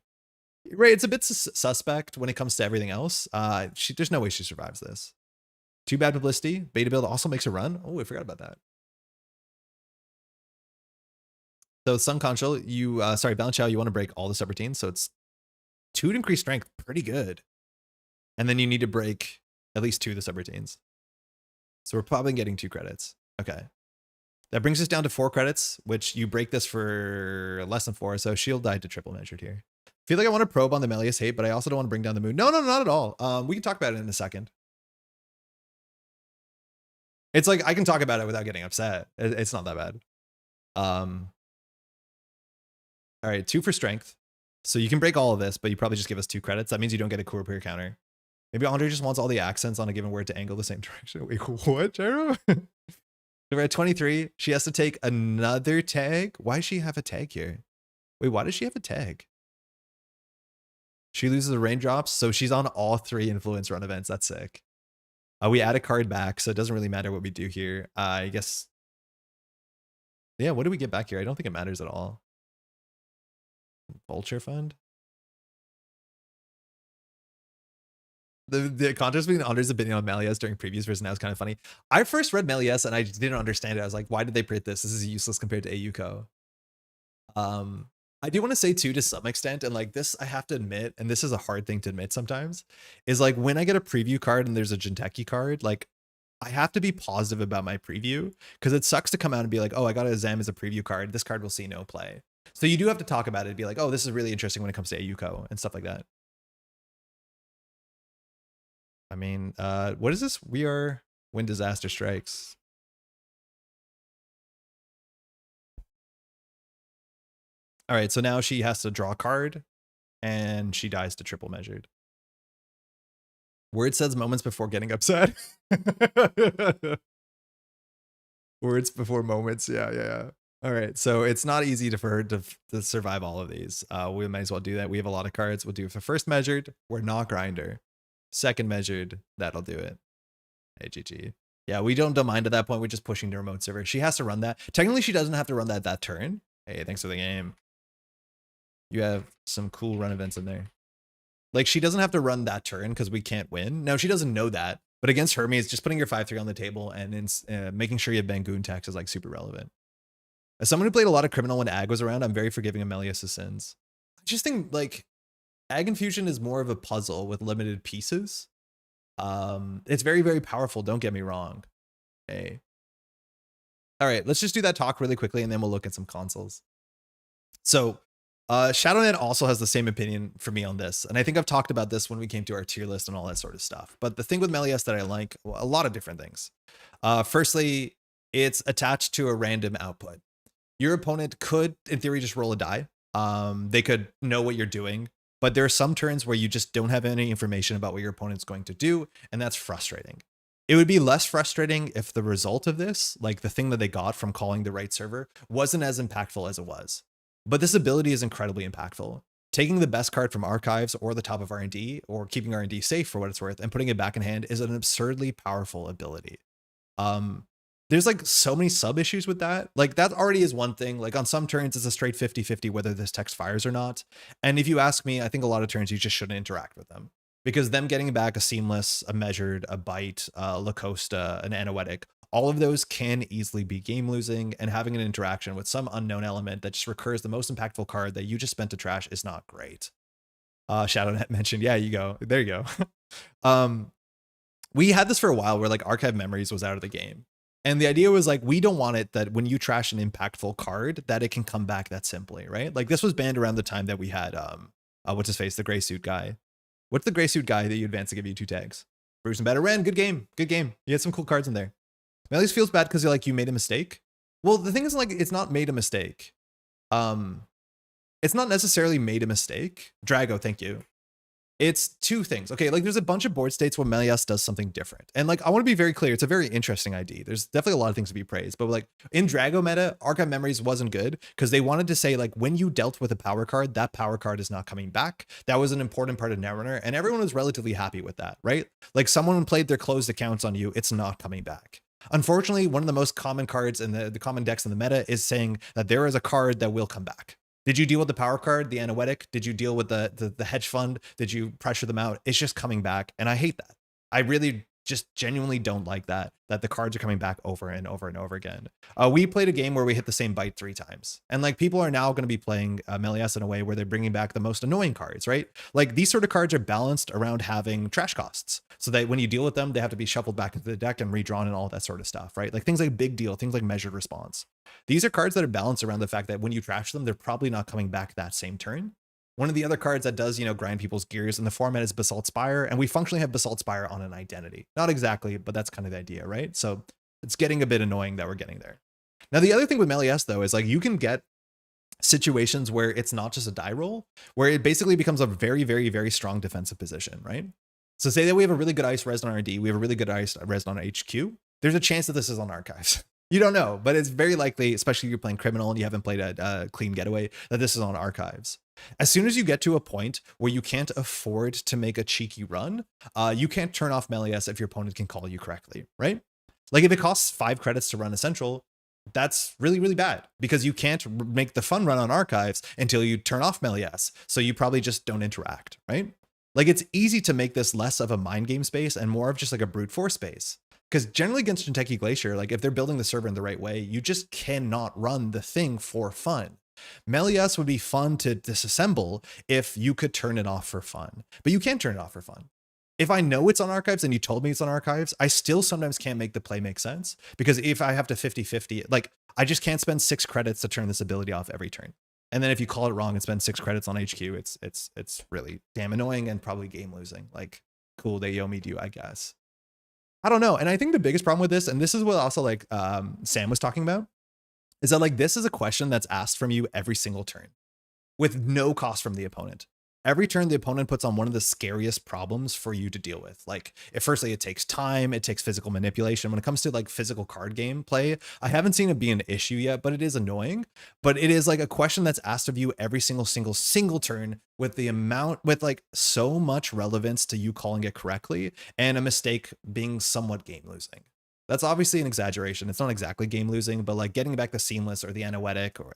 Speaker 2: Right, it's a bit suspect when it comes to everything else. There's no way she survives this. Too bad publicity. Beta build also makes a run. Oh, I forgot about that. So Sun Conchal, sorry, Balanchow, you want to break all the subroutines. So it's 2 to increase strength, pretty good. And then you need to break at least 2 of the subroutines. So we're probably getting 2 credits. Okay. That brings us down to 4 credits, which you break this for less than 4. So Shield died to triple Measured here. I feel like I want to probe on the Méliès hate, but I also don't want to bring down the mood. No, not at all. We can talk about it in a second. It's like I can talk about it without getting upset. It's not that bad. All right, 2 for strength. So you can break all of this, but you probably just give us 2 credits. That means you don't get a Kurapir counter. Maybe Andre just wants all the accents on a given word to angle the same direction. Wait, what, Jero? So we're at 23. She has to take another tag. Why does she have a tag here? Wait, why does she have a tag? She loses the raindrops, so she's on all 3 influence run events. That's sick. We add a card back, so it doesn't really matter what we do here. I guess. Yeah, what do we get back here? I don't think it matters at all. Vulture Fund. The contrast between Andre's opinion on Méliès during previews versus now is kind of funny. I first read Méliès and I just didn't understand it. I was like, why did they print this? This is useless compared to AUCO. I do want to say too, to some extent, and like this, I have to admit, and this is a hard thing to admit sometimes, is like when I get a preview card and there's a Jinteki card, like I have to be positive about my preview because it sucks to come out and be like, oh, I got a Zem as a preview card. This card will see no play. So you do have to talk about it and be like, oh, this is really interesting when it comes to AUCO and stuff like that. I mean, what is this? We are when disaster strikes. All right, so now she has to draw a card and she dies to triple Measured. Word says moments before getting upset. Words before moments. Yeah. All right, so it's not easy for her to survive all of these. We might as well do that. We have a lot of cards. We'll do it for first Measured. We're not Grinder. Second Measured. That'll do it. AGG. Yeah, we don't mind at that point. We're just pushing the remote server. She has to run that. Technically, she doesn't have to run that turn. Hey, thanks for the game. You have some cool run events in there. Like, she doesn't have to run that turn because we can't win. No, she doesn't know that. But against Hermes, just putting your 5-3 on the table and making sure you have Bangun tax is like super relevant. As someone who played a lot of Criminal when Ag was around, I'm very forgiving of Méliès' sins. I just think like Ag Infusion is more of a puzzle with limited pieces. It's very, very powerful. Don't get me wrong. Okay. All right, let's just do that talk really quickly and then we'll look at some consoles. So ShadowNet also has the same opinion for me on this. And I think I've talked about this when we came to our tier list and all that sort of stuff. But the thing with Méliès that I like, well, a lot of different things. Firstly, it's attached to a random output. Your opponent could, in theory, just roll a die. They could know what you're doing. But there are some turns where you just don't have any information about what your opponent's going to do. And that's frustrating. It would be less frustrating if the result of this, like the thing that they got from calling the right server, wasn't as impactful as it was. But this ability is incredibly impactful. Taking the best card from archives or the top of R&D, or keeping R&D safe for what it's worth, and putting it back in hand is an absurdly powerful ability. There's like so many sub issues with that. Like that already is one thing. Like on some turns, it's a straight 50-50 whether this text fires or not. And if you ask me, I think a lot of turns you just shouldn't interact with them, because them getting back a seamless, a measured, a bite, Lacosta, an anoetic, all of those can easily be game losing, and having an interaction with some unknown element that just recurs the most impactful card that you just spent to trash is not great. ShadowNet mentioned, yeah, you go. There you go. We had this for a while where like Archive Memories was out of the game. And the idea was like, we don't want it that when you trash an impactful card, that it can come back that simply, right? Like this was banned around the time that we had, what's his face, the gray suit guy. What's the gray suit guy that you advance to give you 2 tags? Bruce and Better Ren, good game, good game. You had some cool cards in there. Méliès feels bad because you're like, you made a mistake. Well, the thing is like, it's not made a mistake. It's not necessarily made a mistake. Drago, thank you. It's 2 things. Okay, like there's a bunch of board states where Méliès does something different. And like, I want to be very clear, it's a very interesting ID. There's definitely a lot of things to be praised, but like in Drago meta, Archive Memories wasn't good because they wanted to say like, when you dealt with a power card, that power card is not coming back. That was an important part of Netrunner, and everyone was relatively happy with that, right? Like someone played their closed accounts on you, it's not coming back. Unfortunately, one of the most common cards in the common decks in the meta is saying that there is a card that will come back. Did you deal with the power card, the anoetic? Did you deal with the hedge fund? Did you pressure them out? It's just coming back. And I hate that. I really just genuinely don't like that the cards are coming back over and over and over again. We played a game where we hit the same bite 3 times. And like people are now going to be playing Méliès in a way where they're bringing back the most annoying cards, right? Like these sort of cards are balanced around having trash costs, so that when you deal with them, they have to be shuffled back into the deck and redrawn and all that sort of stuff, right? Like things like Big Deal, things like Measured Response. These are cards that are balanced around the fact that when you trash them, they're probably not coming back that same turn. One of the other cards that does, grind people's gears in the format is Basalt Spire, and we functionally have Basalt Spire on an identity. Not exactly, but that's kind of the idea, right? So it's getting a bit annoying that we're getting there. Now, the other thing with Méliès, though, is like you can get situations where it's not just a die roll, where it basically becomes a very, very, very strong defensive position, right? So say that we have a really good ice res on RD, we have a really good ice res on HQ. There's a chance that this is on archives. You don't know, but it's very likely, especially if you're playing Criminal and you haven't played a Clean Getaway, that this is on archives. As soon as you get to a point where you can't afford to make a cheeky run, you can't turn off Méliès if your opponent can call you correctly, right? Like if it costs 5 credits to run Essential, that's really, really bad because you can't make the fun run on archives until you turn off Méliès. So you probably just don't interact, right? Like it's easy to make this less of a mind game space and more of just like a brute force space. Because generally against Jinteki Glacier, like if they're building the server in the right way, you just cannot run the thing for fun. Méliès would be fun to disassemble if you could turn it off for fun, but you can't turn it off for fun. If I know it's on archives and you told me it's on archives, I still sometimes can't make the play make sense because if I have to 50-50, like I just can't spend 6 credits to turn this ability off every turn. And then if you call it wrong and spend 6 credits on HQ, it's really damn annoying and probably game losing. Like, cool, they Yomi'd you, I guess. I don't know. And I think the biggest problem with this, and this is what also like Sam was talking about, is that like this is a question that's asked from you every single turn with no cost from the opponent. Every turn the opponent puts on one of the scariest problems for you to deal with. Like firstly, it takes time, it takes physical manipulation. When it comes to like physical card game play, I haven't seen it be an issue yet, but it is annoying. But it is like a question that's asked of you every single turn with the amount, with like so much relevance to you calling it correctly and a mistake being somewhat game losing. That's obviously an exaggeration. It's not exactly game losing, but like getting back the seamless or the anoetic, or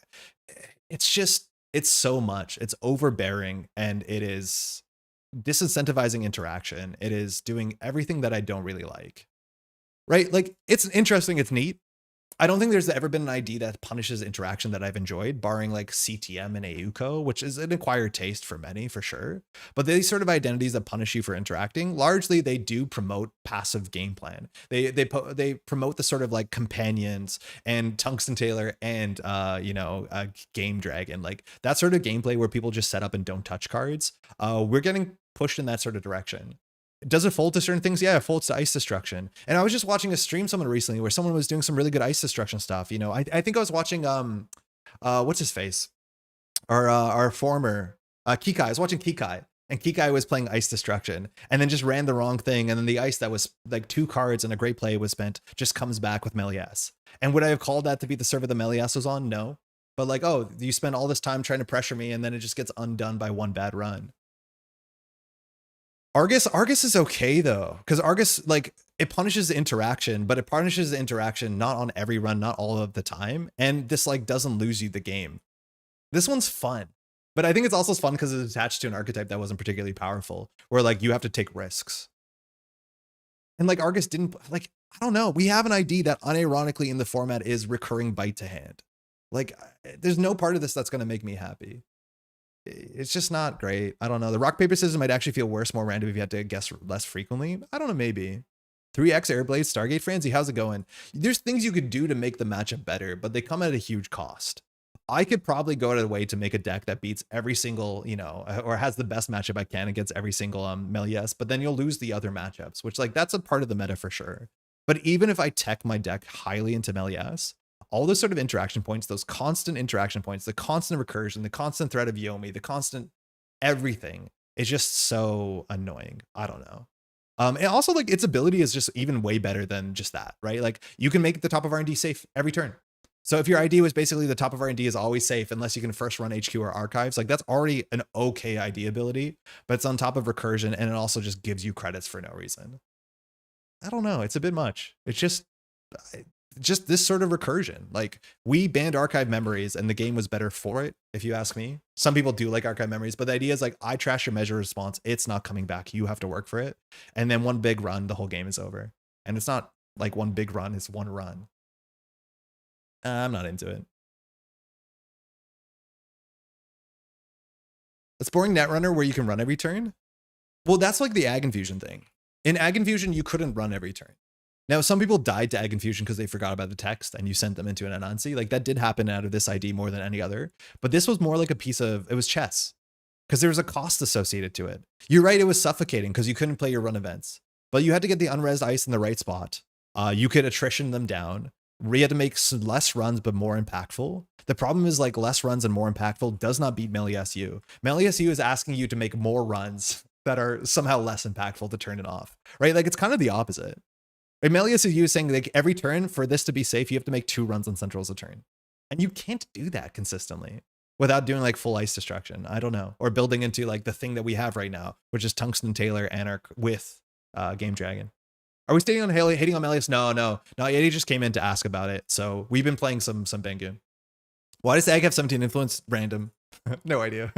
Speaker 2: it's so much. It's overbearing and it is disincentivizing interaction. It is doing everything that I don't really like, right? Like it's interesting. It's neat. I don't think there's ever been an ID that punishes interaction that I've enjoyed, barring like CTM and AUCO, which is an acquired taste for many, for sure. But these sort of identities that punish you for interacting, largely they do promote passive game plan. They promote the sort of like companions and Tungsten Tailor and Game Dragon, like that sort of gameplay where people just set up and don't touch cards. We're getting pushed in that sort of direction. Does it fold to certain things? Yeah, it folds to ice destruction. And I was just watching a stream someone recently where someone was doing some really good ice destruction stuff. I think I was watching what's his face? Our former Kikai. I was watching Kikai. and Kikai was playing Ice Destruction and then just ran the wrong thing. And then the ice that was like 2 cards and a great play was spent just comes back with Méliès. And would I have called that to be the server the Méliès was on? No. But like, oh, you spend all this time trying to pressure me and then it just gets undone by one bad run. Argus is okay though, because Argus, like, it punishes the interaction, but it punishes the interaction not on every run, not all of the time. And this like doesn't lose you the game. This one's fun. But I think it's also fun because it's attached to an archetype that wasn't particularly powerful, where like you have to take risks. And like Argus didn't, like, I don't know. We have an ID that unironically in the format is recurring bite to hand. Like, there's no part of this that's going to make me happy. It's just not great. I don't know. The rock, paper, scissors might actually feel worse, more random if you had to guess less frequently. I don't know, maybe. 3X Airblade, Stargate Franzi, how's it going? There's things you could do to make the matchup better, but they come at a huge cost. I could probably go out of the way to make a deck that beats every single, you know, or has the best matchup I can against every single Méliès, but then you'll lose the other matchups, which like that's a part of the meta for sure. But even if I tech my deck highly into Méliès, all those sort of interaction points, those constant interaction points, the constant recursion, the constant threat of Yomi, the constant everything is just so annoying. I don't know. And also like its ability is just even way better than just that, right? Like you can make the top of R&D safe every turn. So if your ID was basically the top of R&D is always safe unless you can first run HQ or archives, like that's already an okay ID ability, but it's on top of recursion and it also just gives you credits for no reason. I don't know. It's a bit much. It's just this sort of recursion. Like we banned archive memories and the game was better for it, if you ask me. Some people do like archive memories, but the idea is like I trash your measure response. It's not coming back. You have to work for it. And then one big run, the whole game is over. And it's not like one big run, it's one run. I'm not into it. It's boring Netrunner where you can run every turn. Well, that's like the Ag Infusion thing. In Ag Infusion, you couldn't run every turn. Now, some people died to Ag Infusion because they forgot about the text and you sent them into an Anansi. Like that did happen out of this ID more than any other. But this was more like a piece of, it was chess because there was a cost associated to it. You're right, it was suffocating because you couldn't play your run events. But you had to get the unresed ice in the right spot. You could attrition them down. We had to make less runs, but more impactful. The problem is like less runs and more impactful does not beat Méliès U. Méliès U is asking you to make more runs that are somehow less impactful to turn it off, right? Like it's kind of the opposite. Right? Méliès U is saying like every turn for this to be safe, you have to make 2 runs on centrals a turn. And you can't do that consistently without doing like full ice destruction. I don't know. Or building into like the thing that we have right now, which is Tungsten Tailor Anarch with Game Dragon. Are we staying on hating on Méliès? No. Eddie just came in to ask about it. So we've been playing some BANGUN. Why does Ag have 17 influence? Random. No idea.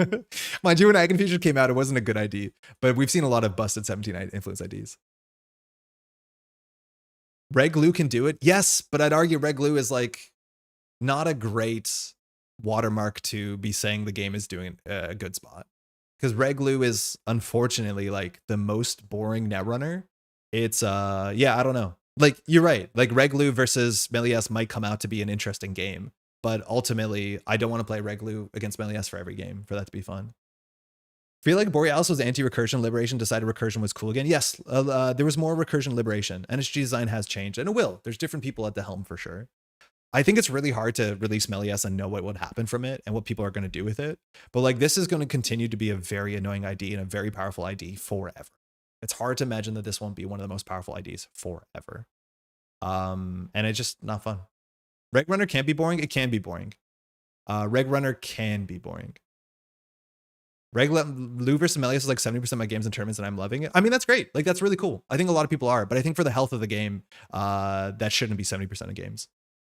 Speaker 2: Mind you, when Ag Infusion came out, it wasn't a good ID, but we've seen a lot of busted 17 influence IDs. Red Glue can do it. Yes, but I'd argue Red Glue is like not a great watermark to be saying the game is doing a good spot. Because Red Glue is unfortunately like the most boring Netrunner. It's yeah, I don't know. Like you're right. Like Red Glue versus Méliès might come out to be an interesting game, but ultimately I don't want to play Red Glue against Méliès for every game for that to be fun. Feel like Borealis was anti-recursion liberation, decided recursion was cool again. Yes, there was more recursion liberation. NSG design has changed and it will. There's different people at the helm for sure. I think it's really hard to release Méliès and know what would happen from it and what people are going to do with it. But like this is going to continue to be a very annoying ID and a very powerful ID forever. It's hard to imagine that this won't be one of the most powerful IDs forever. And it's just not fun. Reg Runner can't be boring. It can be boring. Reg Runner can be boring. Reg Lu versus Méliès is like 70% of my games and tournaments and I'm loving it. I mean, that's great. Like that's really cool. I think a lot of people are, but I think for the health of the game, that shouldn't be 70% of games.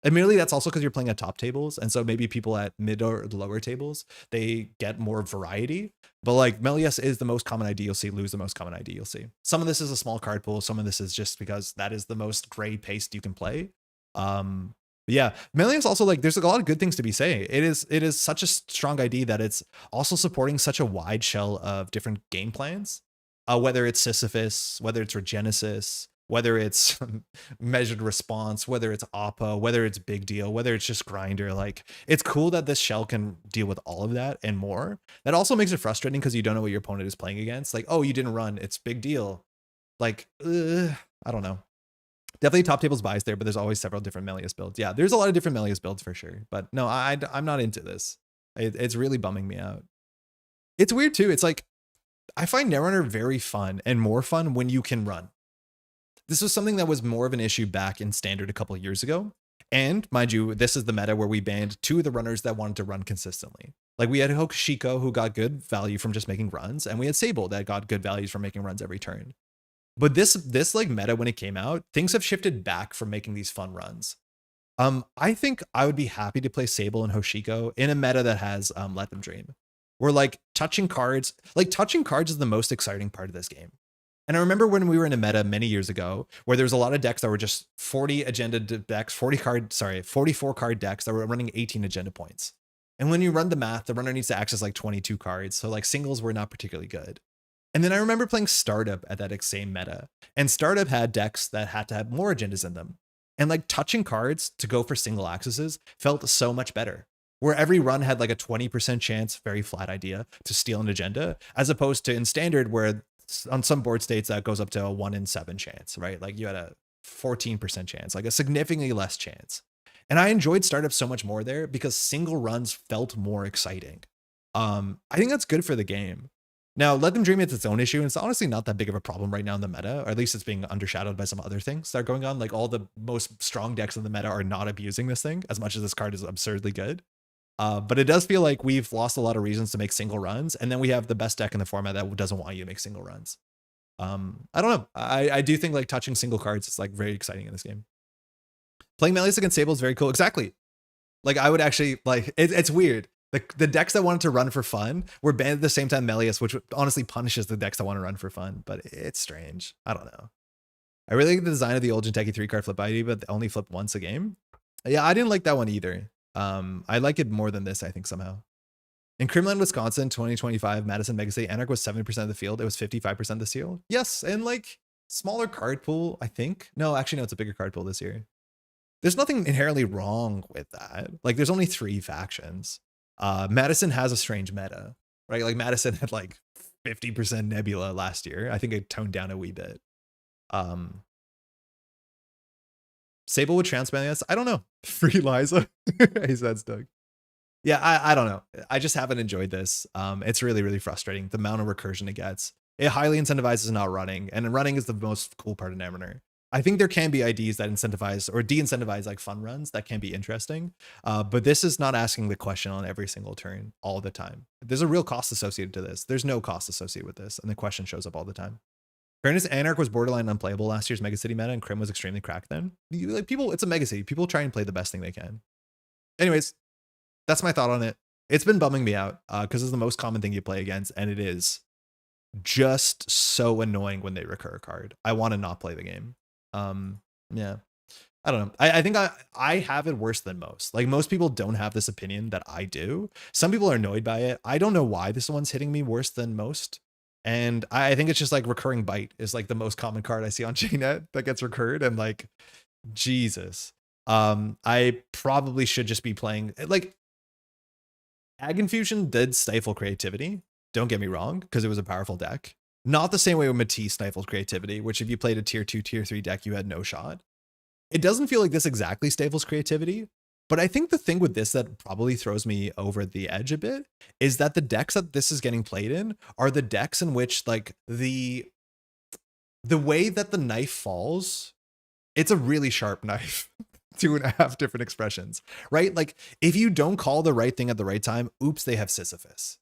Speaker 2: Admittedly, that's also because you're playing at top tables. And so maybe people at mid or lower tables, they get more variety. But like Méliès is the most common ID you'll see, lose the most common ID you'll see. Some of this is a small card pool. Some of this is just because that is the most gray paste you can play. Yeah, Méliès also like there's a lot of good things to be saying. It is such a strong ID that it's also supporting such a wide shell of different game plans. Whether it's Sisyphus, whether it's Regenesis, whether it's measured response, whether it's Appa, whether it's big deal, whether it's just grinder. Like it's cool that this shell can deal with all of that and more. That also makes it frustrating because you don't know what your opponent is playing against. Like, oh, you didn't run. It's big deal. Like, I don't know. Definitely top tables bias there, but there's always several different Méliès builds. Yeah, there's a lot of different Méliès builds for sure. But no, I'm not into this. It's really bumming me out. It's weird too. It's like, I find Netrunner very fun and more fun when you can run. This was something that was more of an issue back in Standard a couple of years ago. And mind you, this is the meta where we banned 2 of the runners that wanted to run consistently. Like we had Hokushiko who got good value from just making runs, and we had Sable that got good values from making runs every turn. But this like meta when it came out, things have shifted back from making these fun runs. I think I would be happy to play Sable and Hoshiko in a meta that has Let Them Dream. Where like touching cards is the most exciting part of this game. And I remember when we were in a meta many years ago where there was a lot of decks that were just 40 agenda decks, 44 card decks that were running 18 agenda points. And when you run the math, the runner needs to access like 22 cards. So like singles were not particularly good. And then I remember playing Startup at that same meta. And Startup had decks that had to have more agendas in them. And like touching cards to go for single accesses felt so much better. Where every run had like a 20% chance, very flat idea, to steal an agenda, as opposed to in Standard where on some board states that goes up to a 1 in 7 chance, right? Like you had a 14% chance, like a significantly less chance. And I enjoyed Startup so much more there because single runs felt more exciting. I think that's good for the game. Now, Let Them Dream is its own issue, and it's honestly not that big of a problem right now in the meta, or at least it's being undershadowed by some other things that are going on. Like all the most strong decks in the meta are not abusing this thing as much as this card is absurdly good. But it does feel like we've lost a lot of reasons to make single runs, and then we have the best deck in the format that doesn't want you to make single runs. I don't know. I do think like touching single cards is like very exciting in this game. Playing Méliès against Sable is very cool. Exactly. Like I would actually like it's weird. The decks that wanted to run for fun were banned at the same time Méliès, which honestly punishes the decks that want to run for fun, but it's strange. I don't know. I really like the design of the old Jinteki 3-card flip ID, but they only flip once a game. Yeah, I didn't like that one either. I like it more than this, I think, somehow. In Crimland, Wisconsin, 2025, Madison Mega City, Anarch was 70% of the field. It was 55% the seal. Yes, and like smaller card pool, I think. No, actually, no, it's a bigger card pool this year. There's nothing inherently wrong with that. Like, there's only 3 factions. Madison has a strange meta, right? Like, Madison had like 50% Nebula last year. I think it toned down a wee bit. Sable would transplant us. I don't know. Free Liza. He said Doug. Yeah, I don't know. I just haven't enjoyed this. It's really, really frustrating. The amount of recursion it gets. It highly incentivizes not running, and running is the most cool part of Netrunner. I think there can be IDs that incentivize or de-incentivize like fun runs that can be interesting. But this is not asking the question on every single turn all the time. There's a real cost associated to this. There's no cost associated with this, and the question shows up all the time. Fairness, Anarch was borderline unplayable last year's Mega City meta, and Crim was extremely cracked then. Like people, it's a Mega City. People try and play the best thing they can. Anyways, that's my thought on it. It's been bumming me out because it's the most common thing you play against, and it is just so annoying when they recur a card. I want to not play the game. Yeah, I don't know. I think I have it worse than most. Like most people don't have this opinion that I do. Some people are annoyed by it. I don't know why this one's hitting me worse than most. And I think it's just like recurring bite is like the most common card I see on JNet that gets recurred. And like, Jesus, I probably should just be playing like Ag Infusion did stifle creativity. Don't get me wrong, because it was a powerful deck. Not the same way when Matisse stifled creativity, which if you played a tier 2, tier 3 deck, you had no shot. It doesn't feel like this exactly stifles creativity, but I think the thing with this that probably throws me over the edge a bit is that the decks that this is getting played in are the decks in which like the way that the knife falls, it's a really sharp knife. 2.5 different expressions, right? Like if you don't call the right thing at the right time, oops, they have Sisyphus.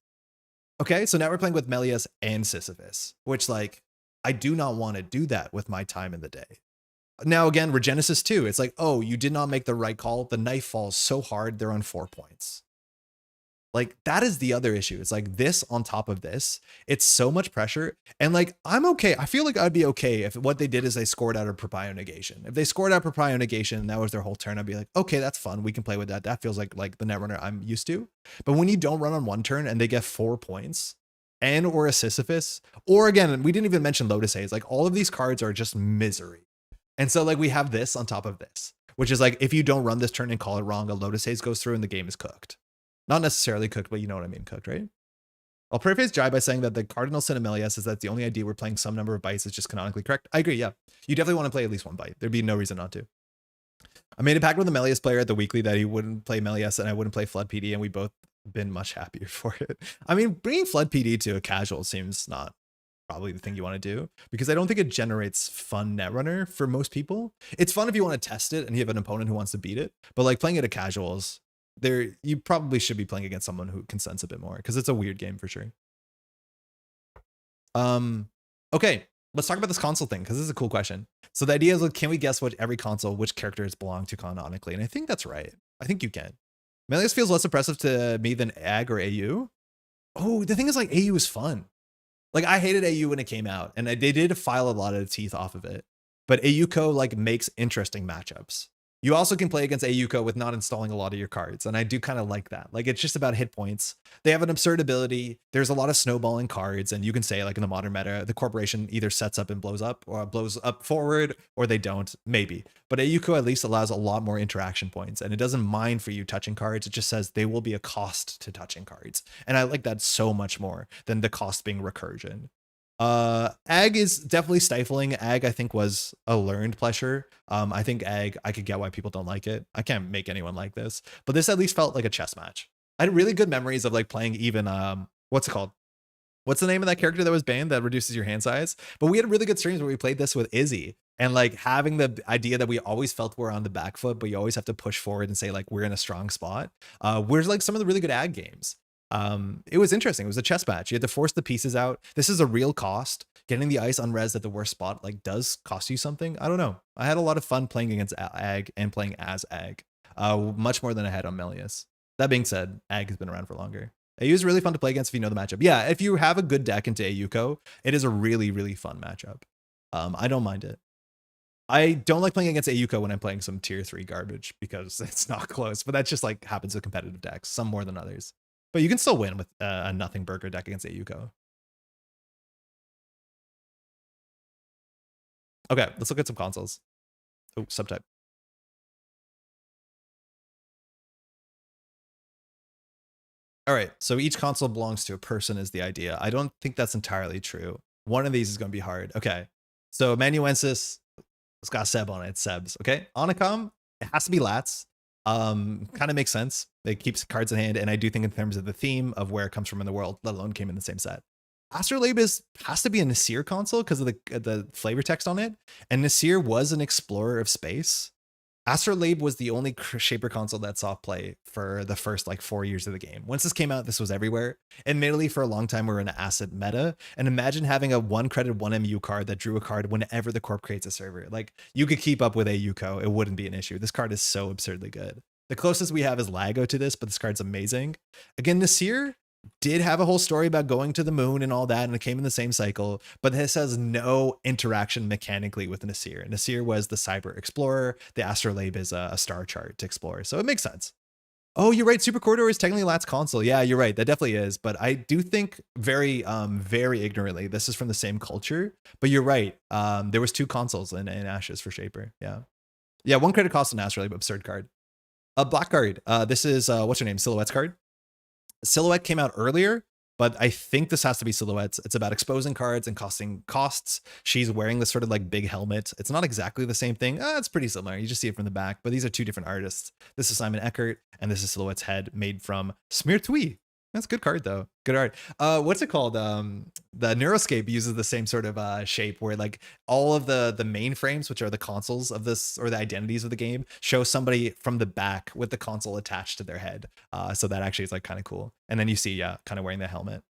Speaker 2: Okay, so now we're playing with Méliès and Sisyphus, which like, I do not want to do that with my time in the day. Now again, Regenesis 2, it's like, oh, you did not make the right call. The knife falls so hard, they're on 4 points. Like that is the other issue. It's like this on top of this, it's so much pressure. And like, I'm okay. I feel like I'd be okay if what they did is they scored out a Proprio Negation. If they scored out Proprio Negation and that was their whole turn, I'd be like, okay, that's fun. We can play with that. That feels like the Netrunner I'm used to. But when you don't run on one turn and they get 4 points and or a Sisyphus, or again, we didn't even mention Lotus Haze. Like all of these cards are just misery. And so like we have this on top of this, which is like, if you don't run this turn and call it wrong, a Lotus Haze goes through and the game is cooked. Not necessarily cooked, but you know what I mean, cooked, right? I'll preface Jai by saying that the cardinal sin of Méliès is that the only idea we're playing some number of bites is just canonically correct. I agree, yeah. You definitely want to play at least one bite. There'd be no reason not to. I made a pact with a Méliès player at the weekly that he wouldn't play Méliès and I wouldn't play Flood PD, and we both been much happier for it. I mean, bringing Flood PD to a casual seems not probably the thing you want to do, because I don't think it generates fun Netrunner for most people. It's fun if you want to test it and you have an opponent who wants to beat it, but like playing it at casuals, you probably should be playing against someone who can sense a bit more, because it's a weird game for sure. Okay, let's talk about this console thing, because this is a cool question. So the idea is, like, can we guess what every console, which characters belong to canonically? And I think that's right. I think you can. Méliès feels less impressive to me than AG or AU. Oh, the thing is, like, AU is fun. Like, I hated AU when it came out, and they did file a lot of the teeth off of it. But AUCO, like, makes interesting matchups. You also can play against AUCO with not installing a lot of your cards, and I do kind of like that. Like, it's just about hit points. They have an absurd ability. There's a lot of snowballing cards, and you can say, like, in the modern meta, the corporation either sets up and blows up, or blows up forward, or they don't, maybe. But AUCO at least allows a lot more interaction points, and it doesn't mind for you touching cards. It just says they will be a cost to touching cards. And I like that so much more than the cost being recursion. AG is definitely stifling. AG, I think, was a learned pleasure. I think AG, I could get why people don't like it. I can't make anyone like this, but this at least felt like a chess match. I had really good memories of like playing even, what's it called? What's the name of that character that was banned that reduces your hand size? But we had really good streams where we played this with Izzy, and like having the idea that we always felt we're on the back foot, but you always have to push forward and say like, we're in a strong spot. Where's like some of the really good AG games. It was interesting. It was a chess match. You had to force the pieces out. This is a real cost. Getting the ice unres at the worst spot like does cost you something. I don't know. I had a lot of fun playing against AG and playing as AG, much more than I had on Méliès. That being said, AG has been around for longer. AU is really fun to play against if you know the matchup. Yeah, if you have a good deck into AUCO, it is a really, really fun matchup. I don't mind it. I don't like playing against AUCO when I'm playing some tier 3 garbage, because it's not close, but that just like happens with competitive decks, some more than others. But you can still win with a nothing burger deck against AUCO. Okay, let's look at some consoles. Oh, subtype. All right, so each console belongs to a person is the idea. I don't think that's entirely true. One of these is going to be hard. Okay, so amanuensis, it's got Seb on it. It's Seb's. Okay, Onicom, it has to be Lats. Kind of makes sense. It keeps cards in hand, and I do think in terms of the theme of where it comes from in the world, let alone came in the same set. Astrolabe has to be a Nasir console because of the flavor text on it, and Nasir was an explorer of space. Astrolabe was the only Shaper console that saw play for the first like 4 years of the game. Once this came out, this was everywhere. Admittedly, for a long time, we were in an asset meta. And imagine having a 1 credit 1 MU card that drew a card whenever the corp creates a server. Like, you could keep up with AUCO. It wouldn't be an issue. This card is so absurdly good. The closest we have is Lago to this, but this card's amazing. Again, Nasir did have a whole story about going to the moon and all that, and it came in the same cycle, but this has no interaction mechanically with Nasir. Nasir was the cyber explorer. The Astrolabe is a star chart to explore, so it makes sense. Oh, you're right. Super Corridor is technically Lat's console. Yeah, you're right. That definitely is. But I do think very ignorantly, this is from the same culture. But you're right. There was 2 consoles in Ashes for Shaper. Yeah. 1 credit cost an Astrolabe, absurd card. A black card. This is what's her name? Silhouette's card. Silhouette came out earlier, but I think this has to be Silhouette's. It's about exposing cards and costing costs. She's wearing this sort of like big helmet. It's not exactly the same thing. It's pretty similar. You just see it from the back, but these are 2 different artists. This is Simon Eckert, and this is Silhouette's head made from Smirtui. That's a good card though. Good art. What's it called? The Neuroscape uses the same sort of shape where like all of the mainframes, which are the consoles of this or the identities of the game, show somebody from the back with the console attached to their head. So that actually is like kind of cool. And then you see, kind of wearing the helmet.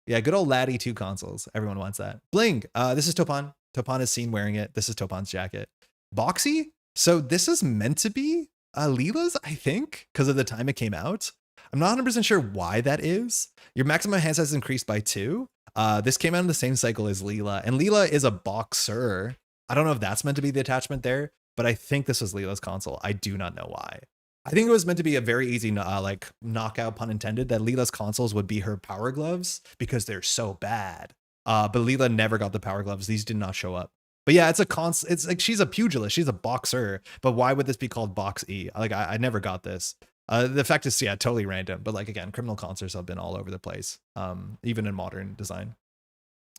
Speaker 2: Yeah, good old Laddie 2 consoles. Everyone wants that. Bling. This is Topan. Topan is seen wearing it. This is Topan's jacket. Boxy. So this is meant to be Leela's, I think, because of the time it came out. I'm not 100% sure why that is. Your maximum hand size is increased by 2. This came out in the same cycle as Leela, and Leela is a boxer. I don't know if that's meant to be the attachment there, but I think this was Leela's console. I do not know why. I think it was meant to be a very easy like knockout, pun intended, that Leela's consoles would be her power gloves because they're so bad. But Leela never got the power gloves. These did not show up. But yeah, it's like she's a pugilist. She's a boxer. But why would this be called Box E? Like I never got this. The fact is, yeah, totally random. But like, again, criminal concerts have been all over the place, even in modern design.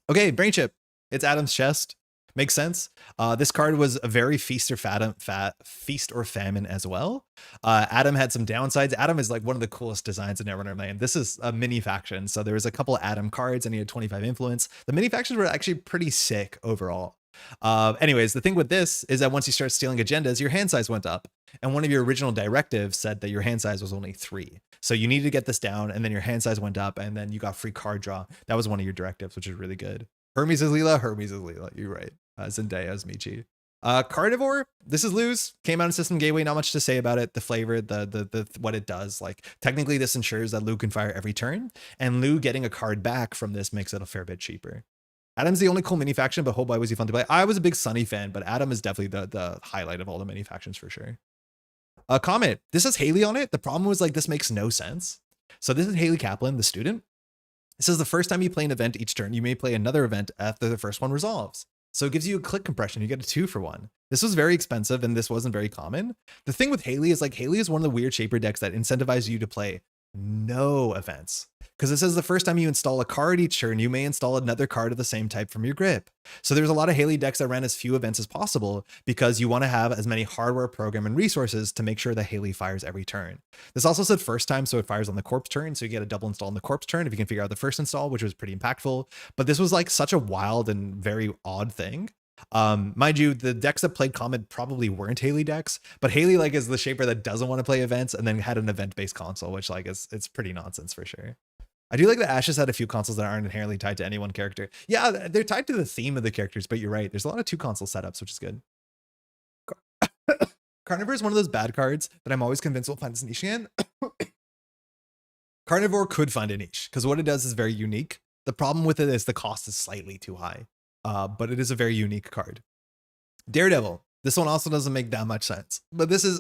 Speaker 2: Okay, brain chip. It's Adam's chest. Makes sense. This card was a very feast or famine as well. Adam had some downsides. Adam is like one of the coolest designs in Netrunner land. This is a mini faction, so there was a couple of Adam cards, and he had 25 influence. The mini factions were actually pretty sick overall. Anyways, the thing with this is that once you start stealing agendas, your hand size went up, and one of your original directives said that your hand size was only 3. So you needed to get this down, and then your hand size went up, and then you got free card draw. That was one of your directives, which is really good. Hermes is Leela. Hermes is Leela. You're right. Zendaya is Michi. Carnivore, this is loose. Came out in System Gateway. Not much to say about it. The flavor, the what it does. Like technically, this ensures that Lu can fire every turn, and Lu getting a card back from this makes it a fair bit cheaper. Adam's the only cool mini faction, but oh boy, was he fun to play. I was a big Sunny fan, but Adam is definitely the highlight of all the mini factions for sure. Comment. This has Haley on it. The problem was like this makes no sense. So this is Haley Kaplan, the student. It says the first time you play an event each turn, you may play another event after the first one resolves. So it gives you a click compression. You get a 2 for 1. This was very expensive, and this wasn't very common. The thing with Haley is like Haley is one of the weird shaper decks that incentivize you to play no events. Because it says the first time you install a card each turn, you may install another card of the same type from your grip. So there's a lot of Haley decks that ran as few events as possible because you want to have as many hardware, program, and resources to make sure that Haley fires every turn. This also said first time, so it fires on the corpse turn. So you get a double install on the corpse turn if you can figure out the first install, which was pretty impactful. But this was like such a wild and very odd thing. Mind you, the decks that played Comet probably weren't Haley decks, but Haley like is the shaper that doesn't want to play events and then had an event-based console, which like it's pretty nonsense for sure. I do like that Ashes had a few consoles that aren't inherently tied to any one character. Yeah, they're tied to the theme of the characters, but you're right. There's a lot of 2 console setups, which is good. Carnivore is one of those bad cards that I'm always convinced will find its niche again. Carnivore could find a niche because what it does is very unique. The problem with it is the cost is slightly too high, but it is a very unique card. Daredevil. This one also doesn't make that much sense, but this is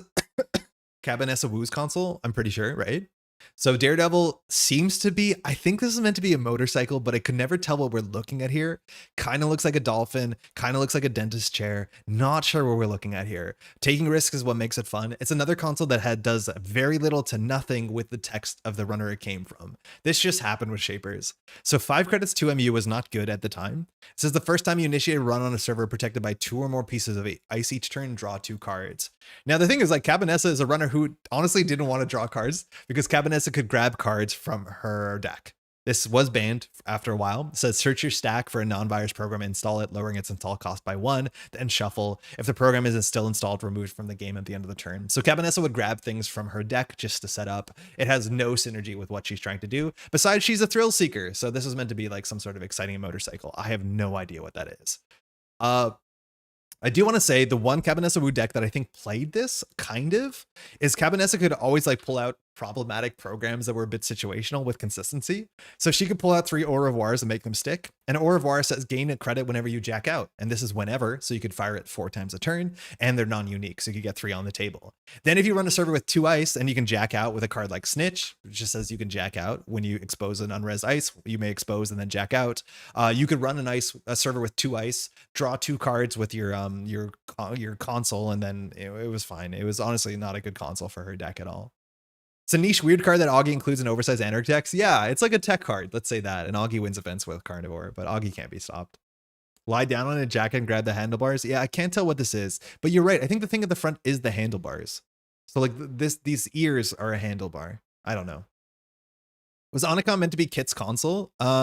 Speaker 2: Cabinessa Wu's console, I'm pretty sure, right? So Daredevil seems to be, I think this is meant to be a motorcycle, but I could never tell what we're looking at here. Kind of looks like a dolphin, kind of looks like a dentist chair. Not sure what we're looking at here. Taking risks is what makes it fun. It's another console that does very little to nothing with the text of the runner it came from. This just happened with shapers. So 5 credits to MU was not good at the time. It says the first time you initiate a run on a server protected by 2 or more pieces of ice each turn, draw 2 cards. Now the thing is like Cabinessa is a runner who honestly didn't want to draw cards because Cabinessa could grab cards from her deck. This was banned after a while. It says search your stack for a non-virus program, install it, lowering its install cost by 1, then shuffle. If the program isn't still installed, remove it from the game at the end of the turn. So Cabinessa would grab things from her deck just to set up. It has no synergy with what she's trying to do. Besides, she's a thrill seeker. So this is meant to be like some sort of exciting motorcycle. I have no idea what that is. I do want to say the one Cabinessa Wu deck that I think played this kind of is Cabinessa could always like pull out problematic programs that were a bit situational with consistency. So she could pull out 3 Au revoirs and make them stick. And Au revoir says gain a credit whenever you jack out. And this is whenever, so you could fire it 4 times a turn, and they're non-unique, so you could get 3 on the table. Then if you run a server with 2 ice, and you can jack out with a card like Snitch, which just says you can jack out when you expose an unres ice, you may expose and then jack out. You could run a server with 2 ice, draw 2 cards with your console, and then it was fine. It was honestly not a good console for her deck at all. It's a niche weird card that Augie includes in oversized Anarch decks. Yeah, it's like a tech card. Let's say that. And Augie wins events with Carnivore, but Augie can't be stopped. Lie down on a jacket and grab the handlebars. Yeah, I can't tell what this is, but you're right. I think the thing at the front is the handlebars. So like these ears are a handlebar. I don't know. Was Onicon meant to be Kit's console? No,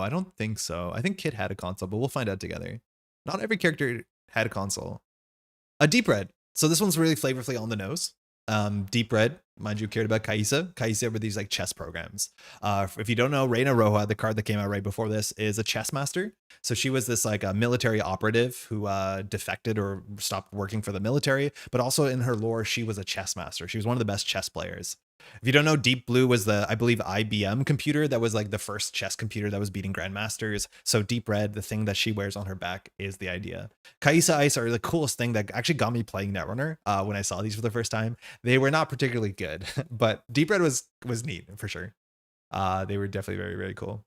Speaker 2: I don't think so. I think Kit had a console, but we'll find out together. Not every character had a console. A Deep Red. So this one's really flavorfully on the nose. Deep Red, mind you, cared about Kaisa. Kaisa were these like chess programs. If you don't know, Reina Roja, the card that came out right before this, is a chess master. So she was this like a military operative who defected or stopped working for the military, but also in her lore, she was a chess master. She was one of the best chess players. If you don't know, Deep Blue was the, I believe, IBM computer that was like the first chess computer that was beating grandmasters. So Deep Red, the thing that she wears on her back, is the idea. Kaisa Ice are the coolest thing that actually got me playing Netrunner when I saw these for the first time. They were not particularly good, but Deep Red was neat for sure. They were definitely very, very cool.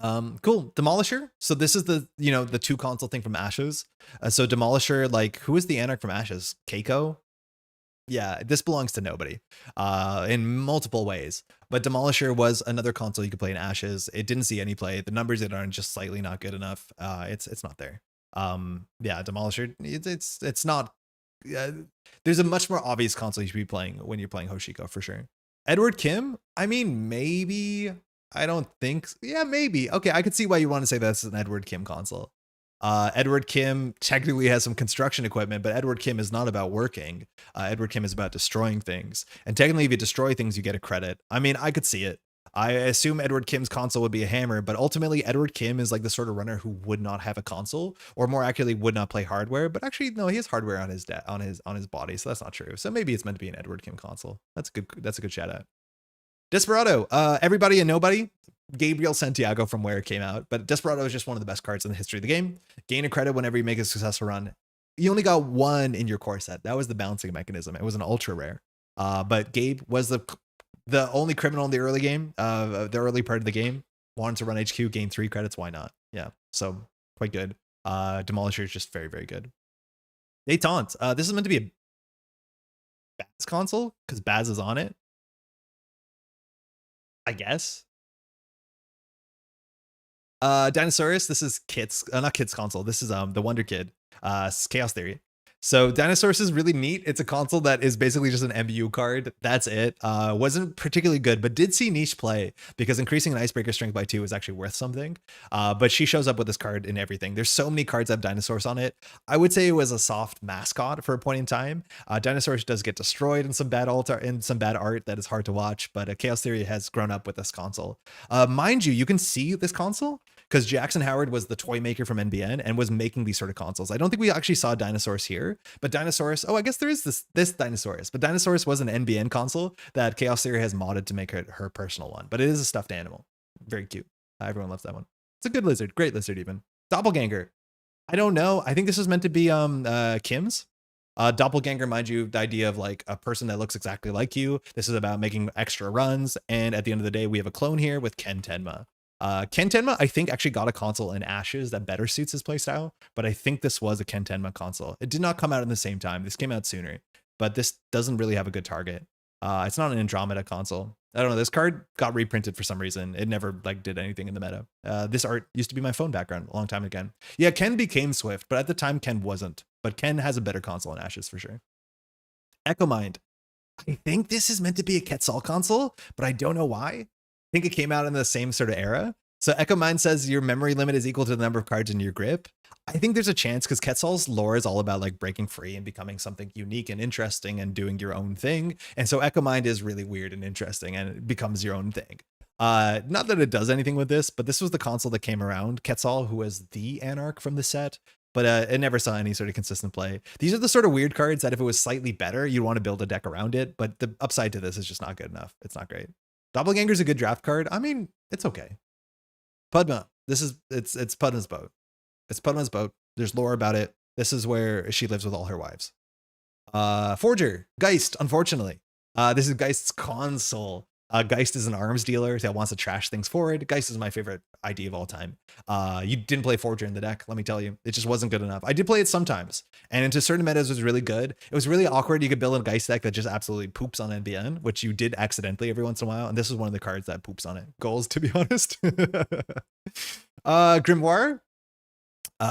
Speaker 2: Cool. Demolisher. So this is the 2 console thing from Ashes. So Demolisher, like, who is the Anarch from Ashes? Keiko? Yeah, this belongs to nobody in multiple ways. But Demolisher was another console you could play in Ashes. It didn't see any play. The numbers that aren't just slightly not good enough. It's not there. Yeah, Demolisher. It's not. There's a much more obvious console you should be playing when you're playing Hoshiko for sure. Edward Kim. I mean, maybe. I don't think. Yeah, maybe. Okay, I could see why you want to say that's an Edward Kim console. Edward Kim technically has some construction equipment, but Edward Kim is not about working. Edward Kim is about destroying things. And technically, if you destroy things, you get a credit. I mean, I could see it. I assume Edward Kim's console would be a hammer, but ultimately Edward Kim is like the sort of runner who would not have a console, or more accurately, would not play hardware. But actually, no, he has hardware on his body, so that's not true. So maybe it's meant to be an Edward Kim console. That's good. That's a good shout out. Desperado, everybody and nobody. Gabriel Santiago from where it came out, but Desperado is just one of the best cards in the history of the game. Gain a credit whenever you make a successful run. You only got one in your core set. That was the bouncing mechanism. It was an ultra rare. But Gabe was the only criminal in the early game, the early part of the game. Wanted to run HQ, gain 3 credits. Why not? Yeah, so quite good. Demolisher is just very, very good. Detente. This is meant to be a Baz console because Baz is on it, I guess. Dinosaurus, this is Kit's, not Kit's console. This is the Wonder Kid, Chaos Theory. So Dinosaurus is really neat. It's a console that is basically just an MBU card. That's it. Wasn't particularly good, but did see niche play because increasing an Icebreaker strength by 2 is actually worth something. But she shows up with this card in everything. There's so many cards that have Dinosaurus on it. I would say it was a soft mascot for a point in time. Dinosaurus does get destroyed in some bad art that is hard to watch, but Chaos Theory has grown up with this console. Mind you, you can see this console because Jackson Howard was the toy maker from NBN and was making these sort of consoles. I don't think we actually saw Dinosaurus here, but Dinosaurus, oh, I guess there is this Dinosaurus, but Dinosaurus was an NBN console that Chaos Theory has modded to make her personal one, but it is a stuffed animal. Very cute. Everyone loves that one. It's a good lizard, great lizard even. Doppelganger. I don't know. I think this was meant to be Kim's. Doppelganger, mind you, the idea of like a person that looks exactly like you. This is about making extra runs, and at the end of the day, we have a clone here with Ken Tenma. Ken Tenma, I think, actually got a console in Ashes that better suits his playstyle, but I think this was a Ken Tenma console. It did not come out in the same time. This came out sooner, but this doesn't really have a good target. It's not an Andromeda console. I don't know. This card got reprinted for some reason. It never like did anything in the meta. This art used to be my phone background a long time ago. Yeah, Ken became Swift, but at the time Ken wasn't. But Ken has a better console in Ashes for sure. Echo Mind. I think this is meant to be a Quetzal console, but I don't know why. I think it came out in the same sort of era. So Echo Mind says your memory limit is equal to the number of cards in your grip. I think there's a chance because Quetzal's lore is all about like breaking free and becoming something unique and interesting and doing your own thing. And so Echo Mind is really weird and interesting and it becomes your own thing. Not that it does anything with this, but this was the console that came around Quetzal, who was the Anarch from the set. But it never saw any sort of consistent play. These are the sort of weird cards that if it was slightly better, you'd want to build a deck around it. But the upside to this is just not good enough. It's not great. Doppelganger's a good draft card. I mean, it's okay. Padma. It's Padma's boat. It's Padma's boat. There's lore about it. This is where she lives with all her wives. Forger. Geist, unfortunately. This is Geist's console. Geist is an arms dealer that wants to trash things forward. Geist is my favorite ID of all time. You didn't play Forger in the deck, let me tell you. It just wasn't good enough. I did play it sometimes, and into certain metas it was really good. It was really awkward. You could build a Geist deck that just absolutely poops on NBN, which you did accidentally every once in a while, and this is one of the cards that poops on it. Goals, to be honest. Grimoire.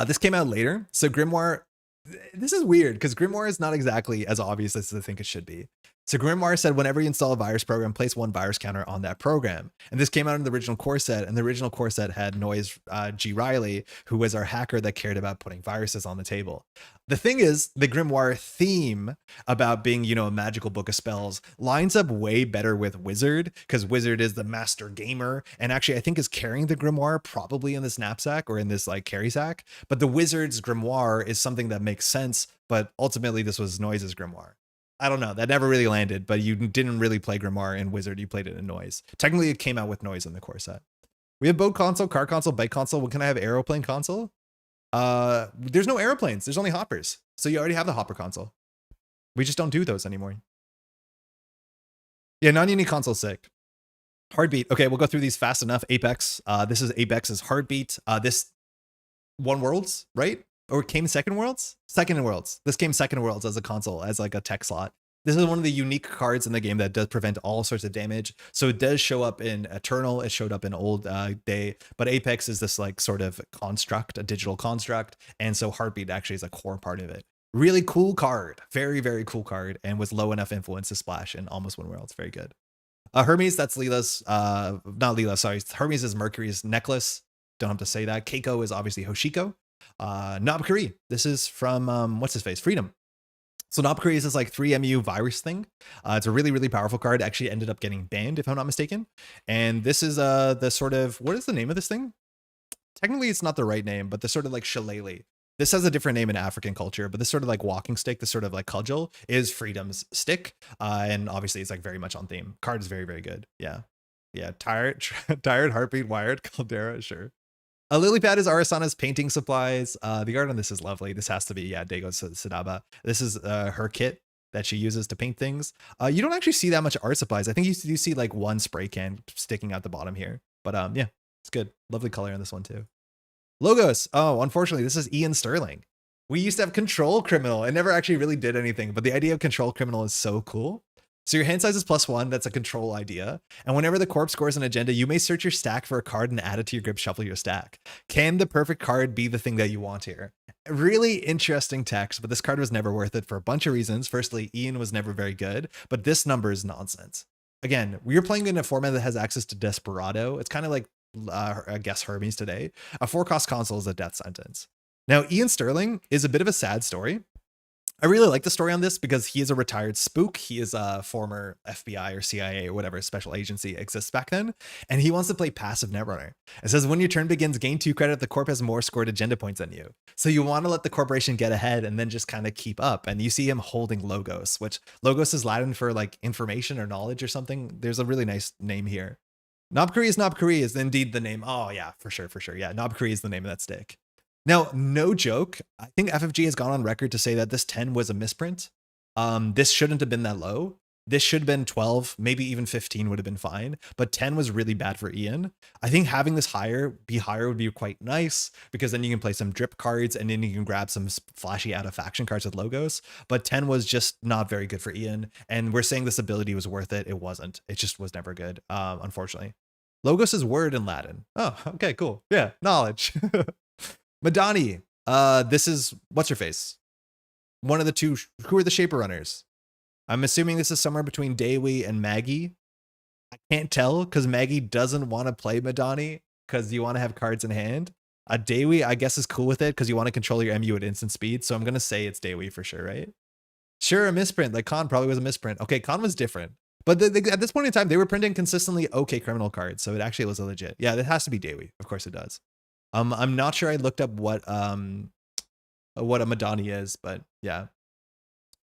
Speaker 2: This came out later. So Grimoire, this is weird because Grimoire is not exactly as obvious as I think it should be. So Grimoire said whenever you install a virus program, place 1 virus counter on that program. And this came out in the original core set, and the original core set had Noise G. Riley, who was our hacker that cared about putting viruses on the table. The thing is, the Grimoire theme about being, you know, a magical book of spells lines up way better with Wizard, because Wizard is the master gamer, and actually I think is carrying the Grimoire probably in this knapsack or in this like carry sack. But the Wizard's Grimoire is something that makes sense, but ultimately this was Noise's Grimoire. I don't know. That never really landed, but you didn't really play Grimoire in Wizard. You played it in Noise. Technically, it came out with Noise in the core set. We have boat console, car console, bike console. What can I have? Aeroplane console? There's no airplanes. There's only hoppers. So you already have the hopper console. We just don't do those anymore. Yeah, non-unique console sick. Heartbeat. Okay, we'll go through these fast enough. Apex. This is Apex's Heartbeat. This won Worlds, right? Or came second Worlds? Second in Worlds. This came second in Worlds as a console, as like a tech slot. This is one of the unique cards in the game that does prevent all sorts of damage. So it does show up in Eternal. It showed up in Old Day, but Apex is this like sort of construct, a digital construct. And so Heartbeat actually is a core part of it. Really cool card. Very, very cool card. And with low enough influence to splash in almost one world. It's very good. Hermes, that's Leela's, not Leela, sorry. Hermes is Mercury's necklace. Don't have to say that. Keiko is obviously Hoshiko. Nobkuri, this is from, what's his face? Freedom. So Nobkuri is this like 3MU virus thing. It's a really, really powerful card. It actually ended up getting banned, if I'm not mistaken. And this is the sort of, what is the name of this thing? Technically, it's not the right name, but the sort of like shillelagh. This has a different name in African culture, but this sort of like walking stick, this sort of like cudgel is Freedom's stick. And obviously it's like very much on theme. Card is very, very good. Yeah. Yeah. Tired, Heartbeat, Wired, Caldera, sure. A lily pad is Arasana's painting supplies. The art on this is lovely. This has to be, yeah, Daigo Sadaba. This is her kit that she uses to paint things. You don't actually see that much art supplies. I think you do see like one spray can sticking out the bottom here. But yeah, it's good. Lovely color on this one too. Logos. Oh, unfortunately, this is Ian Sterling. We used to have Control Criminal. It never actually really did anything, but the idea of Control Criminal is so cool. So your hand size is +1. That's a control idea. And whenever the corpse scores an agenda, you may search your stack for a card and add it to your grip, shuffle your stack. Can the perfect card be the thing that you want here? Really interesting text, but this card was never worth it for a bunch of reasons. Firstly, Ian was never very good, but this number is nonsense. Again, we're playing in a format that has access to Desperado. It's kind of like, I guess, Hermes today. A 4-cost console is a death sentence. Now, Ian Sterling is a bit of a sad story. I really like the story on this because he is a retired spook. He is a former FBI or CIA or whatever special agency exists back then. And he wants to play passive Netrunner. It says when your turn begins, gain 2 credit. The corp has more scored agenda points than you. So you want to let the corporation get ahead and then just kind of keep up. And you see him holding Logos, which Logos is Latin for like information or knowledge or something. There's a really nice name here. Nobkuri is indeed the name. Oh yeah, for sure. Yeah, Nobkuri is the name of that stick. Now, no joke, I think FFG has gone on record to say that this 10 was a misprint. This shouldn't have been that low. This should have been 12, maybe even 15 would have been fine, but 10 was really bad for Ian. I think having this higher would be quite nice because then you can play some drip cards and then you can grab some flashy out of faction cards with Logos, but 10 was just not very good for Ian. And we're saying this ability was worth it. It wasn't. It just was never good, unfortunately. Logos is word in Latin. Oh, okay, cool. Yeah, knowledge. Madani, this is, what's her face? One of the two, who are the Shaper Runners? I'm assuming this is somewhere between Daewee and Maggie. I can't tell because Maggie doesn't want to play Madani because you want to have cards in hand. Daewee, I guess, is cool with it because you want to control your MU at instant speed. So I'm going to say it's Daewee for sure, right? Sure, a misprint. Like Khan probably was a misprint. Okay, Khan was different. But at this point in time, they were printing consistently okay criminal cards. So it actually was a legit. Yeah, it has to be Daewee. Of course it does. I'm not sure I looked up what a Madani is, but yeah.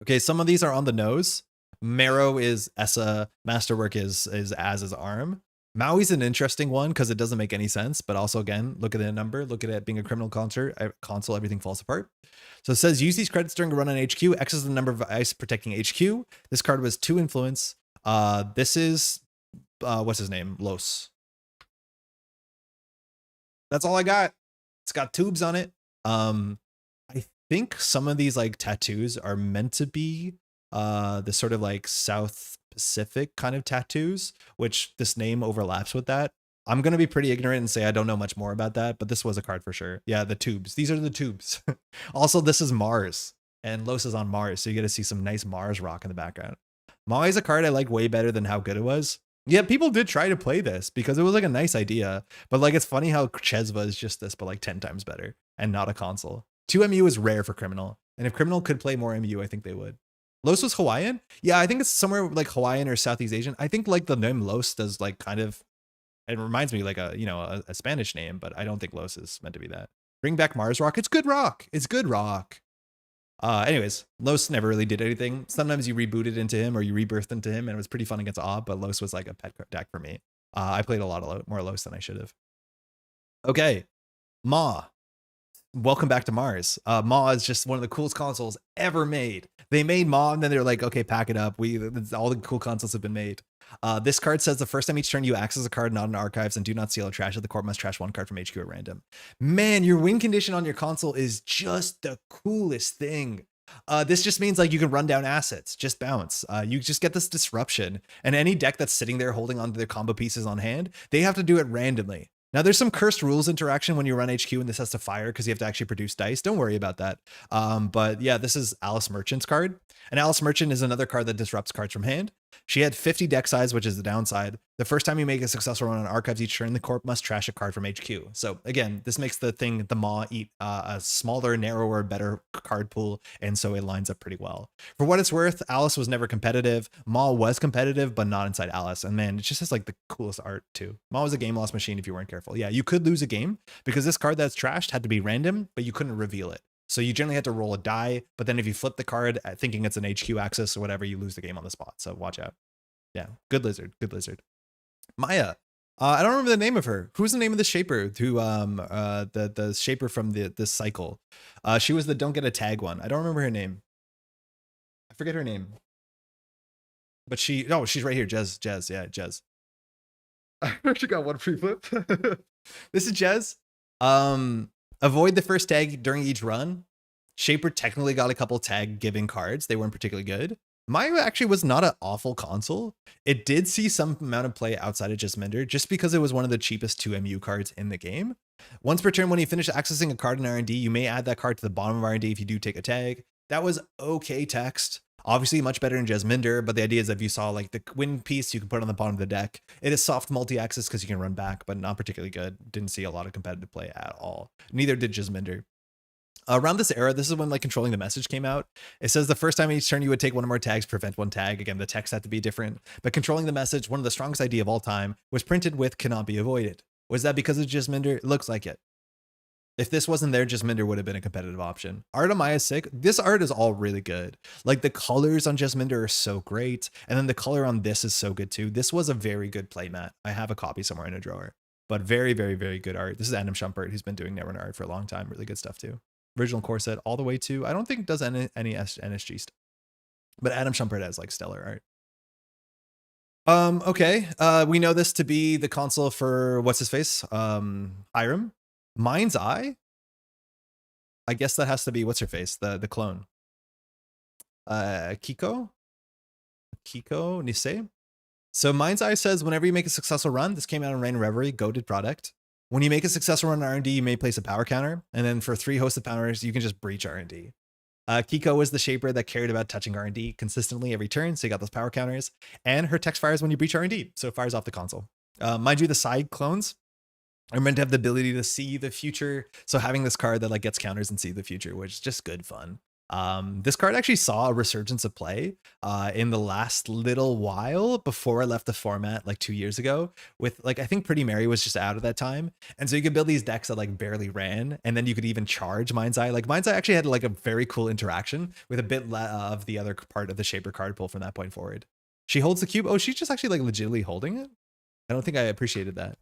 Speaker 2: Okay, some of these are on the nose. Marrow is Essa, Masterwork is Az's arm. Maui's an interesting one because it doesn't make any sense, but also again, look at the number, look at it being a criminal console, everything falls apart. So it says use these credits during a run on HQ, X is the number of ice protecting HQ. This card was 2 influence. This is what's his name? Los. That's all I got. It's got tubes on it. I think some of these like tattoos are meant to be the sort of like South Pacific kind of tattoos, which this name overlaps with that. I'm going to be pretty ignorant and say I don't know much more about that, but this was a card for sure. Yeah, the tubes. These are the tubes. Also, this is Mars, and Los is on Mars, so you get to see some nice Mars rock in the background. Maui's a card I like way better than how good it was. Yeah, people did try to play this because it was like a nice idea, but like it's funny how Chesva is just this, but like 10 times better and not a console. 2 MU is rare for Criminal, and if Criminal could play more MU, I think they would. Los was Hawaiian? Yeah, I think it's somewhere like Hawaiian or Southeast Asian. I think like the name Los does like kind of, it reminds me like a Spanish name, but I don't think Los is meant to be that. Bring back Mars Rock. It's good rock. It's good rock. Anyways, Los never really did anything. Sometimes you rebooted into him or you rebirthed into him and it was pretty fun against Ob, but Los was like a pet deck for me. I played a lot more Los than I should have. Okay, Ma. Welcome back to Mars. Ma is just one of the coolest consoles ever made. They made Ma and then they're like, okay, pack it up. All the cool consoles have been made. This card says the first time each turn you access a card not in archives and do not steal or trash it, the corp must trash 1 card from HQ at random. Man, your win condition on your console is just the coolest thing. This just means like you can run down assets, just bounce. You just get this disruption, and any deck that's sitting there holding onto their combo pieces on hand, they have to do it randomly. Now, there's some cursed rules interaction when you run HQ and this has to fire because you have to actually produce dice. Don't worry about that. But yeah, this is Alice Merchant's card. And Alice Merchant is another card that disrupts cards from hand. She had 50 deck size, which is the downside. The first time you make a successful run on archives each turn, the corp must trash a card from HQ. So again, this makes the maw eat a smaller, narrower, better card pool, and so it lines up pretty well. For what it's worth, Alice was never competitive. Maw was competitive, but not inside Alice. And man, it just has like the coolest art too. Maw was a game loss machine if you weren't careful. Yeah, you could lose a game because this card that's trashed had to be random, but you couldn't reveal it. So you generally had to roll a die, but then if you flip the card thinking it's an HQ axis or whatever, you lose the game on the spot. So watch out. Yeah, good lizard, good lizard. Maya. I don't remember the name of her. Who's the name of the shaper who the shaper from this cycle? She was the don't get a tag one. I don't remember her name. I forget her name. But she's right here. Jez, yeah, Jez. I actually got one free flip. This is Jez. Avoid the first tag during each run. Shaper technically got a couple tag giving cards. They weren't particularly good. Maya actually was not an awful console. It did see some amount of play outside of Jasminder just because it was one of the cheapest 2MU cards in the game. Once per turn, when you finish accessing a card in R&D, you may add that card to the bottom of R&D if you do take a tag. That was okay text. Obviously much better in Jasminder, but the idea is if you saw like the win piece, you can put it on the bottom of the deck. It is soft multi-axis because you can run back, but not particularly good. Didn't see a lot of competitive play at all. Neither did Jasminder. Around this era, this is when like controlling the message came out. It says the first time each turn you would take one or more tags, prevent one tag. Again, the text had to be different, but controlling the message, one of the strongest idea of all time, was printed with cannot be avoided. Was that because of Jasminder? It looks like it. If this wasn't there, Jasminder would have been a competitive option. Art on Maya is sick. This art is all really good. Like the colors on Jasminder are so great. And then the color on this is so good too. This was a very good playmat. I have a copy somewhere in a drawer, but very, very, very good art. This is Adam Schumpert, who's been doing Netrunner art for a long time. Really good stuff too. Original core set all the way to, I don't think it does any NSG stuff, but Adam Schumpert has like stellar art. Okay. We know this to be the console for what's his face? Hiram. Mind's Eye. I guess that has to be what's her face, the clone. Kiko Nisei. So Mind's Eye says whenever you make a successful run, this came out in Rain Reverie, goated product. When you make a successful run in R&D, you may place a power counter, and then for 3 hosted powers, you can just breach R&D. Kiko was the shaper that cared about touching R&D consistently every turn, so you got those power counters, and her text fires when you breach R&D, so it fires off the console. Mind you, the side clones are meant to have the ability to see the future, so having this card that like gets counters and see the future, which is just good fun. This card actually saw a resurgence of play in the last little while before I left the format like 2 years ago with like, I think Pretty Mary was just out at that time. And so you could build these decks that like barely ran, and then you could even charge Mind's Eye. Like Mind's Eye actually had like a very cool interaction with a bit of the other part of the shaper card pool from that point forward. She holds the cube. Oh, she's just actually like legitimately holding it. I don't think I appreciated that.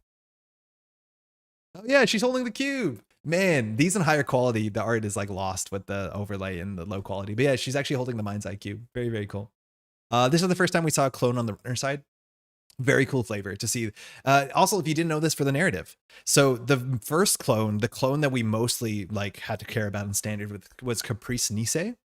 Speaker 2: Oh yeah, she's holding the cube. Man, these in higher quality, the art is like lost with the overlay and the low quality. But yeah, she's actually holding the Mind's Eye cube. Very, very cool. This is the first time we saw a clone on the runner side. Very cool flavor to see. Also, if you didn't know this, for the narrative. So the first clone, the clone that we mostly like had to care about in standard with, was Caprice Nisei.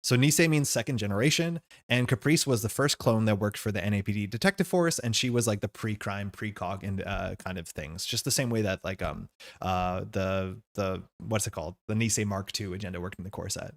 Speaker 2: So Nisei means second generation, and Caprice was the first clone that worked for the NAPD detective force, and she was like the pre-crime, pre-cog and kind of things. Just the same way that like the what's it called? The Nisei Mark II agenda worked in the core set.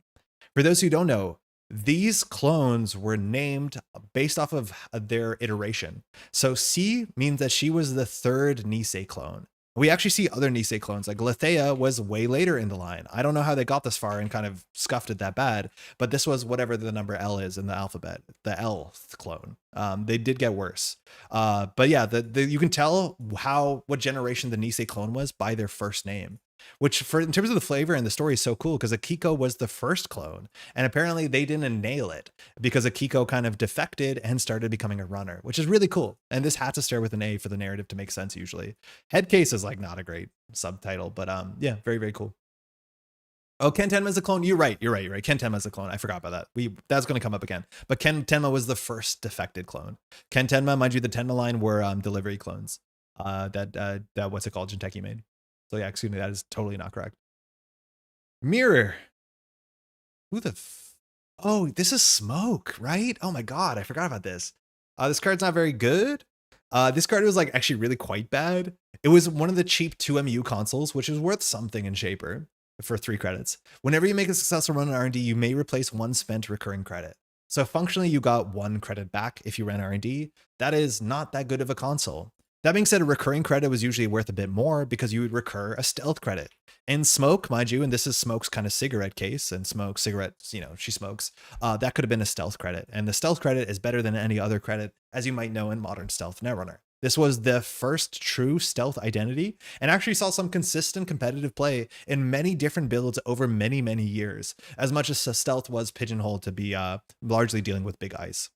Speaker 2: For those who don't know, these clones were named based off of their iteration. So C means that she was the third Nisei clone. We actually see other Nisei clones, like Lethea was way later in the line. I don't know how they got this far and kind of scuffed it that bad, but this was whatever the number L is in the alphabet, the Lth clone. They did get worse. But yeah, you can tell what generation the Nisei clone was by their first name, which in terms of the flavor and the story is so cool because Akiko was the first clone, and apparently they didn't nail it because Akiko kind of defected and started becoming a runner, which is really cool. And this had to start with an A for the narrative to make sense usually. Headcase is like not a great subtitle, but yeah, very, very cool. Oh, Ken Tenma's a clone. You're right. Ken Tenma's a clone. I forgot about that. That's going to come up again. But Ken Tenma was the first defected clone. Ken Tenma, mind you, the Tenma line were delivery clones. That what's it called? Jinteki made. So yeah, excuse me, that is totally not correct. Mirror. Who the Oh, this is Smoke, right? Oh my god, I forgot about this. This card's not very good. This card was like actually really quite bad. It was one of the cheap 2MU consoles, which is worth something in Shaper for 3 credits. Whenever you make a successful run on R&D, you may replace 1 spent recurring credit. So functionally, you got 1 credit back if you ran R&D. That is not that good of a console. That being said, a recurring credit was usually worth a bit more because you would recur a stealth credit. And Smoke, mind you, and this is Smoke's kind of cigarette case, and Smoke, cigarettes, you know, she smokes, that could have been a stealth credit. And the stealth credit is better than any other credit, as you might know in modern stealth Netrunner. This was the first true stealth identity, and actually saw some consistent competitive play in many different builds over many, many years, as much as stealth was pigeonholed to be largely dealing with big ice.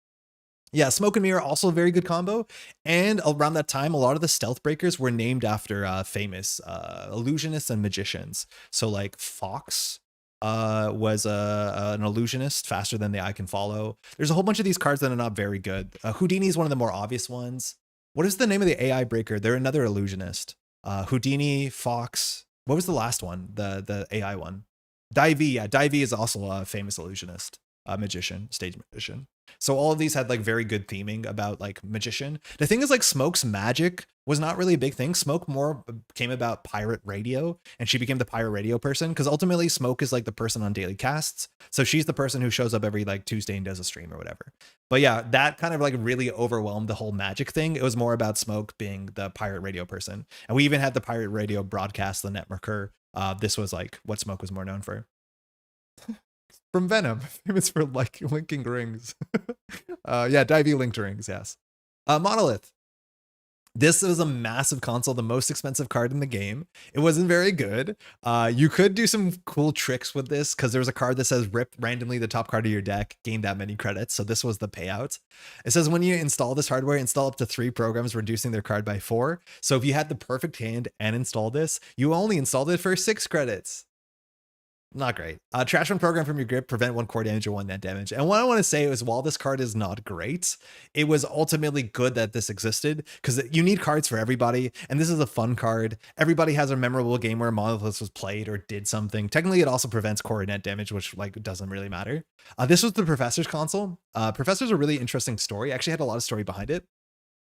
Speaker 2: Yeah, Smoke and Mirror, also a very good combo. And around that time, a lot of the stealth breakers were named after famous illusionists and magicians. So like Fox was an illusionist, faster than the eye can follow. There's a whole bunch of these cards that are not very good. Houdini is one of the more obvious ones. What is the name of the AI breaker? They're another illusionist. Houdini, Fox. What was the last one? The AI one? Divey. Yeah, Divey is also a famous illusionist, magician, stage magician. So all of these had like very good theming about like magician. The thing is like Smoke's magic was not really a big thing. Smoke more came about pirate radio, and she became the pirate radio person because ultimately Smoke is like the person on daily casts. So she's the person who shows up every like Tuesday and does a stream or whatever. But yeah, that kind of like really overwhelmed the whole magic thing. It was more about Smoke being the pirate radio person. And we even had the pirate radio broadcast, the Net Mercury. This was like what Smoke was more known for. From Venom, famous for like linking rings. Yeah, Divey linked rings, yes. Monolith. This was a massive console, the most expensive card in the game. It wasn't very good. You could do some cool tricks with this because there was a card that says rip randomly the top card of your deck, gain that many credits. So this was the payout. It says when you install this hardware, install up to 3 programs, reducing their card by 4. So if you had the perfect hand and installed this, you only installed it for 6 credits. Not great. Trash one program from your grip, prevent 1 core damage or 1 net damage. And what I want to say is while this card is not great, it was ultimately good that this existed because you need cards for everybody. And this is a fun card. Everybody has a memorable game where Monolith was played or did something. Technically, it also prevents core net damage, which like doesn't really matter. This was the Professor's console. Professor's a really interesting story. Actually had a lot of story behind it.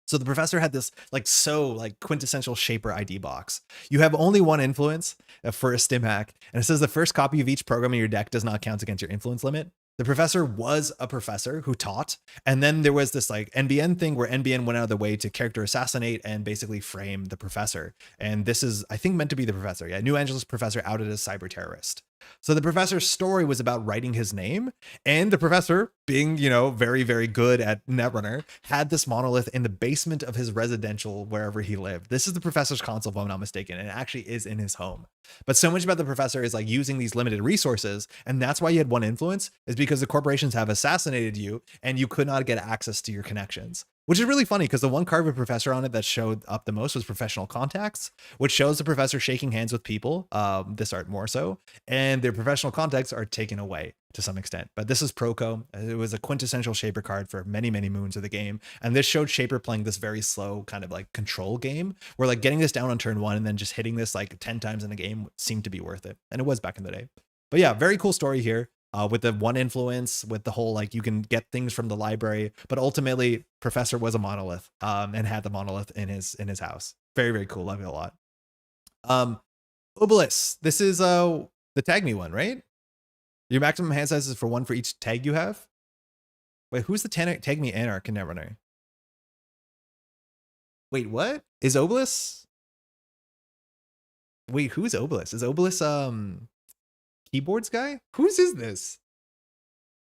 Speaker 2: So the Professor had this like quintessential Shaper ID box. You have only 1 influence for a stim hack, and it says the first copy of each program in your deck does not count against your influence limit. The Professor was a professor who taught, and then there was this like NBN thing where NBN went out of the way to character assassinate and basically frame the Professor. And this is, I think, meant to be the Professor. Yeah, New Angeles Professor outed as cyber terrorist. So the Professor's story was about writing his name, and the Professor, being, you know, very, very good at Netrunner, had this monolith in the basement of his residential wherever he lived. This is the Professor's console, if I'm not mistaken, and it actually is in his home. But so much about the Professor is like using these limited resources, and that's why you had 1 influence, is because the corporations have assassinated you, and you could not get access to your connections. Which is really funny because the one card with Professor on it that showed up the most was Professional Contacts, which shows the Professor shaking hands with people, this art more so, and their professional contacts are taken away to some extent. But this is Proco. It was a quintessential Shaper card for many, many moons of the game. And this showed Shaper playing this very slow kind of like control game where like getting this down on turn 1 and then just hitting this like 10 times in a game seemed to be worth it. And it was back in the day. But yeah, very cool story here. With the 1 influence, with the whole like you can get things from the library, but ultimately Professor was a monolith and had the monolith in his house. Very, very cool. Love it a lot. Obelisk. This is the tag me one, right? Your maximum hand size is for 1 for each tag you have. Wait, who's the tag me Anarch in Netrunner? Wait, what is Obelisk? Wait, who's Obelisk? Is Obelisk keyboards guy? Whose is this?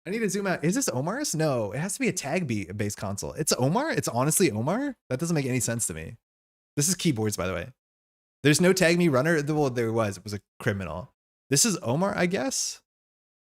Speaker 2: I need to zoom out. Is this Omar's? No, it has to be a tag based console. It's Omar? It's honestly Omar? That doesn't make any sense to me. This is keyboards, by the way. There's no tag me runner. Well, there was. It was a criminal. This is Omar, I guess.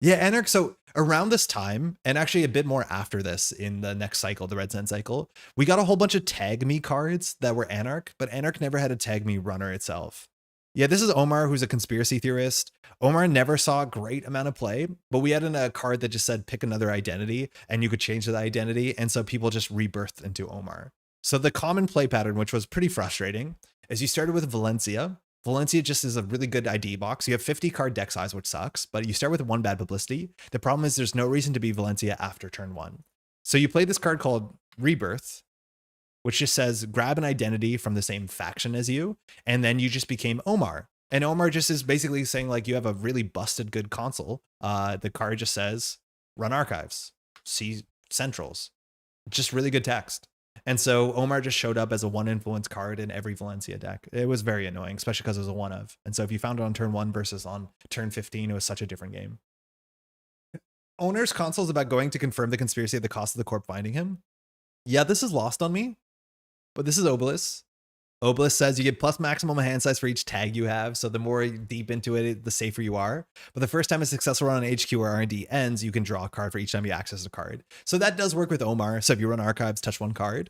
Speaker 2: Yeah, Anarch. So around this time, and actually a bit more after this in the next cycle, the Red Sun cycle, we got a whole bunch of tag me cards that were Anarch, but Anarch never had a tag me runner itself. Yeah, this is Omar, who's a conspiracy theorist. Omar never saw a great amount of play, but we had a card that just said pick another identity and you could change the identity. And so people just rebirthed into Omar. So the common play pattern, which was pretty frustrating, is you started with Valencia. Valencia just is a really good ID box. You have 50 card deck size, which sucks, but you start with one bad publicity. The problem is there's no reason to be Valencia after turn 1. So you play this card called Rebirth, which just says grab an identity from the same faction as you, and then you just became Omar. And Omar just is basically saying like you have a really busted good console. The card just says run archives, see centrals, just really good text. And so Omar just showed up as a 1 influence card in every Valencia deck. It was very annoying, especially because it was a 1 of. And so if you found it on turn 1 versus on turn 15, it was such a different game. Owner's console is about going to confirm the conspiracy at the cost of the corp finding him. Yeah, this is lost on me, but this is Obelisk. Obelisk says you get plus maximum hand size for each tag you have, so the more deep into it, the safer you are. But the first time a successful run on HQ or R&D ends, you can draw a card for each time you access a card. So that does work with Omar. So if you run archives, touch 1 card.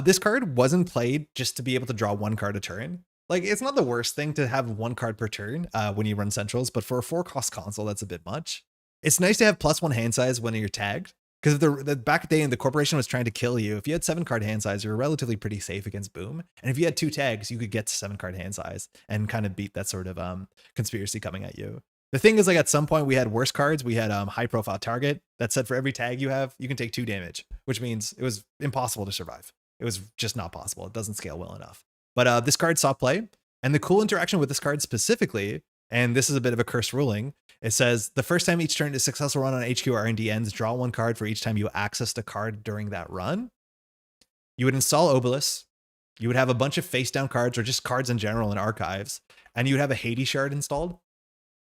Speaker 2: This card wasn't played just to be able to draw 1 card a turn. Like, it's not the worst thing to have 1 card per turn when you run centrals, but for a 4-cost console, that's a bit much. It's nice to have plus 1 hand size when you're tagged. Because the back day and the corporation was trying to kill you, if you had 7 card hand size, you're relatively pretty safe against Boom. And if you had 2 tags, you could get to 7 card hand size and kind of beat that sort of conspiracy coming at you. The thing is, like, at some point we had worse cards. We had high profile target that said for every tag you have, you can take 2 damage, which means it was impossible to survive. It was just not possible. It doesn't scale well enough. But this card saw play, and the cool interaction with this card specifically, and this is a bit of a cursed ruling, it says the first time each turn is successful run on HQ or R&D ends, draw 1 card for each time you accessed a card during that run. You would install Obelisk. You would have a bunch of face down cards or just cards in general in archives, and you would have a Hades shard installed.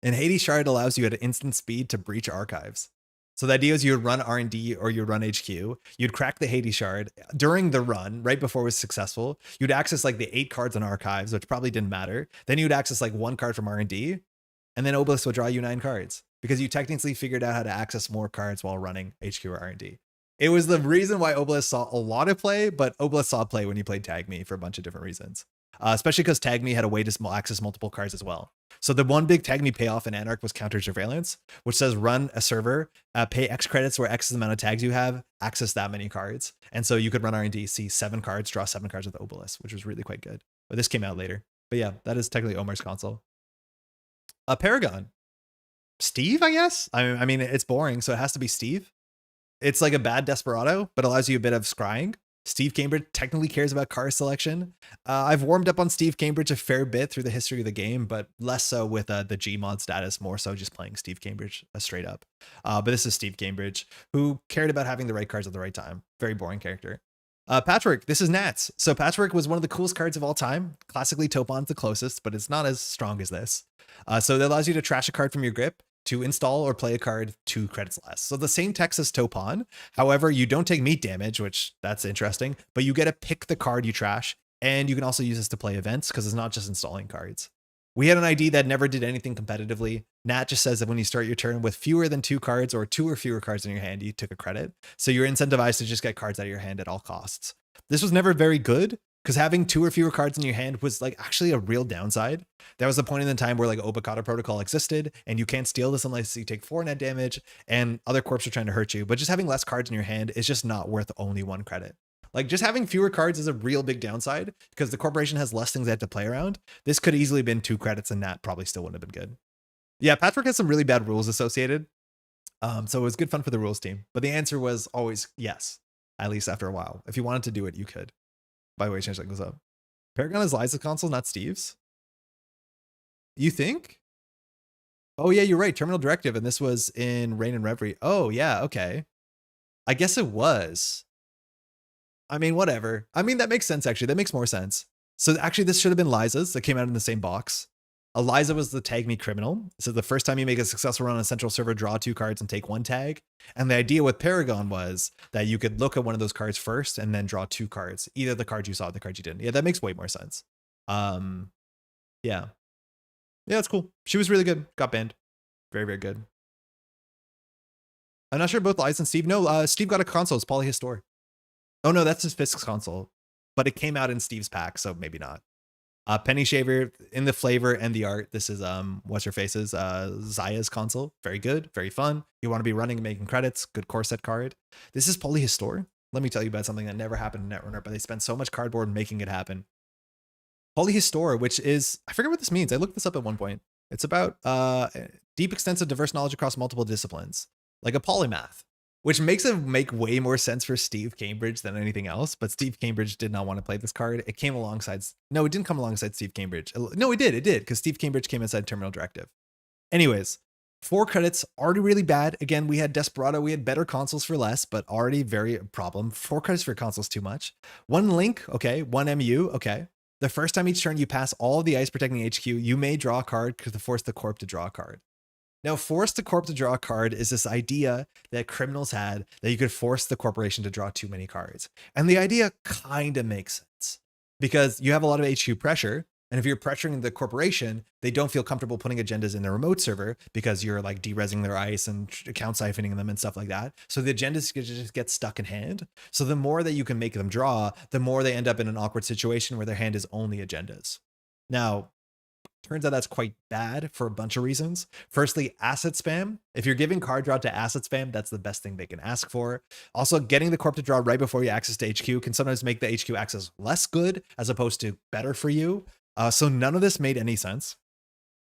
Speaker 2: And Hades shard allows you at instant speed to breach archives. So the idea is you would run R&D or you would run HQ. You'd crack the Hades shard during the run, right before it was successful. You'd access like the 8 cards in archives, which probably didn't matter. Then you'd access like 1 card from R&D, and then Obelisk will draw you 9 cards because you technically figured out how to access more cards while running HQ or R&D. It was the reason why Obelisk saw a lot of play, but Obelisk saw play when you played Tag Me for a bunch of different reasons. Especially because Tag Me had a way to access multiple cards as well. So the one big Tag Me payoff in Anarch was counter surveillance, which says run a server, pay X credits where X is the amount of tags you have, access that many cards. And so you could run R&D, see 7 cards, draw 7 cards with Obelisk, which was really quite good. But this came out later. But yeah, that is technically Omar's console. Paragon. Steve, I guess? I mean, it's boring, so it has to be Steve. It's like a bad Desperado, but allows you a bit of scrying. Steve Cambridge technically cares about card selection. I've warmed up on Steve Cambridge a fair bit through the history of the game, but less so with the Gmod status, more so just playing Steve Cambridge straight up. But this is Steve Cambridge, who cared about having the right cards at the right time. Very boring character. Patchwork, this is Nats. So Patchwork was one of the coolest cards of all time. Classically, Topon's the closest, but it's not as strong as this. So it allows you to trash a card from your grip to install or play a card 2 credits less. So the same text as Topon. However, you don't take meat damage, which that's interesting, but you get to pick the card you trash, and you can also use this to play events because it's not just installing cards. We had an ID that never did anything competitively. Nat just says that when you start your turn with fewer than 2 cards or 2 or fewer cards in your hand, you took a credit. So you're incentivized to just get cards out of your hand at all costs. This was never very good because having 2 or fewer cards in your hand was like actually a real downside. There was a point in the time where like Obokata Protocol existed and you can't steal this unless you take 4 net damage and other corps are trying to hurt you. But just having less cards in your hand is just not worth only 1 credit. Like just having fewer cards is a real big downside because the corporation has less things they have to play around. This could easily have been 2 credits and that probably still wouldn't have been good. Yeah, Patchwork has some really bad rules associated. So it was good fun for the rules team. But the answer was always yes, at least after a while. If you wanted to do it, you could. By the way, change that goes up. Paragon is Liza's console, not Steve's. You think? Oh yeah, you're right. Terminal Directive, and this was in Rain and Reverie. Oh yeah, okay. I guess it was. I mean, whatever. I mean, that makes sense, actually. That makes more sense. So actually, this should have been Liza's that came out in the same box. Liza was the Tag Me criminal. So the first time you make a successful run on a central server, draw 2 cards and take 1 tag. And the idea with Paragon was that you could look at one of those cards first and then draw 2 cards. Either the card you saw or the card you didn't. Yeah, that makes way more sense. Yeah. Yeah, that's cool. She was really good. Got banned. Very, very good. I'm not sure both Liza and Steve. No, Steve got a console. It's Polyhistor. Oh no, that's his Fisk's console. But it came out in Steve's pack, so maybe not. Penny Shaver in the flavor and the art. This is what's her face's Zaya's console. Very good, very fun. You want to be running and making credits. Good core set card. This is Polyhistor. Let me tell you about something that never happened in Netrunner, but they spent so much cardboard making it happen. Polyhistor, which is, I forget what this means. I looked this up at one point. It's about deep, extensive, diverse knowledge across multiple disciplines, like a polymath, which makes it make way more sense for Steve Cambridge than anything else. But Steve Cambridge did not want to play this card. It came alongside, no, it didn't come alongside Steve Cambridge. No, it did, because Steve Cambridge came inside Terminal Directive. Anyways, 4 credits, already really bad. Again, we had Desperado, we had better consoles for less, but already very problem. 4 credits for consoles, too much. 1 link, okay. 1 MU, okay. The first time each turn you pass all of the ice protecting HQ, you may draw a card to force the corp to draw a card. Now, force the corp to draw a card is this idea that criminals had that you could force the corporation to draw too many cards. And the idea kind of makes sense because you have a lot of HQ pressure. And if you're pressuring the corporation, they don't feel comfortable putting agendas in the remote server because you're like derezzing their ice and account siphoning them and stuff like that. So the agendas just get stuck in hand. So the more that you can make them draw, the more they end up in an awkward situation where their hand is only agendas. Now, turns out that's quite bad for a bunch of reasons. Firstly, asset spam. If you're giving card draw to asset spam, that's the best thing they can ask for. Also, getting the corp to draw right before you access to HQ can sometimes make the HQ access less good as opposed to better for you. So none of this made any sense.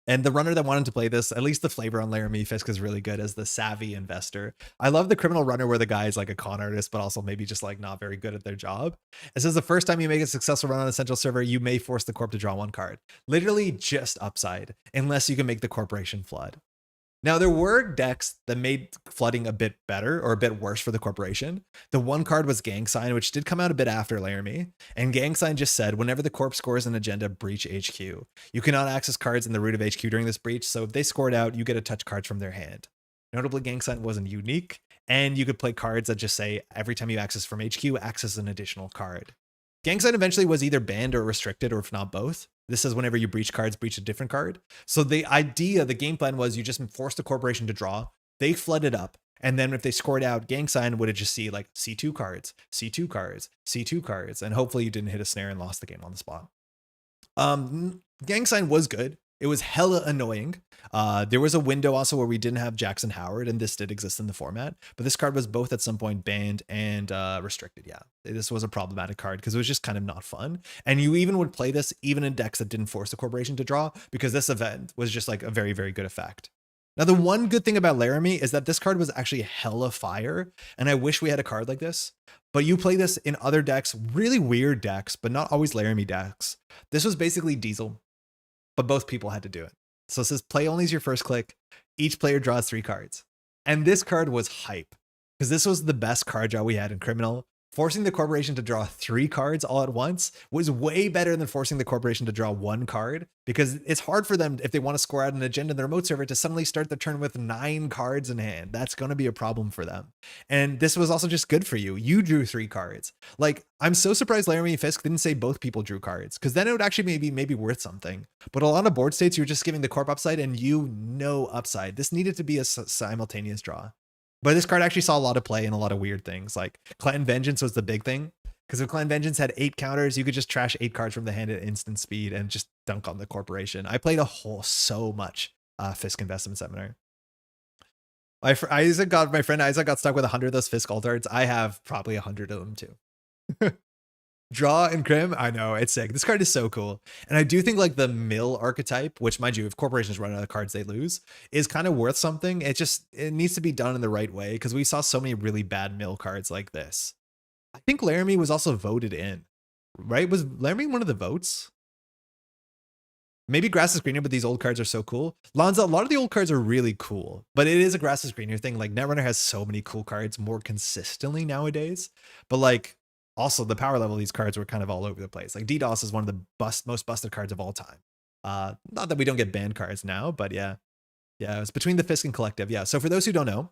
Speaker 2: And the runner that wanted to play this, at least the flavor on Laramie Fisk is really good as the savvy investor. I love the criminal runner where the guy is like a con artist, but also maybe just like not very good at their job. It says the first time you make a successful run on a central server, you may force the corp to draw 1 card. Literally just upside, unless you can make the corporation flood. Now, there were decks that made flooding a bit better or a bit worse for the corporation. The one card was Gang Sign, which did come out a bit after Laramie. And Gang Sign just said, whenever the corp scores an agenda, breach HQ. You cannot access cards in the root of HQ during this breach, so if they scored out, you get to touch cards from their hand. Notably, Gang Sign wasn't unique, and you could play cards that just say, every time you access from HQ, access an additional card. Gang Sign eventually was either banned or restricted, or if not both. This says whenever you breach cards, breach a different card. So the idea, the game plan was you just forced the corporation to draw. They flooded up. And then if they scored out, Gang Sign would just see like C2 cards, C2 cards, C2 cards. And hopefully you didn't hit a snare and lost the game on the spot. Gang Sign was good. It was hella annoying. There was a window also where we didn't have Jackson Howard, and this did exist in the format. But this card was both at some point banned and restricted. Yeah, this was a problematic card because it was just kind of not fun. And you even would play this even in decks that didn't force the corporation to draw because this event was just like a very, very good effect. Now, the one good thing about Laramie is that this card was actually hella fire, and I wish we had a card like this. But you play this in other decks, really weird decks, but not always Laramie decks. This was basically Diesel, but both people had to do it. So it says play only is your first click. Each player draws 3 cards. And this card was hype because this was the best card draw we had in Criminal. Forcing the corporation to draw 3 cards all at once was way better than forcing the corporation to draw 1 card because it's hard for them if they want to score out an agenda in the remote server to suddenly start the turn with 9 cards in hand. That's going to be a problem for them. And this was also just good for you. You drew 3 cards. Like, I'm so surprised Laramie Fisk didn't say both people drew cards because then it would actually maybe worth something. But a lot of board states, you're just giving the corp upside and no upside. This needed to be a simultaneous draw. But this card actually saw a lot of play and a lot of weird things. Like Clan Vengeance was the big thing. Because if Clan Vengeance had 8 counters, you could just trash 8 cards from the hand at instant speed and just dunk on the corporation. I played so much Fisk Investment Seminar. My friend Isaac got stuck with 100 of those Fisk alt arts. I have probably 100 of them too. Draw and Crim, I know, it's sick. This card is so cool. And I do think like the mill archetype, which mind you, if corporations run out of cards, they lose, is kind of worth something. It needs to be done in the right way because we saw so many really bad mill cards like this. I think Laramie was also voted in, right? Was Laramie one of the votes? Maybe grass is greener, but these old cards are so cool. Lonza, a lot of the old cards are really cool, but it is a grass is greener thing. Like Netrunner has so many cool cards more consistently nowadays, but like, also, the power level of these cards were kind of all over the place. Like DDoS is one of the most busted cards of all time. Not that we don't get banned cards now, but yeah. Yeah, it was between the Fisk and Collective. Yeah, so for those who don't know,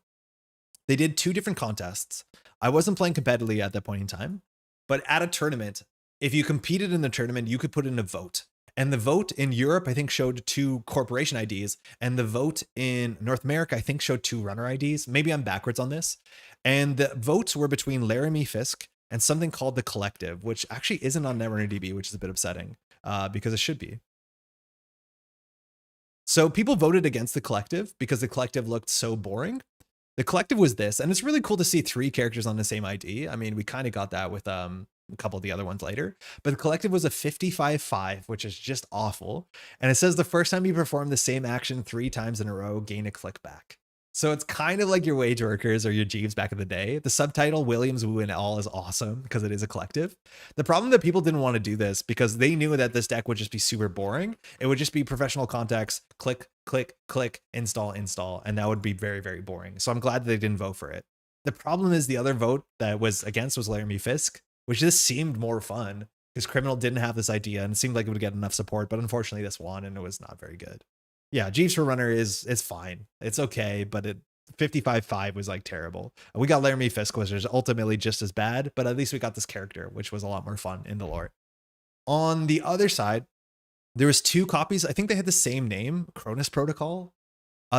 Speaker 2: they did 2 different contests. I wasn't playing competitively at that point in time, but at a tournament, if you competed in the tournament, you could put in a vote. And the vote in Europe, I think, showed 2 corporation IDs. And the vote in North America, I think, showed 2 runner IDs. Maybe I'm backwards on this. And the votes were between Laramie Fisk and something called the Collective, which actually isn't on Netrunner DB, which is a bit upsetting because it should be. So people voted against the Collective because the Collective looked so boring. The Collective was this, and it's really cool to see 3 characters on the same ID. I mean, we kind of got that with a couple of the other ones later. But the collective was a 55-5, which is just awful. And it says the first time you perform the same action 3 times in a row, gain a click back. So it's kind of like your wage workers or your Jeeves back in the day. The subtitle Williams, Wu, and all is awesome because it is a collective. The problem that people didn't want to do this because they knew that this deck would just be super boring. It would just be professional contacts, click, click, click, install, install. And that would be very, very boring. So I'm glad that they didn't vote for it. The problem is the other vote that was against was Laramie Fisk, which just seemed more fun because Criminal didn't have this idea and it seemed like it would get enough support. But unfortunately, this won and it was not very good. Yeah, Jeeves for runner is fine. It's okay, but 55-5 was like terrible. We got Laramie Fisk, which is ultimately just as bad, but at least we got this character, which was a lot more fun in the lore. On the other side, there was 2 copies. I think they had the same name, Cronus Protocol.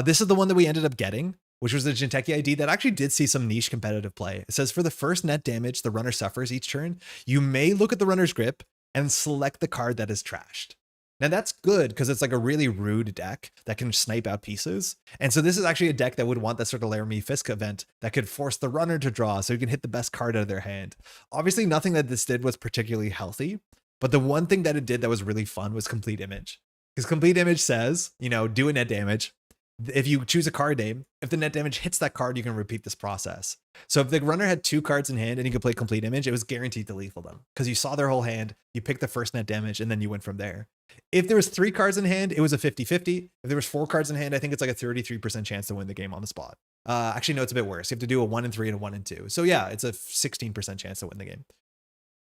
Speaker 2: This is the one that we ended up getting, which was the Jinteki ID that actually did see some niche competitive play. It says for the first net damage the runner suffers each turn, you may look at the runner's grip and select the card that is trashed. Now that's good because it's like a really rude deck that can snipe out pieces. And so this is actually a deck that would want that sort of Laramie Fisk event that could force the runner to draw so you can hit the best card out of their hand. Obviously nothing that this did was particularly healthy, but the one thing that it did that was really fun was Complete Image. Because Complete Image says, you know, do a net damage. If you choose a card name, if the net damage hits that card, you can repeat this process. So if the runner had 2 cards in hand and he could play Complete Image, it was guaranteed to lethal them because you saw their whole hand, you picked the first net damage, and then you went from there. If there was 3 cards in hand, it was a 50-50. If there was 4 cards in hand, I think it's like a 33% chance to win the game on the spot. Actually, no, it's a bit worse. You have to do a 1 and 3 and a 1 and 2. So yeah, it's a 16% chance to win the game.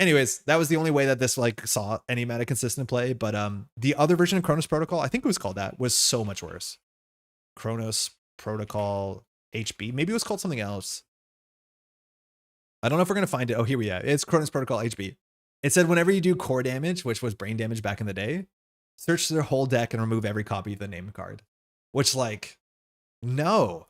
Speaker 2: Anyways, that was the only way that this like saw any amount of consistent play. But the other version of Cronus Protocol, I think it was called that, was so much worse. Chronos Protocol HB. Maybe it was called something else. I don't know if we're going to find it. Oh, here we are. It's Chronos Protocol HB. It said whenever you do core damage, which was brain damage back in the day, search their whole deck and remove every copy of the named card. Which, like, no.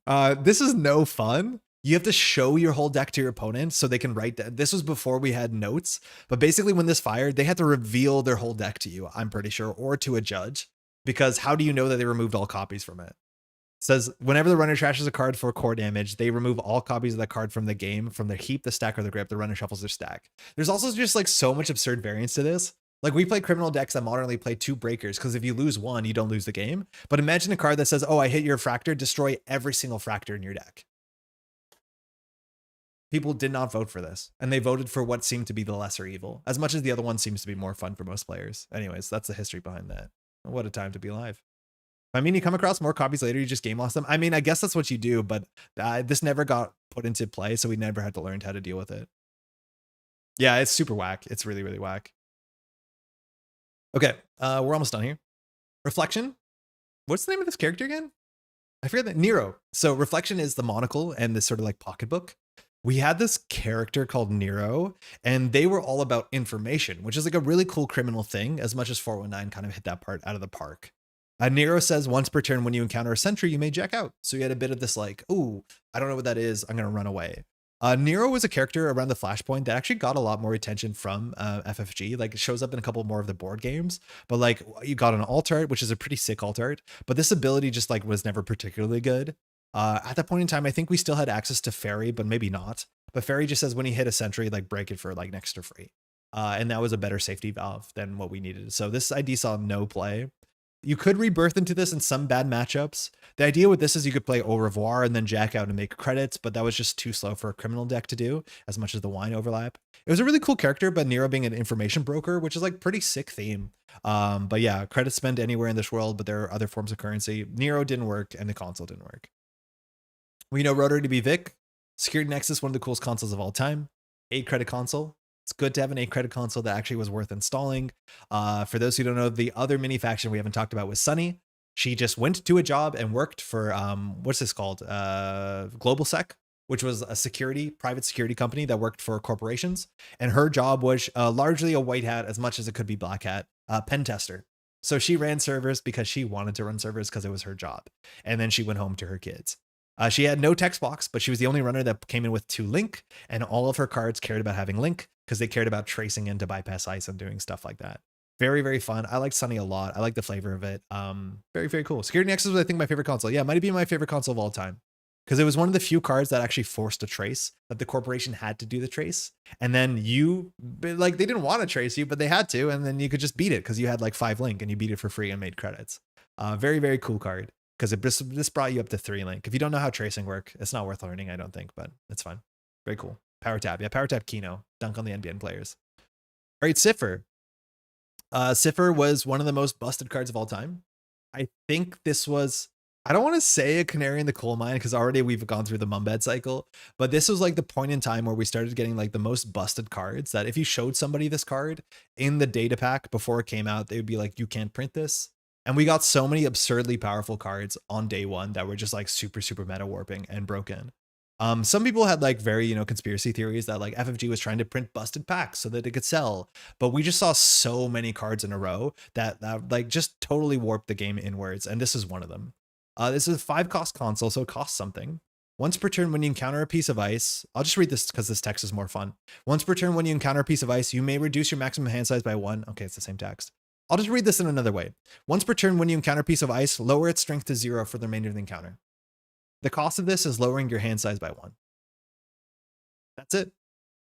Speaker 2: This is no fun. You have to show your whole deck to your opponent so they can write that. This was before we had notes. But basically when this fired, they had to reveal their whole deck to you, I'm pretty sure, or to a judge. Because how do you know that they removed all copies from it? It says whenever the runner trashes a card for core damage, they remove all copies of that card from the game, from their heap, the stack, or the grip. The runner shuffles their stack. There's also just like so much absurd variance to this. Like we play criminal decks that modernly play 2 breakers because if you lose 1, you don't lose the game. But imagine a card that says, oh, I hit your fractor, destroy every single fractor in your deck. People did not vote for this, and they voted for what seemed to be the lesser evil, as much as the other one seems to be more fun for most players. Anyways, that's the history behind that. What a time to be alive. I mean, you come across more copies later, you just game lost them. I mean, I guess that's what you do, but this never got put into play, so we never had to learn how to deal with it. Yeah, it's super whack. It's really, really whack. Okay, we're almost done here. Reflection. What's the name of this character again? I forget that. Nero. So Reflection is the monocle and this sort of like pocketbook. We had this character called Nero, and they were all about information, which is like a really cool criminal thing, as much as 419 kind of hit that part out of the park. Nero says once per turn when you encounter a sentry, you may jack out. So you had a bit of this like, ooh, I don't know what that is. I'm going to run away. Nero was a character around the Flashpoint that actually got a lot more attention from FFG. Like it shows up in a couple more of the board games, but like you got an alt art, which is a pretty sick alt art, but this ability just like was never particularly good. At that point in time, I think we still had access to Fairy, but maybe not. But Fairy just says when you hit a sentry, like break it for like next to free. And that was a better safety valve than what we needed. So this ID saw no play. You could rebirth into this in some bad matchups. The idea with this is you could play Au revoir and then jack out and make credits, but that was just too slow for a criminal deck to do as much as the wine overlap. It was a really cool character, but Nero being an information broker, which is like pretty sick theme. But yeah, credits spent anywhere in this world, but there are other forms of currency. Nero didn't work and the console didn't work. We know Rotary to be Vic. Security Nexus, one of the coolest consoles of all time. 8 credit console. It's good to have an 8 credit console that actually was worth installing. For those who don't know, the other mini faction we haven't talked about was Sunny. She just went to a job and worked for, what's this called? Global Sec, which was a private security company that worked for corporations. And her job was largely a white hat as much as it could be black hat, pen tester. So she ran servers because she wanted to run servers because it was her job. And then she went home to her kids. She had no text box, but she was the only runner that came in with 2 Link, and all of her cards cared about having Link because they cared about tracing in to bypass ice and doing stuff like that. Very, very fun. I like Sunny a lot. I like the flavor of it. Very, very cool. Security Nexus was, I think, my favorite console. Yeah, might be my favorite console of all time. because it was one of the few cards that actually forced a trace, that the corporation had to do the trace. And then you, like, they didn't want to trace you, but they had to. And then you could just beat it because you had like 5 link and you beat it for free and made credits. Very, very cool card because this brought you up to 3 link. If you don't know how tracing work, it's not worth learning, I don't think, but it's fine. Very cool. Power Tap. Yeah, Power Tap Kino. Dunk on the NBN players. All right, Cipher. Cipher was one of the most busted cards of all time. I think this was, I don't want to say a canary in the coal mine because already we've gone through the Mumbed cycle, but this was like the point in time where we started getting like the most busted cards that if you showed somebody this card in the data pack before it came out, they would be like, you can't print this. And we got so many absurdly powerful cards on day one that were just like super, super meta warping and broken. Some people had like very, conspiracy theories that like FFG was trying to print busted packs so that it could sell. But we just saw so many cards in a row that like just totally warped the game inwards. And this is one of them. This is a 5-cost console, so it costs something. Once per turn, when you encounter a piece of ice, I'll just read this because this text is more fun. Once per turn, when you encounter a piece of ice, you may reduce your maximum hand size by 1. Okay, it's the same text. I'll just read this in another way. Once per turn, when you encounter a piece of ice, lower its strength to 0 for the remainder of the encounter. The cost of this is lowering your hand size by 1. That's it.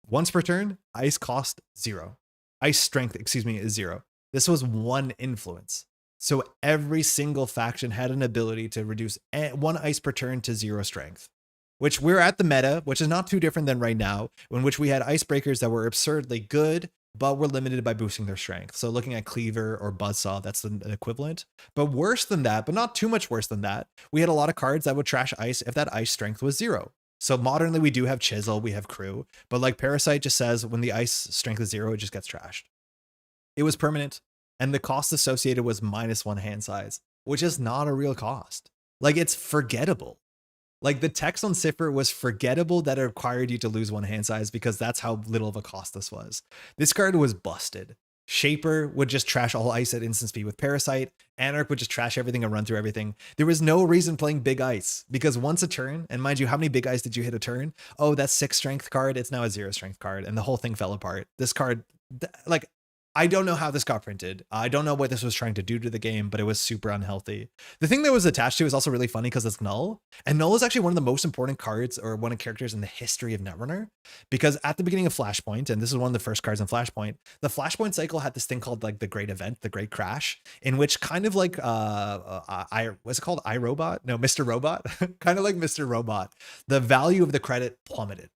Speaker 2: Once per turn, ice cost 0. Ice strength, is 0. This was 1 influence. So every single faction had an ability to reduce 1 ice per turn to 0 strength, which we're at the meta, which is not too different than right now, in which we had icebreakers that were absurdly good, but were limited by boosting their strength. So looking at Cleaver or Buzzsaw, that's the equivalent. But worse than that, but not too much worse than that, we had a lot of cards that would trash ice if that ice strength was 0. So modernly we do have Chisel, we have Crew, but like Parasite just says when the ice strength is 0, it just gets trashed. It was permanent, and the cost associated was -1 hand size, which is not a real cost. Like, it's forgettable. Like, the text on Cipher was forgettable that it required you to lose 1 hand size because that's how little of a cost this was. This card was busted. Shaper would just trash all ice at instant speed with Parasite. Anarch would just trash everything and run through everything. There was no reason playing Big Ice because once a turn, and mind you, how many Big Ice did you hit a turn? Oh, that's 6 strength card. It's now a 0 strength card, and the whole thing fell apart. This card, like, I don't know how this got printed. I don't know what this was trying to do to the game, but it was super unhealthy. The thing that was attached to is also really funny because it's Null. And Null is actually one of the most important cards or one of the characters in the history of Netrunner. Because at the beginning of Flashpoint, and this is one of the first cards in Flashpoint, the Flashpoint cycle had this thing called like the Great Event, the Great Crash, in which kind of like, what's it called? iRobot? No, Mr. Robot? Kind of like Mr. Robot. The value of the credit plummeted.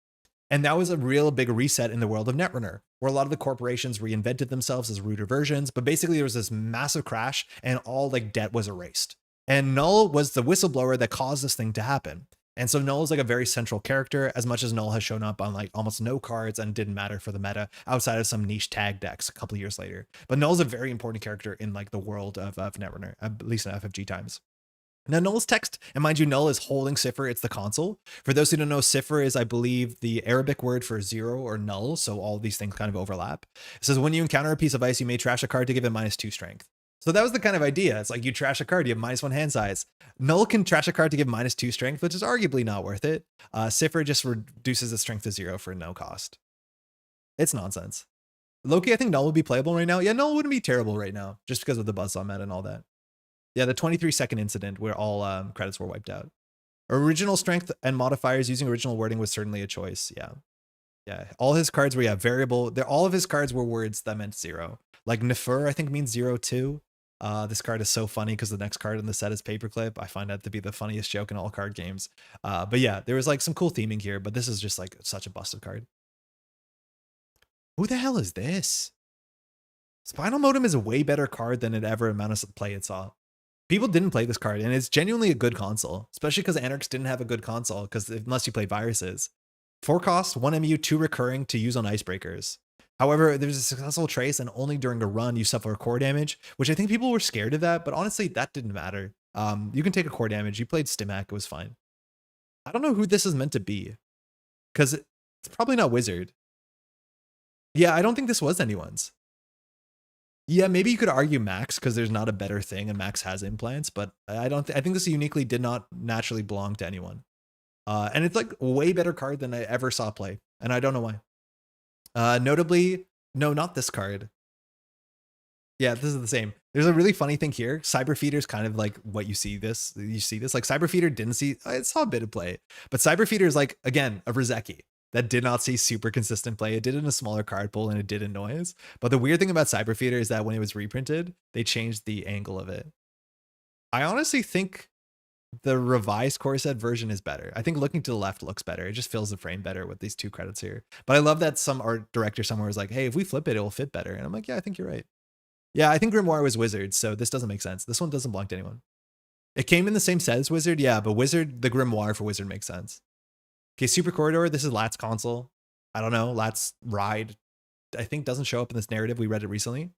Speaker 2: And that was a real big reset in the world of Netrunner, where a lot of the corporations reinvented themselves as ruder versions. But basically there was this massive crash and all like debt was erased. And Null was the whistleblower that caused this thing to happen. And so Null is like a very central character, as much as Null has shown up on like almost no cards and didn't matter for the meta outside of some niche tag decks a couple of years later. But Null is a very important character in like the world of Netrunner, at least in FFG times. Now, Null's text, and mind you, Null is holding Cipher, it's the console. For those who don't know, Cipher is, I believe, the Arabic word for 0 or null, so all these things kind of overlap. It says, when you encounter a piece of ice, you may trash a card to give it -2 strength. So that was the kind of idea. It's like you trash a card, you have -1 hand size. Null can trash a card to give -2 strength, which is arguably not worth it. Cipher just reduces its strength to 0 for no cost. It's nonsense. Loki, I think Null would be playable right now. Yeah, Null wouldn't be terrible right now, just because of the Buzzsaw meta and all that. Yeah, the 23-second incident where all credits were wiped out. Original strength and modifiers using original wording was certainly a choice. Yeah. Yeah. All his cards were, variable. All of his cards were words that meant 0. Like Nefer, I think, means 0 too. This card is so funny because the next card in the set is Paperclip. I find that to be the funniest joke in all card games. But yeah, there was like some cool theming here, but this is just like such a busted card. Who the hell is this? Spinal Modem is a way better card than it ever amount of play it saw. People didn't play this card, and it's genuinely a good console, especially because Anarchs didn't have a good console, because unless you play viruses. 4 cost, 1 MU, 2 recurring to use on icebreakers. However, there's a successful trace, and only during a run you suffer core damage, which I think people were scared of that, but honestly, that didn't matter. You can take a core damage. You played Stimac, it was fine. I don't know who this is meant to be, because it's probably not Wizard. Yeah, I don't think this was anyone's. Yeah, maybe you could argue Max because there's not a better thing and Max has implants, but I think this uniquely did not naturally belong to anyone. And it's like a way better card than I ever saw play, and I don't know why. Notably, no, not this card. Yeah, this is the same. There's a really funny thing here. Cyber Feeder's kind of like what you see this. You see this like Cyber Feeder didn't see. It saw a bit of play, but Cyber Feeder is like again a Rizeki that did not see super consistent play. It did in a smaller card pool and it did in noise. But the weird thing about Cyber Feeder is that when it was reprinted, they changed the angle of it. I honestly think the revised core set version is better. I think looking to the left looks better. It just fills the frame better with these two credits here. But I love that some art director somewhere was like, hey, if we flip it, it will fit better. And I'm like, yeah, I think you're right. Yeah, I think Grimoire was Wizard, so this doesn't make sense. This one doesn't belong to anyone. It came in the same set as Wizard, yeah, but Wizard, the Grimoire for Wizard makes sense. Okay, Super Corridor, this is Lat's console. I don't know, Lat's ride, I think doesn't show up in this narrative. We read it recently.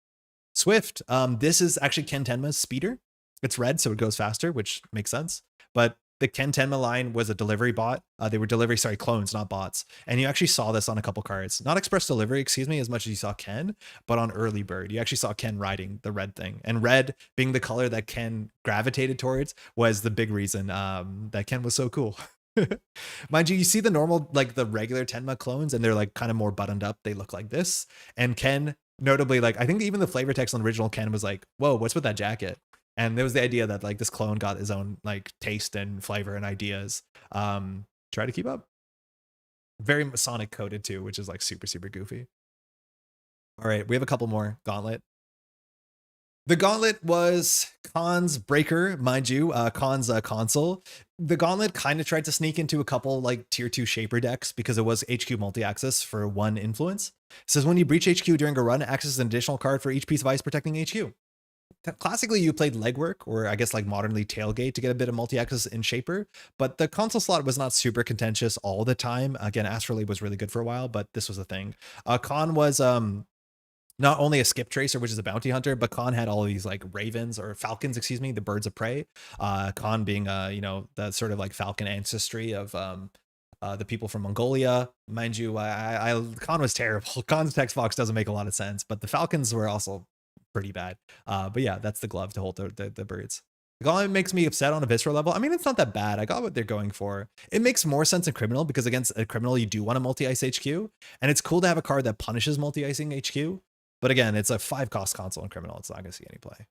Speaker 2: Swift, this is actually Ken Tenma's speeder. It's red, so it goes faster, which makes sense. But the Ken Tenma line was a delivery bot. They were clones, not bots. And you actually saw this on a couple cards. Not express delivery, excuse me, as much as you saw Ken, but on early bird. You actually saw Ken riding the red thing. And red, being the color that Ken gravitated towards, was the big reason that Ken was so cool. Mind you, you see the normal, like the regular Tenma clones, and they're like kind of more buttoned up. They look like this. And Ken, notably, like I think even the flavor text on original Ken was like, whoa, what's with that jacket? And there was the idea that like this clone got his own like taste and flavor and ideas. Try to keep up. Very Masonic coded too, which is like super, super goofy. All right, we have a couple more. Gauntlet. The Gauntlet was Khan's breaker, mind you, Khan's console. The Gauntlet kind of tried to sneak into a couple like tier 2 Shaper decks because it was HQ multi-access for 1 influence. It says when you breach HQ during a run, access an additional card for each piece of ice protecting HQ. Classically, you played legwork, or I guess like modernly tailgate, to get a bit of multi-access in Shaper, but the console slot was not super contentious all the time. Again, Astrolabe was really good for a while, but this was a thing. Khan was not only a skip tracer, which is a bounty hunter, but Khan had all of these like ravens or falcons, excuse me, the birds of prey. Khan being, you know, the sort of like falcon ancestry of the people from Mongolia. Mind you, Khan was terrible. Khan's text box doesn't make a lot of sense, but the falcons were also pretty bad. But yeah, that's the glove to hold the birds. The Gauntlet makes me upset on a visceral level. I mean, it's not that bad. I got what they're going for. It makes more sense in Criminal because against a Criminal, you do want a multi-ice HQ. And it's cool to have a card that punishes multi-icing HQ. But again, it's a 5-cost console in Criminal. It's not going to see any play.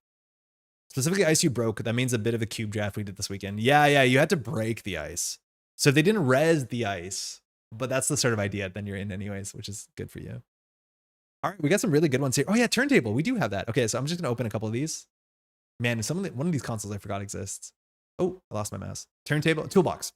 Speaker 2: Specifically, ice you broke. That means a bit of a cube draft we did this weekend. Yeah, you had to break the ice. So if they didn't res the ice, but that's the sort of idea, then you're in anyways, which is good for you. All right, we got some really good ones here. Oh yeah, turntable. We do have that. Okay, so I'm just gonna open a couple of these. Man, one of these consoles I forgot exists. Oh, I lost my mouse. Turntable, toolbox.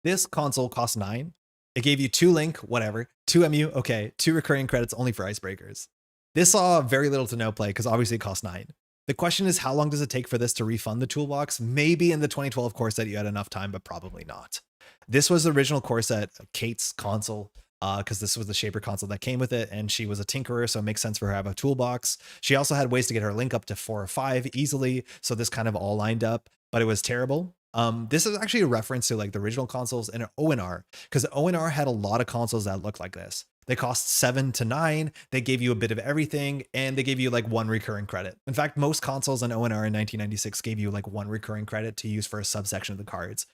Speaker 2: This console cost 9. It gave you 2 link, whatever, 2 MU, okay, 2 recurring credits only for icebreakers. This saw very little to no play because obviously it cost 9. The question is, how long does it take for this to refund the toolbox? Maybe in the 2012 core set you had enough time, but probably not. This was the original core set, Kate's console. Because this was the Shaper console that came with it, and she was a tinkerer, so it makes sense for her to have a toolbox. She also had ways to get her link up to 4 or 5 easily, so this kind of all lined up, but it was terrible. This is actually a reference to like the original consoles and ONR, because ONR had a lot of consoles that looked like this. They cost 7 to 9. They gave you a bit of everything, and they gave you like 1 recurring credit. In fact, most consoles in ONR in 1996 gave you like 1 recurring credit to use for a subsection of the cards.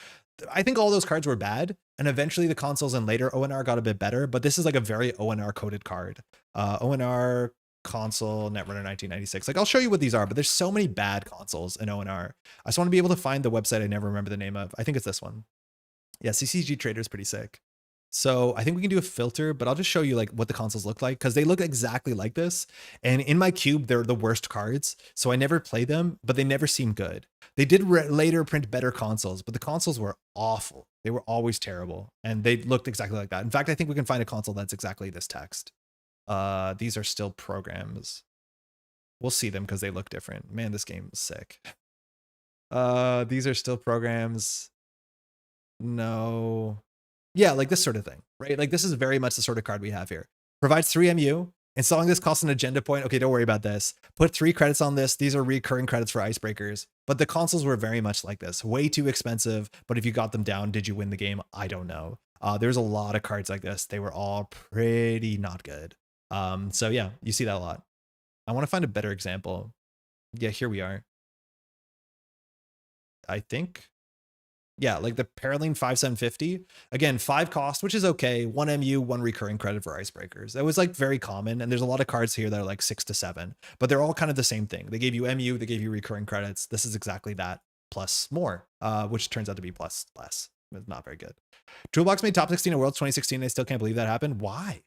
Speaker 2: I think all those cards were bad, and eventually the consoles and later ONR got a bit better, but this is like a very ONR coded card. ONR console Netrunner 1996. Like I'll show you what these are, but there's so many bad consoles in ONR. I just want to be able to find the website I never remember the name of. I think it's this one. Yeah, CCG Trader is pretty sick. So I think we can do a filter, but I'll just show you like what the consoles look like because they look exactly like this. And in my cube, they're the worst cards. So I never play them, but they never seem good. They did later print better consoles, but the consoles were awful. They were always terrible. And they looked exactly like that. In fact, I think we can find a console that's exactly this text. These are still programs. We'll see them because they look different. Man, this game is sick. These are still programs. No. Yeah, like this sort of thing, right? Like this is very much the sort of card we have here. Provides 3 MU. Installing this costs an agenda point. Okay, don't worry about this. Put 3 credits on this. These are recurring credits for icebreakers. But the consoles were very much like this. Way too expensive. But if you got them down, did you win the game? I don't know. There's a lot of cards like this. They were all pretty not good. So yeah, you see that a lot. I want to find a better example. Yeah, here we are. I think. Yeah, like the Paraline 5750. Again, 5 cost, which is okay. 1 MU, 1 recurring credit for icebreakers. That was like very common. And there's a lot of cards here that are like 6 to 7, but they're all kind of the same thing. They gave you MU, they gave you recurring credits. This is exactly that plus more, which turns out to be plus less. It's not very good. Toolbox made top 16 at Worlds 2016. I still can't believe that happened. Why?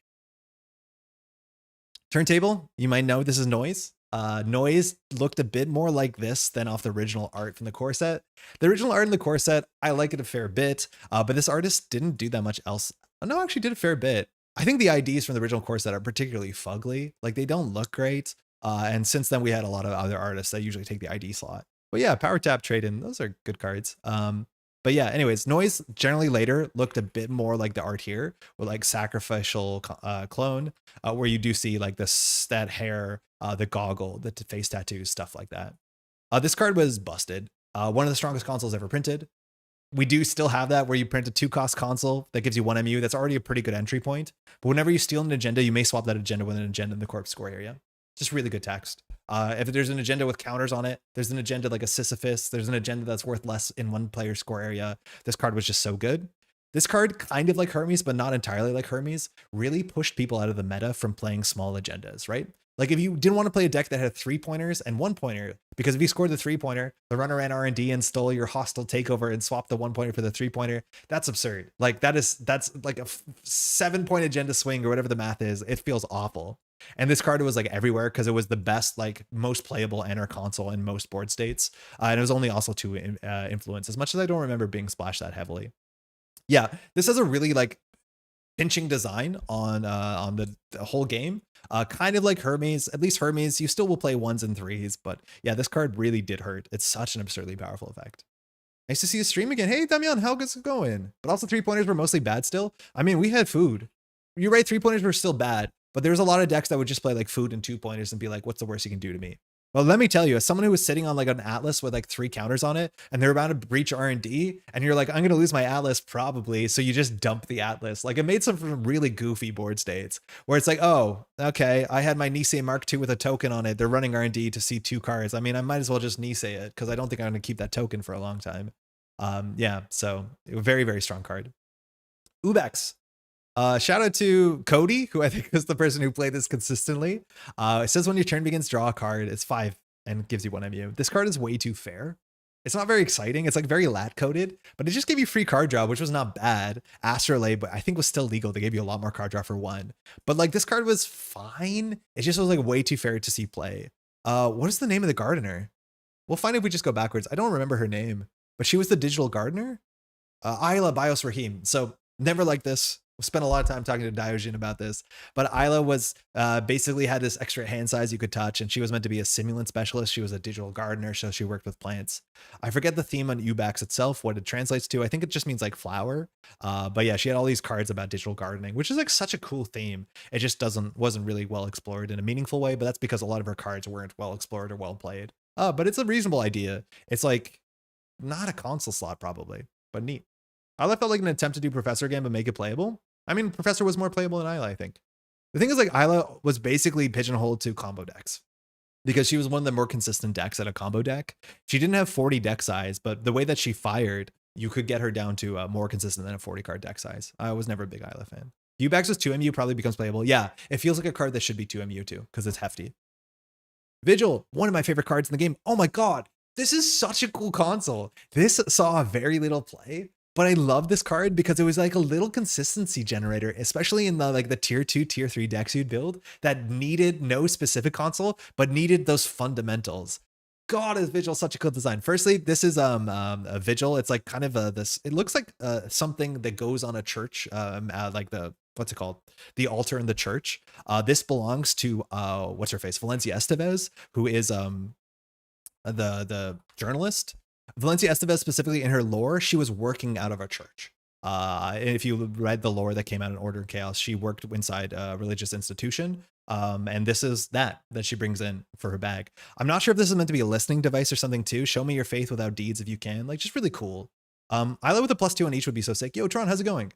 Speaker 2: Turntable, you might know this is Noise. Noise looked a bit more like this than off the original art from the core set. The original art in the core set, I like it a fair bit, but this artist didn't do that much else. No, actually did a fair bit. I think the IDs from the original core set are particularly fugly. Like they don't look great. And since then we had a lot of other artists that usually take the ID slot. But yeah, Power Tap, Trade In, those are good cards. But yeah, anyways, Noise generally later looked a bit more like the art here with like Sacrificial Clone, where you do see like that hair, the goggle, the face tattoos, stuff like that. This card was busted. One of the strongest consoles ever printed. We do still have that where you print a 2-cost console that gives you 1 MU. That's already a pretty good entry point. But whenever you steal an agenda, you may swap that agenda with an agenda in the corpse score area. Just really good text. If there's an agenda with counters on it, there's an agenda like a Sisyphus, there's an agenda that's worth less in one player score area. This card was just so good. This card, kind of like Hermes, but not entirely like Hermes, really pushed people out of the meta from playing small agendas, right? Like if you didn't want to play a deck that had 3-pointers and 1-pointer, because if you scored the 3-pointer, the runner ran R&D and stole your hostile takeover and swapped the 1-pointer for the 3-pointer, that's absurd. Like that's like a 7-point agenda swing or whatever the math is. It feels awful. And this card was like everywhere because it was the best, like most playable enter console in most board states. And it was only also 2 influence, as much as I don't remember being splashed that heavily. Yeah, this has a really like pinching design on the whole game. Kind of like Hermes, at least Hermes, you still will play 1s and 3s, but yeah, this card really did hurt. It's such an absurdly powerful effect. Nice to see you stream again. Hey, Damian, how's it going? But also 3-pointers were mostly bad still. I mean, we had food. You're right, 3-pointers were still bad, but there's a lot of decks that would just play like food and 2-pointers and be like, what's the worst you can do to me? Well, let me tell you, as someone who was sitting on like an Atlas with like 3 counters on it, and they're about to breach R&D, and you're like, I'm going to lose my Atlas probably. So you just dump the Atlas. Like it made some really goofy board states where it's like, oh, okay, I had my Nisei Mark II with a token on it. They're running R&D to see 2 cards. I mean, I might as well just Nisei it because I don't think I'm going to keep that token for a long time. Yeah, so very, very strong card. Ubex. Shout out to Cody, who I think is the person who played this consistently. It says when your turn begins, draw a card. It's 5 and gives you 1 MU. This card is way too fair. It's not very exciting. It's like very lat coded, but it just gave you free card draw, which was not bad. Astrolabe, but I think was still legal. They gave you a lot more card draw for 1. But like this card was fine. It just was like way too fair to see play. What is the name of the gardener? We'll find if we just go backwards. I don't remember her name, but she was the digital gardener. Isla Bios Rahim. So never liked this. We spent a lot of time talking to Diogen about this, but Isla was basically had this extra hand size you could touch, and she was meant to be a simulant specialist. She was a digital gardener, so she worked with plants. I forget the theme on Ubax itself, what it translates to. I think it just means like flower. But yeah, she had all these cards about digital gardening, which is like such a cool theme. It just wasn't really well explored in a meaningful way, but that's because a lot of her cards weren't well explored or well played. But it's a reasonable idea. It's like not a console slot probably, but neat. Isla felt like an attempt to do Professor again, but make it playable. I mean, Professor was more playable than Isla, I think. The thing is, like, Isla was basically pigeonholed to combo decks because she was one of the more consistent decks at a combo deck. She didn't have 40 deck size, but the way that she fired, you could get her down to more consistent than a 40 card deck size. I was never a big Isla fan. Ubax was 2 MU, probably becomes playable. Yeah, it feels like a card that should be 2 MU too because it's hefty. Vigil, one of my favorite cards in the game. Oh my God, this is such a cool console. This saw very little play. But I love this card because it was like a little consistency generator, especially in the like the tier 2, tier 3 decks you'd build that needed no specific console, but needed those fundamentals. God, is Vigil such a cool design. Firstly, this is a Vigil. It's like kind of this. It looks like something that goes on a church, like the what's it called, the altar in the church. This belongs to what's her face, Valencia Estevez, who is the journalist. Valencia Estevez, specifically in her lore, she was working out of a church. If you read the lore that came out in Order and Chaos, she worked inside a religious institution. And this is that she brings in for her bag. I'm not sure if this is meant to be a listening device or something too. Show me your faith without deeds if you can. Like, just really cool. Isla with a +2 on each would be so sick. Yo, Tron, how's it going?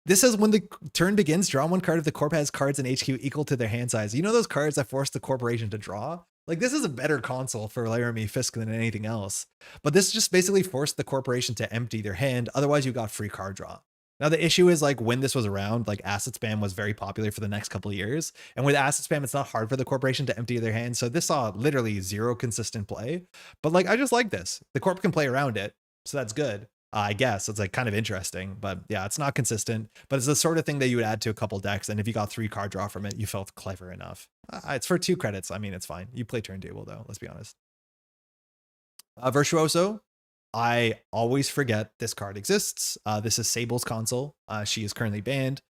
Speaker 2: This says when the turn begins, draw 1 card if the corp has cards in HQ equal to their hand size. You know those cards that force the corporation to draw? Like, this is a better console for Laramie Fisk than anything else. But this just basically forced the corporation to empty their hand. Otherwise, you got free card draw. Now, the issue is, like, when this was around, like, asset spam was very popular for the next couple of years. And with asset spam, it's not hard for the corporation to empty their hand. So this saw literally zero consistent play. But, like, I just like this. The corp can play around it. So that's good. I guess it's like kind of interesting, but yeah, it's not consistent, but it's the sort of thing that you would add to a couple decks. And if you got 3 card draw from it, you felt clever enough. It's for 2 credits. I mean, it's fine. You play turntable though, let's be honest. Virtuoso. I always forget this card exists. This is Sable's console. She is currently banned.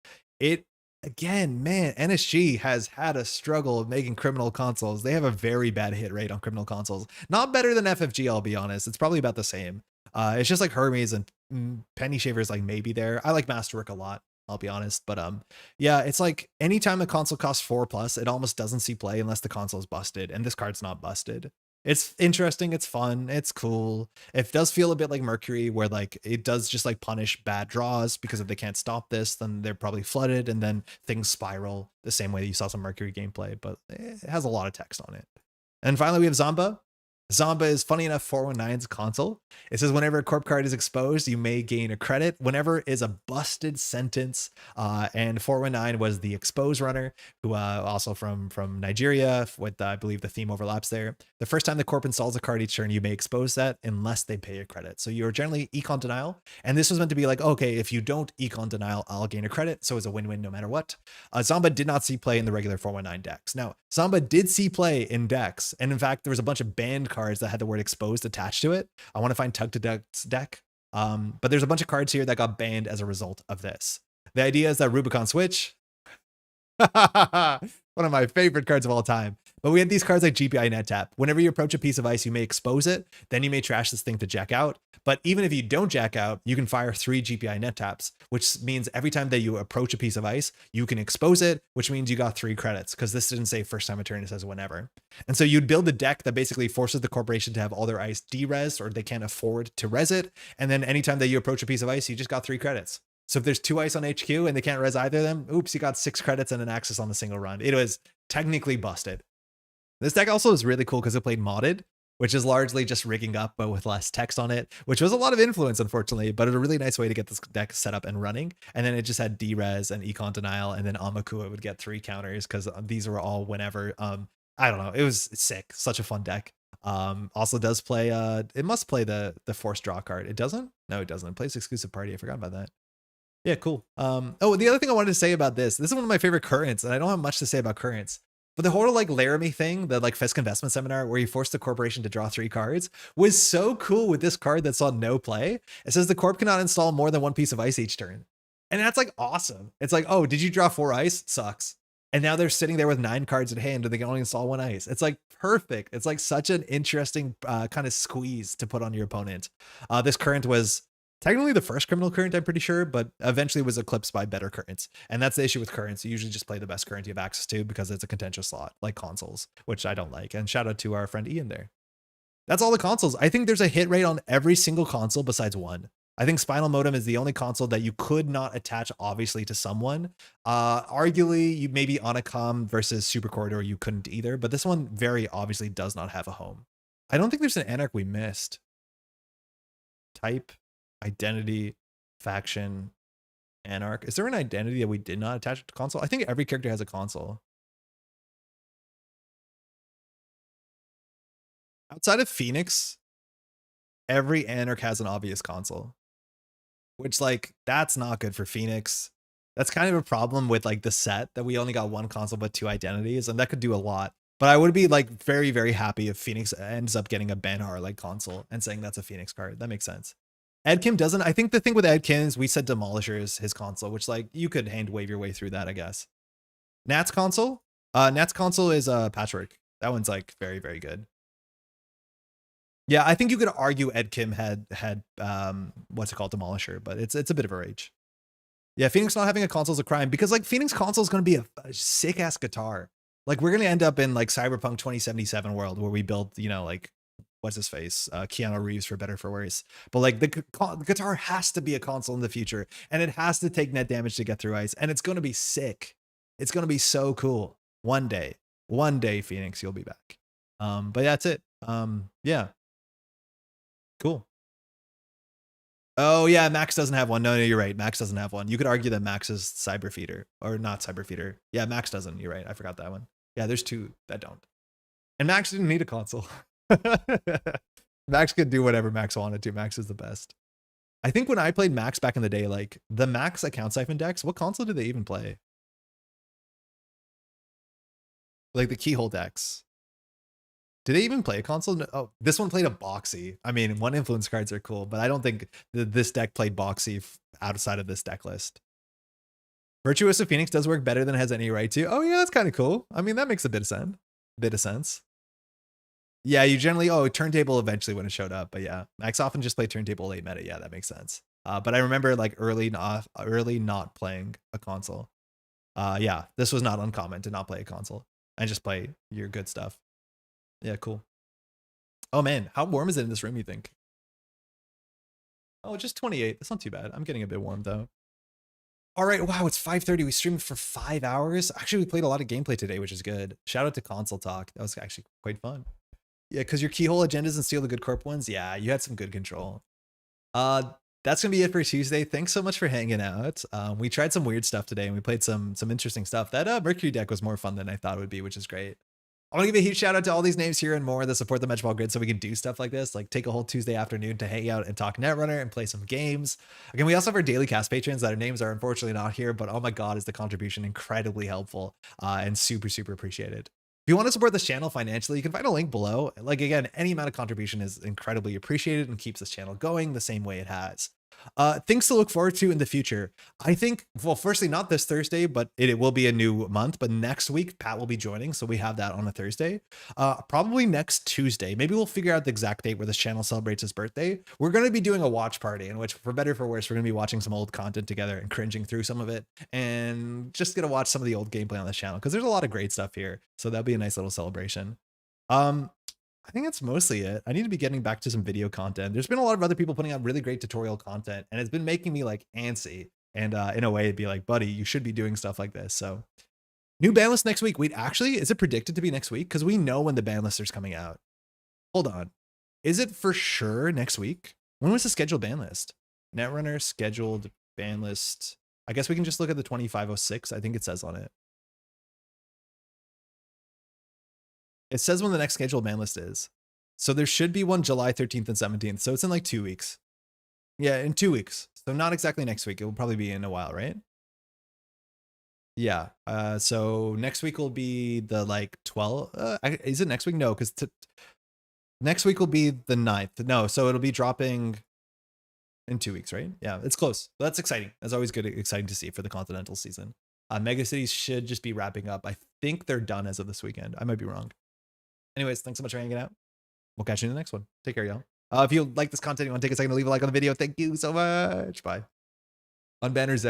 Speaker 2: Again, man, NSG has had a struggle of making criminal consoles. They have a very bad hit rate on criminal consoles. Not better than FFG, I'll be honest. It's probably about the same. It's just like Hermes and Penny Shaver's like maybe there. I like Masterwork a lot, I'll be honest. But yeah, it's like anytime a console costs 4+, it almost doesn't see play unless the console is busted, and this card's not busted. It's interesting, it's fun, it's cool. It does feel a bit like Mercury, where like it does just like punish bad draws, because if they can't stop this, then they're probably flooded, and then things spiral the same way that you saw some Mercury gameplay, but it has a lot of text on it. And finally, we have Zamba. Zamba is, funny enough, 419's console. It says whenever a corp card is exposed, you may gain a credit. Whenever is a busted sentence, and 419 was the expose runner, who also from Nigeria, with I believe the theme overlaps there. The first time the corp installs a card each turn, you may expose that unless they pay a credit. So you're generally econ denial, and this was meant to be like, okay, if you don't econ denial, I'll gain a credit. So it's a win-win no matter what. Zamba did not see play in the regular 419 decks. Now, Zamba did see play in decks, and in fact, there was a bunch of banned cards that had the word exposed attached to it. I want to find Tug to Duck's deck. But there's a bunch of cards here that got banned as a result of this. The idea is that Rubicon Switch, one of my favorite cards of all time. But we had these cards like GPI Net Tap. Whenever you approach a piece of ice, you may expose it. Then you may trash this thing to jack out. But even if you don't jack out, you can fire 3 GPI Net Taps, which means every time that you approach a piece of ice, you can expose it, which means you got 3 credits, because this didn't say first time a turn, it says whenever. And so you'd build a deck that basically forces the corporation to have all their ice de-res, or they can't afford to res it. And then anytime that you approach a piece of ice, you just got 3 credits. So if there's 2 ice on HQ and they can't res either of them, oops, you got 6 credits and an access on the single run. It was technically busted. This deck also is really cool because it played modded, which is largely just rigging up, but with less text on it, which was a lot of influence, unfortunately, but it's a really nice way to get this deck set up and running. And then it just had D-Res and Econ Denial, and then Amakua would get 3 counters because these were all whenever. I don't know. It was sick. Such a fun deck. Also does play, it must play the force draw card. It doesn't? No, it doesn't. It plays exclusive party. I forgot about that. Yeah, cool. Oh, the other thing I wanted to say about this is one of my favorite currents, and I don't have much to say about currents. But the whole like Laramie thing, the like Fisk investment seminar where you forced the corporation to draw 3 cards, was so cool with this card that saw no play. It says the corp cannot install more than 1 piece of ice each turn. And that's like awesome. It's like, oh, did you draw 4 ice? Sucks. And now they're sitting there with 9 cards at hand and they can only install 1 ice. It's like perfect. It's like such an interesting kind of squeeze to put on your opponent. This current was technically the first criminal current, I'm pretty sure, but eventually was eclipsed by better currents. And that's the issue with currents. You usually just play the best current you have access to because it's a contentious slot, like consoles, which I don't like. And shout out to our friend Ian there. That's all the consoles. I think there's a hit rate on every single console besides one. I think Spinal Modem is the only console that you could not attach, obviously, to someone. Arguably, you maybe Onacom versus Super Corridor, you couldn't either, but this one very obviously does not have a home. I don't think there's an Anarch we missed. Type. Identity, faction, Anarch. Is there an identity that we did not attach to console? I think every character has a console. Outside of Phoenix, every Anarch has an obvious console, which like that's not good for Phoenix. That's kind of a problem with like the set that we only got 1 console but 2 identities, and that could do a lot. But I would be like very, very happy if Phoenix ends up getting a Banhar like console and saying that's a Phoenix card. That makes sense. Ed Kim doesn't. I think the thing with Ed Kim is we said Demolisher is his console, which like you could hand wave your way through that, I guess. Nat's console? Nat's console is Patchwork. That one's like very, very good. Yeah, I think you could argue Ed Kim had what's it called, Demolisher, but it's a bit of a rage. Yeah, Phoenix not having a console is a crime because like Phoenix console is going to be a sick ass guitar. Like we're going to end up in like Cyberpunk 2077 world where we build, you know, like what's his face, Keanu Reeves for better for worse. But like the guitar has to be a console in the future, and it has to take net damage to get through ice, and it's going to be sick. It's going to be so cool. One day, Phoenix, you'll be back. But that's it. Yeah. Cool. Oh yeah, Max doesn't have one. No, you're right. Max doesn't have one. You could argue that Max is Cyber Feeder or not Cyber Feeder. Yeah, Max doesn't. You're right. I forgot that one. Yeah, there's two that don't. And Max didn't need a console. Max could do whatever Max wanted to. Max is the best. I think when I played Max back in the day, like the Max account siphon decks, what console did they even play? Like the keyhole decks. Did they even play a console? No, oh, this one played a boxy. I mean, one influence cards are cool, but I don't think this deck played boxy outside of this deck list. Virtuoso Phoenix does work better than it has any right to. Oh yeah, that's kind of cool. I mean, that makes a bit of sense. Yeah, you generally, turntable eventually when it showed up, but yeah, Max often just played turntable late meta. Yeah, that makes sense. But I remember like early not playing a console. Yeah, this was not uncommon to not play a console and just play your good stuff. Yeah, cool. Oh man, how warm is it in this room, you think? Oh, just 28. That's not too bad. I'm getting a bit warm though. All right, wow, it's 5:30. We streamed for 5 hours. Actually, we played a lot of gameplay today, which is good. Shout out to Console Talk. That was actually quite fun. Yeah, because your keyhole agendas and steal the good corp ones. Yeah, you had some good control. That's gonna be it for Tuesday. Thanks so much for hanging out. We tried some weird stuff today and we played some interesting stuff. That Mercury deck was more fun than I thought it would be, which is great. I want to give a huge shout out to all these names here and more that support the Metropole Grid so we can do stuff like this, like take a whole Tuesday afternoon to hang out and talk Netrunner and play some games. Again, we also have our daily cast patrons that our names are unfortunately not here, but oh my God, is the contribution incredibly helpful and super, super appreciated. If you want to support this channel financially, you can find a link below. Like again, any amount of contribution is incredibly appreciated and keeps this channel going the same way it has. Things to look forward to in the future. I think, well, firstly, not this Thursday, but it will be a new month. But next week, Pat will be joining, so we have that on a Thursday. Probably next Tuesday. Maybe we'll figure out the exact date where this channel celebrates his birthday. We're going to be doing a watch party in which, for better or for worse, we're going to be watching some old content together and cringing through some of it, and just going to watch some of the old gameplay on this channel because there's a lot of great stuff here. So that'll be a nice little celebration. I think that's mostly it. I need to be getting back to some video content. There's been a lot of other people putting out really great tutorial content, and it's been making me like antsy. And in a way, it'd be like, buddy, you should be doing stuff like this. So new ban list next week. Wait, actually, is it predicted to be next week? Because we know when the ban list is coming out. Hold on. Is it for sure next week? When was the scheduled ban list? Netrunner scheduled ban list. I guess we can just look at the 2506. I think it says on it. It says when the next scheduled ban list is. So there should be one July 13th and 17th. So it's in like 2 weeks. Yeah, in 2 weeks. So not exactly next week. It will probably be in a while, right? Yeah. So next week will be the like 12. Is it next week? No, because next week will be the 9th. No, so it'll be dropping in 2 weeks, right? Yeah, it's close. But that's exciting. That's always good, exciting to see for the Continental season. Mega Cities should just be wrapping up. I think they're done as of this weekend. I might be wrong. Anyways, thanks so much for hanging out. We'll catch you in the next one. Take care, y'all. If you like this content, you want to take a second to leave a like on the video. Thank you so much. Bye. Unbanner Zek.